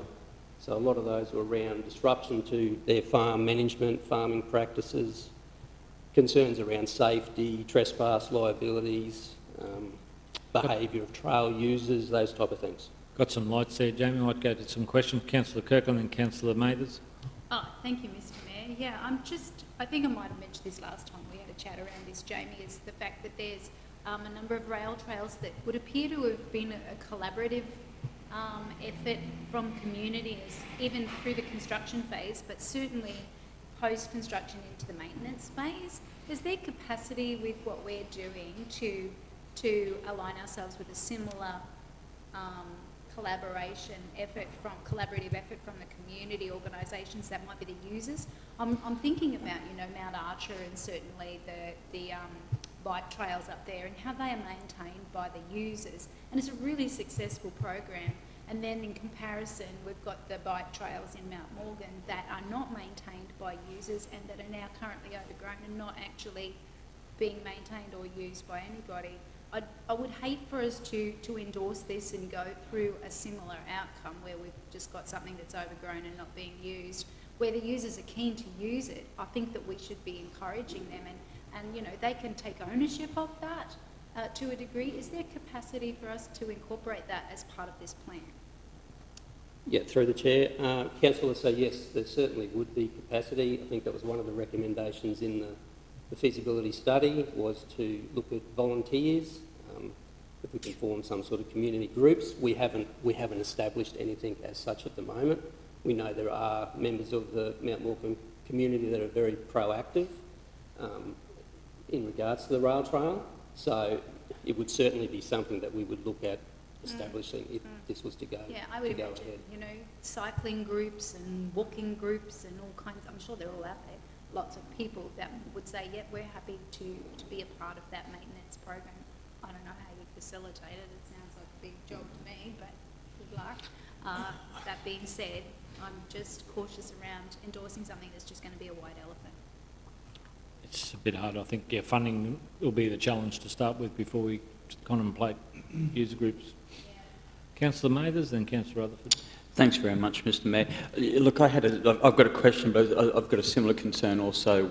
So a lot of those were around disruption to their farm management, farming practices, concerns around safety, trespass liabilities, behaviour of trail users, those type of things. Got some lights there, Jamie. Might go to some questions. Councillor Kirkland and Councillor Mathers. Oh, thank you, Mr Mayor. Yeah, I think I might have mentioned this last time we had a chat around this, Jamie, is the fact that there's a number of rail trails that would appear to have been a collaborative effort from communities, even through the construction phase, but certainly post-construction into the maintenance phase. Is there capacity with what we're doing to align ourselves with a similar collaborative effort from the community organisations that might be the users? I'm thinking about, Mount Archer and certainly the bike trails up there and how they are maintained by the users. And it's a really successful program. And then in comparison, we've got the bike trails in Mount Morgan that are not maintained by users and that are now currently overgrown and not actually being maintained or used by anybody. I would hate for us to endorse this and go through a similar outcome where we've just got something that's overgrown and not being used. Where the users are keen to use it, I think that we should be encouraging them and you know, they can take ownership of that to a degree. Is there capacity for us to incorporate that as part of this plan? Yeah, through the chair. Councillor, so yes, there certainly would be capacity. I think that was one of the recommendations in the feasibility study, was to look at volunteers, if we can form some sort of community groups. We haven't established anything as such at the moment. We know there are members of the Mount Morgan community that are very proactive in regards to the rail trail, so it would certainly be something that we would look at establishing if this was to go Yeah, I would imagine, ahead. you know, cycling groups and walking groups and all kinds, I'm sure they're all out there, lots of people that would say, yep, we're happy to be a part of that maintenance program. I don't know how you facilitate it, it sounds like a big job to me, but good luck. That being said, I'm just cautious around endorsing something that's just going to be a white elephant. It's a bit hard. I think funding will be the challenge to start with before we contemplate user groups. Councillor Mathers, then Councillor Rutherford. Thanks very much, Mr. Mayor. Look, I've got a question, but I've got a similar concern also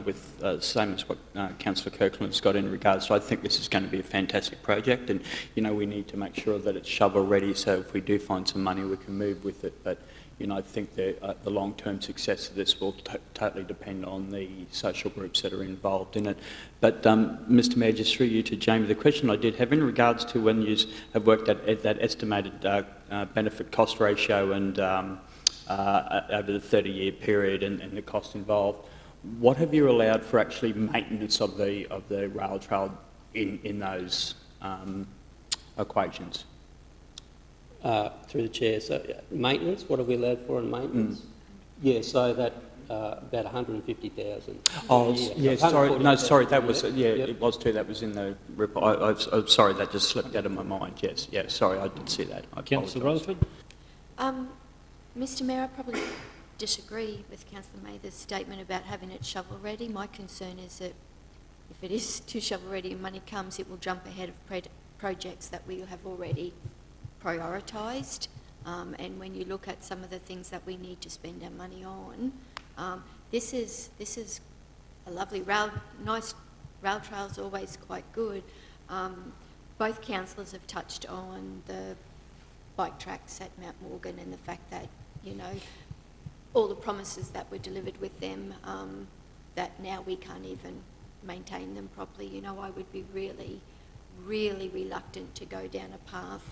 with same as what Councillor Kirkland's got in regards. So I think this is going to be a fantastic project, and you know, we need to make sure that it's shovel ready. So if we do find some money, we can move with it. But you know, I think the long-term success of this will totally depend on the social groups that are involved in it. But Mr. Mayor, just through you to Jamie, the question I did have in regards to when you have worked at that estimated benefit cost ratio and over the 30-year period and the cost involved, what have you allowed for actually maintenance of the rail trail in those equations? Through the chair, so maintenance, what have we allowed for in maintenance? Yeah, so that about 150,000. Oh, yeah, sorry, no, sorry, that was, it was too, that was in the report. I'm sorry, that just slipped out of my mind, yes, yeah, sorry, I did see that. Councillor Rutherford? Mr Mayor, I probably disagree with Councillor Mather's statement about having it shovel ready. My concern is that if it is too shovel ready and money comes, it will jump ahead of projects that we have already prioritised, and when you look at some of the things that we need to spend our money on, this is a lovely nice rail trail's always quite good. Both councillors have touched on the bike tracks at Mount Morgan and the fact that, you know, all the promises that were delivered with them, that now we can't even maintain them properly. You know, I would be really reluctant to go down a path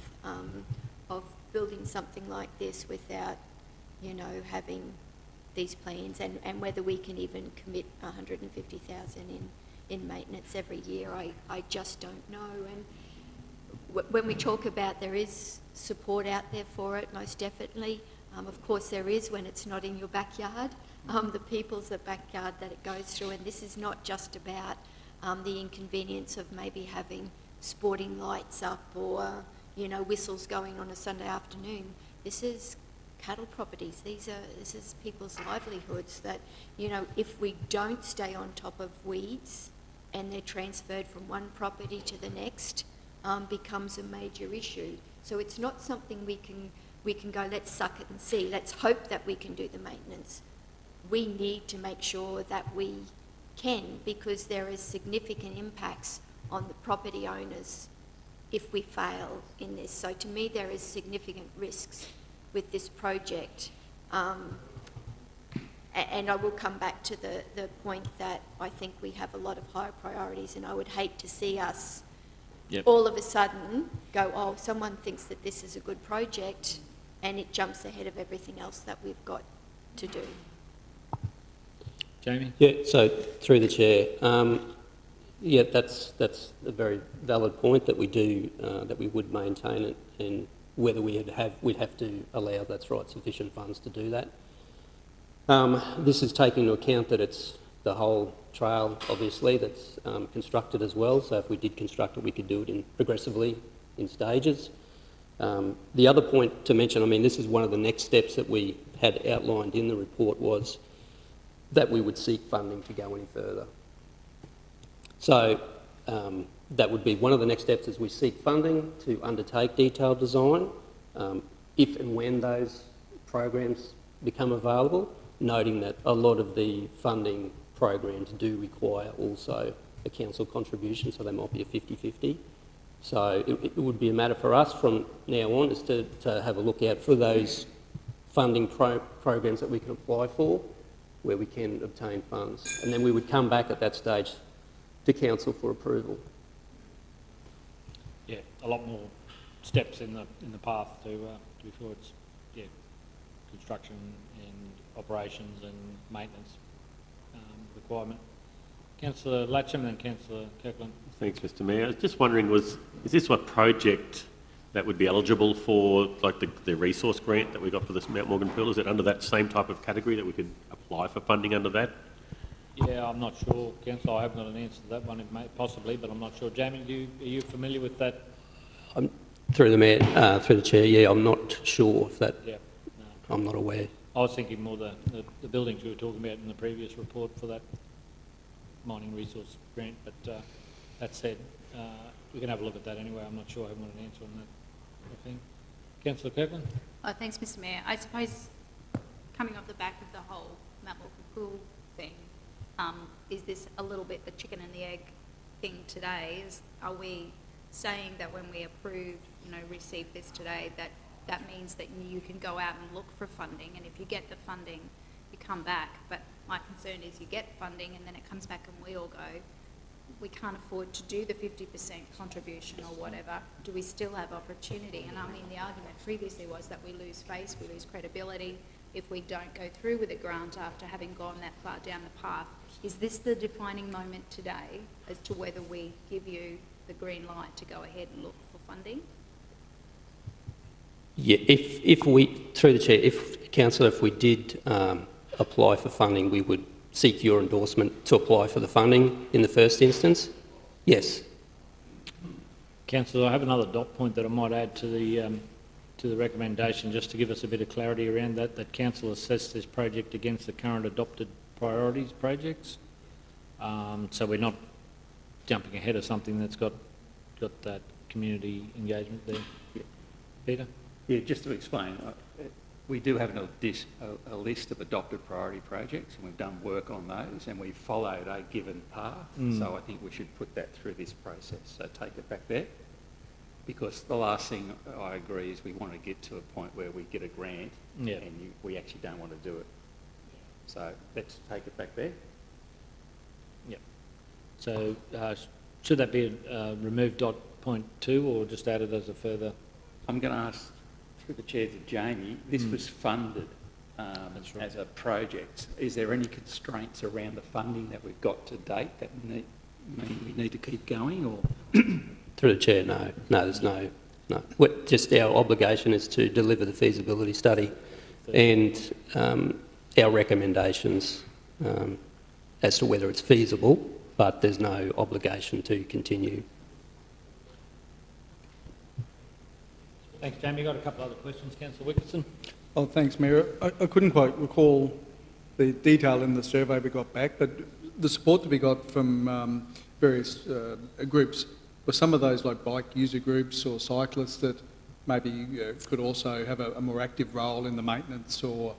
of building something like this without, you know, having these plans and whether we can even commit 150,000 in maintenance every year. I just don't know. And when we talk about there is support out there for it, most definitely. Of course there is when it's not in your backyard, the people's backyard that it goes through, and this is not just about the inconvenience of maybe having sporting lights up or, you know, whistles going on a Sunday afternoon. This is cattle properties. This is people's livelihoods that, you know, if we don't stay on top of weeds and they're transferred from one property to the next, becomes a major issue. So it's not something we can go, let's suck it and see, let's hope that we can do the maintenance. We need to make sure that we can, because there is significant impacts on the property owners if we fail in this. So to me there is significant risks with this project. And I will come back to the point that I think we have a lot of higher priorities, and I would hate to see us all of a sudden go, oh, someone thinks that this is a good project, and it jumps ahead of everything else that we've got to do. Jamie? Yeah, so through the chair, yeah, that's a very valid point that we do, that we would maintain it, and whether we'd have to allow, that's right, sufficient funds to do that. This is taking into account that it's the whole trail, obviously, that's constructed as well. So if we did construct it, we could do it progressively in stages. The other point to mention, I mean, this is one of the next steps that we had outlined in the report, was that we would seek funding to go any further. So that would be one of the next steps, as we seek funding to undertake detailed design, if and when those programs become available, noting that a lot of the funding programs do require also a council contribution, so they might be a 50-50. So it would be a matter for us from now on is to have a look out for those funding programs that we can apply for, where we can obtain funds. And then we would come back at that stage to council for approval. Yeah, a lot more steps in the path to before it's construction and operations and maintenance requirement. Councillor Latcham and Councillor Kirkland. Thanks, Mr. Mayor. I was just wondering, is this a project that would be eligible for, like, the resource grant that we got for this Mount Morgan Pool? Is it under that same type of category that we could apply for funding under that? Yeah, I'm not sure, Councillor. I haven't got an answer to that one. It may, possibly, but I'm not sure. Jamie, are you familiar with that? Through the Mayor, through the Chair, yeah, I'm not sure if that, Yeah, no. I'm not aware. I was thinking more the buildings we were talking about in the previous report for that mining resource grant, but that said, we can have a look at that anyway. I'm not sure. I haven't got an answer on that thing. Councillor Kirkland? Thanks, Mr Mayor. I suppose coming off the back of the whole Mount Morgan Pool thing, is this a little bit the chicken and the egg thing today? Are we saying that when we approve, receive this today, that means that you can go out and look for funding, and if you get the funding, you come back? But my concern is you get funding and then it comes back and we all go, we can't afford to do the 50% contribution or whatever. Do we still have opportunity? And I mean, the argument previously was that we lose face, we lose credibility if we don't go through with a grant after having gone that far down the path. Is this the defining moment today as to whether we give you the green light to go ahead and look for funding? Yeah, if we, through the Chair, Councillor, if we did apply for funding, we would seek your endorsement to apply for the funding in the first instance? Yes. Councillor, I have another dot point that I might add to the recommendation, just to give us a bit of clarity around that Council assess this project against the current adopted priorities projects. So we're not jumping ahead of something that's got that community engagement there. Yeah. Peter? Yeah, just to explain, we do have a list of adopted priority projects, and we've done work on those, and we've followed a given path. So I think we should put that through this process. So take it back there, because the last thing I agree is we want to get to a point where we get a grant, and we actually don't want to do it. So let's take it back there. Yep. So should that be removed dot point 2, or just added as a further? I'm going to ask, through the Chair, to Jamie, this was funded as a project. Is there any constraints around the funding that we've got to date that mean we need to keep going, or? Through the Chair, no. No, there's no. Just our obligation is to deliver the feasibility study and our recommendations as to whether it's feasible, but there's no obligation to continue. Thanks, Jamie. Got a couple other questions. Councillor Wickerson. Oh, thanks, Mayor. I couldn't quite recall the detail in the survey we got back, but the support that we got from various groups, were some of those like bike user groups or cyclists that maybe could also have a more active role in the maintenance or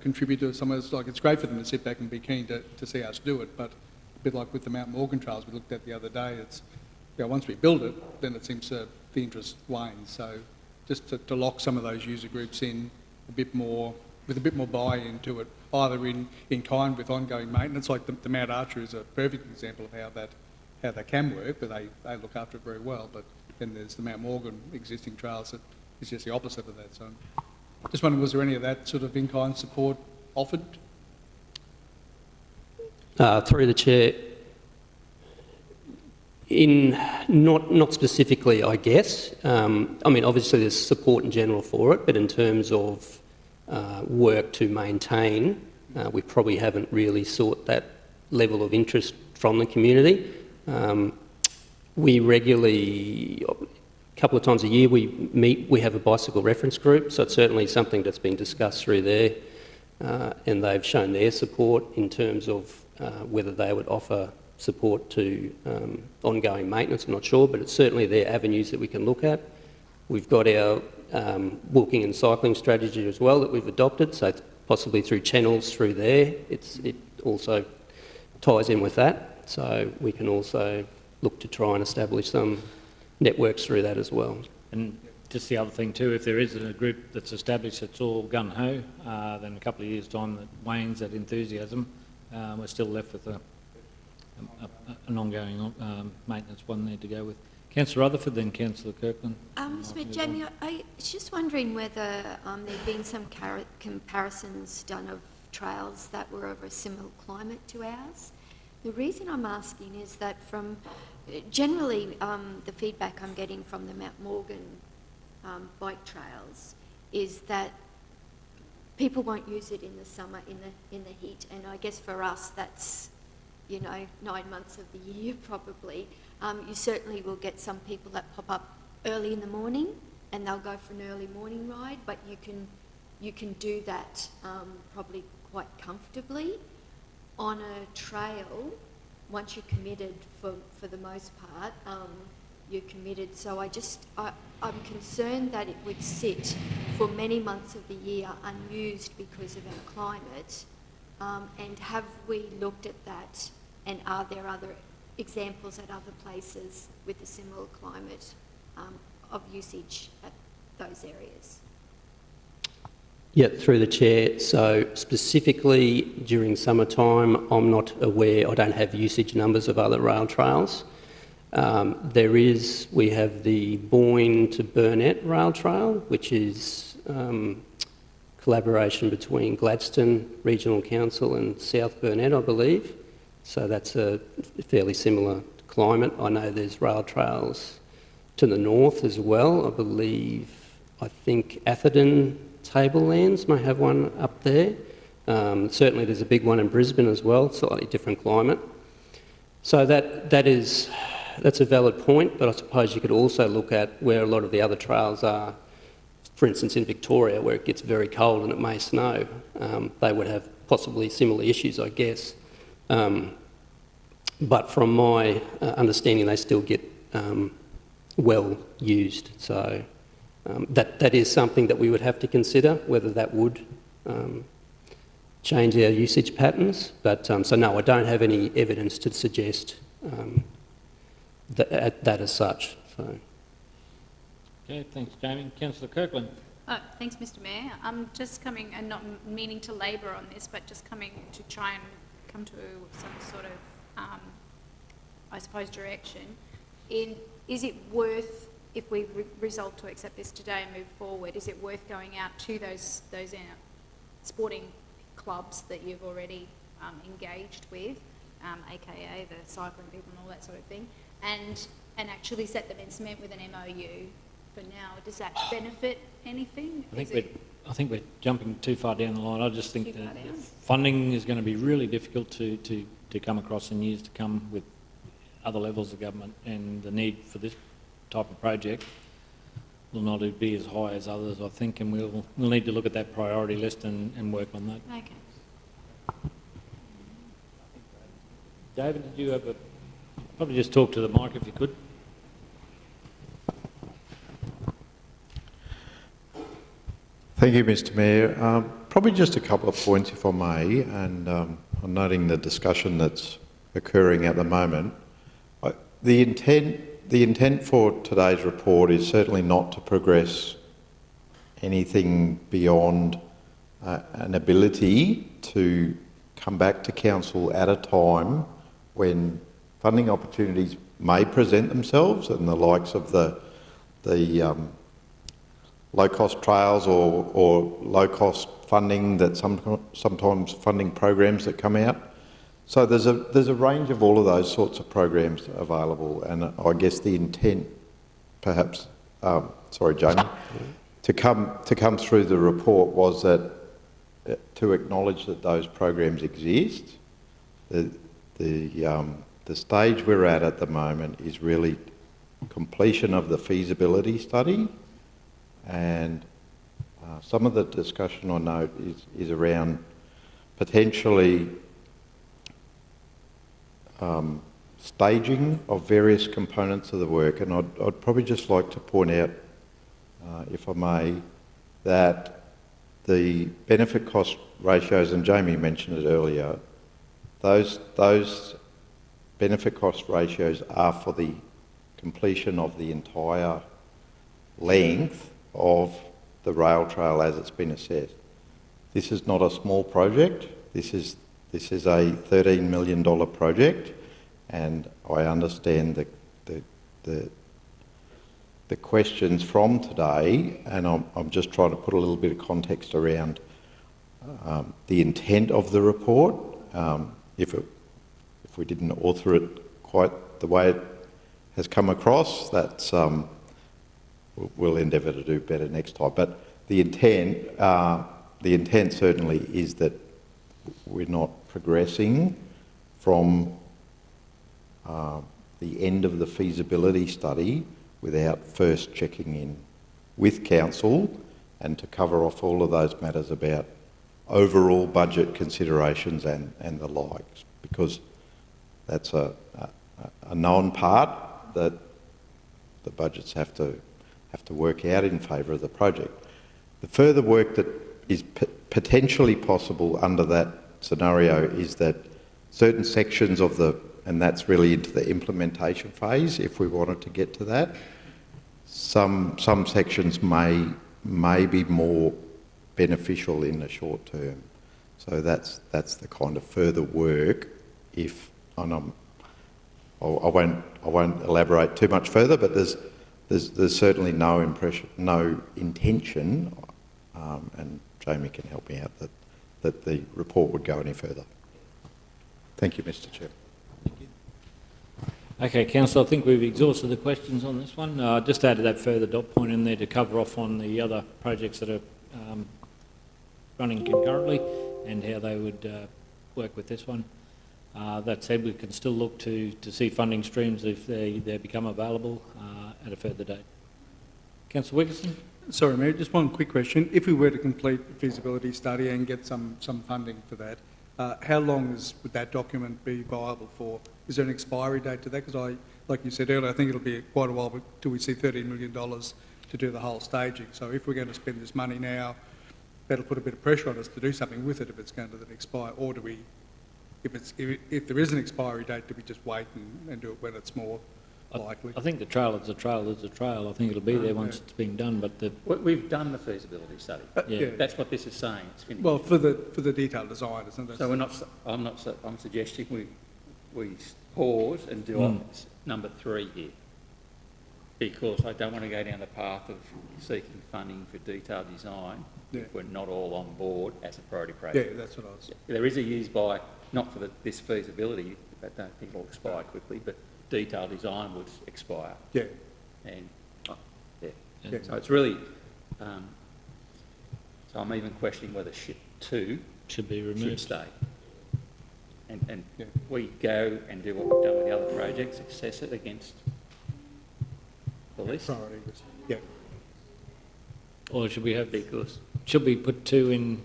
contribute to some of this? Like, it's great for them to sit back and be keen to see us do it, but a bit like with the Mount Morgan trials we looked at the other day, it's, once we build it, then it seems the interest wanes. So just to lock some of those user groups in a bit more, with a bit more buy-in to it, either in kind with ongoing maintenance, like the Mount Archer is a perfect example of how that can work, but they look after it very well. But then there's the Mount Morgan existing trails that is just the opposite of that. So just wondering, was there any of that sort of in-kind support offered? Through the Chair, not specifically, I guess. I mean, obviously there's support in general for it, but in terms of work to maintain, we probably haven't really sought that level of interest from the community. We regularly, couple of times a year we meet, we have a bicycle reference group, so it's certainly something that's been discussed through there, and they've shown their support in terms of whether they would offer support to ongoing maintenance. I'm not sure, but it's certainly their avenues that we can look at. We've got our walking and cycling strategy as well that we've adopted, so possibly through channels through there. It also ties in with that, so we can also look to try and establish some networks through that as well. And just the other thing too, if there is a group that's established that's all gung-ho, then a couple of years' time that wanes that enthusiasm, we're still left with an ongoing maintenance one there to go with. Councillor Rutherford, then Councillor Kirkland. Mr. Jamie, I was just wondering whether there have been some comparisons done of trails that were of a similar climate to ours. The reason I'm asking is that from generally the feedback I'm getting from the Mount Morgan bike trails is that people won't use it in the summer in the heat, and I guess for us that's 9 months of the year probably. You certainly will get some people that pop up early in the morning and they'll go for an early morning ride, but you can do that probably quite comfortably. On a trail, once you're committed, for the most part, you're committed. So I'm concerned that it would sit for many months of the year unused because of our climate. And have we looked at that? And are there other examples at other places with a similar climate of usage at those areas? Yeah, through the chair. So specifically during summertime, I'm not aware, I don't have usage numbers of other rail trails. We have the Boyne to Burnett rail trail, which is collaboration between Gladstone Regional Council and South Burnett, I believe. So that's a fairly similar climate. I know there's rail trails to the north as well. I think Atherton Tablelands may have one up there. Certainly there's a big one in Brisbane as well, slightly different climate. So that's a valid point, but I suppose you could also look at where a lot of the other trails are. For instance, in Victoria, where it gets very cold and it may snow, they would have possibly similar issues, I guess. But from my understanding, they still get well used. So that is something that we would have to consider, whether that would change our usage patterns. But so no, I don't have any evidence to suggest that as such. So. Okay, thanks, Jamie. Councillor Kirkland. Thanks, Mr. Mayor. I'm just coming, and not meaning to labour on this, but just coming to try and come to some sort of, I suppose, direction. Is it worth, if we resolve to accept this today and move forward, is it worth going out to those sporting clubs that you've already engaged with, aka the cycling people and all that sort of thing, and actually set them in cement with an MOU for now? Does that benefit anything? I think we're jumping too far down the line. I just think that funding is going to be really difficult to come across in years to come with other levels of government, and the need for this type of project will not be as high as others, I think, and we'll need to look at that priority list and work on that. Okay. David, did you have probably just talk to the mic if you could. Thank you, Mr. Mayor. Probably just a couple of points, if I may, and I'm noting the discussion that's occurring at the moment. The intent for today's report is certainly not to progress anything beyond an ability to come back to council at a time when funding opportunities may present themselves, and the likes of the low-cost trails or low-cost funding that sometimes funding programs that come out. So there's a range of all of those sorts of programs available, and I guess the intent, perhaps, sorry, Jamie, to come through the report was that to acknowledge that those programs exist. The stage we're at the moment is really completion of the feasibility study, and some of the discussion I note is around potentially staging of various components of the work, and I'd probably just like to point out, if I may, that the benefit cost ratios, and Jamie mentioned it earlier, those benefit cost ratios are for the completion of the entire length of the rail trail as it's been assessed. This is not a small project. This is a $13 million project, and I understand the questions from today, and I'm just trying to put a little bit of context around the intent of the report. If we didn't author it quite the way it has come across, that's we'll endeavour to do better next time. But the intent certainly is that we're not progressing from the end of the feasibility study without first checking in with council and to cover off all of those matters about overall budget considerations and the likes, because that's a known part that the budgets have to work out in favour of the project. The further work that is potentially possible under that scenario is that certain sections of and that's really into the implementation phase, if we wanted to get to that, some sections may be more beneficial in the short term. So that's the kind of further work. I won't elaborate too much further, but there's certainly no intention, and Jamie can help me out, that the report would go any further. Thank you, Mr. Chair. Okay, Councillor, I think we've exhausted the questions on this one. Just added that further dot point in there to cover off on the other projects that are running concurrently and how they would work with this one. That said, we can still look to see funding streams if they become available at a further date. Councillor Wickerson? Sorry, Mayor, just one quick question. If we were to complete the feasibility study and get some funding for that, how long would that document be viable for? Is there an expiry date to that? Because like you said earlier, I think it'll be quite a while till we see $13 million to do the whole staging. So if we're going to spend this money now, that'll put a bit of pressure on us to do something with it if it's going to then expire, or do we, if there is an expiry date, do we just wait and do it when it's more likely? I think the trail is a trail is a trail. I think it'll be there once it's been done, but we've done the feasibility study. Yeah. That's what this is saying. It's finished. Well, for the detailed design, isn't it? So I'm suggesting we pause and do number 3 here, because I don't want to go down the path of seeking funding for detailed design if we're not all on board as a priority project. Yeah, that's what I was. There is a use by, not for this feasibility, I don't think it'll expire quickly, but detailed design would expire. Yeah. And so it's really, so I'm even questioning whether ship 2 should be removed. Should stay. And we go and do what we've done with the other projects, assess it against the list. Priority, yeah. Or should we should we put 2 in,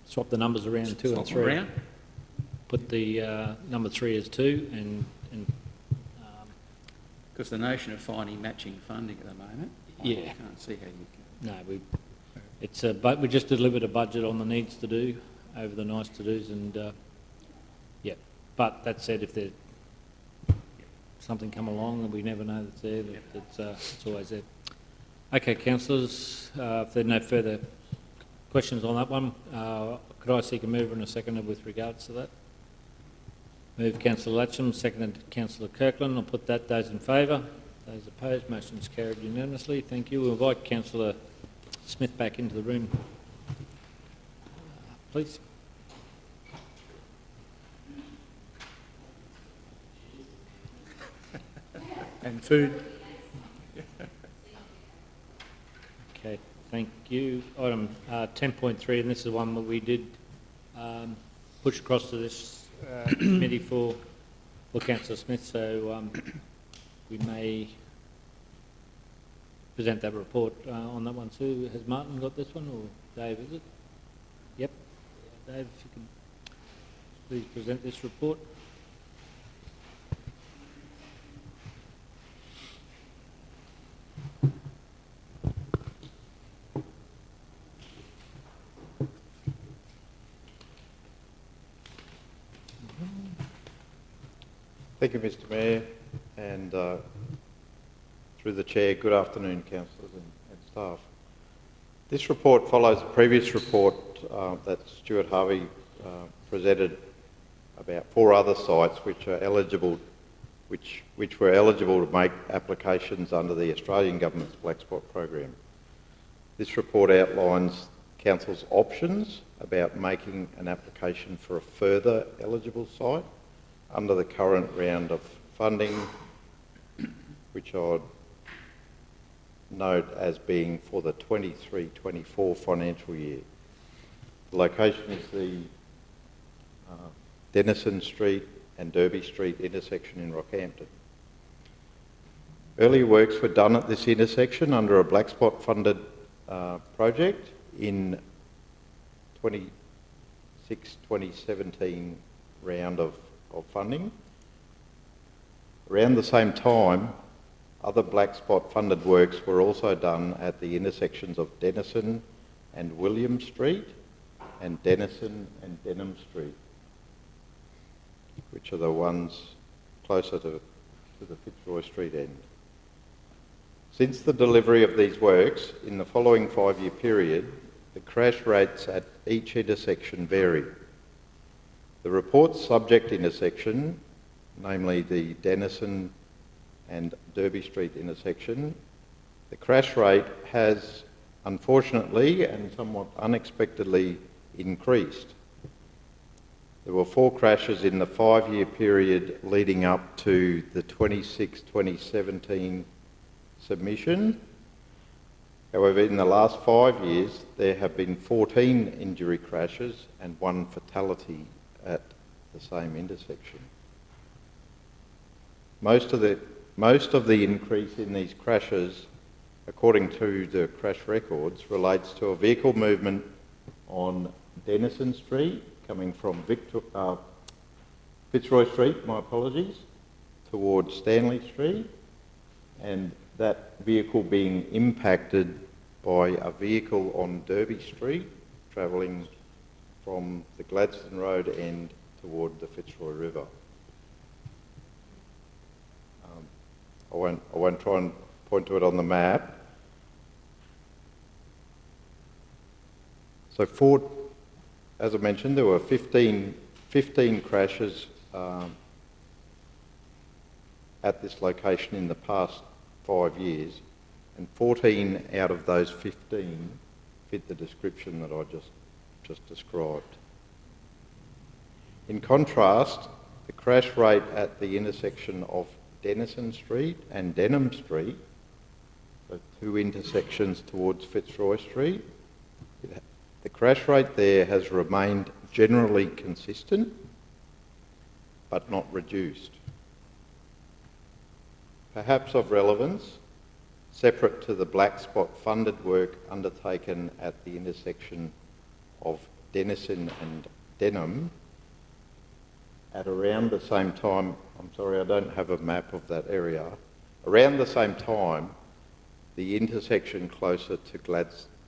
swap the numbers around, 2 and 3? Around? Put the number 3 as 2 and because the notion of finding matching funding at the moment, I can't see how you can. No, we just delivered a budget on the needs to do over the nice to dos, and but that said, if there's something come along and we never know that's there, it's always there. Okay, councillors, if there are no further questions on that one, could I seek a mover and a seconder with regards to that? Move Councillor Latcham, seconded Councillor Kirkland. I'll put that. Those in favour? Those opposed? Motion is carried unanimously. Thank you. We'll invite Councillor Smith back into the room, please. And food. Okay, thank you. Item 10.3, and this is one that we did push across to this committee for Councillor Smith, so we may present that report on that one too. Has Martin got this one, or Dave, is it? Yep. Dave, if you can please present this report. Thank you, Mr Mayor, and through the Chair, good afternoon, councillors and staff. This report follows the previous report that Stuart Harvey presented about 4 other sites which are eligible, which were eligible to make applications under the Australian Government's Black Spot program. This report outlines council's options about making an application for a further eligible site under the current round of funding, which I'd note as being for the 23-24 financial year. The location is the Denison Street and Derby Street intersection in Rockhampton. Earlier works were done at this intersection under a Black Spot funded project in 2016-2017 round of funding. Around the same time, other Black Spot funded works were also done at the intersections of Denison and William Street and Denison and Denham Street, which are the ones closer to the Fitzroy Street end. Since the delivery of these works in the following 5-year period, the crash rates at each intersection vary. The report's subject intersection, namely the Denison and Derby Street intersection, the crash rate has unfortunately and somewhat unexpectedly increased. There were 4 crashes in the 5-year period leading up to the 2017 submission. However, in the last 5 years, there have been 14 injury crashes and 1 fatality at the same intersection. Most of the increase in these crashes, according to the crash records, relates to a vehicle movement on Denison Street, coming from Fitzroy Street, my apologies, towards Stanley Street, and that vehicle being impacted by a vehicle on Derby Street, travelling from the Gladstone Road end toward the Fitzroy River. I won't try and point to it on the map. So as I mentioned, there were 15 crashes at this location in the past 5 years, and 14 out of those 15 fit the description that I just described. In contrast, the crash rate at the intersection of Denison Street and Denham Street, the 2 intersections towards Fitzroy Street, the crash rate there has remained generally consistent, but not reduced. Perhaps of relevance, separate to the Black Spot funded work undertaken at the intersection of Denison and Denham, at around the same time, I'm sorry, I don't have a map of that area, around the same time, the intersection closer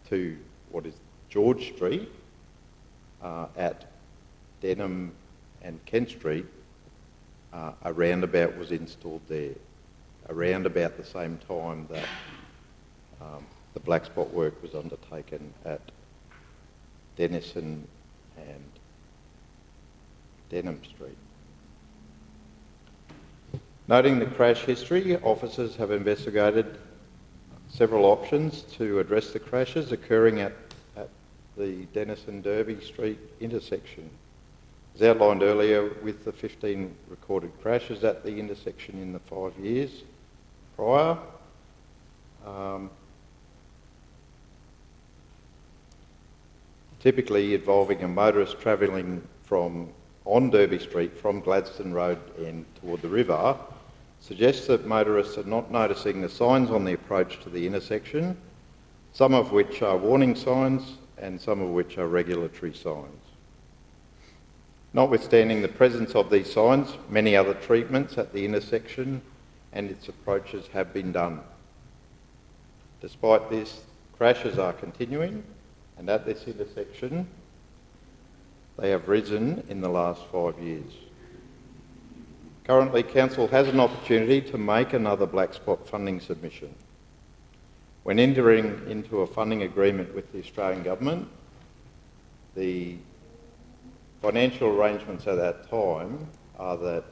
to what is George Street at Denham and Kent Street, a roundabout was installed there, around about the same time that the Black Spot work was undertaken at Denison and Denham Street. Noting the crash history, officers have investigated several options to address the crashes occurring at the Denison-Derby Street intersection. As outlined earlier, with the 15 recorded crashes at the intersection in the 5 years prior, typically involving a motorist travelling on Derby Street from Gladstone Road end toward the river, suggests that motorists are not noticing the signs on the approach to the intersection, some of which are warning signs and some of which are regulatory signs. Notwithstanding the presence of these signs, many other treatments at the intersection and its approaches have been done. Despite this, crashes are continuing, and at this intersection, they have risen in the last 5 years. Currently, Council has an opportunity to make another black spot funding submission. When entering into a funding agreement with the Australian Government, the financial arrangements at that time are that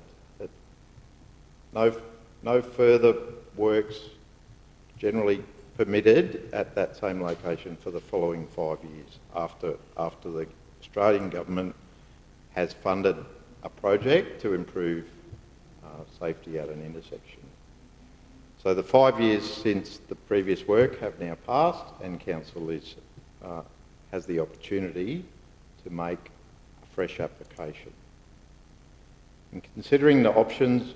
no further works generally permitted at that same location for the following 5 years after the Australian Government has funded a project to improve safety at an intersection. So the 5 years since the previous work have now passed, and Council has the opportunity to make a fresh application. In considering the options,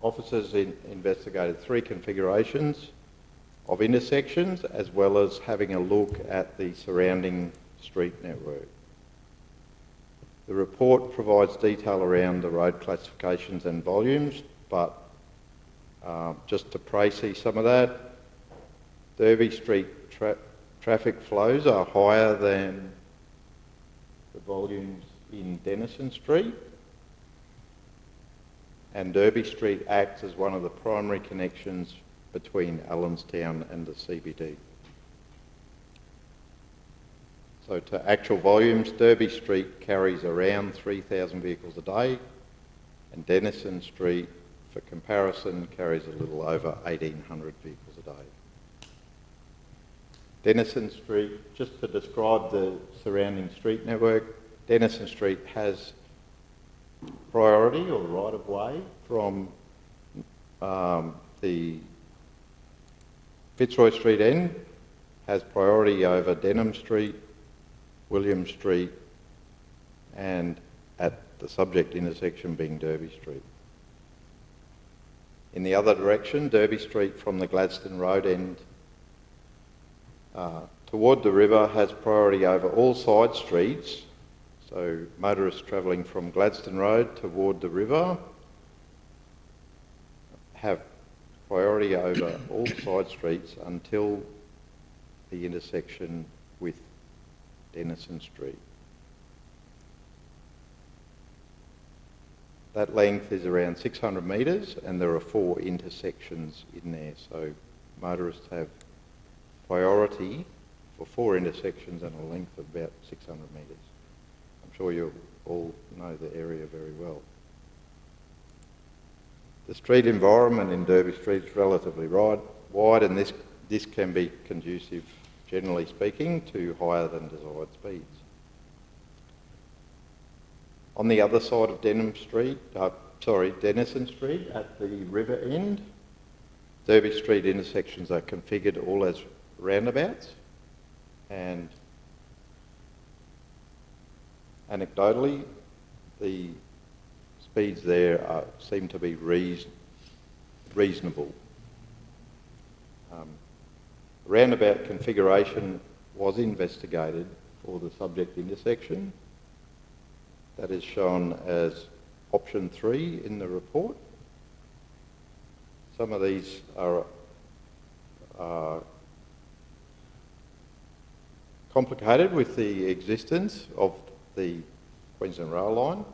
officers investigated 3 configurations of intersections, as well as having a look at the surrounding street network. The report provides detail around the road classifications and volumes, but just to précis some of that, Derby Street traffic flows are higher than the volumes in Denison Street, and Derby Street acts as one of the primary connections between Allenstown and the CBD. So to actual volumes, Derby Street carries around 3,000 vehicles a day, and Denison Street, for comparison, carries a little over 1,800 vehicles a day. Denison Street, just to describe the surrounding street network, Denison Street has priority or right of way from the Fitzroy Street end, has priority over Denham Street, William Street, and at the subject intersection being Derby Street. In the other direction, Derby Street from the Gladstone Road end toward the river has priority over all side streets, so motorists travelling from Gladstone Road toward the river have priority over all side streets until the intersection with Denison Street. That length is around 600 metres, and there are 4 intersections in there, so motorists have priority for 4 intersections and a length of about 600 metres. I'm sure you all know the area very well. The street environment in Derby Street is relatively wide, and this can be conducive, generally speaking, to higher than desired speeds. On the other side of Denison Street at the river end, Derby Street intersections are configured all as roundabouts, and anecdotally, the speeds there seem to be reasonable. Roundabout configuration was investigated for the subject intersection. That is shown as option 3 in the report. Some of these are complicated with the existence of the Queensland Rail line.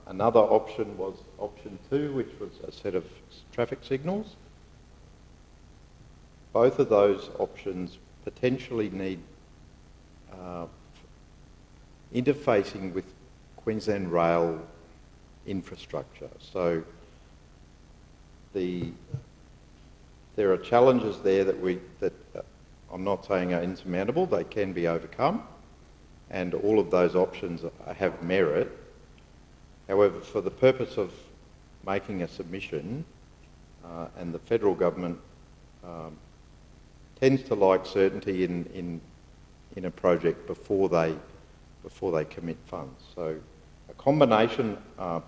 Another option was option 2, which was a set of traffic signals. Both of those options potentially need interfacing with Queensland Rail infrastructure. So there are challenges there that I'm not saying are insurmountable. They can be overcome, and all of those options have merit. However, for the purpose of making a submission, and the federal government tends to like certainty in a project before they commit funds. So a combination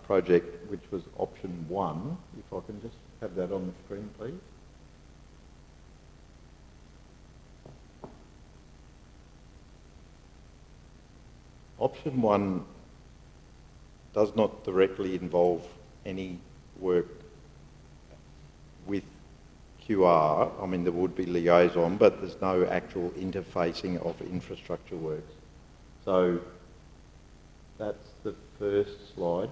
project, which was option 1, if I can just have that on the screen, please. Option 1 does not directly involve any work with QR. I mean, there would be liaison, but there's no actual interfacing of infrastructure works. So that's the first slide.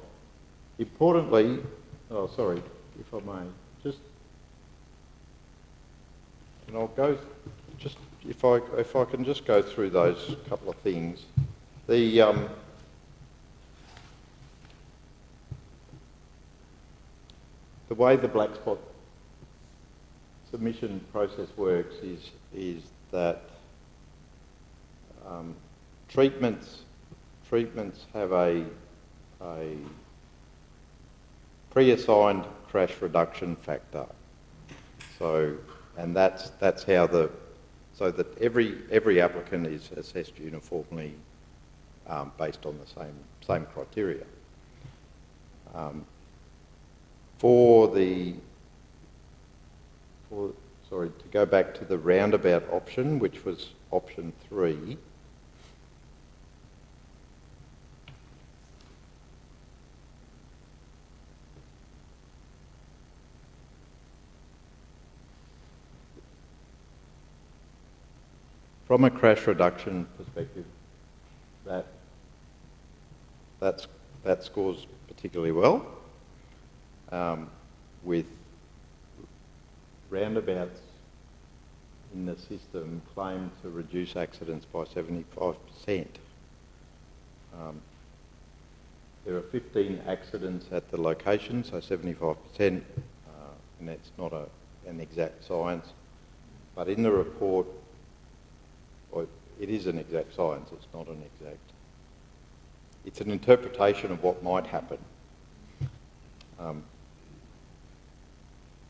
Importantly, oh, sorry, if I may, just, and I'll go, just, if I can just go through those couple of things. The way the black spot submission process works is that treatments have a pre-assigned crash reduction factor. So, and that's how so that every applicant is assessed uniformly based on the same criteria. Sorry, to go back to the roundabout option, which was option 3, from a crash reduction perspective, that scores particularly well, with roundabouts in the system claim to reduce accidents by 75%. There are 15 accidents at the location, so 75%, and that's not an exact science. But in the report, well, it is an exact science, it's not an exact. It's an interpretation of what might happen.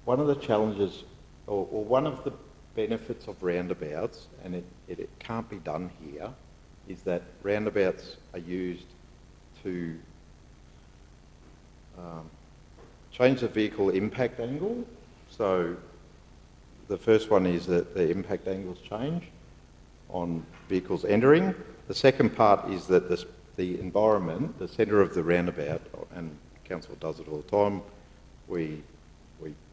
One of the challenges, or one of the benefits of roundabouts, and it can't be done here, is that roundabouts are used to change the vehicle impact angle. So the first one is that the impact angles change on vehicles entering. The second part is that the environment, the centre of the roundabout, and council does it all the time, we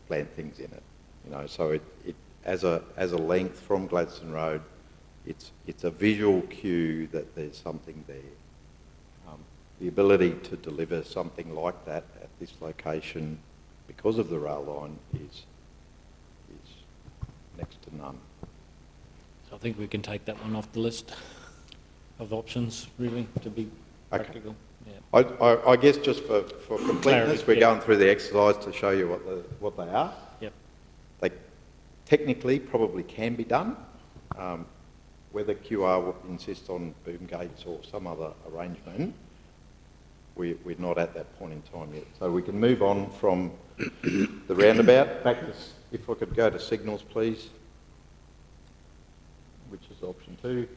plant things in it. You know, so it as a length from Gladstone Road, it's a visual cue that there's something there. The ability to deliver something like that at this location, because of the rail line, is next to none. So I think we can take that one off the list of options, really, to be practical. Okay. Yeah. I guess just for completeness, we're going through the exercise to show you what they are. Yep. They technically probably can be done. Whether QR would insist on boom gates or some other arrangement, we're not at that point in time yet. So we can move on from the roundabout back to, if I could go to signals, please, which is option 2.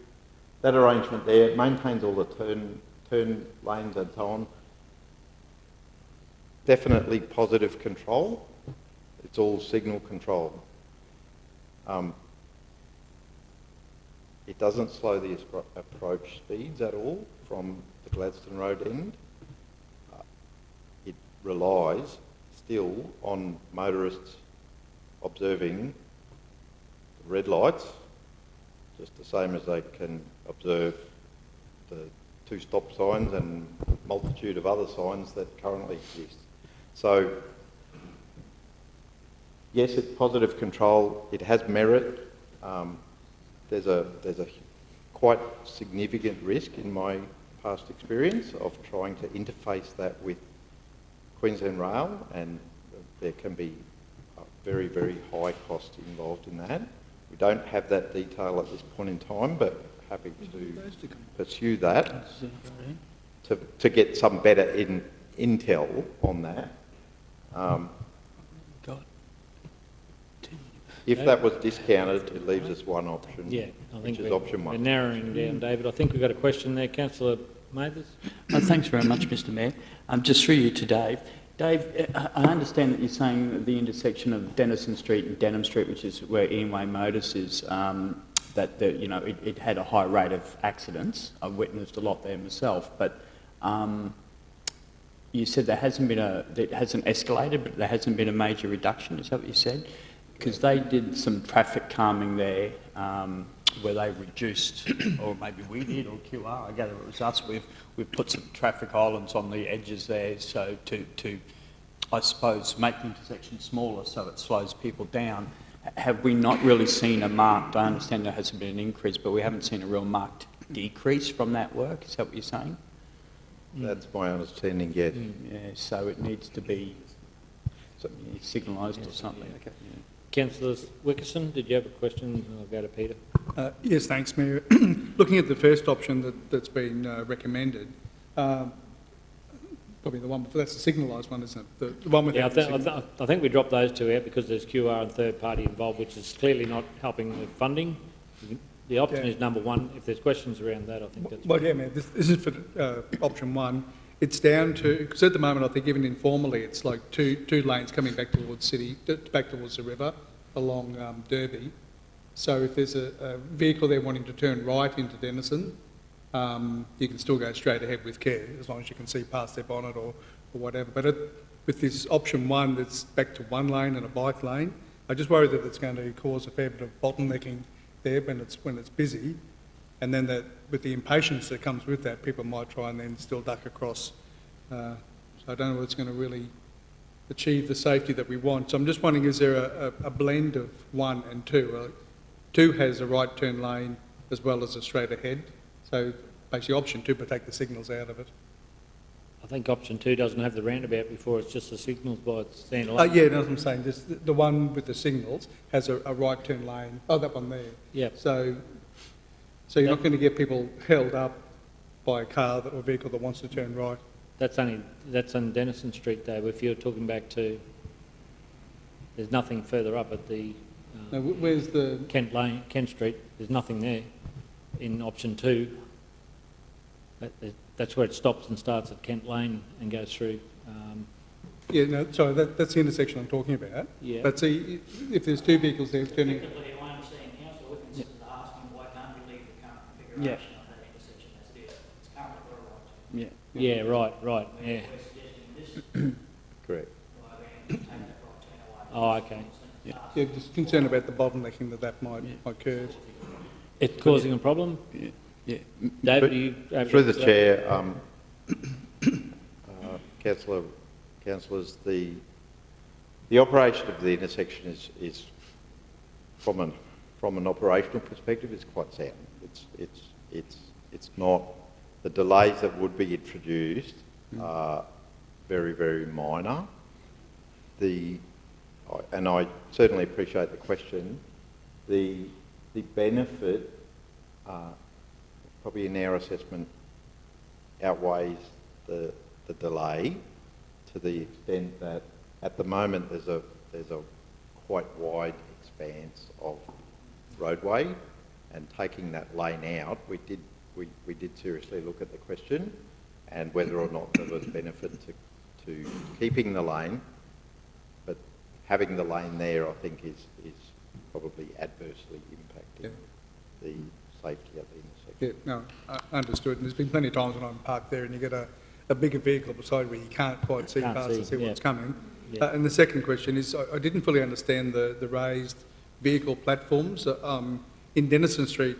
That arrangement there maintains all the turn lanes and so on. Definitely positive control. It's all signal control. It doesn't slow the approach speeds at all from the Gladstone Road end. It relies still on motorists observing the red lights, just the same as they can observe the 2 stop signs and a multitude of other signs that currently exist. So, yes, it's positive control. It has merit. There's a quite significant risk in my past experience of trying to interface that with Queensland Rail, and there can be a very, very high cost involved in that. We don't have that detail at this point in time, but happy to pursue that to get some better intel on that. If that was discounted, it leaves us one option, Yeah, I think which is option 1. we're narrowing down, David. I think we've got a question there. Councillor Mathers? Thanks very much, Mr Mayor. Just through you to Dave. Dave, I understand that you're saying that the intersection of Denison Street and Denham Street, which is where Ianway Motors is, that it had a high rate of accidents. I've witnessed a lot there myself, but you said it hasn't escalated, but there hasn't been a major reduction. Is that what you said? Because they did some traffic calming there, where they reduced, or maybe we did, or QR. I gather it was us. We've put some traffic islands on the edges there, so to I suppose make the intersection smaller so it slows people down. Have we not really seen a marked? I understand there hasn't been an increase, but we haven't seen a real marked decrease from that work. Is that what you're saying? That's my understanding, yes. Yeah, so it needs to be signalised or something. Yeah. Okay. Yeah. Councillor Wickerson, did you have a question? I'll go to Peter. Yes, thanks, Mayor. Looking at the first option that's been recommended, probably the one, that's the signalised one, isn't it? The one with I think we dropped those two out because there's QR and third party involved, which is clearly not helping with funding. The option is number one. If there's questions around that, I think that's... Well, yeah, Mayor, this is for option one. It's down to, because at the moment, I think even informally, it's like two lanes coming back towards back towards the river along Derby. So if there's a vehicle there wanting to turn right into Denison, you can still go straight ahead with care, as long as you can see past their bonnet or whatever. But with this option one, that's back to one lane and a bike lane, I just worry that it's going to cause a fair bit of bottlenecking there when it's busy. And then that, with the impatience that comes with that, people might try and then still duck across. So I don't know whether it's going to really achieve the safety that we want. So I'm just wondering, is there a blend of one and two? Two has a right turn lane as well as a straight ahead. So basically option two, but take the signals out of it. I think option two doesn't have the roundabout before, it's just the signals by its standalone. Yeah, that's what I'm saying. Just the one with the signals has a right turn lane. Oh, that one there. Yeah. So you're not going to get people held up by a car or vehicle that wants to turn right. That's on Denison Street, though. If you're talking back to, there's nothing further up at the now, where's the Kent Street. There's nothing there in option two. That's where it stops and starts at Kent Lane and goes through. Yeah, no, sorry, that's the intersection I'm talking about. Yeah. But see, if there's two vehicles there turning... Effectively, I understand Councillor Wilkinson is asking why can't we leave the current configuration of that intersection as it is? It's currently got a right. Yeah, right, yeah. We're suggesting this. Correct. Take that right turn away. Oh, okay. Yeah, just concerned about the bottlenecking that might cause. It's causing a problem? Yeah. David, you... Through the chair, councillors, the operation of the intersection is from an operational perspective, is quite sound. It's not, the delays that would be introduced are very, very minor. And I certainly appreciate the question. The benefit, probably in our assessment, outweighs the delay, to the extent that at the moment there's a quite wide expanse of roadway, and taking that lane out, we did seriously look at the question and whether or not there was benefit to keeping the lane, but having the lane there, I think, is probably adversely impacting the safety at the intersection. Yeah, no, understood. And there's been plenty of times when I'm parked there and you get a bigger vehicle beside where you can't quite see past to see what's coming. Yeah. And the second question is, I didn't fully understand the raised vehicle platforms. In Denison Street,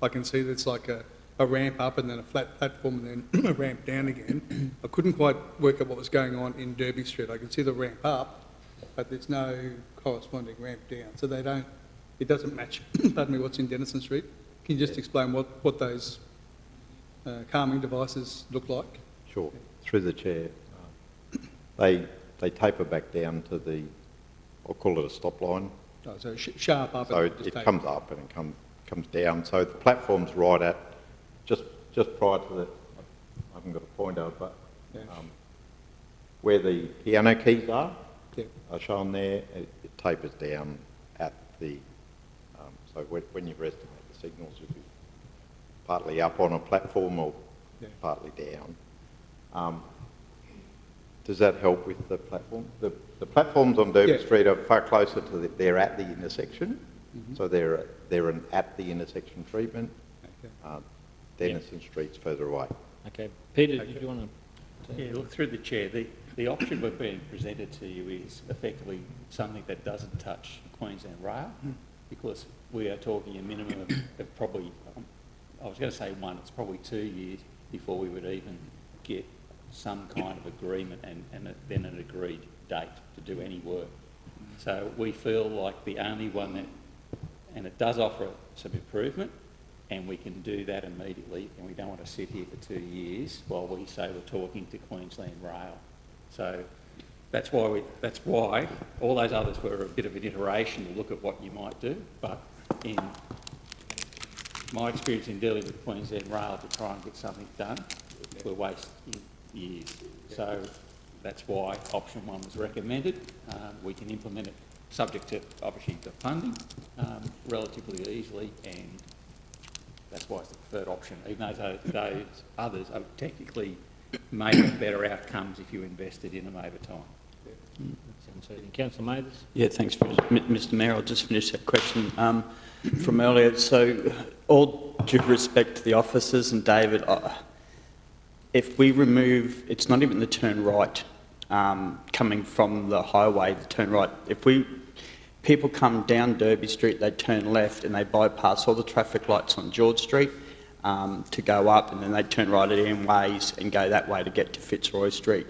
I can see there's like a ramp up and then a flat platform and then a ramp down again. I couldn't quite work out what was going on in Derby Street. I can see the ramp up, but there's no corresponding ramp down. So it doesn't match, pardon me, what's in Denison Street. Can you just explain what those calming devices look like? Sure. Through the chair, they taper back down to I'll call it a stop line. Oh, so sharp up. So it comes up and it comes down. So the platform's right at just prior to the, I haven't got a pointer, but where the piano keys are shown there, it tapers down at the, so when you've estimated the signals, you'll be partly up on a platform or partly down. Does that help with the platform? The platforms on Derby Street are far closer to they're at the intersection, so they're at the intersection treatment. Denison Street's further away. Okay. Peter, did you want to? Yeah, look, through the chair, the option we're being presented to you is effectively something that doesn't touch Queensland Rail, because we are talking a minimum of probably, I was going to say it's probably 2 years before we would even get some kind of agreement and then an agreed date to do any work. So we feel like the only one that, and it does offer some improvement, and we can do that immediately, and we don't want to sit here for 2 years while we say we're talking to Queensland Rail. So that's why all those others were a bit of an iteration to look at what you might do, but in my experience in dealing with Queensland Rail to try and get something done, we're wasting years. So that's why option 1 was recommended. We can implement it subject to, obviously, the funding relatively easily, and that's why it's the preferred option, even though those others are technically may have better outcomes if you invested in them over time. Councillor Mathers? Yeah, thanks, Mr Mayor. I'll just finish that question from earlier. So, all due respect to the officers and David, if we remove, it's not even the turn right coming from the highway, the turn right. If people come down Derby Street, they turn left and they bypass all the traffic lights on George Street to go up, and then they turn right at M Ways and go that way to get to Fitzroy Street.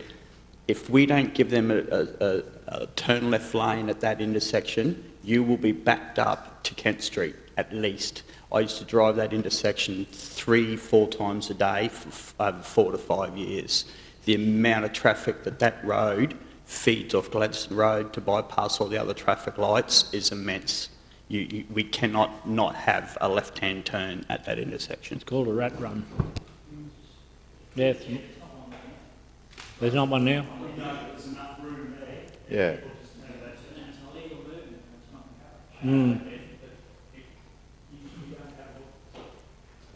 If we don't give them a turn left lane at that intersection, you will be backed up to Kent Street at least. I used to drive that intersection 3-4 times a day for over 4 to 5 years. The amount of traffic that road feeds off Gladstone Road to bypass all the other traffic lights is immense. We cannot not have a left-hand turn at that intersection. It's called a rat run. Yes. There's not one now? There's enough room there. Yeah.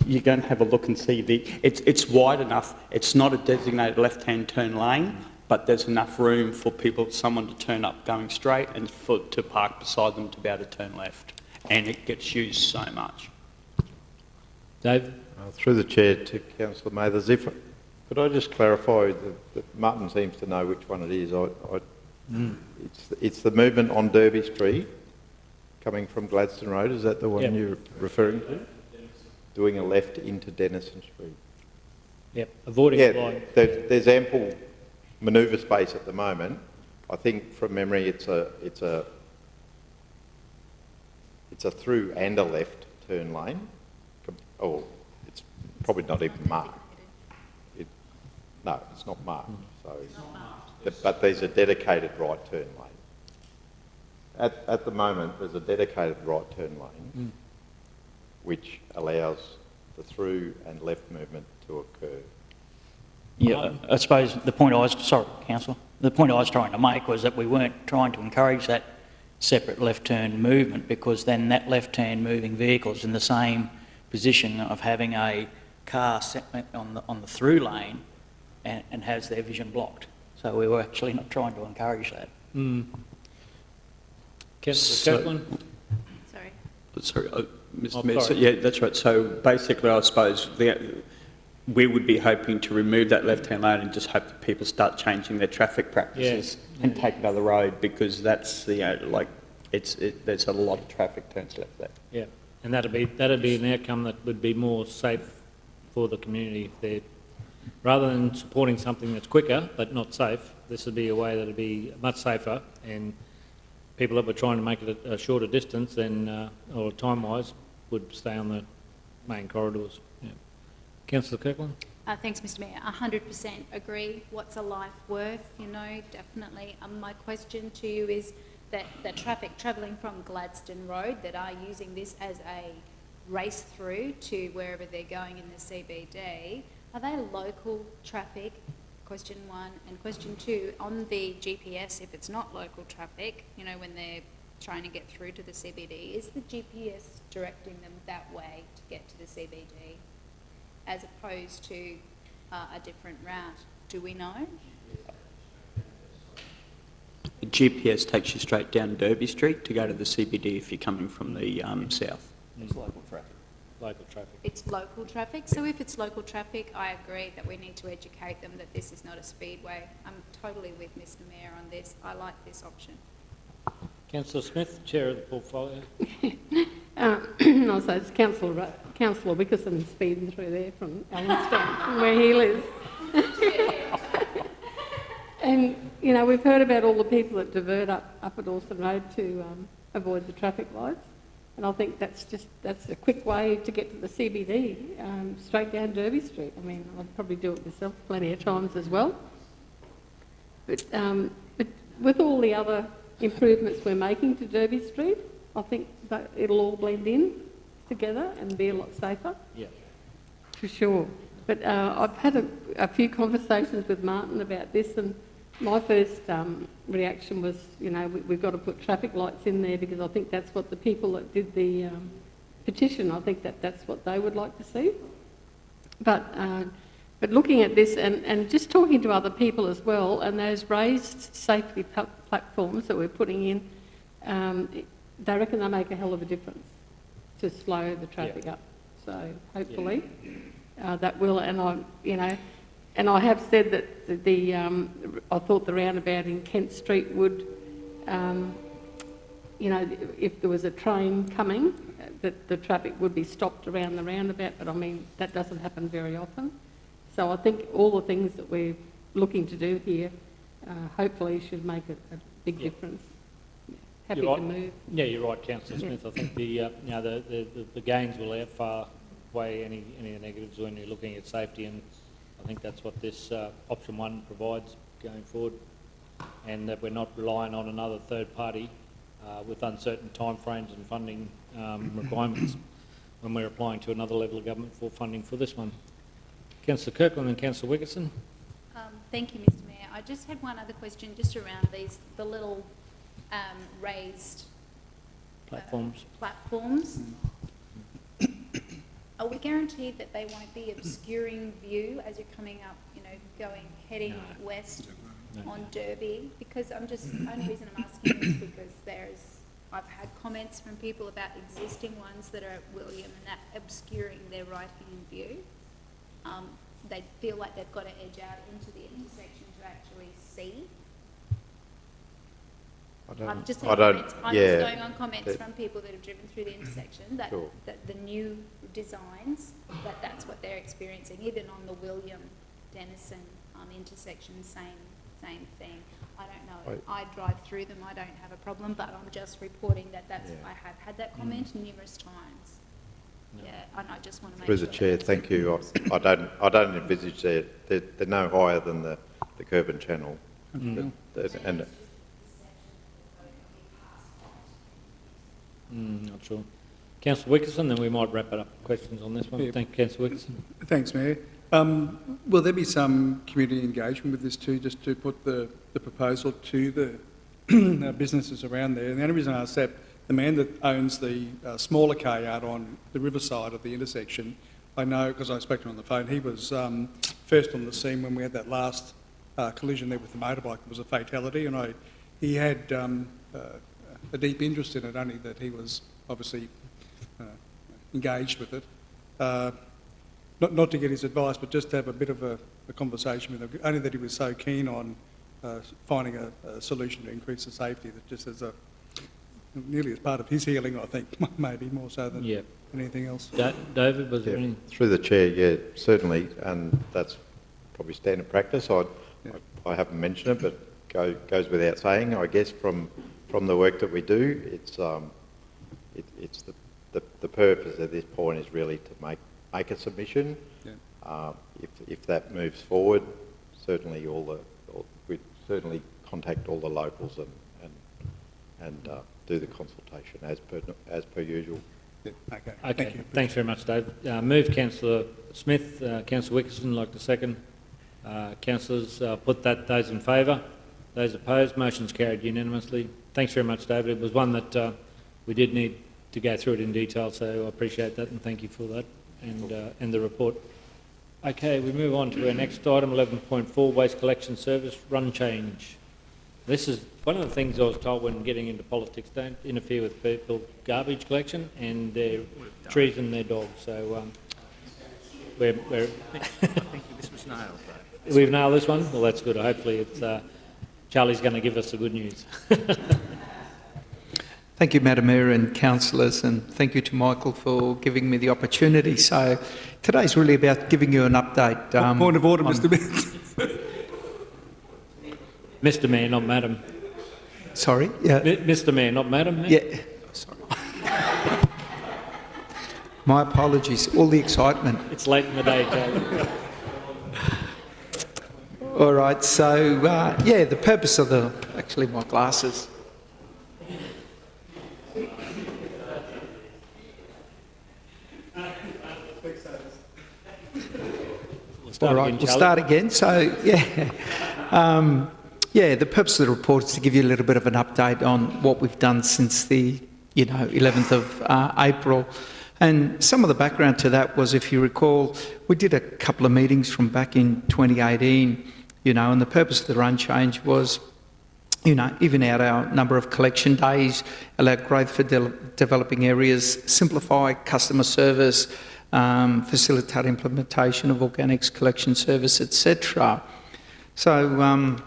You go and have a look and see it's wide enough. It's not a designated left-hand turn lane, but there's enough room for someone to turn up going straight and to park beside them to be able to turn left. And it gets used so much. Dave? Through the chair to Councillor Mathers, could I just clarify that Martin seems to know which one it is. It's the movement on Derby Street coming from Gladstone Road. Is that the one you're referring to? Doing a left into Denison Street. Yep, avoiding the line. There's ample manoeuvre space at the moment. I think from memory it's a through and a left turn lane. Oh, it's probably not even marked. No, it's not marked. But there's a dedicated right turn lane. At the moment, there's a dedicated right turn lane, which allows the through and left movement to occur. Yeah, I suppose the point Councillor, the point I was trying to make was that we weren't trying to encourage that separate left turn movement, because then that left turn moving vehicle is in the same position of having a car on the through lane and has their vision blocked. So we were actually not trying to encourage that. Councillor Kirkland? Sorry, Mr Mayor. So, yeah, that's right. So basically, I suppose we would be hoping to remove that left-hand lane and just hope that people start changing their traffic practices and take another road, because that's there's a lot of traffic turns left there. Yeah, and that'd be an outcome that would be more safe for the community. Rather than supporting something that's quicker but not safe, this would be a way that would be much safer, and people that were trying to make it a shorter distance than, or time-wise, would stay on the main corridors. Yeah. Councillor Kirkland? Thanks, Mr Mayor. 100% agree. What's a life worth? Definitely. My question to you is that the traffic travelling from Gladstone Road that are using this as a race through to wherever they're going in the CBD, are they local traffic? Question 1. And question 2, on the GPS, if it's not local traffic, when they're trying to get through to the CBD, is the GPS directing them that way to get to the CBD, as opposed to a different route. Do we know? The GPS takes you straight down Derby Street to go to the CBD if you're coming from the south. It's local traffic. Local traffic. It's local traffic. So if it's local traffic, I agree that we need to educate them that this is not a speedway. I'm totally with Mr Mayor on this. I like this option. Councillor Smith, Chair of the portfolio. No, so it's Councillor Wickerson speeding through there from Allenstown, from where he lives. And, you know, we've heard about all the people that divert up at Dawson Road to avoid the traffic lights. And I think that's a quick way to get to the CBD, straight down Derby Street. I mean, I'd probably do it myself plenty of times as well. But with all the other improvements we're making to Derby Street, I think that it'll all blend in together and be a lot safer. Yeah. For sure. But I've had a few conversations with Martin about this, and my first reaction was, you know, we've got to put traffic lights in there because I think that's what the people that did the petition, I think that's what they would like to see. But looking at this and just talking to other people as well, and those raised safety platforms that we're putting in, they reckon they make a hell of a difference to slow the traffic up. So hopefully that will, and I have said that I thought the roundabout in Kent Street would, you know, if there was a train coming, that the traffic would be stopped around the roundabout, but I mean, that doesn't happen very often. So I think all the things that we're looking to do here hopefully should make a big difference. Happy to move. Yeah, you're right, Councillor Smith. I think the gains will outweigh any negatives when you're looking at safety, and I think that's what this option 1 provides going forward, and that we're not relying on another third party with uncertain timeframes and funding requirements when we're applying to another level of government for funding for this one. Councillor Kirkland and Councillor Wickerson. Thank you, Mr Mayor. I just had one other question just around the little raised platforms. Are we guaranteed that they won't be obscuring view as you're coming up, you know, heading west on Derby? Because the only reason I'm asking is because I've had comments from people about existing ones that are at William and that obscuring their right-hand view. They feel like they've got to edge out into the intersection to actually see. I'm just going on comments from people that have driven through the intersection that the new designs, that's what they're experiencing. Even on the William-Denison intersection, same thing. I don't know. I drive through them. I don't have a problem, but I'm just reporting that I have had that comment numerous times. Yeah, and I just want to make Through sure. the chair, thank you. I don't envisage they're no higher than the curb and channel. Not sure. Councillor Wickerson, then we might wrap it up. Questions on this one? Yeah. Thank you, Councillor Wickerson. Thanks, Mayor. Will there be some community engagement with this too, just to put the proposal to the businesses around there? And the only reason I ask that, the man that owns the smaller car yard on the riverside of the intersection, I know because I spoke to him on the phone, he was first on the scene when we had that last collision there with the motorbike. It was a fatality, and he had a deep interest in it, only that he was obviously engaged with it. Not to get his advice, but just to have a bit of a conversation with him, only that he was so keen on finding a solution to increase the safety, that just as nearly as part of his healing, I think, maybe more so than anything else. David, was there any? Through the chair, yeah, certainly, and that's probably standard practice. I haven't mentioned it, but goes without saying, I guess, from the work that we do, it's the purpose at this point is really to make a submission. Yeah. If that moves forward, certainly we'd certainly contact all the locals and do the consultation as per usual. Yeah. Okay. Thank you. Thanks very much, Dave. Move Councillor Smith. Councillor Wickerson, like the second. Councillors, put those in favour. Those opposed, motion's carried unanimously. Thanks very much, David. It was one that we did need to go through it in detail, so I appreciate that and thank you for that and the report. Okay, we move on to our next item, 11.4, waste collection service run change. This is one of the things I was told when getting into politics: don't interfere with people's garbage collection and their trees and their dogs. So we're I think this was nailed, though. we've nailed this one. Well, that's good. Hopefully, it's Charlie's going to give us the good news. Thank you, Madam Mayor and councillors, and thank you to Michael for giving me the opportunity. So today's really about giving you an update. Point of order, Mr Mayor. Mr. Mayor, not Madam. Sorry? Yeah. Mr. Mayor, not Madam. Yeah. Sorry. My apologies. All the excitement. It's late in the day, Charlie. All right. So yeah, the purpose of the actually my glasses. All right, we'll start again. So, yeah, yeah, the purpose of the report is to give you a little bit of an update on what we've done since the, 11th of April. And some of the background to that was, if you recall, we did a couple of meetings from back in 2018, and the purpose of the run change was, even out our number of collection days, allow growth for developing areas, simplify customer service, facilitate implementation of organics collection service, etc. So,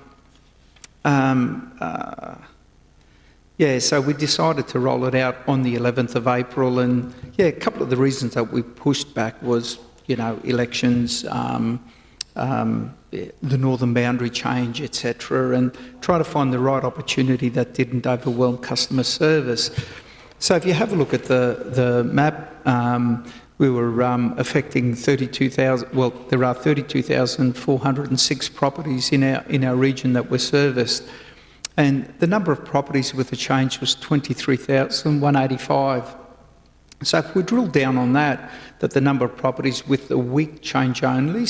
yeah, so we decided to roll it out on the 11th of April, and yeah, a couple of the reasons that we pushed back was, elections, the northern boundary change, etc., and try to find the right opportunity that didn't overwhelm customer service. So if you have a look at the map, we were affecting 32,000. Well, there are 32,406 properties in our region that were serviced, and the number of properties with the change was 23,185. So if we drill down on that the number of properties with the week change only,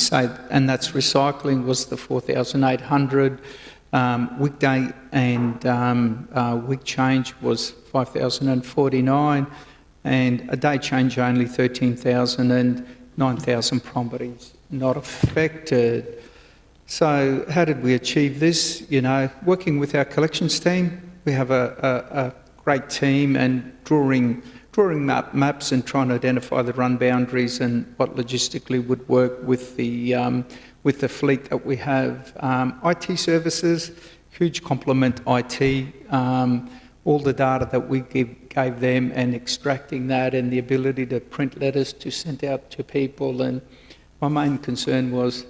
and that's recycling, was the 4,800. Weekday and week change was 5,049. And a day change only 13,000, and 9,000 properties not affected. So how did we achieve this? Working with our collections team, we have a great team, and drawing maps and trying to identify the run boundaries and what logistically would work with the fleet that we have. IT services, huge compliment IT. All the data that we gave them, and extracting that, and the ability to print letters to send out to people. And my main concern was,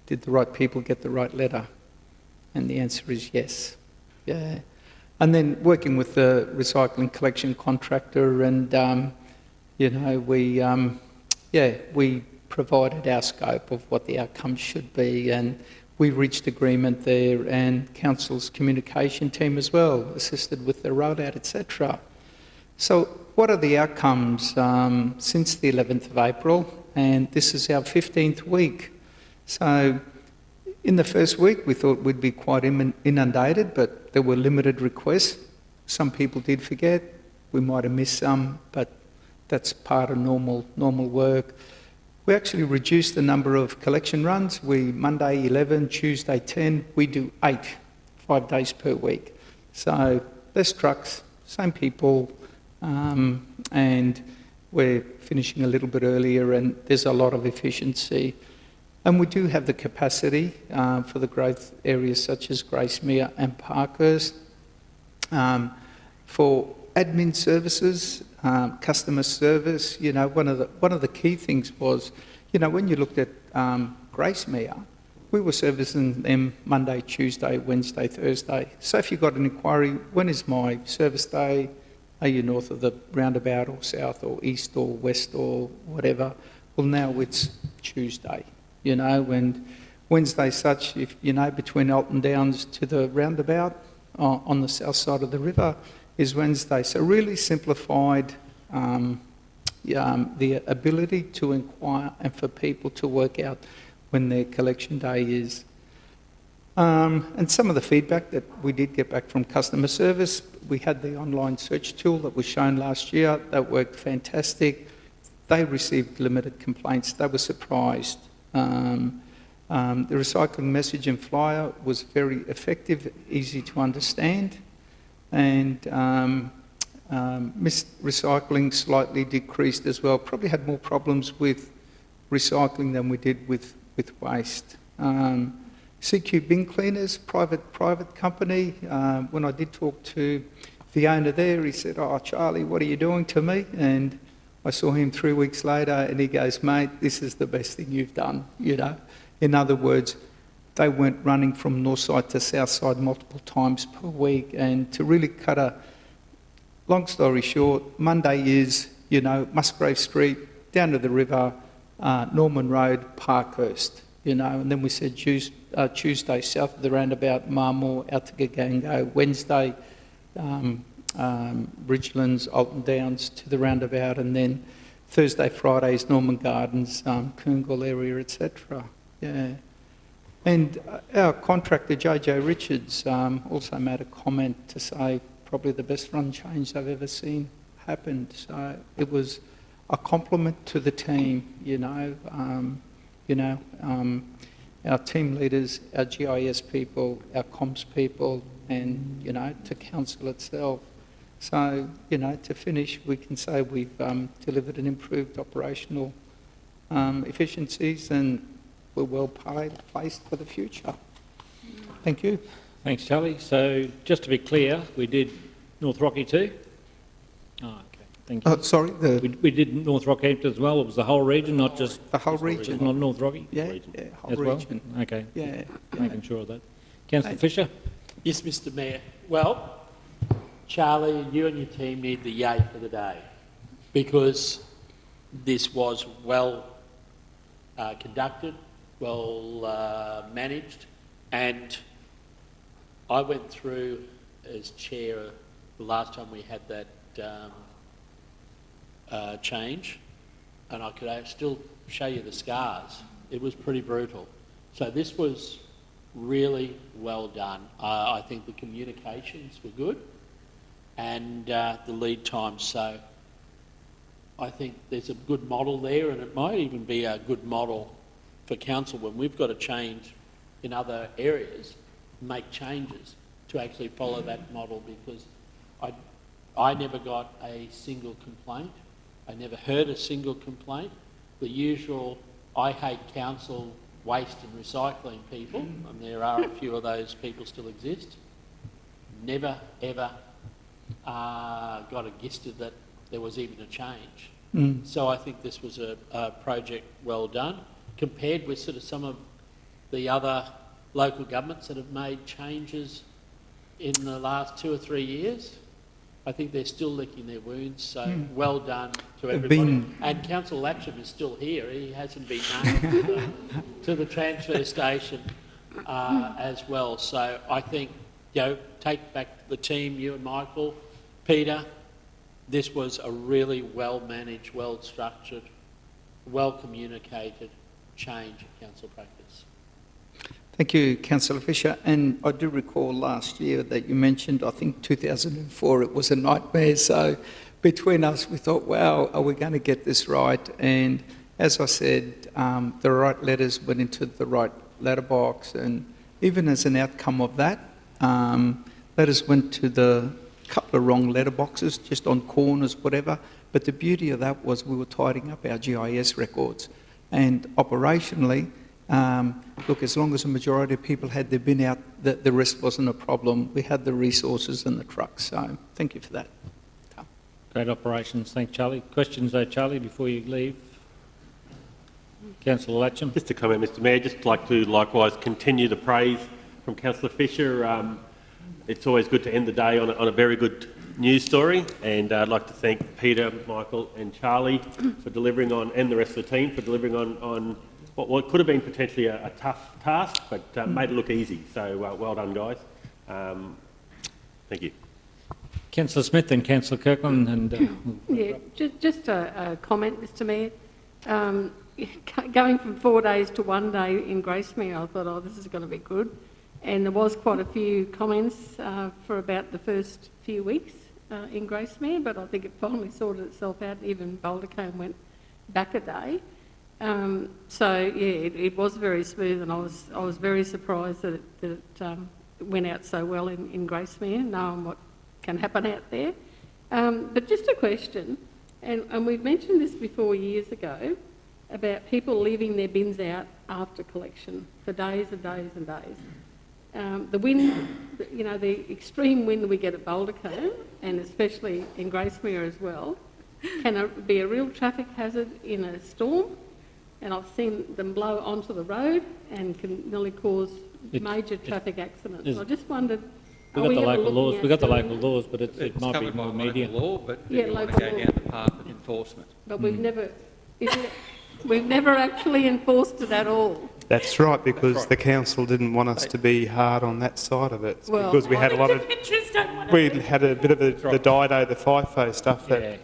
did the right people get the right letter? And the answer is yes. Yeah. And then working with the recycling collection contractor, and we provided our scope of what the outcomes should be, and we reached agreement there, and council's communication team as well assisted with the rollout, etc. So what are the outcomes since the 11th of April? And this is our 15th week. So in the first week, we thought we'd be quite inundated, but there were limited requests. Some people did forget. We might have missed some, but that's part of normal work. We actually reduced the number of collection runs. Monday 11, Tuesday 10, we do 8, 5 days per week. So less trucks, same people, and we're finishing a little bit earlier, and there's a lot of efficiency. And we do have the capacity for the growth areas such as Gracemere and Parkhurst. For admin services, customer service, one of the key things was, when you looked at Gracemere, we were servicing them Monday, Tuesday, Wednesday, Thursday. So if you got an inquiry, when is my service day? Are you north of the roundabout, or south, or east, or west, or whatever? Well, now it's Tuesday, and Wednesday such, if between Alton Downs to the roundabout on the south side of the river is Wednesday. So really simplified the ability to inquire and for people to work out when their collection day is. And some of the feedback that we did get back from customer service, we had the online search tool that was shown last year. That worked fantastic. They received limited complaints. They were surprised. The recycling message and flyer was very effective, easy to understand, and recycling slightly decreased as well. Probably had more problems with recycling than we did with waste. CQ Bin Cleaners, private company. When I did talk to the owner there, he said, "Oh, Charlie, what are you doing to me?" And I saw him 3 weeks later, and he goes, "Mate, this is the best thing you've done." You know, in other words, they weren't running from north side to south side multiple times per week. And to really cut a long story short, Monday is, you know, Musgrave Street, down to the river, Norman Road, Parkhurst, you know, and then we said Tuesday south of the roundabout, Marmore, out to Gagango, Wednesday, Bridgelands, Alton Downs to the roundabout, and then Thursday, Fridays, Norman Gardens, Coongal area, etc. Yeah. And our contractor, JJ Richards, also made a comment to say probably the best run change I've ever seen happened. So it was a compliment to the team, our team leaders, our GIS people, our comms people, and, you know, to council itself. So, you know, to finish, we can say we've delivered an improved operational efficiencies, and we're well placed for the future. Thank you. Thanks, Charlie. So just to be clear, we did North Rocky too? Oh, okay. Thank you. Sorry? We did North Rockhampton as well? It was the whole region, not just... The whole region. Not North Rocky? Yeah, whole as well? region. Okay. Yeah. Making sure of that. Councillor Fisher? Yes, Mr Mayor. Well, Charlie, you and your team need the yay for the day, because this was well conducted, well managed, and I went through as chair the last time we had that change, and I could still show you the scars. It was pretty brutal. So this was really well done. I think the communications were good, and the lead time. So I think there's a good model there, and it might even be a good model for council when we've got to change in other areas, make changes to actually follow that model, because I never got a single complaint. I never heard a single complaint. The usual, I hate council waste and recycling people, and there are a few of those people still exist. Never, ever got a gisted that there was even a change. So I think this was a project well done, compared with sort of some of the other local governments that have made changes in the last 2 or 3 years. I think they're still licking their wounds, so well done to everybody. And Councillor Latcham is still here. He hasn't been named to the transfer station as well. So I think, you know, take back the team, you and Michael, Peter. This was a really well-managed, well-structured, well-communicated change in council practice. Thank you, Councillor Fisher. And I do recall last year that you mentioned, I think 2004, it was a nightmare. So between us, we thought, wow, are we going to get this right? And as I said, the right letters went into the right letterbox. And even as an outcome of that, letters went to the couple of wrong letterboxes, just on corners, whatever. But the beauty of that was we were tidying up our GIS records. And operationally, look, as long as the majority of people had their bin out, the rest wasn't a problem. We had the resources and the trucks, so thank you for that. Great operations. Thanks, Charlie. Questions though, Charlie, before you leave? Councillor Latcham. Just a comment, Mr Mayor. Just like to likewise continue the praise from Councillor Fisher. It's always good to end the day on a very good news story, and I'd like to thank Peter, Michael and Charlie for delivering on, and the rest of the team for delivering on what could have been potentially a tough task, but made it look easy. So well done, guys. Thank you. Councillor Smith and Councillor Kirkland. And yeah, just a comment, Mr Mayor. Going from 4 days to 1 day in Gracemere, I thought, oh, this is going to be good. And there was quite a few comments for about the first few weeks in Gracemere, but I think it finally sorted itself out. Even Boulder Cone went back a day. So yeah, it was very smooth, and I was very surprised that it went out so well in Gracemere, knowing what can happen out there. But just a question, and we've mentioned this before years ago, about people leaving their bins out after collection for days and days and days. The wind, you know, the extreme wind we get at Bouldercombe, and especially in Gracemere as well, can be a real traffic hazard in a storm. And I've seen them blow onto the road and can nearly cause major traffic accidents. I just wondered, we've got the local laws. We've got the local laws, but it might be more media. Law, but yeah, you want to local go law. down the path of enforcement. But we've never actually enforced it at all. That's right, because the council didn't want us to be hard on that side of it. Well, because we had a lot of, we had a bit of the Dido, the FIFO stuff that,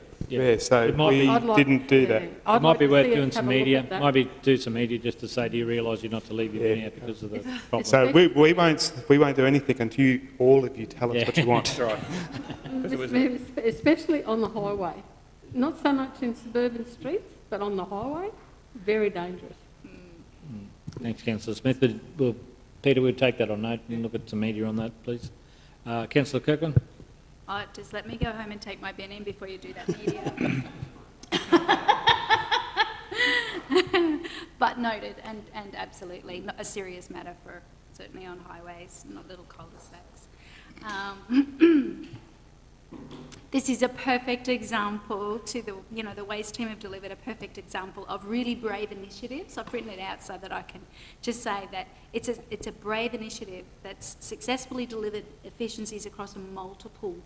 so we didn't do that. It might be worth doing some media. Might be do some media just to say, do you realise you're not to leave your bin out because of the problem? So we won't do anything until all of you tell us what you want. That's right. Especially on the highway. Not so much in suburban streets, but on the highway, very dangerous. Thanks, Councillor Smith. But Peter, we'll take that on note and look at some media on that, please. Councillor Kirkland. Just let me go home and take my bin in before you do that media. But noted, and absolutely not a serious matter for certainly on highways, not little cul-de-sacs. This is a perfect example to the Waste team have delivered a perfect example of really brave initiatives. I've written it out so that I can just say that it's a brave initiative that's successfully delivered efficiencies across multiple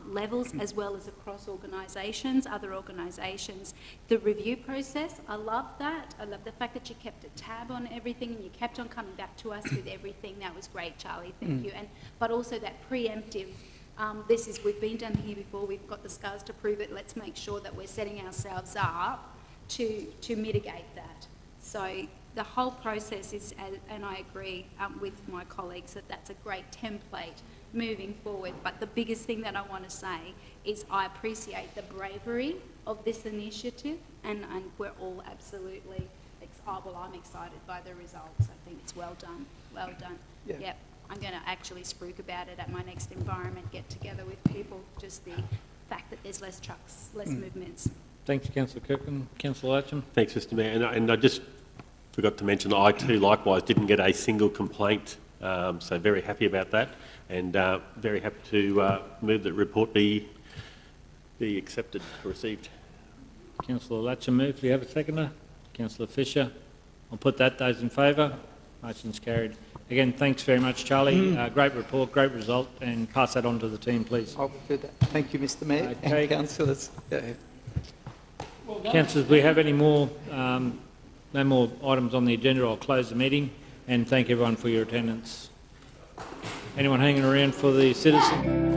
levels as well as across organisations, other organisations. The review process, I love that. I love the fact that you kept a tab on everything and you kept on coming back to us with everything. That was great, Charlie. Thank you. But also that preemptive. We've been down here before, we've got the scars to prove it, let's make sure that we're setting ourselves up to mitigate that. So the whole process is, and I agree with my colleagues that that's a great template moving forward, but the biggest thing that I want to say is I appreciate the bravery of this initiative, and we're all absolutely, I'm excited by the results. I think it's well done, well done. Yeah. Yep. I'm going to actually spruik about it at my next environment get together with people, just the fact that there's less trucks, less movements. Thanks, Councillor Kirkland. Councillor Latcham. Thanks, Mr Mayor. And I just forgot to mention that I too likewise didn't get a single complaint, so very happy about that, and very happy to move that report be accepted, received. Councillor Latcham moved. Do you have a seconder? Councillor Fisher. I'll put that. Those in favour? Motion's carried. Again, thanks very much, Charlie. Great report, great result, and pass that on to the team, please. I will do that. Thank you, Mr Mayor Okay. and councillors. Councillors, we have any more, no more items on the agenda. I'll close the meeting and thank everyone for your attendance. Anyone hanging around for the citizen?